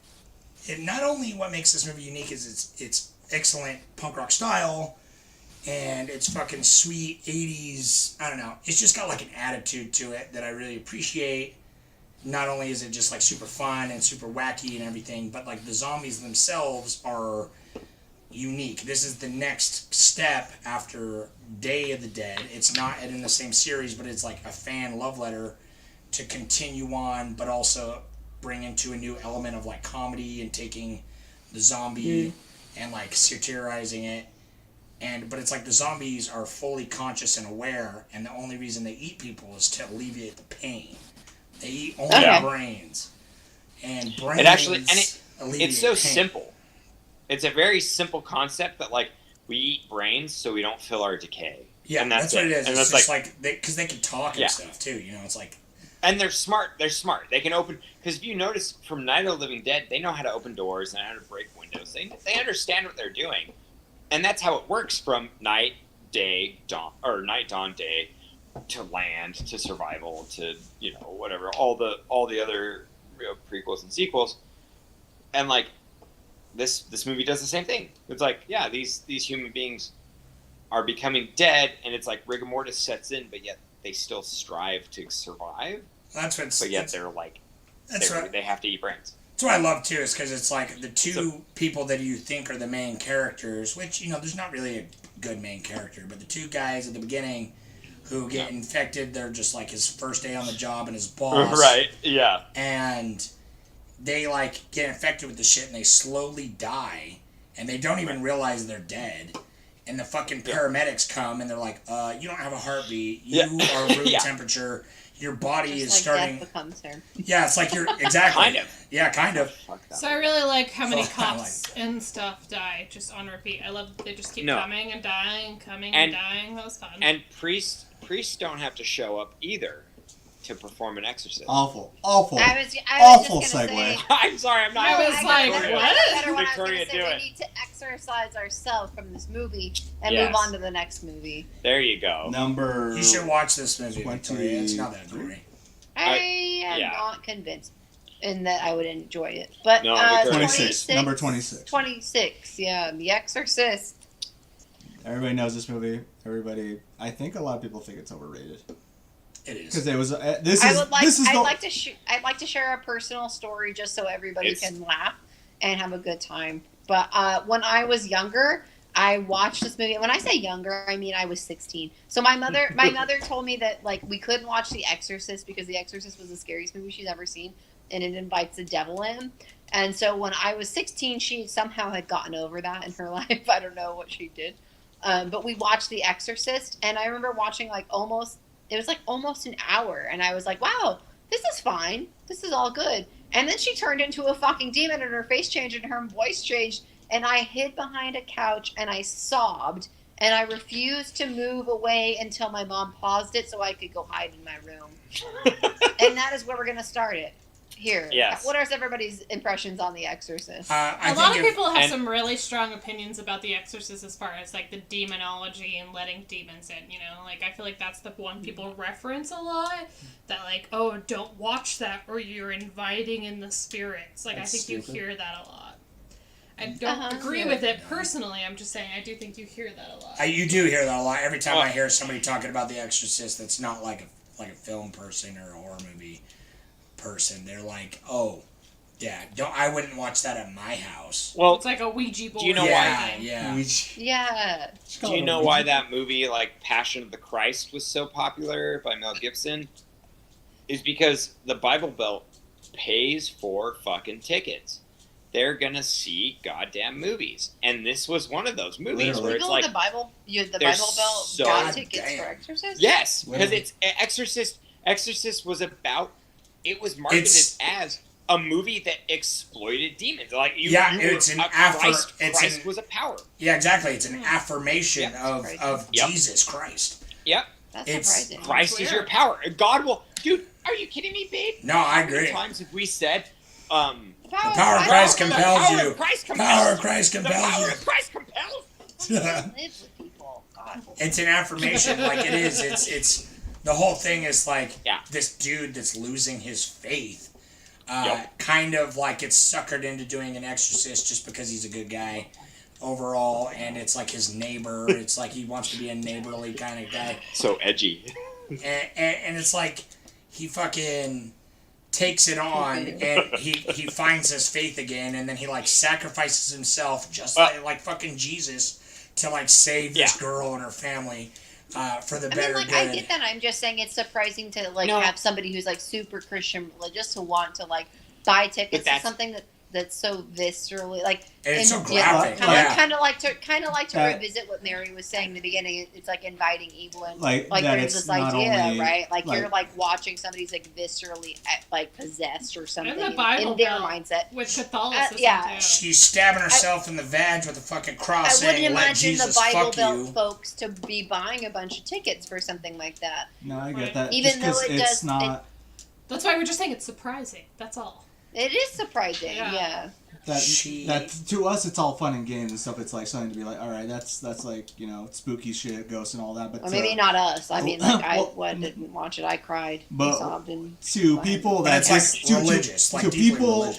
it not only what makes this movie unique is its excellent punk rock style and it's fucking sweet 80s, I don't know, it's just got like an attitude to it that I really appreciate. Not only is it just like super fun and super wacky and everything, but like the zombies themselves are unique. This is the next step after Day of the Dead. It's not in the same series, but it's like a fan love letter to continue on, but also bring into a new element of like comedy and taking the zombie and like satirizing it. But it's like the zombies are fully conscious and aware, and the only reason they eat people is to alleviate the pain. They eat only brains. And brains it's so simple. It's a very simple concept that, like, we eat brains so we don't feel our decay. Yeah, and that's what it is. And it's just like because they can talk and stuff, too. You know, it's like... And they're smart. They're smart. They can open... Because if you notice, from Night of the Living Dead, they know how to open doors and how to break windows. They understand what they're doing. And that's how it works from night, day, dawn, or night, dawn, day, to land, to survival, to, you know, whatever, all the other prequels and sequels. And, like, this movie does the same thing. It's like, yeah, these human beings are becoming dead, and it's like rigor mortis sets in, but yet they still strive to survive. But yet they're like, they have to eat brains. That's what I love, too, is because it's like the two people that you think are the main characters, which, you know, there's not really a good main character, but the two guys at the beginning who get infected, they're just like his first day on the job and his boss. Right, yeah. And they, like, get infected with the shit and they slowly die, and they don't even realize they're dead. And the fucking paramedics come and they're like, you don't have a heartbeat, you are room temperature, your body Just is like starting... death becomes her. Yeah, it's like you're... Exactly. Kind of. Yeah, kind of. So I really like how many cops and stuff die just on repeat. I love that they just keep coming and dying, coming and dying. That was fun. And priests don't have to show up either to perform an exorcism. Awful. I Awful was just gonna segue. say, I'm sorry, I'm not. I was like, what? Victoria, do we it. need to exercise ourselves from this movie and Yes. move on to the next movie. There you go. Number... You should watch this movie, Victoria. It's not that gory. I am not convinced in that I would enjoy it. But No, 26. Number 26. 26, yeah. The Exorcist. Everybody knows this movie. I think a lot of people think it's overrated. It is. Because it was... I'd like to share a personal story just so everybody can laugh and have a good time. But when I was younger, I watched this movie. When I say younger, I mean I was 16. So my mother told me that, like, we couldn't watch The Exorcist because The Exorcist was the scariest movie she's ever seen, and it invites the devil in. And so when I was 16, she somehow had gotten over that in her life. I don't know what she did. But we watched The Exorcist, and I remember watching almost an hour, and I was like, wow, this is fine. This is all good. And then she turned into a fucking demon, and her face changed, and her voice changed, and I hid behind a couch, and I sobbed, and I refused to move away until my mom paused it so I could go hide in my room. And that is where we're going to start it. Here. Yes. What are everybody's impressions on The Exorcist? A lot of people have some really strong opinions about The Exorcist as far as, like, the demonology and letting demons in, you know? Like, I feel like that's the one people reference a lot. That, like, oh, don't watch that or you're inviting in the spirits. Like, That's I think stupid. you hear that a lot. I don't agree with it personally. I'm just saying I do think you hear that a lot. You do hear that a lot. Every time I hear somebody talking about The Exorcist that's not like a film person or a horror movie person, they're like, oh, yeah, I wouldn't watch that at my house. Well, it's like a Ouija board. Do you know why? Yeah. Yeah. Do you know why that movie, like Passion of the Christ, was so popular by Mel Gibson? Is because the Bible Belt pays for fucking tickets. They're gonna see goddamn movies, and this was one of those movies where it's like the Bible Belt got tickets for Exorcist. Yes, because it's Exorcist. Exorcist was about. It was marketed as a movie that exploited demons. Like Christ was a power. Yeah, exactly. It's an affirmation of Jesus Christ. Yep. That's surprising. Christ is your power. God will. Dude, are you kidding me, babe? No, I agree. How many times have we said? The power of Christ compels you. The power of Christ compels you. The power of Christ compels. Live with people. God. It's an affirmation, like it is. It's the whole thing is like this dude that's losing his faith, kind of like gets suckered into doing an exorcist just because he's a good guy overall, and it's like his neighbor. It's like he wants to be a neighborly kind of guy. So edgy. And it's like he fucking takes it on, and he finds his faith again, and then he like sacrifices himself just like fucking Jesus to like save this girl and her family for the better good. I get that. I'm just saying it's surprising to have somebody who's like super Christian religious to want to like buy tickets to something that that's so viscerally like. And it's so yeah, graphic. Kind of like to revisit what Mary was saying in the beginning. It's like inviting evil and like there's this idea, right? Like you're like watching somebody's like viscerally like possessed or something in their mindset with Catholicism. Yeah, too. She's stabbing herself in the vag with a fucking cross. I wouldn't saying, imagine Jesus, the Bible fuck Belt you. folks to be buying a bunch of tickets for something like that. No, I get that. Even just though it it's does, not. That's why we're just saying it's surprising. That's all. It is surprising, yeah. That to us it's all fun and games and stuff. It's like something to be like, all right, that's like spooky shit, ghosts and all that. But Or maybe not us. I mean, like I didn't watch it. I cried. But I sobbed and to people that it's like religious, like deeply people,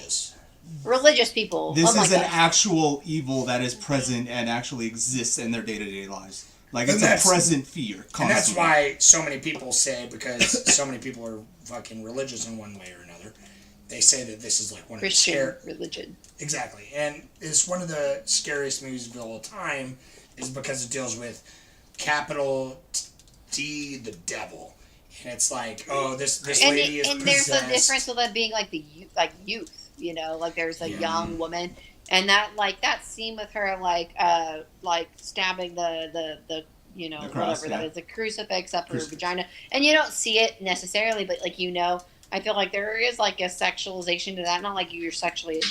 religious people. This is an us. actual evil that is present and actually exists in their day-to-day lives. Like it's a present fear. Constantly. And that's why so many people say, because so many people are fucking religious in one way or another, they say that this is like one Christian of the religion. Exactly, and it's one of the scariest movies of all time, is because it deals with capital D, the devil, and it's like, oh, this lady is and possessed. there's a difference with it being like the youth, like there's a young woman, and that scene with her like stabbing the cross, whatever that is, the crucifix up her vagina, and you don't see it necessarily, but like I feel like there is like a sexualization to that, not like you're sexually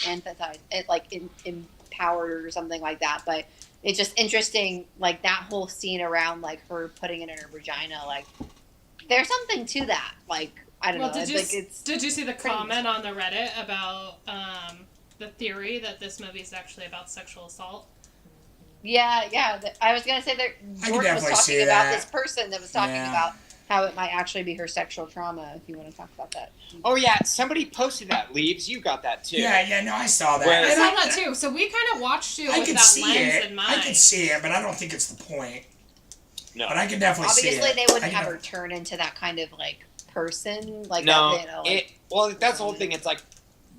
empowered or something like that, but it's just interesting, like that whole scene around like her putting it in her vagina, like there's something to that, like I don't know. Did you see the comment on the Reddit about the theory that this movie is actually about sexual assault? Yeah. I was gonna say that Jordan was talking about this person that was talking about how it might actually be her sexual trauma, if you want to talk about that. Oh, yeah, somebody posted that. Leaves, you got that, too. Yeah, no, I saw that. I saw that, too. So we kind of watched it with that lens in mind. I can see it, but I don't think it's the point. No. But I can definitely see it. Obviously, they wouldn't have her turn into that kind of, like, person. Like, no, well, that's the whole thing. It's like,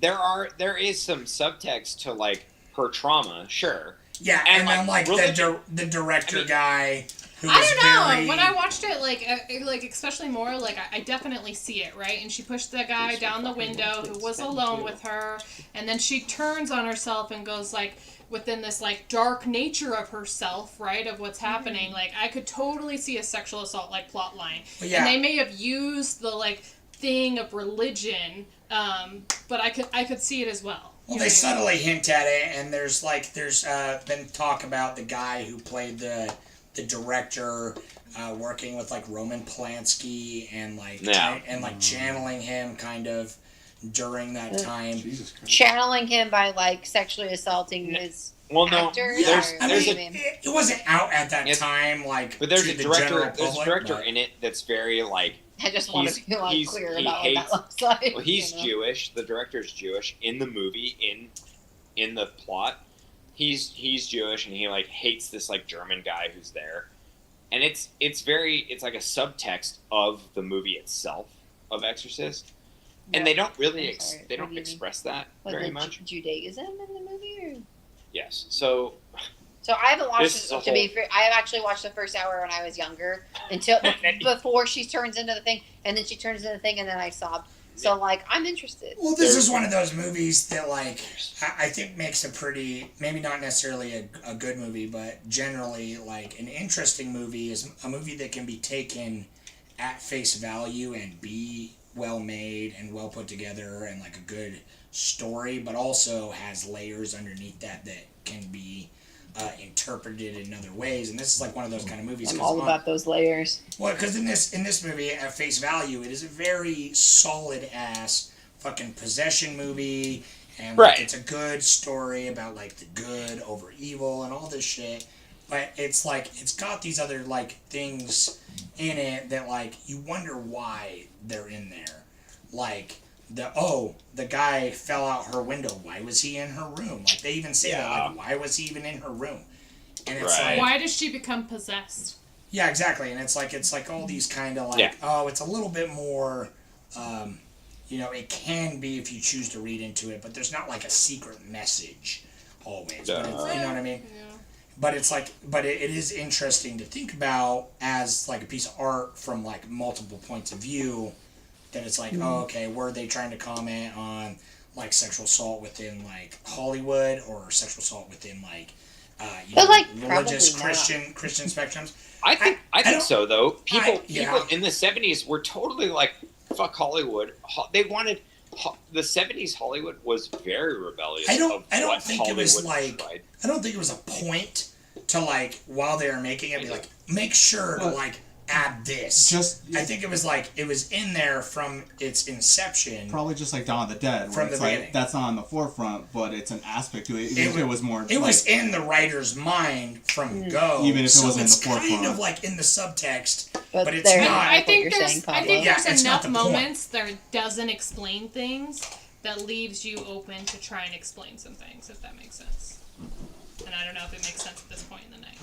there is some subtext to, like, her trauma, sure. Yeah, and then, like, the director guy... I don't know. When I watched it, like especially more, like I definitely see it, right? And she pushed the guy down the window who was alone with her, and then she turns on herself and goes like within this like dark nature of herself, right? Of what's happening. Like I could totally see a sexual assault like plot line, and they may have used the like thing of religion, but I could see it as well. Well, they subtly hint at it, and there's been talk about the guy who played the director working with like Roman Polanski and channeling him kind of during that time. Channeling him by like sexually assaulting his actors. It wasn't out at that time, like. But there's to a the director. general There's a public, director in it that's very like. I just want to be like clear about hates, what that looks like. Well, he's Jewish. The director's Jewish in the movie. In the plot, he's Jewish and he like hates this like German guy who's there. And it's like a subtext of the movie itself of Exorcist, and they don't really express that very much. Judaism in the movie, or? Yes. So I haven't watched it. To be fair, I actually watched the first hour when I was younger until before she turns into the thing, and then she turns into the thing, and then I sobbed. So, like, I'm interested. Well, this is one of those movies that, like, I think makes a pretty, maybe not necessarily a good movie, but generally, like, an interesting movie is a movie that can be taken at face value and be well made and well put together and, like, a good story, but also has layers underneath that can be interpreted in other ways, and this is like one of those kind of movies. I'm all about those layers. Well, because in this movie, at face value, it is a very solid ass fucking possession movie, and like, it's a good story about like the good over evil and all this shit. But it's like it's got these other like things in it that like you wonder why they're in there, like. The guy fell out her window. Why was he in her room? Like, they even say that, like, why was he even in her room? And it's like... Why does she become possessed? Yeah, exactly. And it's like all these kind of, like, it's a little bit more, it can be if you choose to read into it, but there's not, like, a secret message always. But it's, you know what I mean? Yeah. But it's like, it is interesting to think about as, like, a piece of art from, like, multiple points of view. That it's like, oh, okay, were they trying to comment on, like sexual assault within like Hollywood or sexual assault within like religious Christian spectrums. I think so though. People yeah. in the 70s were totally like, fuck Hollywood. They wanted the 70s Hollywood was very rebellious. I don't think it was like I don't think it was a point to like while they were making it be like make sure to like add this. I think it was like it was in there from its inception. Probably just like Dawn of the Dead. From the beginning. That's not on the forefront, but it's an aspect to it. Even if it was more. It was in the writer's mind from go. Even if it was in the forefront. It's kind of like in the subtext, but it's not. I think there's enough the moments that doesn't explain things that leaves you open to try and explain some things, if that makes sense. And I don't know if it makes sense at this point in the night.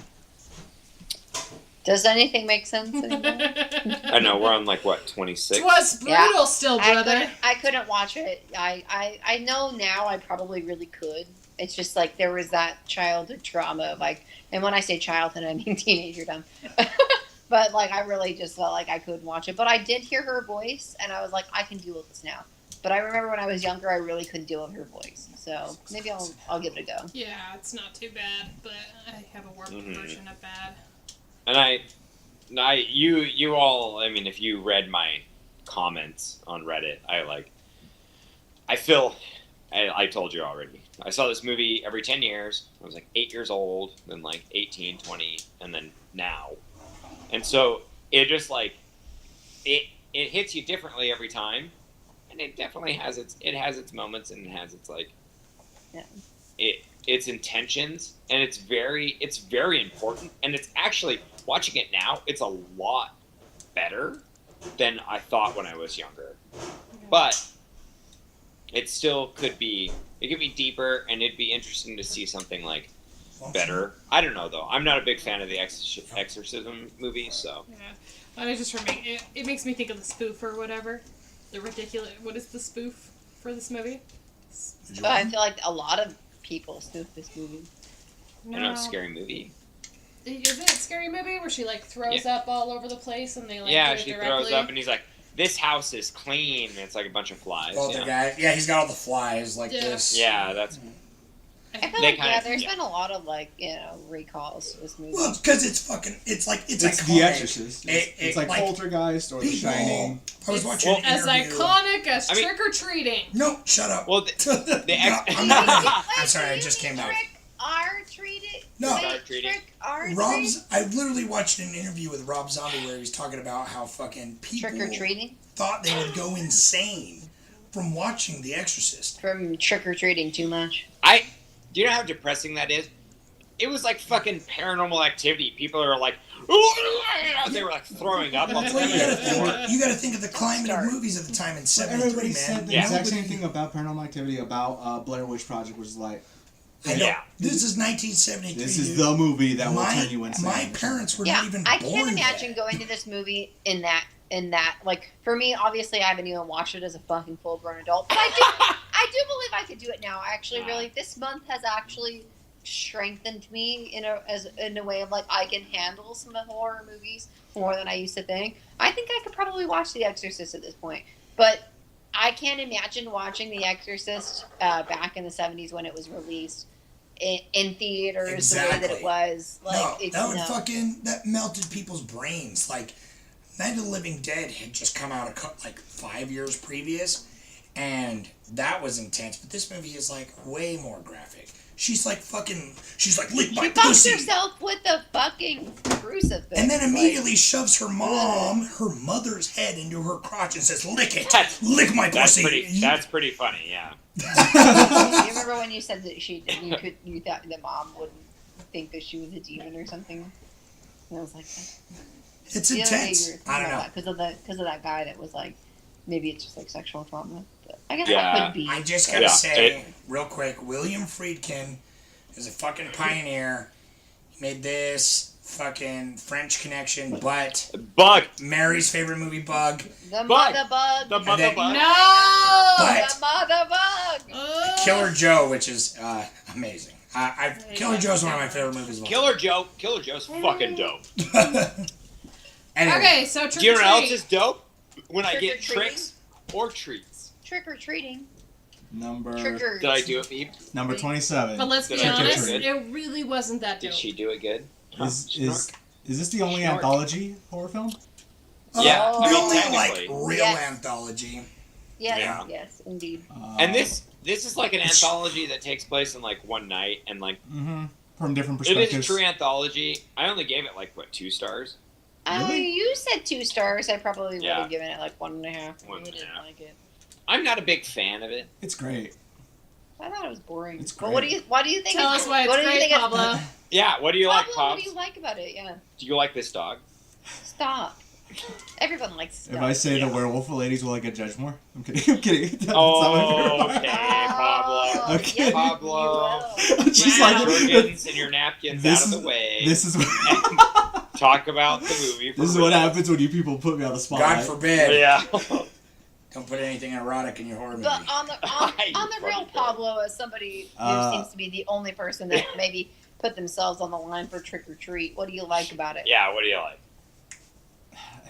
Does anything make sense anymore? I know, we're on like, what, 26? It was brutal still, brother. I couldn't watch it. I know now I probably really could. It's just like there was that childhood trauma of like, and when I say childhood, I mean teenager time. But like I really just felt like I couldn't watch it. But I did hear her voice, and I was like, I can deal with this now. But I remember when I was younger, I really couldn't deal with her voice. So maybe I'll give it a go. Yeah, it's not too bad, but I have a warped version of bad. And you all, I mean, if you read my comments on Reddit, I told you already. I saw this movie every 10 years. I was like 8 years old, then like 18, 20, and then now. And so it just like, it hits you differently every time. And it definitely has its moments, and it has its like, its intentions, and it's very important. And it's actually, watching it now, it's a lot better than I thought when I was younger. But it still could be deeper, and it'd be interesting to see something like better. I don't know though. I'm not a big fan of the exorcism movies, so. Yeah, it makes me think of the spoof or whatever. The ridiculous. What is the spoof for this movie? I feel like a lot of people spoof this movie. No, Scary Movie. Isn't it a Scary Movie where she like throws up all over the place and they like yeah, do it she directly? throws up and he's like, "This house is clean." And it's like a bunch of flies. Guy. Yeah, he's got all the flies like this. Yeah, that's. I feel like there's been a lot of like recalls to this movie. Well, because it's iconic. The Exorcist. It's like like Poltergeist or The Shining. I was watching an as interview. iconic as Trick or Treating. No, shut up. Well, I'm not. I'm sorry, I just came back. I literally watched an interview with Rob Zombie where he was talking about how fucking people trick or treating thought they would go insane from watching The Exorcist. From trick or treating too much. Do you know how depressing that is? It was like fucking Paranormal Activity. People are like, they were like throwing up on the floor. You gotta think of the climate of movies at the time in '73, Everybody man. said the exact same thing about Paranormal Activity, about Blair Witch Project, which is like, I know. This is 1973. This is the movie that will turn you insane. My parents were not even born I can't imagine yet. going to this movie in that like for me, obviously I haven't even watched it as a fucking full grown adult. But I do believe I could do it now. Actually, really, this month has actually strengthened me in a way of like I can handle some of the horror movies more than I used to think. I think I could probably watch The Exorcist at this point, but I can't imagine watching The Exorcist back in the 70s when it was released in theaters the way that it was. Like, that melted people's brains. Like, Night of the Living Dead had just come out like 5 years previous, and that was intense. But this movie is like way more graphic. She's like lick my pussy. You yourself with the fucking crucifix. And then immediately shoves her mother's head into her crotch and says, "Lick it, lick my pussy." That's pretty funny, yeah. You remember when you said that you thought the mom wouldn't think that she was a demon or something? And I was like, it's intense. I don't know because of that guy that was like, maybe it's just like sexual trauma. But I guess that could be. I just gotta say real quick, William Friedkin is a fucking pioneer. He made this fucking French Connection, but Bug. Mary's favorite movie, Bug. The mother bug. The mother bug. No. The mother bug. Killer Joe, which is amazing. Killer Joe's one of my favorite movies. Killer Joe's fucking dope. Anyway. Okay, so trick or treat. Do you know what else is dope? When I get tricks or treats. Trick or treating. Trigger. Did I do it, Beep? Number 27. But let's be Did I do honest, it? it really wasn't that dope. Did she do it good? Is this the only Snark. anthology horror film? Yeah, The I mean, only like technically. real Yes. anthology. Yes, Yeah. yes, indeed. And this is like an anthology that takes place in like one night, and like from different it perspectives. is a true anthology. I only gave it like what, 2 stars? Really? You said 2 stars. I probably would Yeah. have given it like 1.5. I 1.5. didn't like it. I'm not a big fan of it. It's great. I thought it was boring. It's But what do great. you? Why do you think? Tell us why what it's do you great, think Pablo. Yeah, what do you like, Pablo, Pops? what do you like about it? Yeah. Do you like this dog? Stop. Everyone likes stuff. If I say Yeah. the werewolf ladies, will I get judged more? I'm kidding. I'm kidding. That's not my Oh, favorite okay, part. Pablo. Okay. yes, Pablo. you will. Just Get like your jergens and your napkins this out of is- the way. this is and talk about the movie. For this is what real. happens when you people put me on the God spotlight. forbid. Yeah. Don't put anything erotic in your horror movie. But on the You real funny boy. Pablo, as somebody who seems to be the only person that maybe put themselves on the line for trick or treat, what do you like about it? Yeah, what do you like?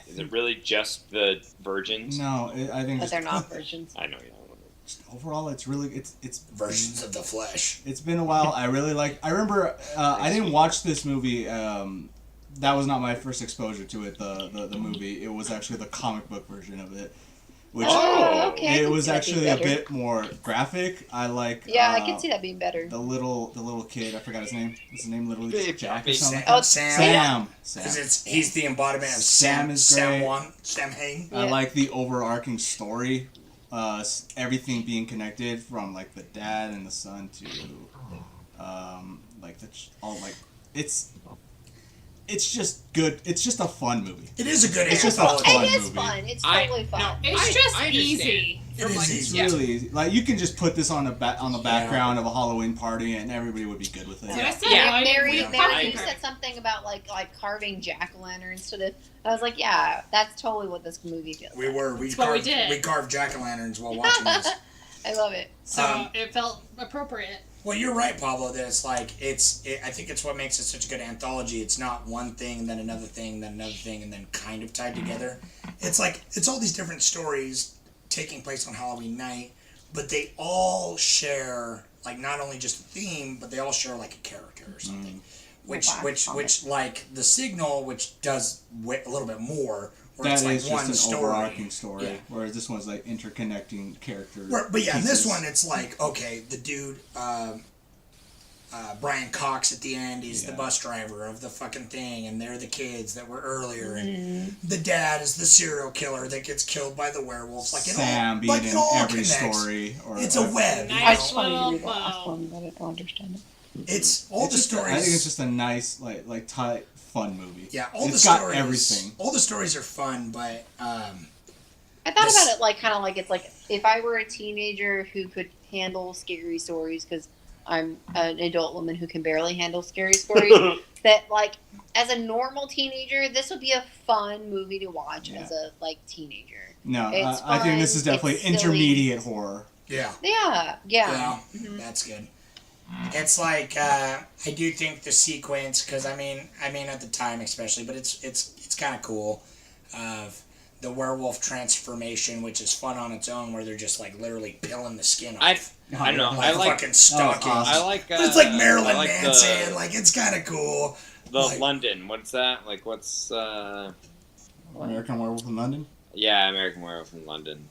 Is it really just the virgins? No, I think But just, they're not virgins. I know you don't. overall it's really it's Versions of the flesh. It's been a while. I really like. I remember I didn't watch this movie. That was not my first exposure to it. The movie. It was actually the comic book version of it, which Okay. I it can was see that being actually a better. bit more graphic. I like. Yeah, I can see that being better. The little kid. I forgot his name. Is his name literally Baby. Jack or something? Oh, Sam. Because he's the embodiment of Sam is great. Sam Hain. I like the overarching story. Everything being connected from like the dad and the son to like it's just good. It's just a fun movie. It is a good It's just a anthology. fun It is movie. fun. It's totally fun. It's just I understand. easy. It is It's easy. really easy. Like you can just put this on the background of a Halloween party and everybody would be good with it. So I said, Yeah. why Mary, didn't we Mary, carve you it? said something about like carving jack-o'-lanterns to the. I was like, yeah, that's totally what this movie feels. We were. We That's what we carved, did. we carved jack-o'-lanterns while watching this. I love it. So it felt appropriate. Well, you're right, Pablo. That it's like I think it's what makes it such a good anthology. It's not one thing, then another thing, then another thing, and then kind of tied together. It's like it's all these different stories taking place on Halloween night, but they all share like not only just a theme, but they all share like a character or something. Which like The Signal, which does a little bit more. Where That it's is like one just an story. overarching story, Yeah. whereas this one's like interconnecting characters. But yeah, in this pieces. one, it's like, okay, the dude, Brian Cox at the end, he's the bus driver of the fucking thing, and they're the kids that were earlier, and the dad is the serial killer that gets killed by the werewolves. Like, Sam being in every story. Or it's a web. I just You wanted know? to read the last one, but I don't understand it. It's all It's the just stories. I think it's just a nice, like tight, fun movie. Yeah, all It's the got stories. everything. All the stories are fun, but I thought This- about it like kind of like it's like if I were a teenager who could handle scary stories because I'm an adult woman who can barely handle scary stories. That like as a normal teenager, this would be a fun movie to watch as a like teenager. No, It's I think this is fun, definitely it's silly. intermediate horror. yeah. Yeah. That's good. It's like I do think the sequence, because I mean at the time especially, but it's kind of cool, of the werewolf transformation, which is fun on its own, where they're just like literally peeling the skin off. I don't know. Like I like fucking stalking. awesome. I like. But it's like Marilyn I like Manson. Like it's kind of cool. the like- London. What's that? Like what's American Werewolf in London. Yeah, American Werewolf in London.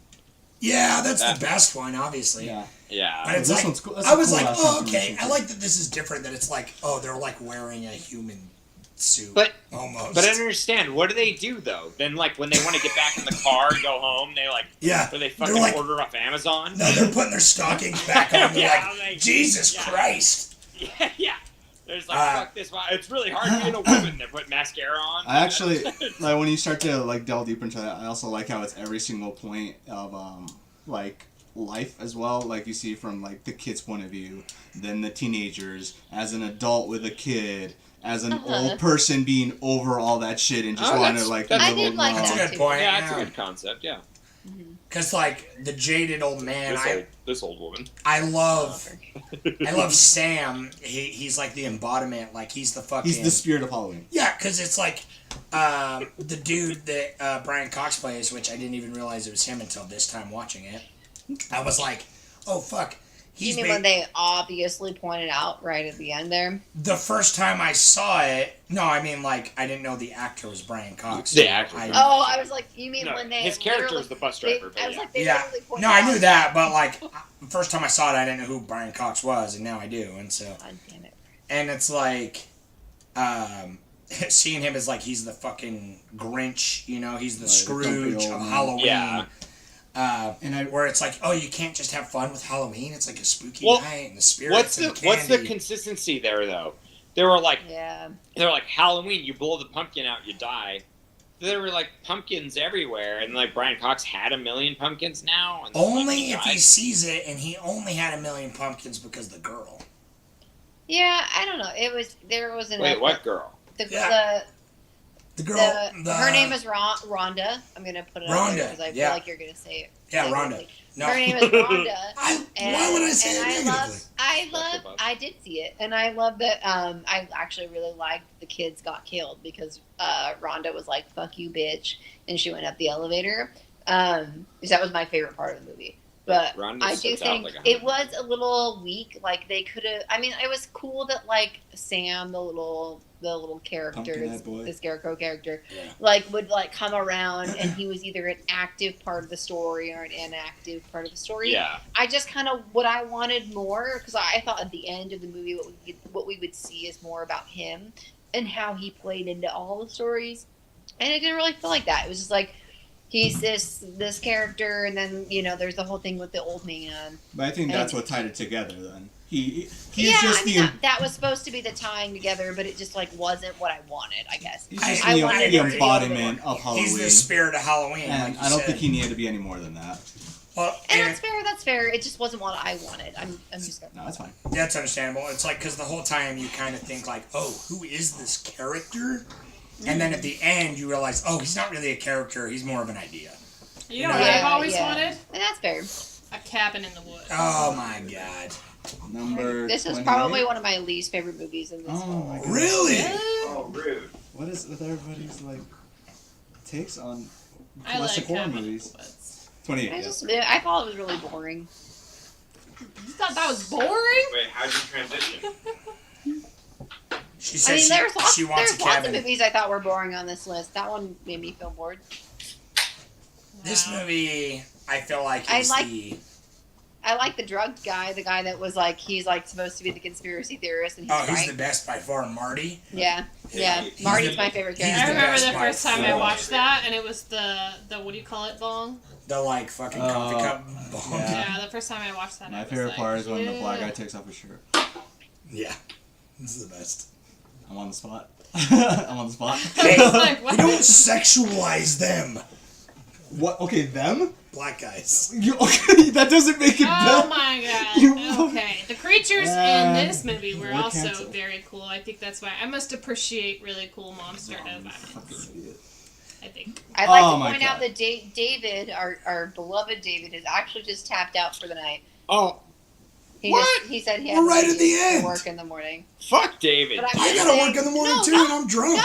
Yeah, that's That- the best one, obviously. Yeah. Yeah. But it's This like, one's cool. That's I a was cool like, ass oh, okay. transformation, I too. like that this is different. That it's like, oh, they're like wearing a human suit, But almost. But I don't understand. What do they do though? Then like when they want to get back in the car and go home, they like yeah, or they they're fucking like, order off Amazon. no, they're putting their stockings back on. They're Yeah, like, like, Jesus yeah. Christ. Yeah, yeah. There's like fuck this. It's really hard being a woman. They put mascara on. I actually like when you start to like delve deeper into that. I also like how it's every single point of like life as well. Like you see from like the kid's point of view, then the teenagers, as an adult with a kid, as an old person being over all that shit and just Oh, wanting to that's- like. I live did like alone. That's a that good too. point. Yeah, that's a good concept. Yeah. Because like the jaded old man, This old woman. I love Sam. He's like the embodiment. Like he's the fucking. He's the spirit of Halloween. Yeah, because it's like the dude that Brian Cox plays, which I didn't even realize it was him until this time watching it. I was like, oh fuck, You mean when they obviously pointed out right at the end there? The first time I saw it, no, I mean like I didn't know the actor was Brian Cox. The actor. I was like, you mean when they his character was the bus driver? I was like, they yeah. literally pointed No, I out. knew that, but like the first time I saw it, I didn't know who Brian Cox was, and now I do, and so. God damn it. And it's like, seeing him as like he's the fucking Grinch, you know, he's the Scrooge of Halloween. Yeah. Where it's like, oh, you can't just have fun with Halloween. It's like a spooky night and the spirits What's the consistency there though? They were like, yeah. They were like Halloween. You blow the pumpkin out, you die. There were like pumpkins everywhere, and like Brian Cox had 1 million pumpkins now. And only if he sees it, and he only had 1 million pumpkins because the girl. Yeah, I don't know. There was an. Wait, what girl? The girl. Her name is Rhonda. I'm gonna put it on there because I feel like you're gonna say it. Yeah, Rhonda. No. Her name is Rhonda. Why would I say it negatively? I did see it, and I love that. I actually really liked the kids got killed because Rhonda was like, "Fuck you, bitch," and she went up the elevator. Because that was my favorite part of the movie. But I do think it was a little weak. Like they could have. I mean, it was cool that like Sam, the little character, the Scarecrow character, would come around, and he was either an active part of the story or an inactive part of the story. Yeah. I just kind of what I wanted more because I thought at the end of the movie what we would see is more about him and how he played into all the stories, and it didn't really feel like that. It was just like. He's this character, and then there's the whole thing with the old man. But I think that's what tied it together. Then that was supposed to be the tying together, but it just wasn't what I wanted. I guess he's just the embodiment of Halloween. He's the spirit of Halloween. And I don't think he needed to be any more than that. Well, and that's fair. That's fair. It just wasn't what I wanted. I'm just gonna. No, that's fine. That's understandable. It's like because the whole time you kind of think like, oh, who is this character? And then at the end, you realize, oh, he's not really a character. He's more of an idea. You know what I've always wanted? And that's fair. A cabin in the woods. Oh, my God. This is probably one of my least favorite movies in this whole. Really? Oh, rude. What is with everybody's, takes on classic horror movies? 28, I thought it was really boring. You thought that was boring? Wait, how'd you transition? She says she wants a cabin. Lots of movies I thought were boring on this list. That one made me feel bored. This movie, I feel like I like the drugged guy, the guy that was he's supposed to be the conspiracy theorist, and he's the best by far, Marty. Yeah. Marty's my favorite character. I remember the first time I watched that, and it was the what do you call it, bong? The fucking coffee cup bong. Yeah, the first time I watched that. My favorite part is when the black guy takes off his shirt. Yeah, this is the best. I'm on the spot. I'm on the spot. Hey, we don't sexualize them. What? Okay, them? Black guys. Okay, that doesn't make it them. Oh my god. Okay. The creatures in this movie were also very cool. I think that's why I must appreciate really cool monster violence. I think. I'd like to point out that David, our beloved David, has actually just tapped out for the night. Oh. He said he had to work in the morning. Fuck David. I gotta work in the morning too, and I'm drunk. No,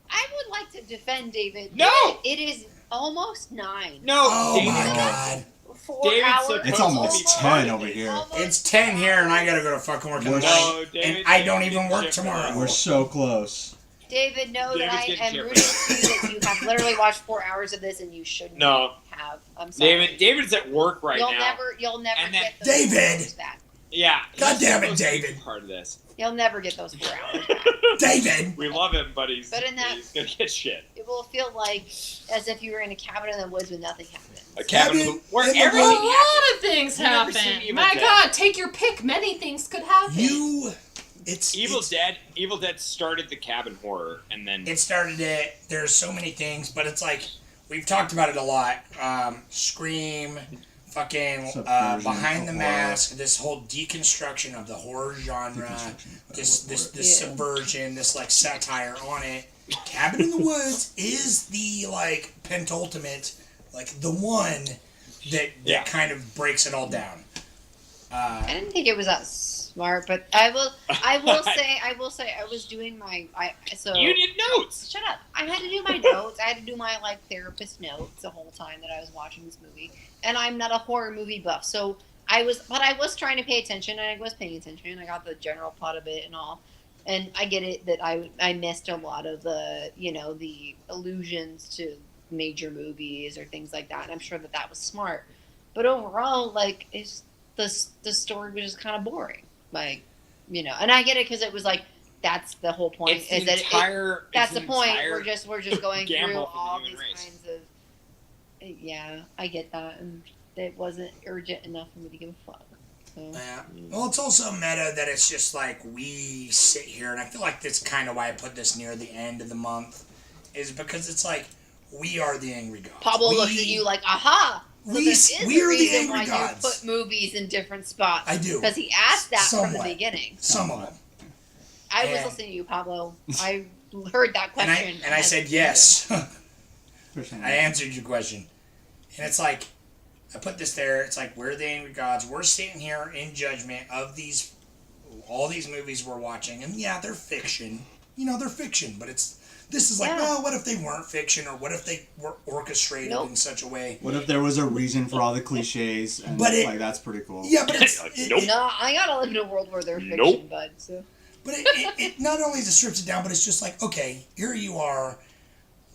I would like to defend David. No! It is almost 9. No! Oh my god. 4 hours. It's almost 10 over here. It's 10 here, and I gotta go to fucking work in the morning. And I don't even work tomorrow. We're so close. David, know that I am rooting for you that you have literally watched 4 hours of this and you shouldn't have. I'm sorry. David's at work right now. You'll never get those David! 4 hours back. Yeah. God damn it, David. Part of this. You'll never get those 4 hours back. David! We love him, but he's in that, he's gonna get shit. It will feel like as if you were in a cabin in the woods when nothing happens. A cabin where a lot of things happen. My God, take your pick. Many things could happen. Evil Dead started the cabin horror, and then it started it. There's so many things, but it's like we've talked about it a lot. Scream, fucking Behind the Mask, this whole deconstruction of the horror genre, this subversion, this satire on it. Cabin in the Woods is the penultimate, the one that kind of breaks it all down. I didn't think it was that smart, but I will say I was doing my you did notes. Shut up! I had to do my notes. I had to do my therapist notes the whole time that I was watching this movie, and I'm not a horror movie buff, so I was trying to pay attention, and I was paying attention. I got the general plot of it and all, and I get it that I missed a lot of the the allusions to major movies or things like that. And I'm sure that was smart, but overall, like the story was just kind of boring, like And I get it because it was like that's the whole point. That's the point. We're just going through all these kinds of. Yeah, I get that, and it wasn't urgent enough for me to give a fuck. So. Yeah. Well, it's also meta that it's just like we sit here, and I feel like that's kind of why I put this near the end of the month, is because it's like we are the angry gods. Pablo looks at you like, aha! So we are the angry gods. You put movies in different spots. I do. Because he asked that from the beginning. Some of them. I was listening to you, Pablo. I heard that question. And I said yes. I answered your question. And it's like, I put this there, it's like, we're the angry gods. We're sitting here in judgment of all these movies we're watching. And yeah, they're fiction. They're fiction. But this is like, well, what if they weren't fiction? Or what if they were orchestrated in such a way? What if there was a reason for all the cliches? And that's pretty cool. Yeah, but it's... No, I gotta live in a world where they're fiction, bud. So. But it not only just strips it down, but it's just like, okay, here you are,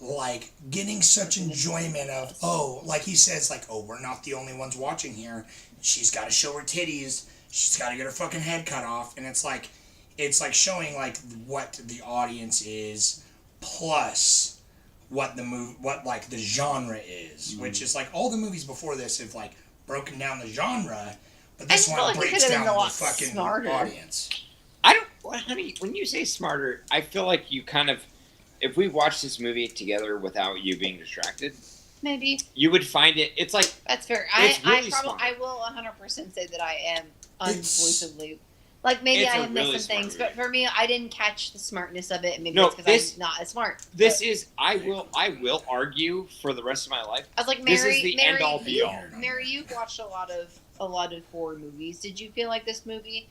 like, getting such enjoyment of, like he says, like, we're not the only ones watching here. She's got to show her titties. She's got to get her fucking head cut off. And it's like showing, like, what the audience is, plus what the genre is, which is, like, all the movies before this have, like, broken down the genre, but this one breaks down the fucking audience. Honey, when you say smarter, I feel like you kind of, if we watched this movie together without you being distracted, maybe you would find it. It's like that's fair. I will 100% say that I am unexclusively like maybe I have missed some things, but for me, I didn't catch the smartness of it. And maybe it's because I'm not as smart. I will argue for the rest of my life. I was like, this is the end all be all. Mary, you've watched a lot of horror movies. Did you feel like this movie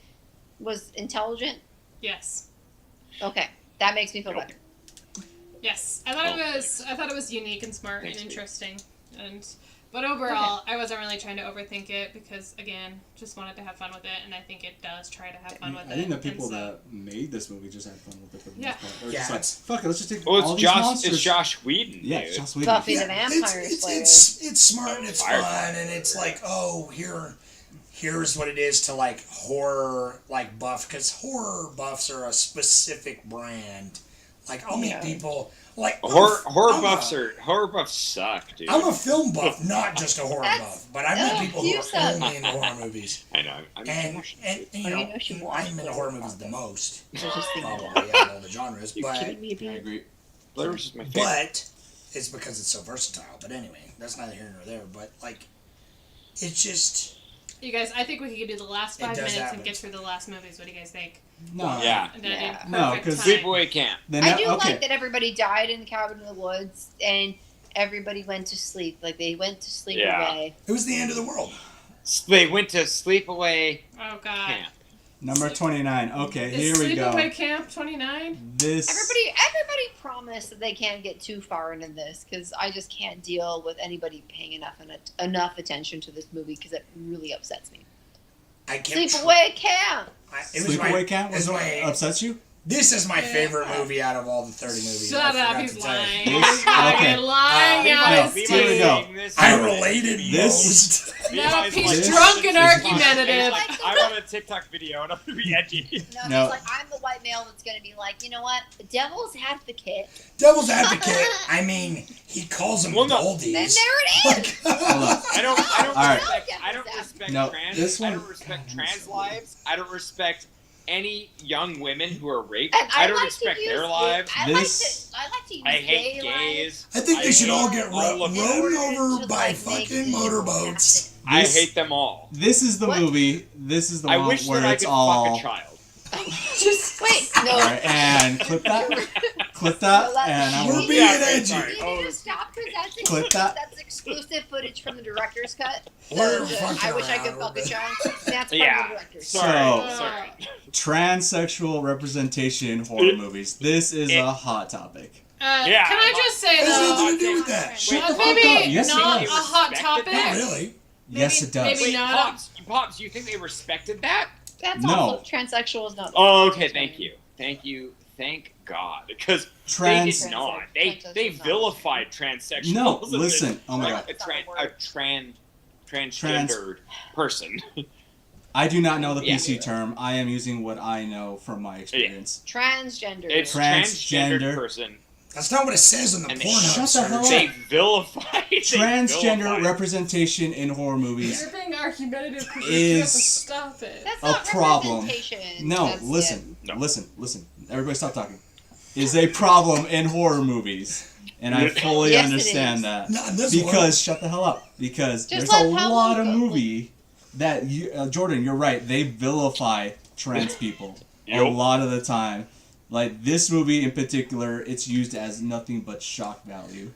was intelligent? Yes. Okay, that makes me feel better. Yes, I thought it was unique and smart and interesting, but overall, I wasn't really trying to overthink it because again, just wanted to have fun with it, and I think it does try to have fun with it. I think the people that made this movie just had fun with it for the most part. They're just like, fuck it, let's just take all these monsters. It's Josh Whedon. Yeah, it's Josh Whedon. Buffy the Vampire Slayer. It's smart and it's fun, and it's like, here's what it is to like horror like buff, because horror buffs are a specific brand. Like I'll meet people like horror buffs suck, dude. I'm a film buff, not just a horror buff, but I meet people who are only into horror movies. I know. And I'm into horror movies the most. Probably out of all the genres, but I agree. But it's because it's so versatile. But anyway, that's neither here nor there. But like, it's just. You guys, I think we could do the last 5 minutes and get through the last movies. What do you guys think? No. Yeah. No, because Sleepaway Camp. I do like that everybody died in the cabin in the woods and everybody went to sleep. Like they went to sleep away. It was the end of the world. They went to Sleepaway Camp. Number 29. Okay, here we go. Sleepaway Camp 29? Everybody promised that they can't get too far into this because I just can't deal with anybody paying enough attention to this movie because it really upsets me. Sleepaway Camp! Sleepaway Camp was what upsets you? This is my favorite movie out of all the 30 movies. Shut up, he's lying. Okay. Lying, here we go. I related most. No, he's drunk and argumentative. I want a TikTok video and I'm going to be edgy. No, he's like, I'm the white male that's going to be like, you know what? The devil's advocate. Devil's advocate. I mean, he calls them oldies. Then there it is. I don't respect trans lives. I don't respect any young women who are raped. I don't respect their lives. I like to use I hate gays. I think they should all get rowed over by fucking motorboats. I hate them all. This is the movie. This is the one wish where that it's I could all. fuck a child. Just wait. No. All right, and clip that. Clip that. And we're being edgy. You need to stop because Clip that. that's exclusive footage from the director's cut. I wish I could fuck a child. That's from the director's. Sorry. Transsexual representation horror movies. This is a hot topic. Can I just say It has though? nothing to do with that. Maybe not a hot topic. Not really. Yes, it does. Maybe Wait, not. Pops, you think they respected that? That's No. also transsexual is not. Oh, okay, thank you. Thank God, because they did not. They Transsexuals vilified transsexuals. No, as listen. Oh my like God. a transgendered person. I do not know the Yeah. PC term. I am using what I know from my experience. Transgender. It's Transgender. transgendered person. That's not what it says on the And they- Pornhub Shut the hell search. up. They vilified. Transgender representation in horror movies You're being argumentative because Is- you have to stop it. That's a not problem. representation. No, That's listen, No. listen. Everybody stop talking. Is a problem in horror movies. And I fully Yes, it understand is. that. Not in this Because, shut the hell up. Because Just there's a let Paolo lot of go. movie that, Jordan, you're right, they vilify trans people a Yup. lot of the time. Like, this movie in particular, it's used as nothing but shock value.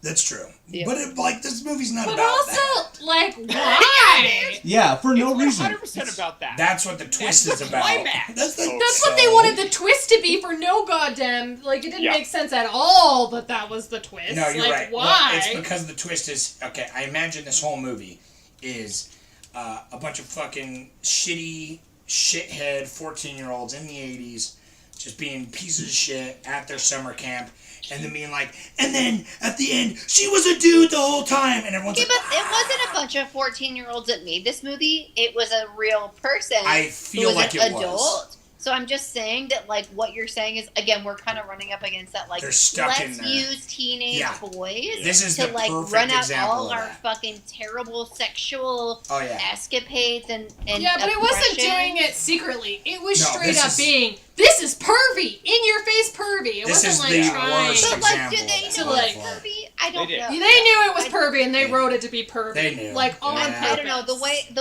That's true. Yeah. But this movie's not But about also, that. like, why? Yeah, for no It's reason. 100% about that. That's what the twist is about. climax. That's the, That's what they wanted the twist to be for no goddamn. Like, it didn't Yeah. make sense at all that that was the twist. No, you're like, right. Well, why? it's because the twist is okay. I imagine this whole movie is a bunch of fucking shitty shithead 14-year-olds in the 80s just being pieces of shit at their summer camp, and then being like, and then at the end she was a dude the whole time, and everyone's Okay, like, but it wasn't a bunch of 14-year-olds that made this movie. It was a real person. I who feel was like an it adult. was. So I'm just saying that, like, what you're saying is, again, we're kind of running up against that, like, They're stuck in let's the- use teenage Yeah. boys This is to, the like, perfect run out example all of our that. fucking terrible sexual Oh, yeah. escapades and yeah, but it wasn't oppression. doing it secretly. It was No, straight this up is- being, this is pervy, in your face pervy. It This wasn't is like the trying. worst But, like, example did they of that. know like- it was pervy? I don't They did. know. They knew it was I- pervy, and they wrote it to be pervy. They knew. Like, on Yeah. purpose. I don't know the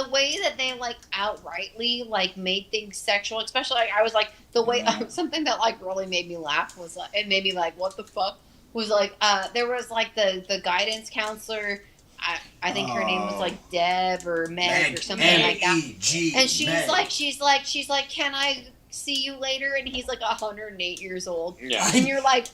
way that they like outrightly like made things sexual, especially like, I was like the way something that like really made me laugh was like it made me like what the fuck was like there was like the guidance counselor. I think her name was like Deb or Meg or something like that. M-E-G, And she's Meg. like, can I see you later? And he's like 108 years old. Yeah. And you're like,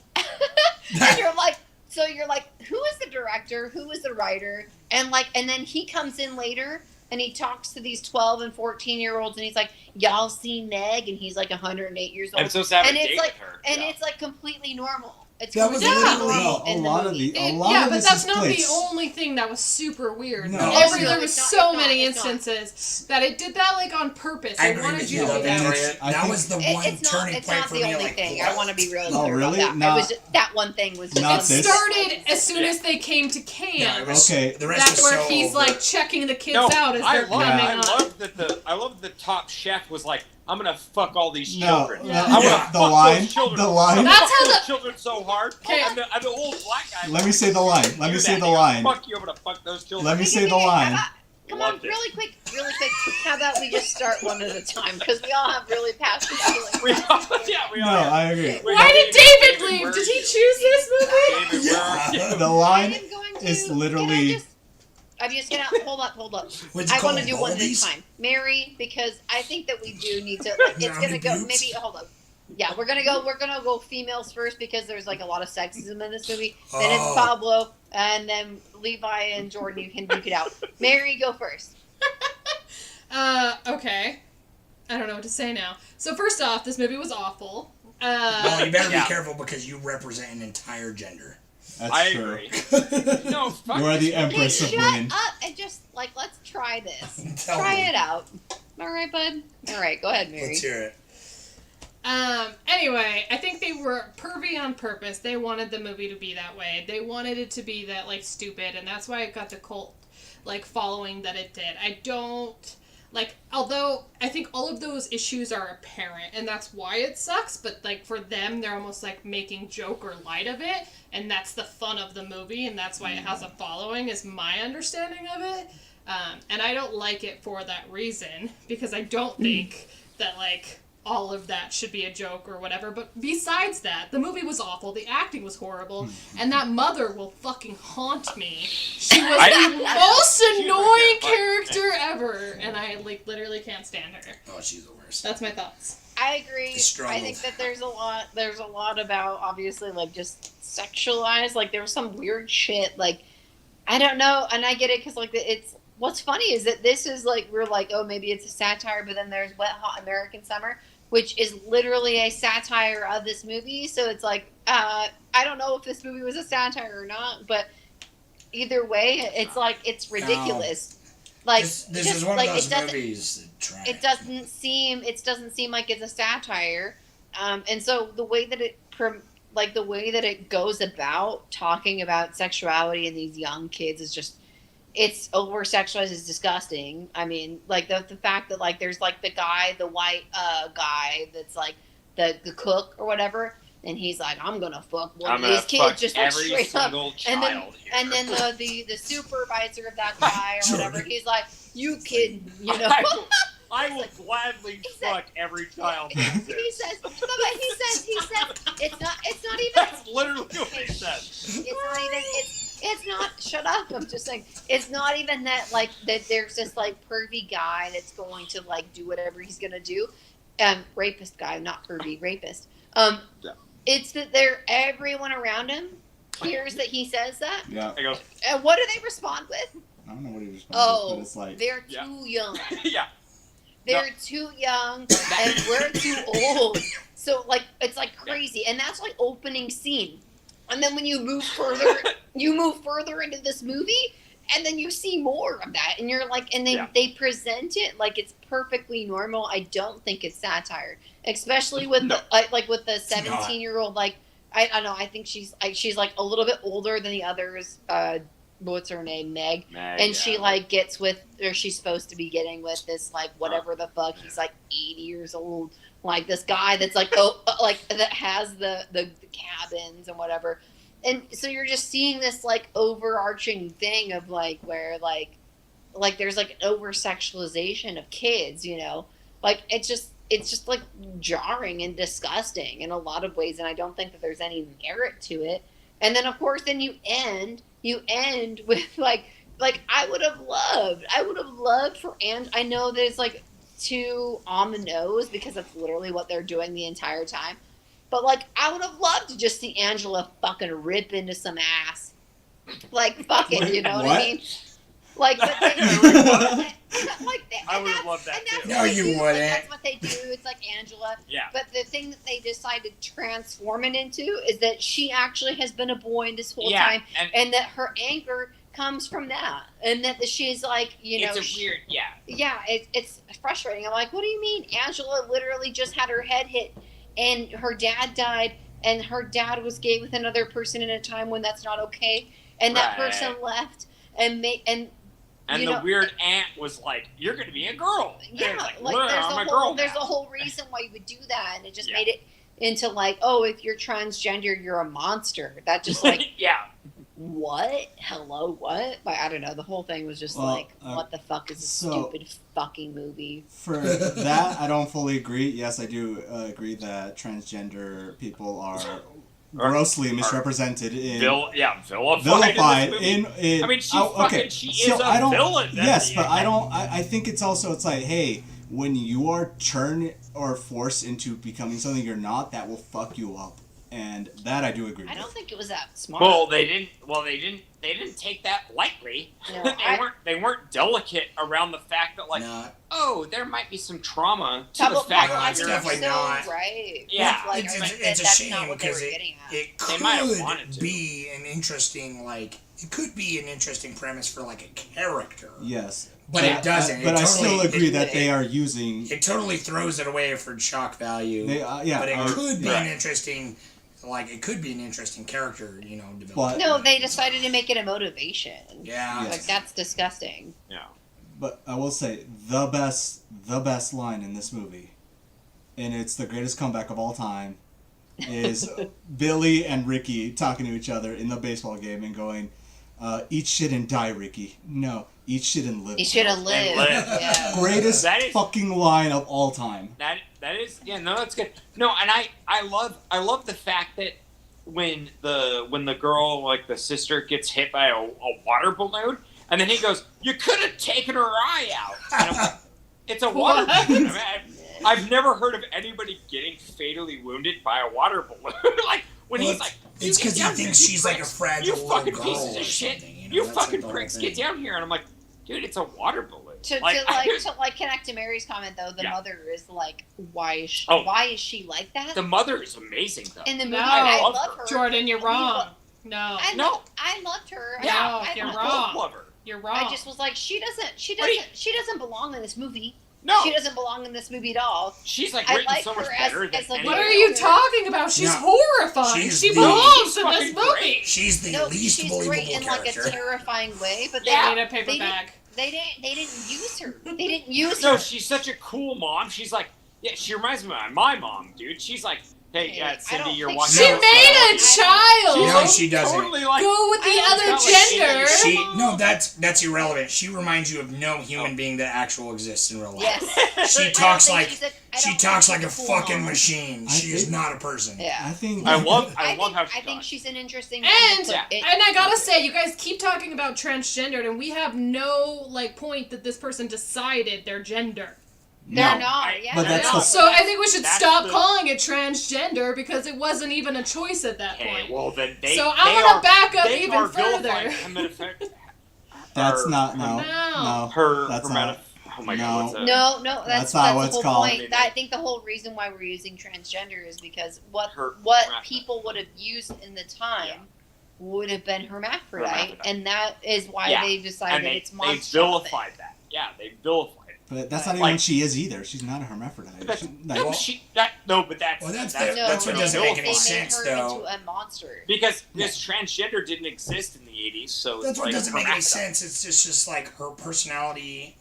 so you're like, who is the director? Who is the writer? And like, and then he comes in later and he talks to these 12 and 14-year-olds and he's like, y'all see Meg? And he's like 108 years old. I'm so sad and I it's date like, with her. and Yeah. it's like completely normal. It's That was completely literally- normal No, in a the lot of movie. the a lot Yeah, of but this that's is not placed. the only thing that was super weird. No. There was so many instances that it did that like on purpose. I It agree wanted with you you, to though, do that. Victoria. I That think- was the one It's turning not point for the me. only Like, thing. what? I want to be really Oh, clear really? about that. Not- It was just, that one thing was just Not It this. started as soon as they came to camp. Yeah, it was, Okay. the rest That's was where so he's over. like checking the kids No, out as I they're love, coming I up. love that the top chef was like, I'm gonna fuck all these No, children. Yeah. I wanna the fuck line, those children. the line. That's fuck how those the- children so hard. Okay. I'm the old black guy. Let me say the line. Let me Do say that. the I'm gonna line. Fuck you. I'm gonna fuck those children. Let me say the line. Come on, Loved it. really quick. How about we just start one at a time? Because we all have really passionate feelings. We are. No, I agree. Why did David leave? where Did are he you? choose this movie? David, where are you? The I line am going to. is can literally. I'm just gonna hold up. What'd you I call want to them, do one at a Goldies? time, Mary, because I think that we do need to. Like, it's How gonna many go. boobs? Maybe hold up. Yeah, we're gonna go females first because there's like a lot of sexism in this movie. Then it's Oh. Pablo, and then Levi and Jordan. You can duke it out. Mary, go first. Okay. I don't know what to say now. So first off, this movie was awful. Well, you better Yeah. be careful because you represent an entire gender. That's I true. agree. No, fuck You are the this. empress of Shut women. up and just like let's try this. Tell Try me. it out. All right, bud. All right, go ahead, Mary. Let's hear it. Anyway, I think they were pervy on purpose. They wanted the movie to be that way. They wanted it to be that, like, stupid, and that's why it got the cult, like, following that it did. I don't, like, although I think all of those issues are apparent, and that's why it sucks, but, like, for them, they're almost, like, making joke or light of it, and that's the fun of the movie, and that's why it has a following, is my understanding of it. And I don't like it for that reason, because I don't think that, like, all of that should be a joke or whatever. But besides that, the movie was awful. The acting was horrible. And that mother will fucking haunt me. She was the most annoying character ever. And I, like, literally can't stand her. Oh, she's the worst. That's my thoughts. I agree. The struggle. I think that there's a lot about obviously like just sexualized. Like there was some weird shit. Like I don't know, and I get it because like what's funny is that this is like, we're like, oh, maybe it's a satire, but then there's Wet Hot American Summer, which is literally a satire of this movie. So it's like, I don't know if this movie was a satire or not, but either way, it's like, it's ridiculous. Like this is one of those movies. It doesn't seem like it's a satire, and so the way that it goes about talking about sexuality in these young kids is just, it's over sexualized. It's disgusting. I mean, like the fact that like there's like the white guy that's like the cook or whatever. And he's like, I'm gonna fuck one of these kids, just like straight up. And then the supervisor of that guy or whatever, he's like, you kid, you know. I will gladly fuck every child. He says, it's not even. That's literally what he says. It's not. Shut up! I'm just saying. It's not even that. Like that. There's this like pervy guy that's going to like do whatever he's gonna do. Rapist guy, not pervy, rapist. Yeah. It's that everyone around him hears that he says that. Yeah. And what do they respond with? I don't know what he responds with, but it's like, they're too young. Yeah. They're too young, and we're too old. So like, it's like crazy, and that's like opening scene. And then when you move further into this movie, and then you see more of that, and you're like, and they present it like it's perfectly normal. I don't think it's satire, especially with the 17-year-old. Like, I don't know. I think she's like a little bit older than the others. What's her name? Meg, and she like gets with, or she's supposed to be getting with this like whatever the fuck. He's like 80 years old. Like this guy that's like like that has the cabins and whatever. And so you're just seeing this like overarching thing of like where like there's like an over sexualization of kids, you know, like it's just like jarring and disgusting in a lot of ways, and I don't think that there's any merit to it. And then of course then you end with like I would have loved for, and I know that it's like too on the nose because that's literally what they're doing the entire time. But, like, I would have loved to just see Angela fucking rip into some ass. Like, fuck it, you know what I mean? Like, but they, I would have loved that, too. No, you wouldn't. That's what they do. It's like Angela. Yeah. But the thing that they decide to transform it into is that she actually has been a boy this whole time. And that her anger comes from that. And that she's like, you know. It's a weird, Yeah, it's frustrating. I'm like, what do you mean? Angela literally just had her head hit. And her dad died, and her dad was gay with another person in a time when that's not okay. And that person left, and the weird aunt was like, "You're going to be a girl." Yeah, like there's a whole reason why you would do that, and it just made it into like, oh, if you're transgender, you're a monster. That just like, what? Hello, what? Like, I don't know. The whole thing was just what the fuck is this stupid fucking movie? For that, I don't fully agree. Yes, I do agree that transgender people are grossly misrepresented in vilified in I mean, she is a villain. Yes, but I think it's also, it's like, hey, when you are turned or forced into becoming something you're not, that will fuck you up. And that I do agree with. I don't think it was that smart. Well, they didn't take that lightly. No, they weren't delicate around the fact that like, there might be some trauma to the fact that it's definitely not. Right. Yeah. Like, it's a shame because it could be an interesting it could be an interesting premise for like a character. Yes. But it doesn't. But I still agree that they are using. It totally throws it away for shock value. But it could be an interesting. It could be an interesting character, you know, development. No, they decided to make it a motivation. Yeah. Like, that's disgusting. Yeah. But I will say, the best line in this movie, and it's the greatest comeback of all time, is Billy and Ricky talking to each other in the baseball game and going, eat shit and die, Ricky. No, eat shit and live. Eat shit and live. Yeah. Greatest fucking line of all time. That is, that's good. No, and I love the fact that when the girl, like the sister, gets hit by a water balloon, and then he goes, "You could have taken her eye out." And I'm like, it's a water balloon. I mean, I've never heard of anybody getting fatally wounded by a water balloon. Like when he's like, it's because he thinks she's like a fragile you fucking little girl pieces of shit. something, You fucking pricks, get down here. And I'm like, dude, it's a water balloon. To connect to Mary's comment though, the mother is like, why is she like that? The mother is amazing though. In the movie, No. I love her. Jordan, you're wrong. No. I loved her. No, I you're loved wrong. Love her. You're wrong. I just was like, she doesn't belong in this movie. No. She doesn't belong in this movie at all. She's like I written like so much her better as than like, any What of are the you others. talking about? She's horrifying. She's She the- belongs in fucking this movie. great. She's the least she's believable great in like a character. terrifying way, but They need a paper they bag. They didn't use her. They didn't use No, her. she's such a cool mom. She's like, yeah, she reminds me of my mom, dude. She's like, hey, I Cindy, don't you're think watching. She this made a show. child. No, she doesn't. Totally like. Go with the I other don't know, gender. No, that's irrelevant. She reminds you of no human being that actually exists in real life. Yes. She I don't talks think like she's a- I she don't talks think like a she's cool fucking mom. machine. She is not a person. Yeah. I think I love I how she think talks. she's an interesting. And woman to put- and I gotta say, you guys keep talking about transgendered, and we have no like point that this person decided their gender. They're No. not. Yeah. But they're that's not. the- So I think we should That's stop the- calling it transgender because it wasn't even a choice at that Okay, point. well then they. So they I'm gonna are- back up they even are further. vilifying him in effect. that's Her- not No. Her. That's her not. Oh my No. god. What's that? No, That's that's not the what it's whole called. point. I think the whole reason why we're using transgender is because what Hermaphrodite. people would have used in the time would have been hermaphrodite, Hermaphrodite. and that is why Yeah. they And decided they, it's they monstrous. vilified that. Yeah, they vilified it. But that's not even Like- what she is either. She's not a hermaphrodite. That's, She- no, like, but that's Well, that's that's, the- that's what they- doesn't make any they sense, made her though. into a monster. because this transgender didn't exist in the 80s, so That's it's what like doesn't make any hermaphrodite. sense. It's just like her personality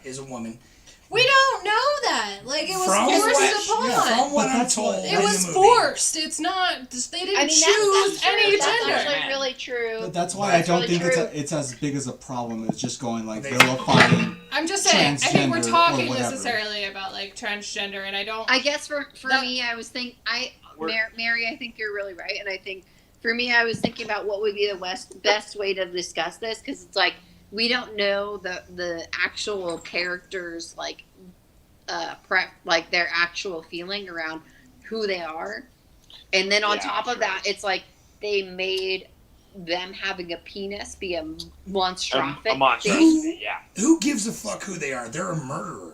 is a woman. We don't know that. Like it was From forced what- upon. From what But I'm that's told, what- It in was the movie. forced. It's not. They didn't I mean, choose that's any true. That's gender. actually really true. But that's why That's I don't really think true. it's as big as a problem as just going like They- vilifying. I'm just saying. I think we're transgender or talking whatever. necessarily about like transgender, and I don't. I guess for That- me, I was We're- Mary, I think you're really right, and I think for me, I was thinking about what would be the best way to discuss this because it's like we don't know the actual characters like their actual feeling around who they are, and then on Yeah, top of sure. that, it's like they made them having a penis be a monstrosity. A monstrosity, yeah. Who gives a fuck who they are? They're a murderer.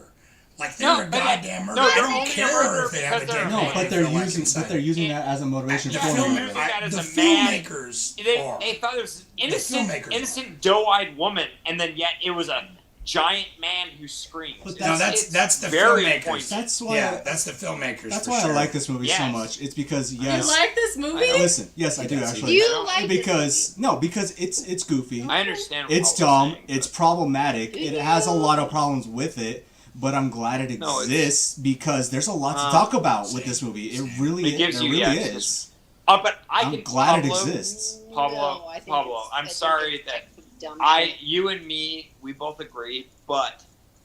Like they're No, a but- goddamn no, murderer. they're I don't only a care murderer if they have a because they're dead a No, body but they they're feel like using inside. that as a motivation The for film- it. that as the a man- filmmakers are. They thought it was an filmmakers innocent doe-eyed woman, and then yet it was a giant man who screams. But No, That's- that's the very filmmakers. pointed. That's why. Yeah, that's the filmmakers. That's for why sure. I like this movie so Yes. much. It's because You yes, like this movie? listen, yes, I do Yes, actually. You like this because no, because it's goofy. I understand. It's what dumb. we're saying, It's but- problematic. It has a lot of problems with it, but I'm glad it No, it's- exists because there's a lot to talk about with same. this movie. It really, It gives there you- really yeah, is. But I I'm can. glad Pablo, it exists. Pablo, I think Pablo, I'm I think sorry it's that dumb I, shit. you and me, we both agree, but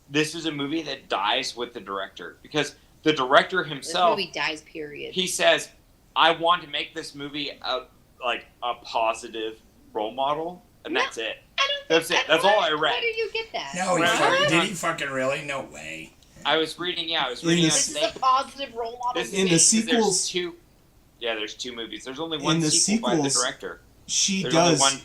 this is a movie that dies with the director because the director This himself, movie dies. Period. he says, "I want to make this movie a positive role model," and No, that's it. I don't. That's think it. That's all I read. Where did you get that? No, What? did he fucking really? No way. I was reading. Yeah, I was In reading. the- a This is thing. a positive role model. This In is- the there's sequels- two. Yeah, there's two movies. There's only one In the sequel by the sequels, director. She There's only does. one.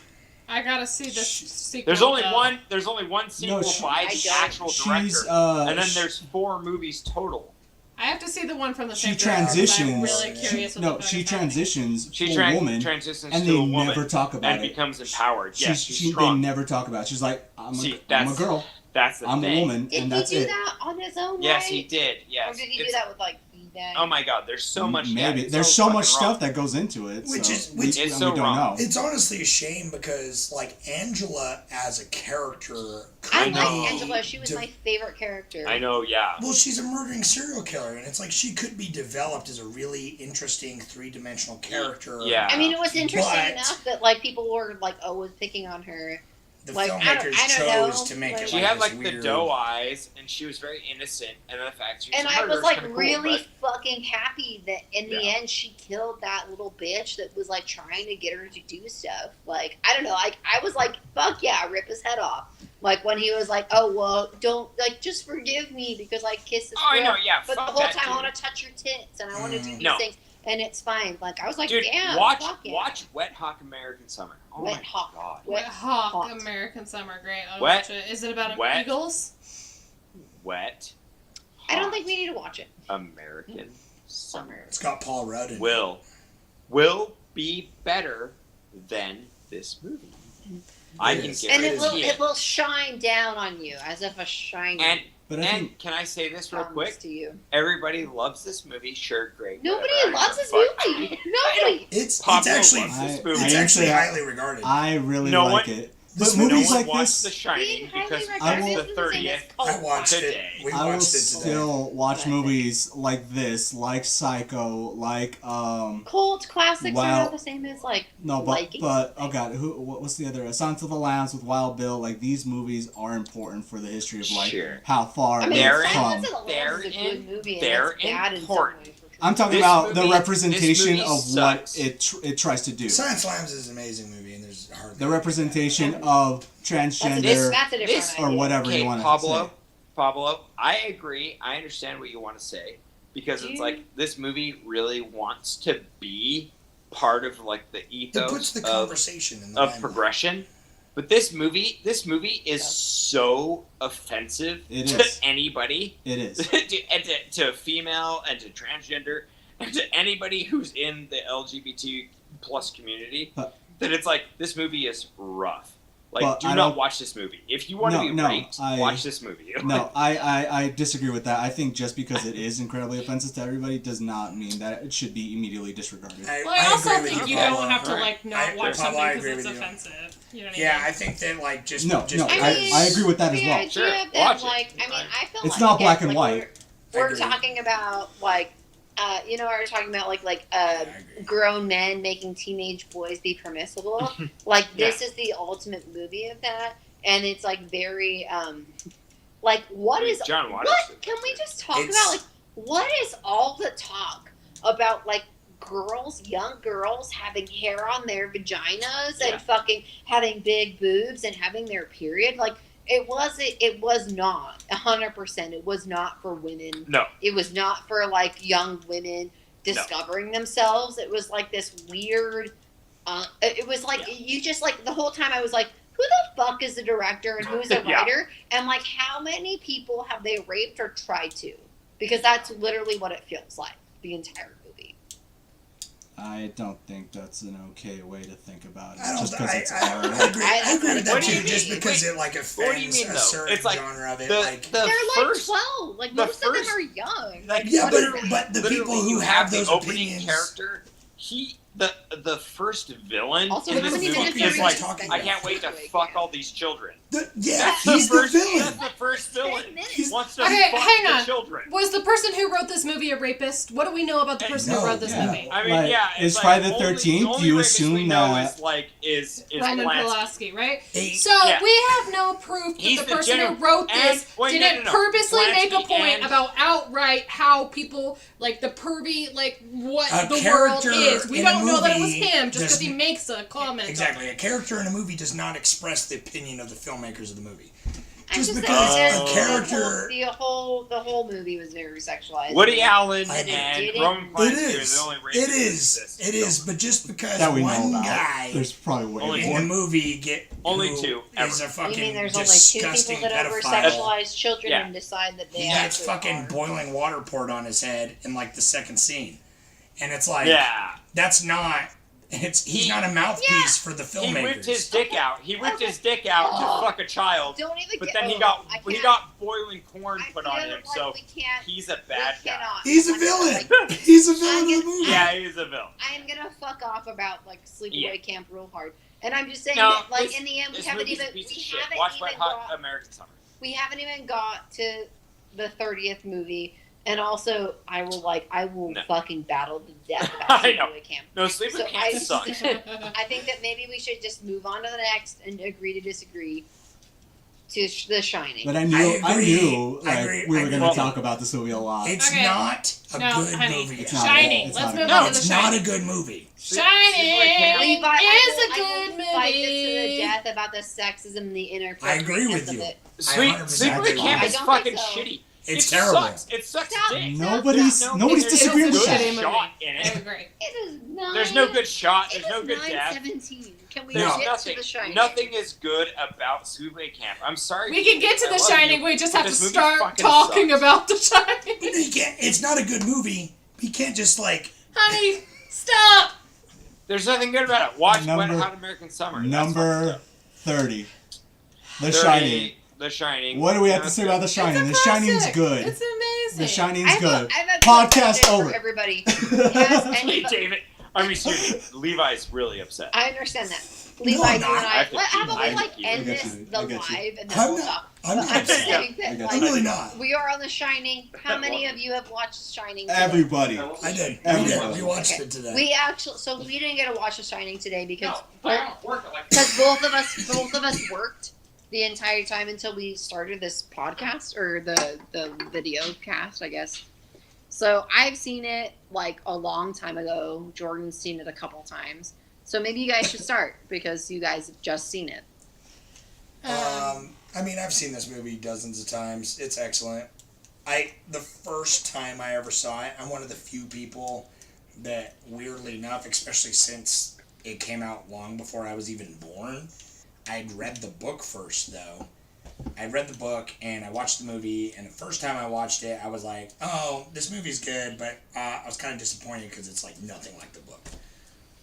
I gotta see this sequel. There's only though. one. There's only one sequel she- by I the don't. actual She's director, and then there's 4 movies total. I have to see the one from the she same director, 'cause transitions. I'm really She- curious. what No, the she fuck is happening. transitions She to a woman, transitions and to they a woman never talk about and it. becomes empowered. Yes, she's They strong. never talk about it. She's like, I'm See, a that's- girl. That's the I'm thing. a woman, Did and he that's do it. that on his own? Yes, right? he did. Yes. Or did he do It's- that with like eBay? Oh my God, there's so much. yeah, Maybe it's there's so fucking much wrong. stuff that goes into it. Which so is- we, which- It's we so don't wrong. know. It's honestly a shame because like Angela as a character. I could like be Angela. She was de- my favorite character. I know. Yeah. Well, she's a murdering serial killer, and it's like she could be developed as a really interesting 3-dimensional character. Yeah. I mean, it was interesting But- enough that like people were like, "Oh, was picking on her." The Like, filmmakers I don't chose know, to make like- it She like had this like weird... the doe eyes, and she was very innocent, and then the fact she was And a I murderer was is like kinda cool, really fucking happy that in the Yeah. end she killed that little bitch that was like trying to get her to do stuff. Like I don't know, like I was like, fuck yeah, rip his head off. Like when he was like, oh well, don't like just forgive me because I kissed this Oh, I girl. know, yeah. But the fuck whole that time I dude. want to touch your tits and I want to do these No. things. and it's fine. Like I was like, Dude, damn, watch fuck yeah. Wet Hawk American Summer. Oh Wet my Hawk. god. Wet Hawk Hot. American Summer. Great. I'll Wet- watch it. Is it about wet- eagles? Wet. I don't Hot think we need to watch it. American Summer It's got Paul Rudd in it. will be better than this movie. I can is. And guarantee it will shine down on you as if a shining And But I think can I say this real comes quick? to you. Everybody loves this movie. Sure, great. Nobody whatever, loves this but- movie. Nobody. It's Pablo actually loves this I- movie. it's I actually actually- highly regarded. I really No like one- it. This But movie- movies no one like watched this, The Shining Being highly because regarded it's isn't the the same 30th. as cult I watched today. it. We I will watched it today. still watch But- movies like this, like Psycho, like Cult classics are Well, not the same as like no, liking but oh something. god, what's the other? Silence of the Lambs with Wild Bill. Like these movies are important for the history of like Sure. how far I mean, they've They're come. Silence of the Lambs is a good movie, and they're it's bad in some important. ways. for sure. I'm talking This about the movie- representation this movie of what sucks. it tries to do. Science Lambs is an amazing movie, and there's hardly The representation of transgender That's a different this- or idea. whatever Okay, you want to Pablo, say. Pablo, I agree. I understand what you want to say because it's like this movie really wants to be part of like the It ethos puts the of, conversation in the of limelight. progression. But this movie is so offensive It to is. anybody, It is. to female and to transgender and to anybody who's in the LGBT plus community. But- that it's like this movie is rough. Like, But do I not don't- watch this movie. If you want to be raped, watch this movie. No, I disagree with that. I think just because it is incredibly offensive to everybody does not mean that it should be immediately disregarded. Well, I also agree with think you Pablo. don't have to like not I- watch Pablo, something I because agree it's with you. offensive. You know what I Yeah, mean? I think that like just No, just no, because- I agree with that as the well. idea Sure, that, watch it. like, I mean, I feel It's like not again, black and like, white. We're agree. talking about like, you know, we're talking about like agree. grown men making teenage boys be permissible. Like this is the ultimate movie of that, and it's like very, like what is John Waters did what? Can that we too. just talk It's- about like what is all the talk about like girls, young girls having hair on their vaginas Yeah. and fucking having big boobs and having their period? Like it was not 100%. It was not for women. No. It was not for like young women discovering themselves. It was like this weird. It was like you just like the whole time I was like, who the fuck is the director and who's the Yeah. writer? And like, how many people have they raped or tried to? Because that's literally what it feels like the entire movie. I don't think that's an okay way to think about it. I don't. Just because it's I art. agree. I agree with that What do you too. Just mean? because Wait, it like what do you offends mean, a though? certain It's like genre of it. the like They're first, like 12. Like the most of first- them are young. like, yeah, literally- but the literally people who you have the those opening opinions. character, the first villain Also, in we this haven't even movie been is like, talking I about can't wait to it. fuck all these children. Yeah, That's he's the first, villain. That's the first villain. 10 minutes. He wants to Okay, fuck hang the on. children. Was the person who wrote this movie a rapist? What do we know about the person No, who wrote this yeah. movie? I mean, Like, yeah, is it's Friday the like, 13th, only do you rapist we assume know that- is like is Roman Polanski. Pulaski, right? He- So yeah. we have no proof that He's the the person genuine- who wrote and- this wait, didn't no. purposely make a Polanski point and- about outright how people like the pervy, like what A the world character is. We in a don't know that it was movie him just because he doesn't- makes a comment. Exactly. A character in a movie does not express the opinion of the filmmakers of the movie. I'm Just saying because that a character. the whole movie was very sexualized. Woody Allen I- and It Roman It Polanski are is. the only rapists It in is. this It is. film. But just because That we know one about. guy There's probably way Only in more. the movie Only who two, is ever. a fucking You mean there's only two disgusting people that over pedophile. sexualize children Yeah. and decide that they He gets actually fucking are? boiling water poured on his head in like the second scene, and it's like Yeah. that's not. He's not a mouthpiece for the He filmmakers. whipped his dick out. He whipped his dick out to fuck a child. Don't even But get. then he oh, got I he can't- got boiling corn I put feel on him, like so we can't. he's a We bad guy. cannot. He's a I'm gonna, villain. like, He's a villain of the I'm movie. Yeah, he's a villain. I am gonna fuck off about like Sleepaway Yeah. Camp real hard, and I'm just saying No, that like this- in the end we This haven't movie's even a piece of we shit. haven't Watch even Wet Hot got American Summer. we haven't even got to the 30th movie, and also I will No. fucking battle to death about I know. Sleepaway Camp. No, Sleepaway So Camp sucks. I think that maybe we should just move on to the next and agree to disagree to The Shining. But I agree. knew I like agree. we I were going agree. to talk about this movie a lot. It's Okay. not a No, good honey. movie. It's not Shining. It's Let's not move a- on to It's the not Shining. a good movie. Shining Camp. Levi, is a I will good fight this to the movie. death about the sexism and the I agree with inappropriateness of you. it. Sleepaway agree Camp with is you. I don't fucking think so. shitty. It's it terrible. Sucks. It sucks dick. Nobody's disagreeing with that. Good shot in I it. agree. It is 9. There's no good shot. There's no good 9:17. Can we There's get nothing. to The Shining? Nothing is good about Sleepaway Camp. I'm sorry. We can get to I The love Shining. you, We just but have to this movie start fucking talking sucks. about The Shining. You can't. It's not a good movie. You can't just like. Honey, stop. There's nothing good about it. Watch Wet Number- Hot American Summer. That's Number fucked 30. The up. Shining. The Shining. What do we have to That's say good. about The Shining? The It's a Shining's classic. good. It's amazing. The Shining's I have good. a Podcast question over. for everybody. Has Hey, anybody- David. I mean, seriously, Levi's really upset. I understand that. No, Levi, I'm you not. and I have to how about we keep- like I end got this you. the I got you. live and then I'm we'll not. talk. I'm But not I'm upset. saying that, I got like, I'm really not. we are on The Shining. How many of you have watched The Shining today? Everybody. I did. Everybody. We watched Okay. it today. We actually, so we didn't get to watch The Shining today because I don't work at like both of us worked the entire time until we started this podcast or the video cast, I guess. So I've seen it like a long time ago. Jordan's seen it a couple times. So maybe you guys should start because you guys have just seen it. I mean, I've seen this movie dozens of times. It's excellent. The first time I ever saw it, I'm one of the few people that, weirdly enough, especially since it came out long before I was even born, I'd read the book first, though. I read the book, and I watched the movie, and the first time I watched it, I was like, oh, this movie's good, but I was kind of disappointed because it's, like, nothing like the book.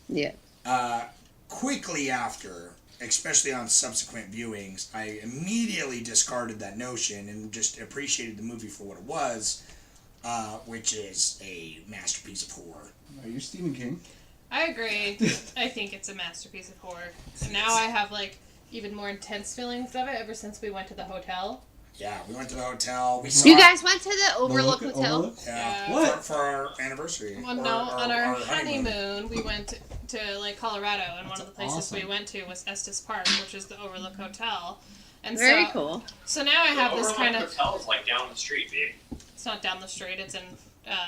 Yeah. Quickly after, especially on subsequent viewings, I immediately discarded that notion and just appreciated the movie for what it was, which is a masterpiece of horror. Are you Stephen King? I agree. I think it's a masterpiece of horror. And now I have like even more intense feelings of it ever since we went to the hotel. Yeah, we went to the hotel. We saw You guys went to the Overlook Hotel? Overlook? Yeah, What? For our anniversary. Well, no, on our honeymoon, we went to like Colorado, and one of the places awesome. we went to was Estes Park, which is the Overlook Hotel. And Very so, cool. So now I have this kind of. hotel is like down the street, babe. It's not down the street. It's in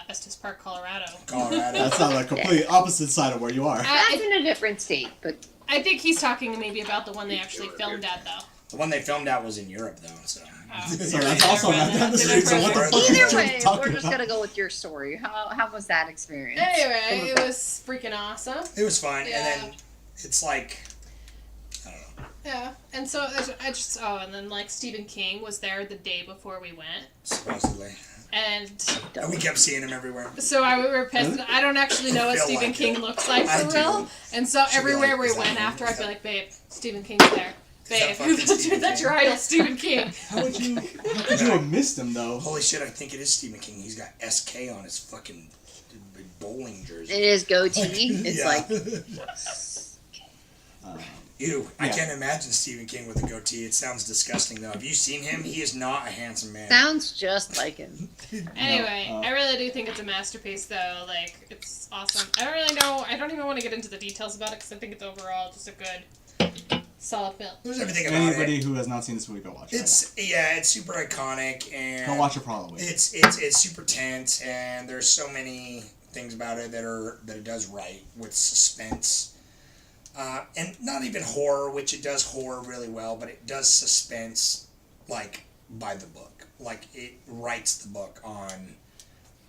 Estes Park, Colorado. Colorado. That's not the complete opposite side of where you are. That's in a different state, but I think he's talking maybe about the one they actually filmed at, though. The one they filmed at was in Europe, though. So. So that's also not down the street. So what the fuck either are you way, talking we're just about? gonna go with your story. How was that experience? Anyway, it was freaking awesome. It was fun, Yeah. and then it's like, I don't know. Yeah, and so and then like Stephen King was there the day before we went, Supposedly. and And we kept seeing him everywhere. so we were pissed. I don't actually know what I feel Stephen like King it. looks like I for do. real, and so Should be everywhere like, we is that went him? after, Is I'd be that- like, babe, Stephen King's there. Babe, fucking Stephen that's King? your idol, Stephen King. How could you have missed him though? Holy shit, I think it is Stephen King. He's got SK on his fucking bowling jersey. It is goatee. It's Yeah. like Ew, I Yeah. can't imagine Stephen King with a goatee. It sounds disgusting, though. Have you seen him? He is not a handsome man. sounds just like him. Anyway, No, I really do think it's a masterpiece, though. Like, it's awesome. I don't really know. I don't even want to get into the details about it because I think it's overall just a good, solid film. There's everything about Anybody it. who has not seen this movie, go watch it. It's super iconic and Go watch it for Halloween. It's super tense, and there's so many things about it that it does right with suspense. And not even horror, which it does horror really well, but it does suspense, like, by the book. Like, it writes the book on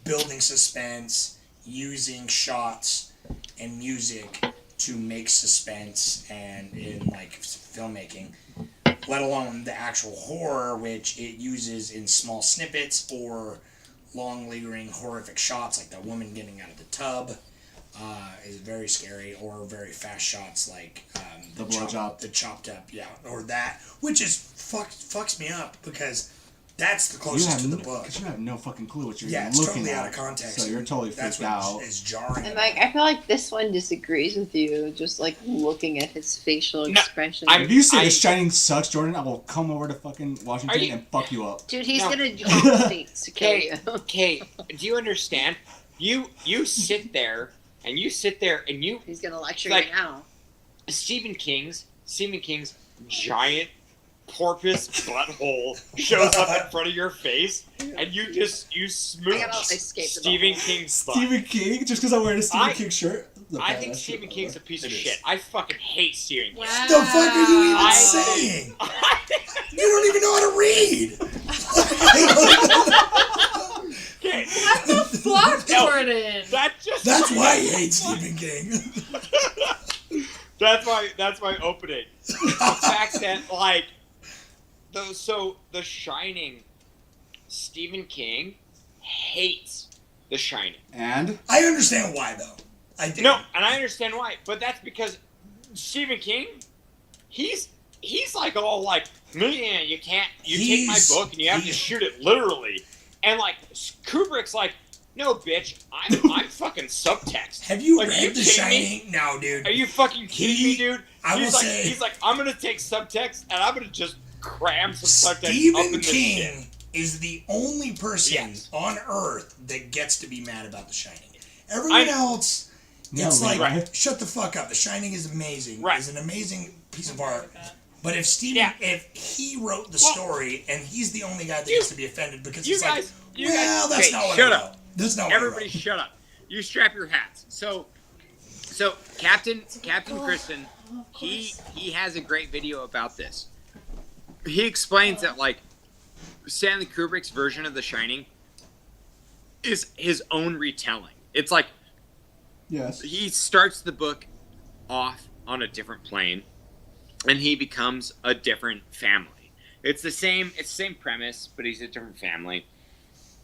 building suspense, using shots and music to make suspense and in, like, filmmaking. Let alone the actual horror, which it uses in small snippets or long, lingering, horrific shots, like that woman getting out of the tub. Is very scary, or very fast shots like The blowjob. the chopped up, yeah, or that, which is fucks me up because that's the closest to the book. Because you have no fucking clue what you're Yeah, even it's looking totally at. out of context. So you're totally That's freaked out. what is jarring. And like, I feel like this one disagrees with you. Just like looking at his facial No, expression. If you say The Shining sucks, Jordan, I will come over to fucking Washington Are you- and fuck you up. Dude, he's No. gonna jump states to kill you. Kate, do you understand? You sit there and you He's gonna lecture Like- you now. Stephen King's giant porpoise butthole shows up in front of your face, and you smooch I gotta escape the Stephen bubble. King's butt. Stephen King? Just because I'm wearing a Stephen I- King shirt? I think Stephen King's a piece of shit. I fucking hate Stephen King. Wow. The fuck are you even I- saying? You don't even know how to read. fuck, Jordan? That's why he hates Stephen King. That's my opening. The fact that like The Shining, Stephen King hates The Shining. And I understand why though. I do. No, and I understand why, but that's because Stephen King, he's like all like, man, you take my book and you have to shoot it literally, and like Kubrick's like, no, bitch, I'm fucking subtext. Have you like, read The Shining? No, dude. Are you fucking kidding me, dude? He's like, I'm gonna take subtext and I'm gonna just cram some subtext up Stephen in this King shit. is the only person on Earth that gets to be mad about The Shining. Everyone else, it's like, shut the fuck up. The Shining is amazing. It's an amazing piece of art. But if if he wrote the story and he's the only guy that gets to be offended because he's like, that's not what I wrote. That's not what Everybody shut up. You strap your hats. So Captain Kristen, he has a great video about this. He explains that like Stanley Kubrick's version of The Shining is his own retelling. It's like he starts the book off on a different plane and he becomes a different family. It's the same premise, but he's a different family.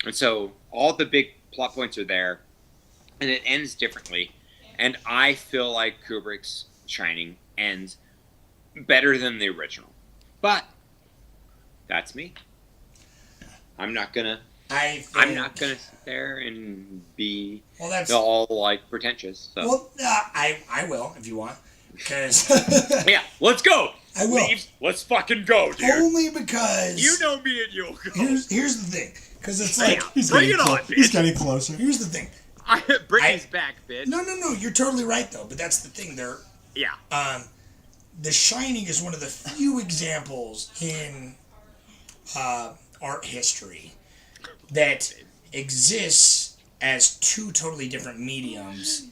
And so all the big plot points are there, and it ends differently. And I feel like Kubrick's Shining ends better than the original. But that's me. I'm not gonna sit there and be all like pretentious. So. Well, I will if you want, because yeah, let's go. I will. Let's fucking go, dude. Only because you know me and you'll go. Here's the thing. Because it's like... Bring it on, bitch. He's getting closer. Here's the thing. Bring us back, bitch. No. You're totally right, though. But that's the thing. Yeah. The Shining is one of the few examples in art history that exists as two totally different mediums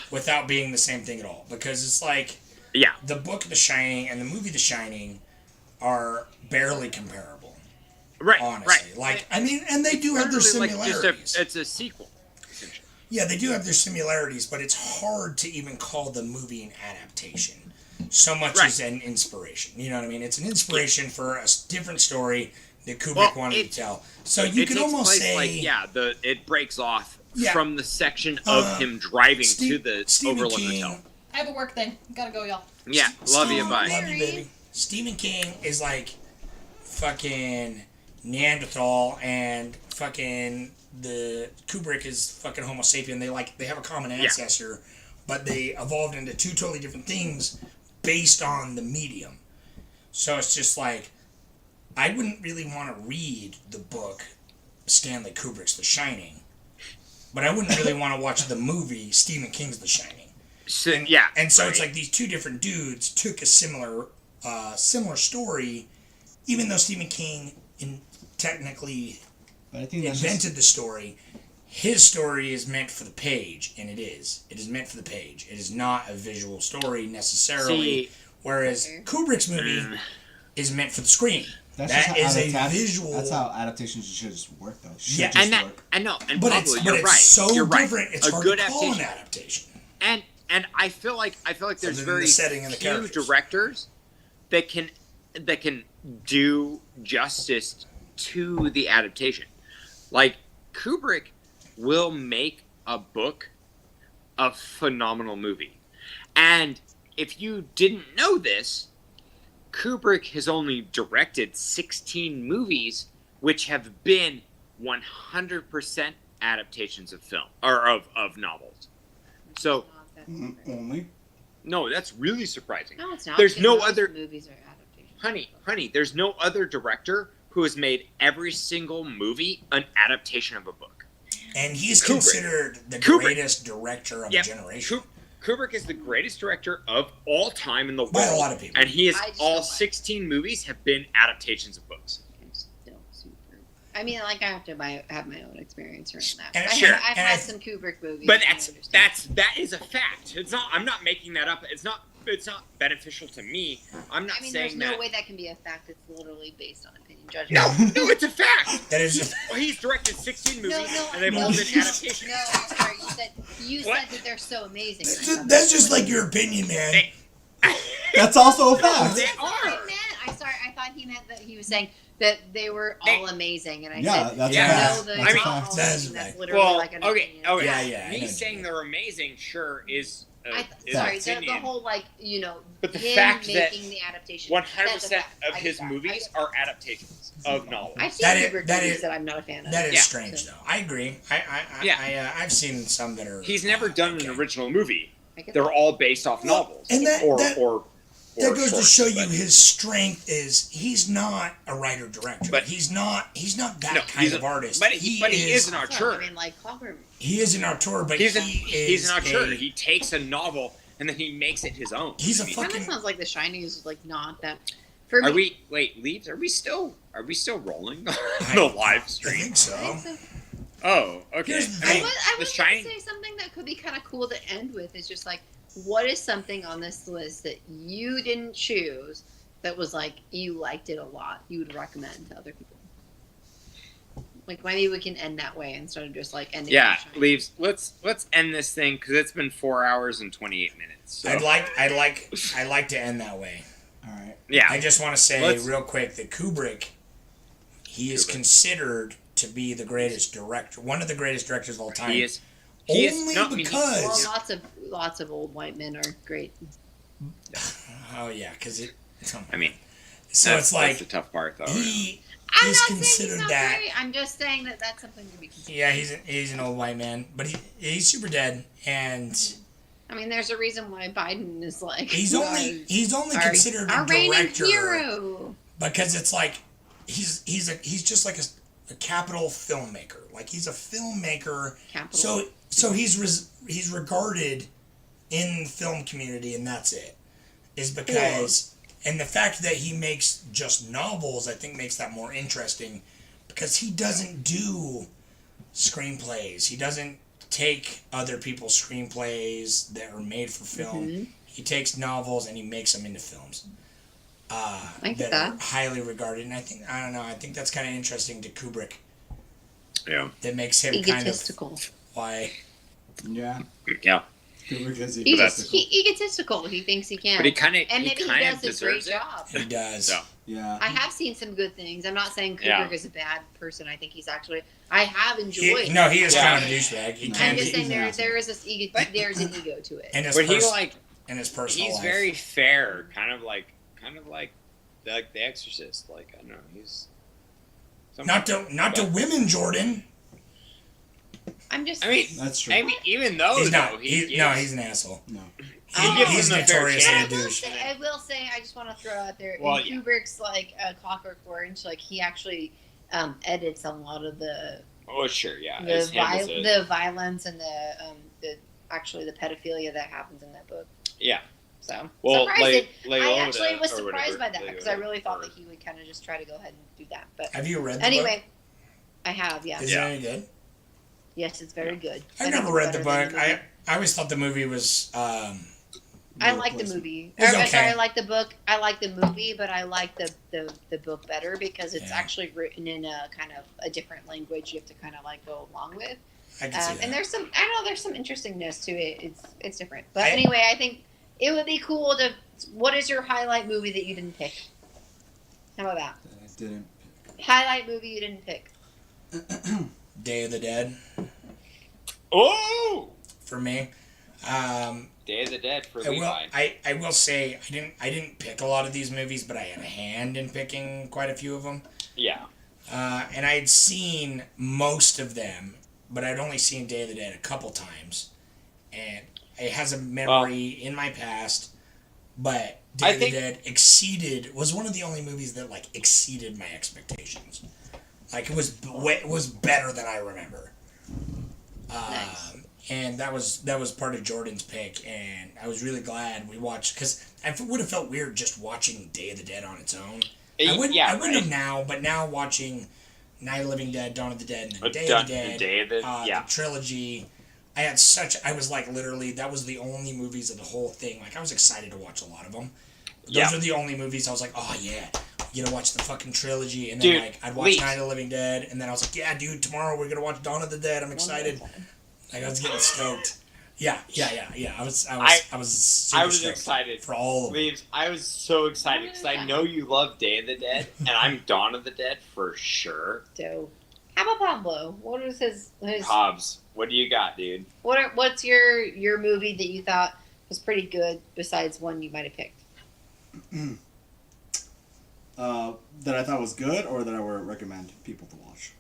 without being the same thing at all. Because it's like... Yeah. The book The Shining and the movie The Shining are barely comparable. Right, honestly. right. Like, I mean, and they do have their similarities. It's a sequel, essentially. Yeah, they do have their similarities, but it's hard to even call the movie an adaptation so much as an inspiration. You know what I mean? It's an inspiration for a different story that Kubrick wanted to tell. So you could almost say... Like, it breaks off from the section of him driving to the Overlook Hotel. I have a work thing. Gotta go, y'all. Yeah, love you, bye. Love you, baby. Stephen King is like fucking Neanderthal, and fucking the Kubrick is fucking Homo sapien. They have a common ancestor, but they evolved into two totally different things based on the medium. So it's just like, I wouldn't really want to read the book Stanley Kubrick's The Shining, but I wouldn't really want to watch the movie Stephen King's The Shining. So, It's like these two different dudes took a similar story, even though Stephen King technically invented the story. His story is meant for the page, and it is. It is meant for the page. It is not a visual story necessarily. Whereas Kubrick's movie is meant for the screen. That's a visual. That's how adaptations should just work, though. I know. And but Pablo, it's you're right. So you're right. different. It's hard to call an adaptation. And I feel like there's very few directors that can do justice to the adaptation. Like, Kubrick will make a book a phenomenal movie. And if you didn't know this, Kubrick has only directed 16 movies which have been 100% adaptations of film or of novels. So only? No, that's really surprising. No, it's not. There's no other movies are adaptations. Honey, there's no other director who has made every single movie an adaptation of a book. And he's considered the greatest director of a generation. Kubrick is the greatest director of all time in the world. By a lot of people. And all 16 movies have been adaptations of books. I'm still super... I mean, like, I have to have my own experience around that. I've had some Kubrick movies. But that is a fact. It's not. I'm not making that up. It's not beneficial to me. I'm not I mean, saying there's that. no way that can be a fact. It's literally based on opinion judgment. No, it's a fact. That is just. Well, he's directed 16 movies, No, and they've no, all been no, adaptations. No, I'm sorry. You said that they're so amazing. That's just like your opinion, man. That's also a fact. They That's not what are. I meant. I'm sorry. I thought he meant that he was saying that they were all amazing, and I Yeah, said, that's a no, fact. they're That's a not fact. all That's a amazing. That's fact. literally Well, like an okay, opinion. okay. Yeah, yeah, I know Me what you saying mean. they're amazing, sure, is. Sorry, is the opinion. whole like But the him fact that making the adaptation. 100% that's a fact. of I his get that. I movies get that. are adaptations of novels. I've seen That is- Kubrick that movies is- that I'm not a fan of. That is Yeah. strange, though. I agree. I've seen some that are. He's never done okay. an original movie. I get They're that. all based off novels. and that- or That goes to shorts, show you but- his strength is he's not a writer director. But- he's not that No, kind of artist. But he is an So, auteur. I mean, like Clockwork. He is an auteur, but He's is an auteur. a- He takes a novel and then he makes it his own. He's a I mean, Kind fucking. of sounds like The Shining is like not that. For Are me, Leaves? Are we still rolling on I- the live I stream? think so. I think so. Oh, okay. Here's the I thing. mean, I The was Shining. gonna say something that could be kind of cool to end with. Is just like, what is something on this list that you didn't choose that was like you liked it a lot, you would recommend to other people? Like maybe we can end that way instead of just like ending. Yeah, with Shining. Leaves. Let's end this thing because it's been 4 hours and 28 minutes. So. I'd like to end that way. All right. Yeah. I just want to say Let's- real quick that Kubrick, he is considered to be the greatest director, one of the greatest directors of all time. He is. Only no, I mean, because. Well, lots of old white men are great. Oh yeah, because it. I mean, So that's, it's like that's the tough part, though. he I'm is not saying considered he's not that. great. I'm just saying that that's something to be considered. Yeah, he's an old white man, but he's super dead, and I mean, there's a reason why Biden is like he's only our- considered our a reigning director hero. because it's like he's just like a capital filmmaker. Like he's a filmmaker. Capital. So he's regarded in the film community, and that's it. Is because and the fact that he makes just novels, I think, makes that more interesting because he doesn't do screenplays. He doesn't take other people's screenplays that are made for film. Mm-hmm. He takes novels and he makes them into films. I get That are that. highly regarded, and I think that's kind of interesting to Kubrick. Yeah. That makes him Egotistical. kind of why. Yeah. Yeah. Because He's egotistical. He thinks he can. But he kind of. and maybe he does a great deserves it. job. He does. Yeah. Yeah. I have seen some good things. I'm not saying Kubrick Yeah. is a bad person. I think he's actually. I have enjoyed. He is Yeah. kind of a douchebag. He I'm can I'm just be saying an asshole. there is this ego. There's an ego to it. in his, But he pers- like in his personal he's life. very fair, kind of like The Exorcist. Like I don't know, he's not to women, Jordan. I'm just. I mean, That's true. I mean, even though He's though, not. he He's an asshole. No. He's him a fair notoriously a chance. douche. I will say, I just want to throw out there, Well, in yeah. Kubrick's Clockwork Orange, like he actually edits a lot of the Oh sure, yeah. the, It's handles it. the violence and the actually the pedophilia that happens in that book. Yeah. So Well, surprised Leota I actually was or surprised whatever, by that because I Leota, really thought or- that he would kind of just try to go ahead and do that. But Have you read the book? anyway, I have. Yeah. Is it any good? Yes, it's very good. I've I think never it's read the better than book. I always thought the movie was. I like the movie. It's Or, okay. Sorry, I like the book. I like the movie, but I like the book better because it's Yeah. actually written in a kind of a different language. You have to kind of like go along with. I can see that. And there's some. I don't know. There's some interestingness to it. It's different. But I- anyway, I think it would be cool to. What is your highlight movie that you didn't pick? How about that? I didn't. Highlight movie you didn't pick. Day of the Dead Oh, for me. Day of the Dead for I will. Levi. I will say I didn't pick a lot of these movies, but I had a hand in picking quite a few of them. Yeah. And I had seen most of them, but I'd only seen Day of the Dead a couple times, and it has a memory in my past. But Day of the Dead was one of the only movies that like exceeded my expectations. Like it was better than I remember. Nice. And that was part of Jordan's pick, and I was really glad we watched because I would have felt weird just watching Day of the Dead on its own. I wouldn't have now, but now watching Night of the Living Dead, Dawn of the Dead, and then Day of the Dead, the trilogy, I was like literally, that was the only movies of the whole thing. Like I was excited to watch a lot of them. Those are the only movies I was like, oh yeah, you gotta watch the fucking trilogy. And then dude, like I'd watch Night of the Living Dead, and then I was like, yeah, dude, tomorrow we're gonna watch Dawn of the Dead. I'm excited. Like I was getting stoked. Yeah. I was super stoked excited for all of them. Leaves. I was so excited because I know you love Day of the Dead, and I'm Dawn of the Dead for sure. Dope. How about Pablo? What is his Hobbs? What do you got, dude? What's your movie that you thought was pretty good besides one you might have picked? That I thought was good, or that I would recommend people to watch?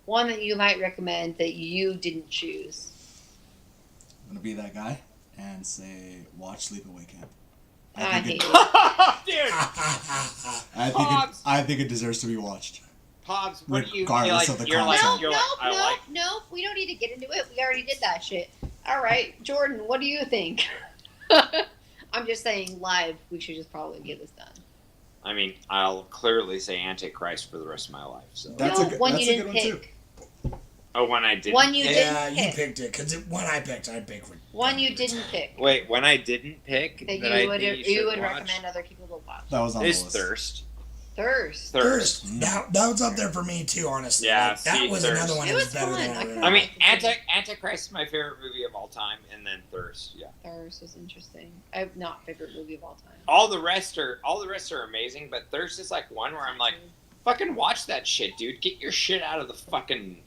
One that you might recommend that you didn't choose. I'm gonna be that guy and say, watch Sleepaway Camp. I hate it. Dude! I think it deserves to be watched. Pops, what do you Regardless of the content. Nope. We don't need to get into it. We already did that shit. All right, Jordan, what do you think? I'm just saying, live, we should just probably get this done. I mean, I'll clearly say Antichrist for the rest of my life. So that's a good one too. Oh, one I didn't. One you didn't pick. You picked it because one I picked, I'd pick. One you didn't pick. Wait, one I didn't pick that you would recommend other people to watch. That was on the list. Thirst. Thirst. That was up there for me too, honestly. Yeah, like, that was Thirst. another one that was better than I remember. I mean, Antichrist is my favorite movie of all time, and then Thirst. Yeah. Thirst is interesting. Not favorite movie of all time. All the rest are amazing, but Thirst is like one where I'm like, fucking watch that shit, dude. Get your shit out of the fucking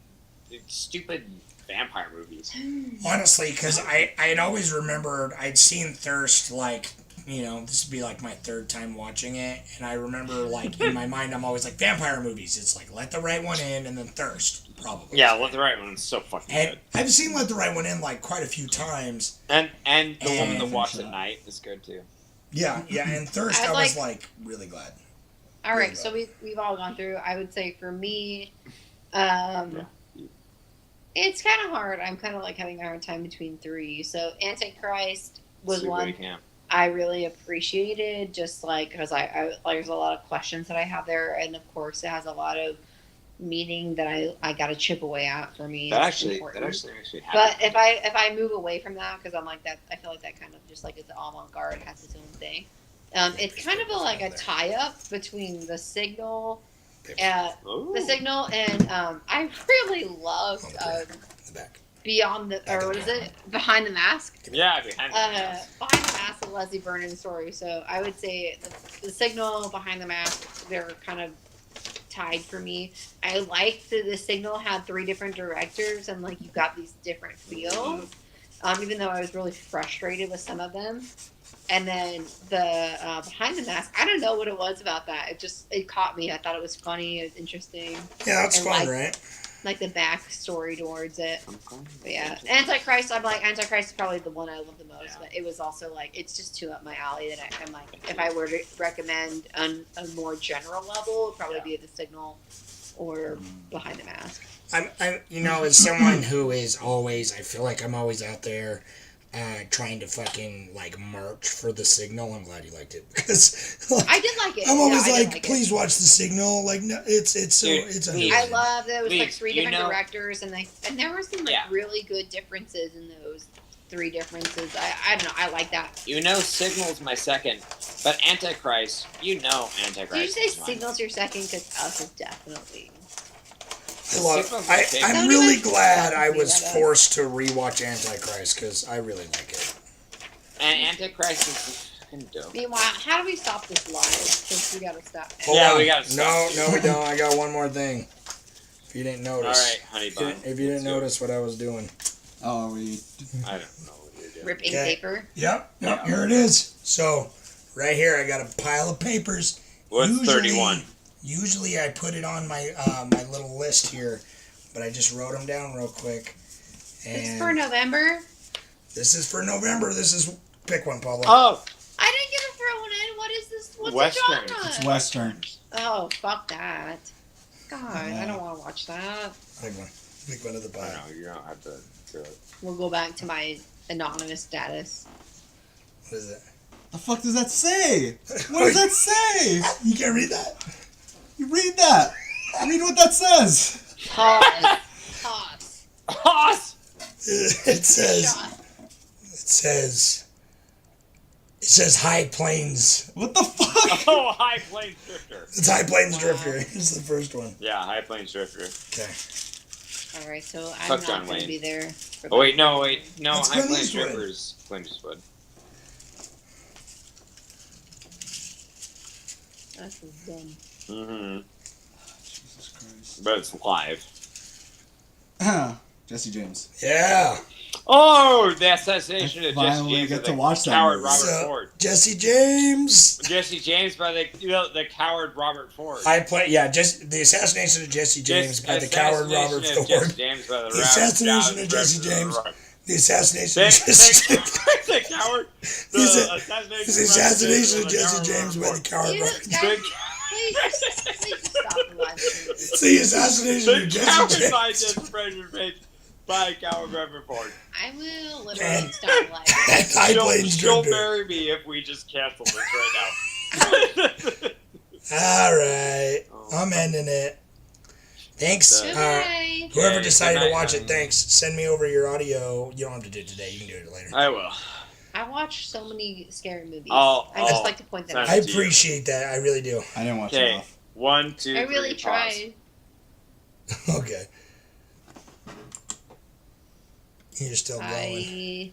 stupid vampire movies. Honestly, because I had always remembered I'd seen Thirst like. You know, this would be like my third time watching it, and I remember, like, in my mind, I'm always like, vampire movies. It's like, Let the Right One In, and then Thirst, probably. Yeah, Let the Right One In's so fucking good. I've seen Let the Right One In, like, quite a few times. And The Woman That Walks at Night is good, too. Yeah, and Thirst, I was, like, really glad. All right, so we've all gone through. I would say, for me, it's kind of hard. I'm kind of, like, having a hard time between three. So, Antichrist was one I really appreciated, just like because I there's a lot of questions that I have there, and of course it has a lot of meaning that I got to chip away at for me. That actually makes me happy. But if I move away from that, because I'm like that, I feel like that kind of just like it's avant-garde, has its own thing. It's kind of a tie-up between The Signal, and I really loved the back. Beyond the, or what is it? Behind the Mask? Yeah, Behind the Mask. Behind the Mask, the Leslie Vernon story. So I would say the Signal, Behind the Mask, they're kind of tied for me. I liked that the Signal had 3 different directors, and like you got these different feels. Even though I was really frustrated with some of them. And then the Behind the Mask, I don't know what it was about that. It caught me. I thought it was funny. It was interesting. Yeah, that's fun, right? Like the backstory towards it. But yeah, Antichrist, Antichrist is probably the one I love the most, but it was also like, it's just too up my alley that I'm like, if I were to recommend on a more general level, it'd probably be The Signal or Behind the Mask. I'm as someone who is always, I feel like I'm always out there trying to fucking like march for The Signal. I'm glad you liked it because I did like it. I'm always please watch The Signal. Like no, it's amazing. I love that it was like 3 different directors, and there were some really good differences in those 3 differences. I don't know. I like that. Signal's my second, but Antichrist. Antichrist. Did you say Signal's your second? Because Us is definitely. I'm really glad I was forced to rewatch Antichrist because I really like it. And Antichrist is fucking dope. Meanwhile, how do we stop this live? Because we gotta stop. We gotta stop. No, we don't. I got one more thing. If you didn't notice. All right, honey bun. If you didn't notice what I was doing. Oh, I don't know what you're doing. Ripping paper. Yep. Here it is. So, right here, I got a pile of papers. What's 31? Usually I put it on my my little list here, but I just wrote them down real quick. And this is for November? This is for November. Pick one, Paula. Oh! I didn't get to throw one in. What is this? What's Western. the genre? It's Western. Oh, fuck that. God, I don't want to watch that. Pick one of the pile. No, you don't have to do it. We'll go back to my anonymous status. What is it? The fuck does that say? What does that say? You can't read that? You read that. Read what that says. Pause. Pause! It says High Plains. What the fuck? Oh, High Plains Drifter. It's High Plains Drifter. It's the first one. Yeah, High Plains Drifter. Okay. All right, so I'm Fuck not John going to Wayne. be there. Oh wait, no. That's High Clint Plains Eastwood. Drifter is Clint Eastwood. That's dumb. Mm-hmm. Jesus Christ. But it's live. Jesse James. Yeah. Oh, the assassination of Jesse Finally James get by to the watch that coward movie. Robert Ford. Jesse James. Jesse James by the coward Robert Ford. Just the assassination of Jesse James by the coward Robert Assassination of Ford. Jesse James by The assassination of Jesse James. The assassination of Jesse James. The coward. The assassination of Jesse James by the coward Robert Ford. Please stop the live stream. It's the assassination of Jesse James. By coward Robert Ford. I will literally stop the live stream. High Plains She'll Drifter. marry me if we just cancel this right now. All right. I'm ending it. Thanks. Goodbye. Whoever Okay, decided good to night, watch it, honey. thanks. Send me over your audio. You don't have to do it today. You can do it later. I will. I watch so many scary movies. I'll I just like to point that out. I appreciate that. I really do. I didn't watch it Okay. off. 1, 2, I really 3, pause. tried. Okay. You're still going. I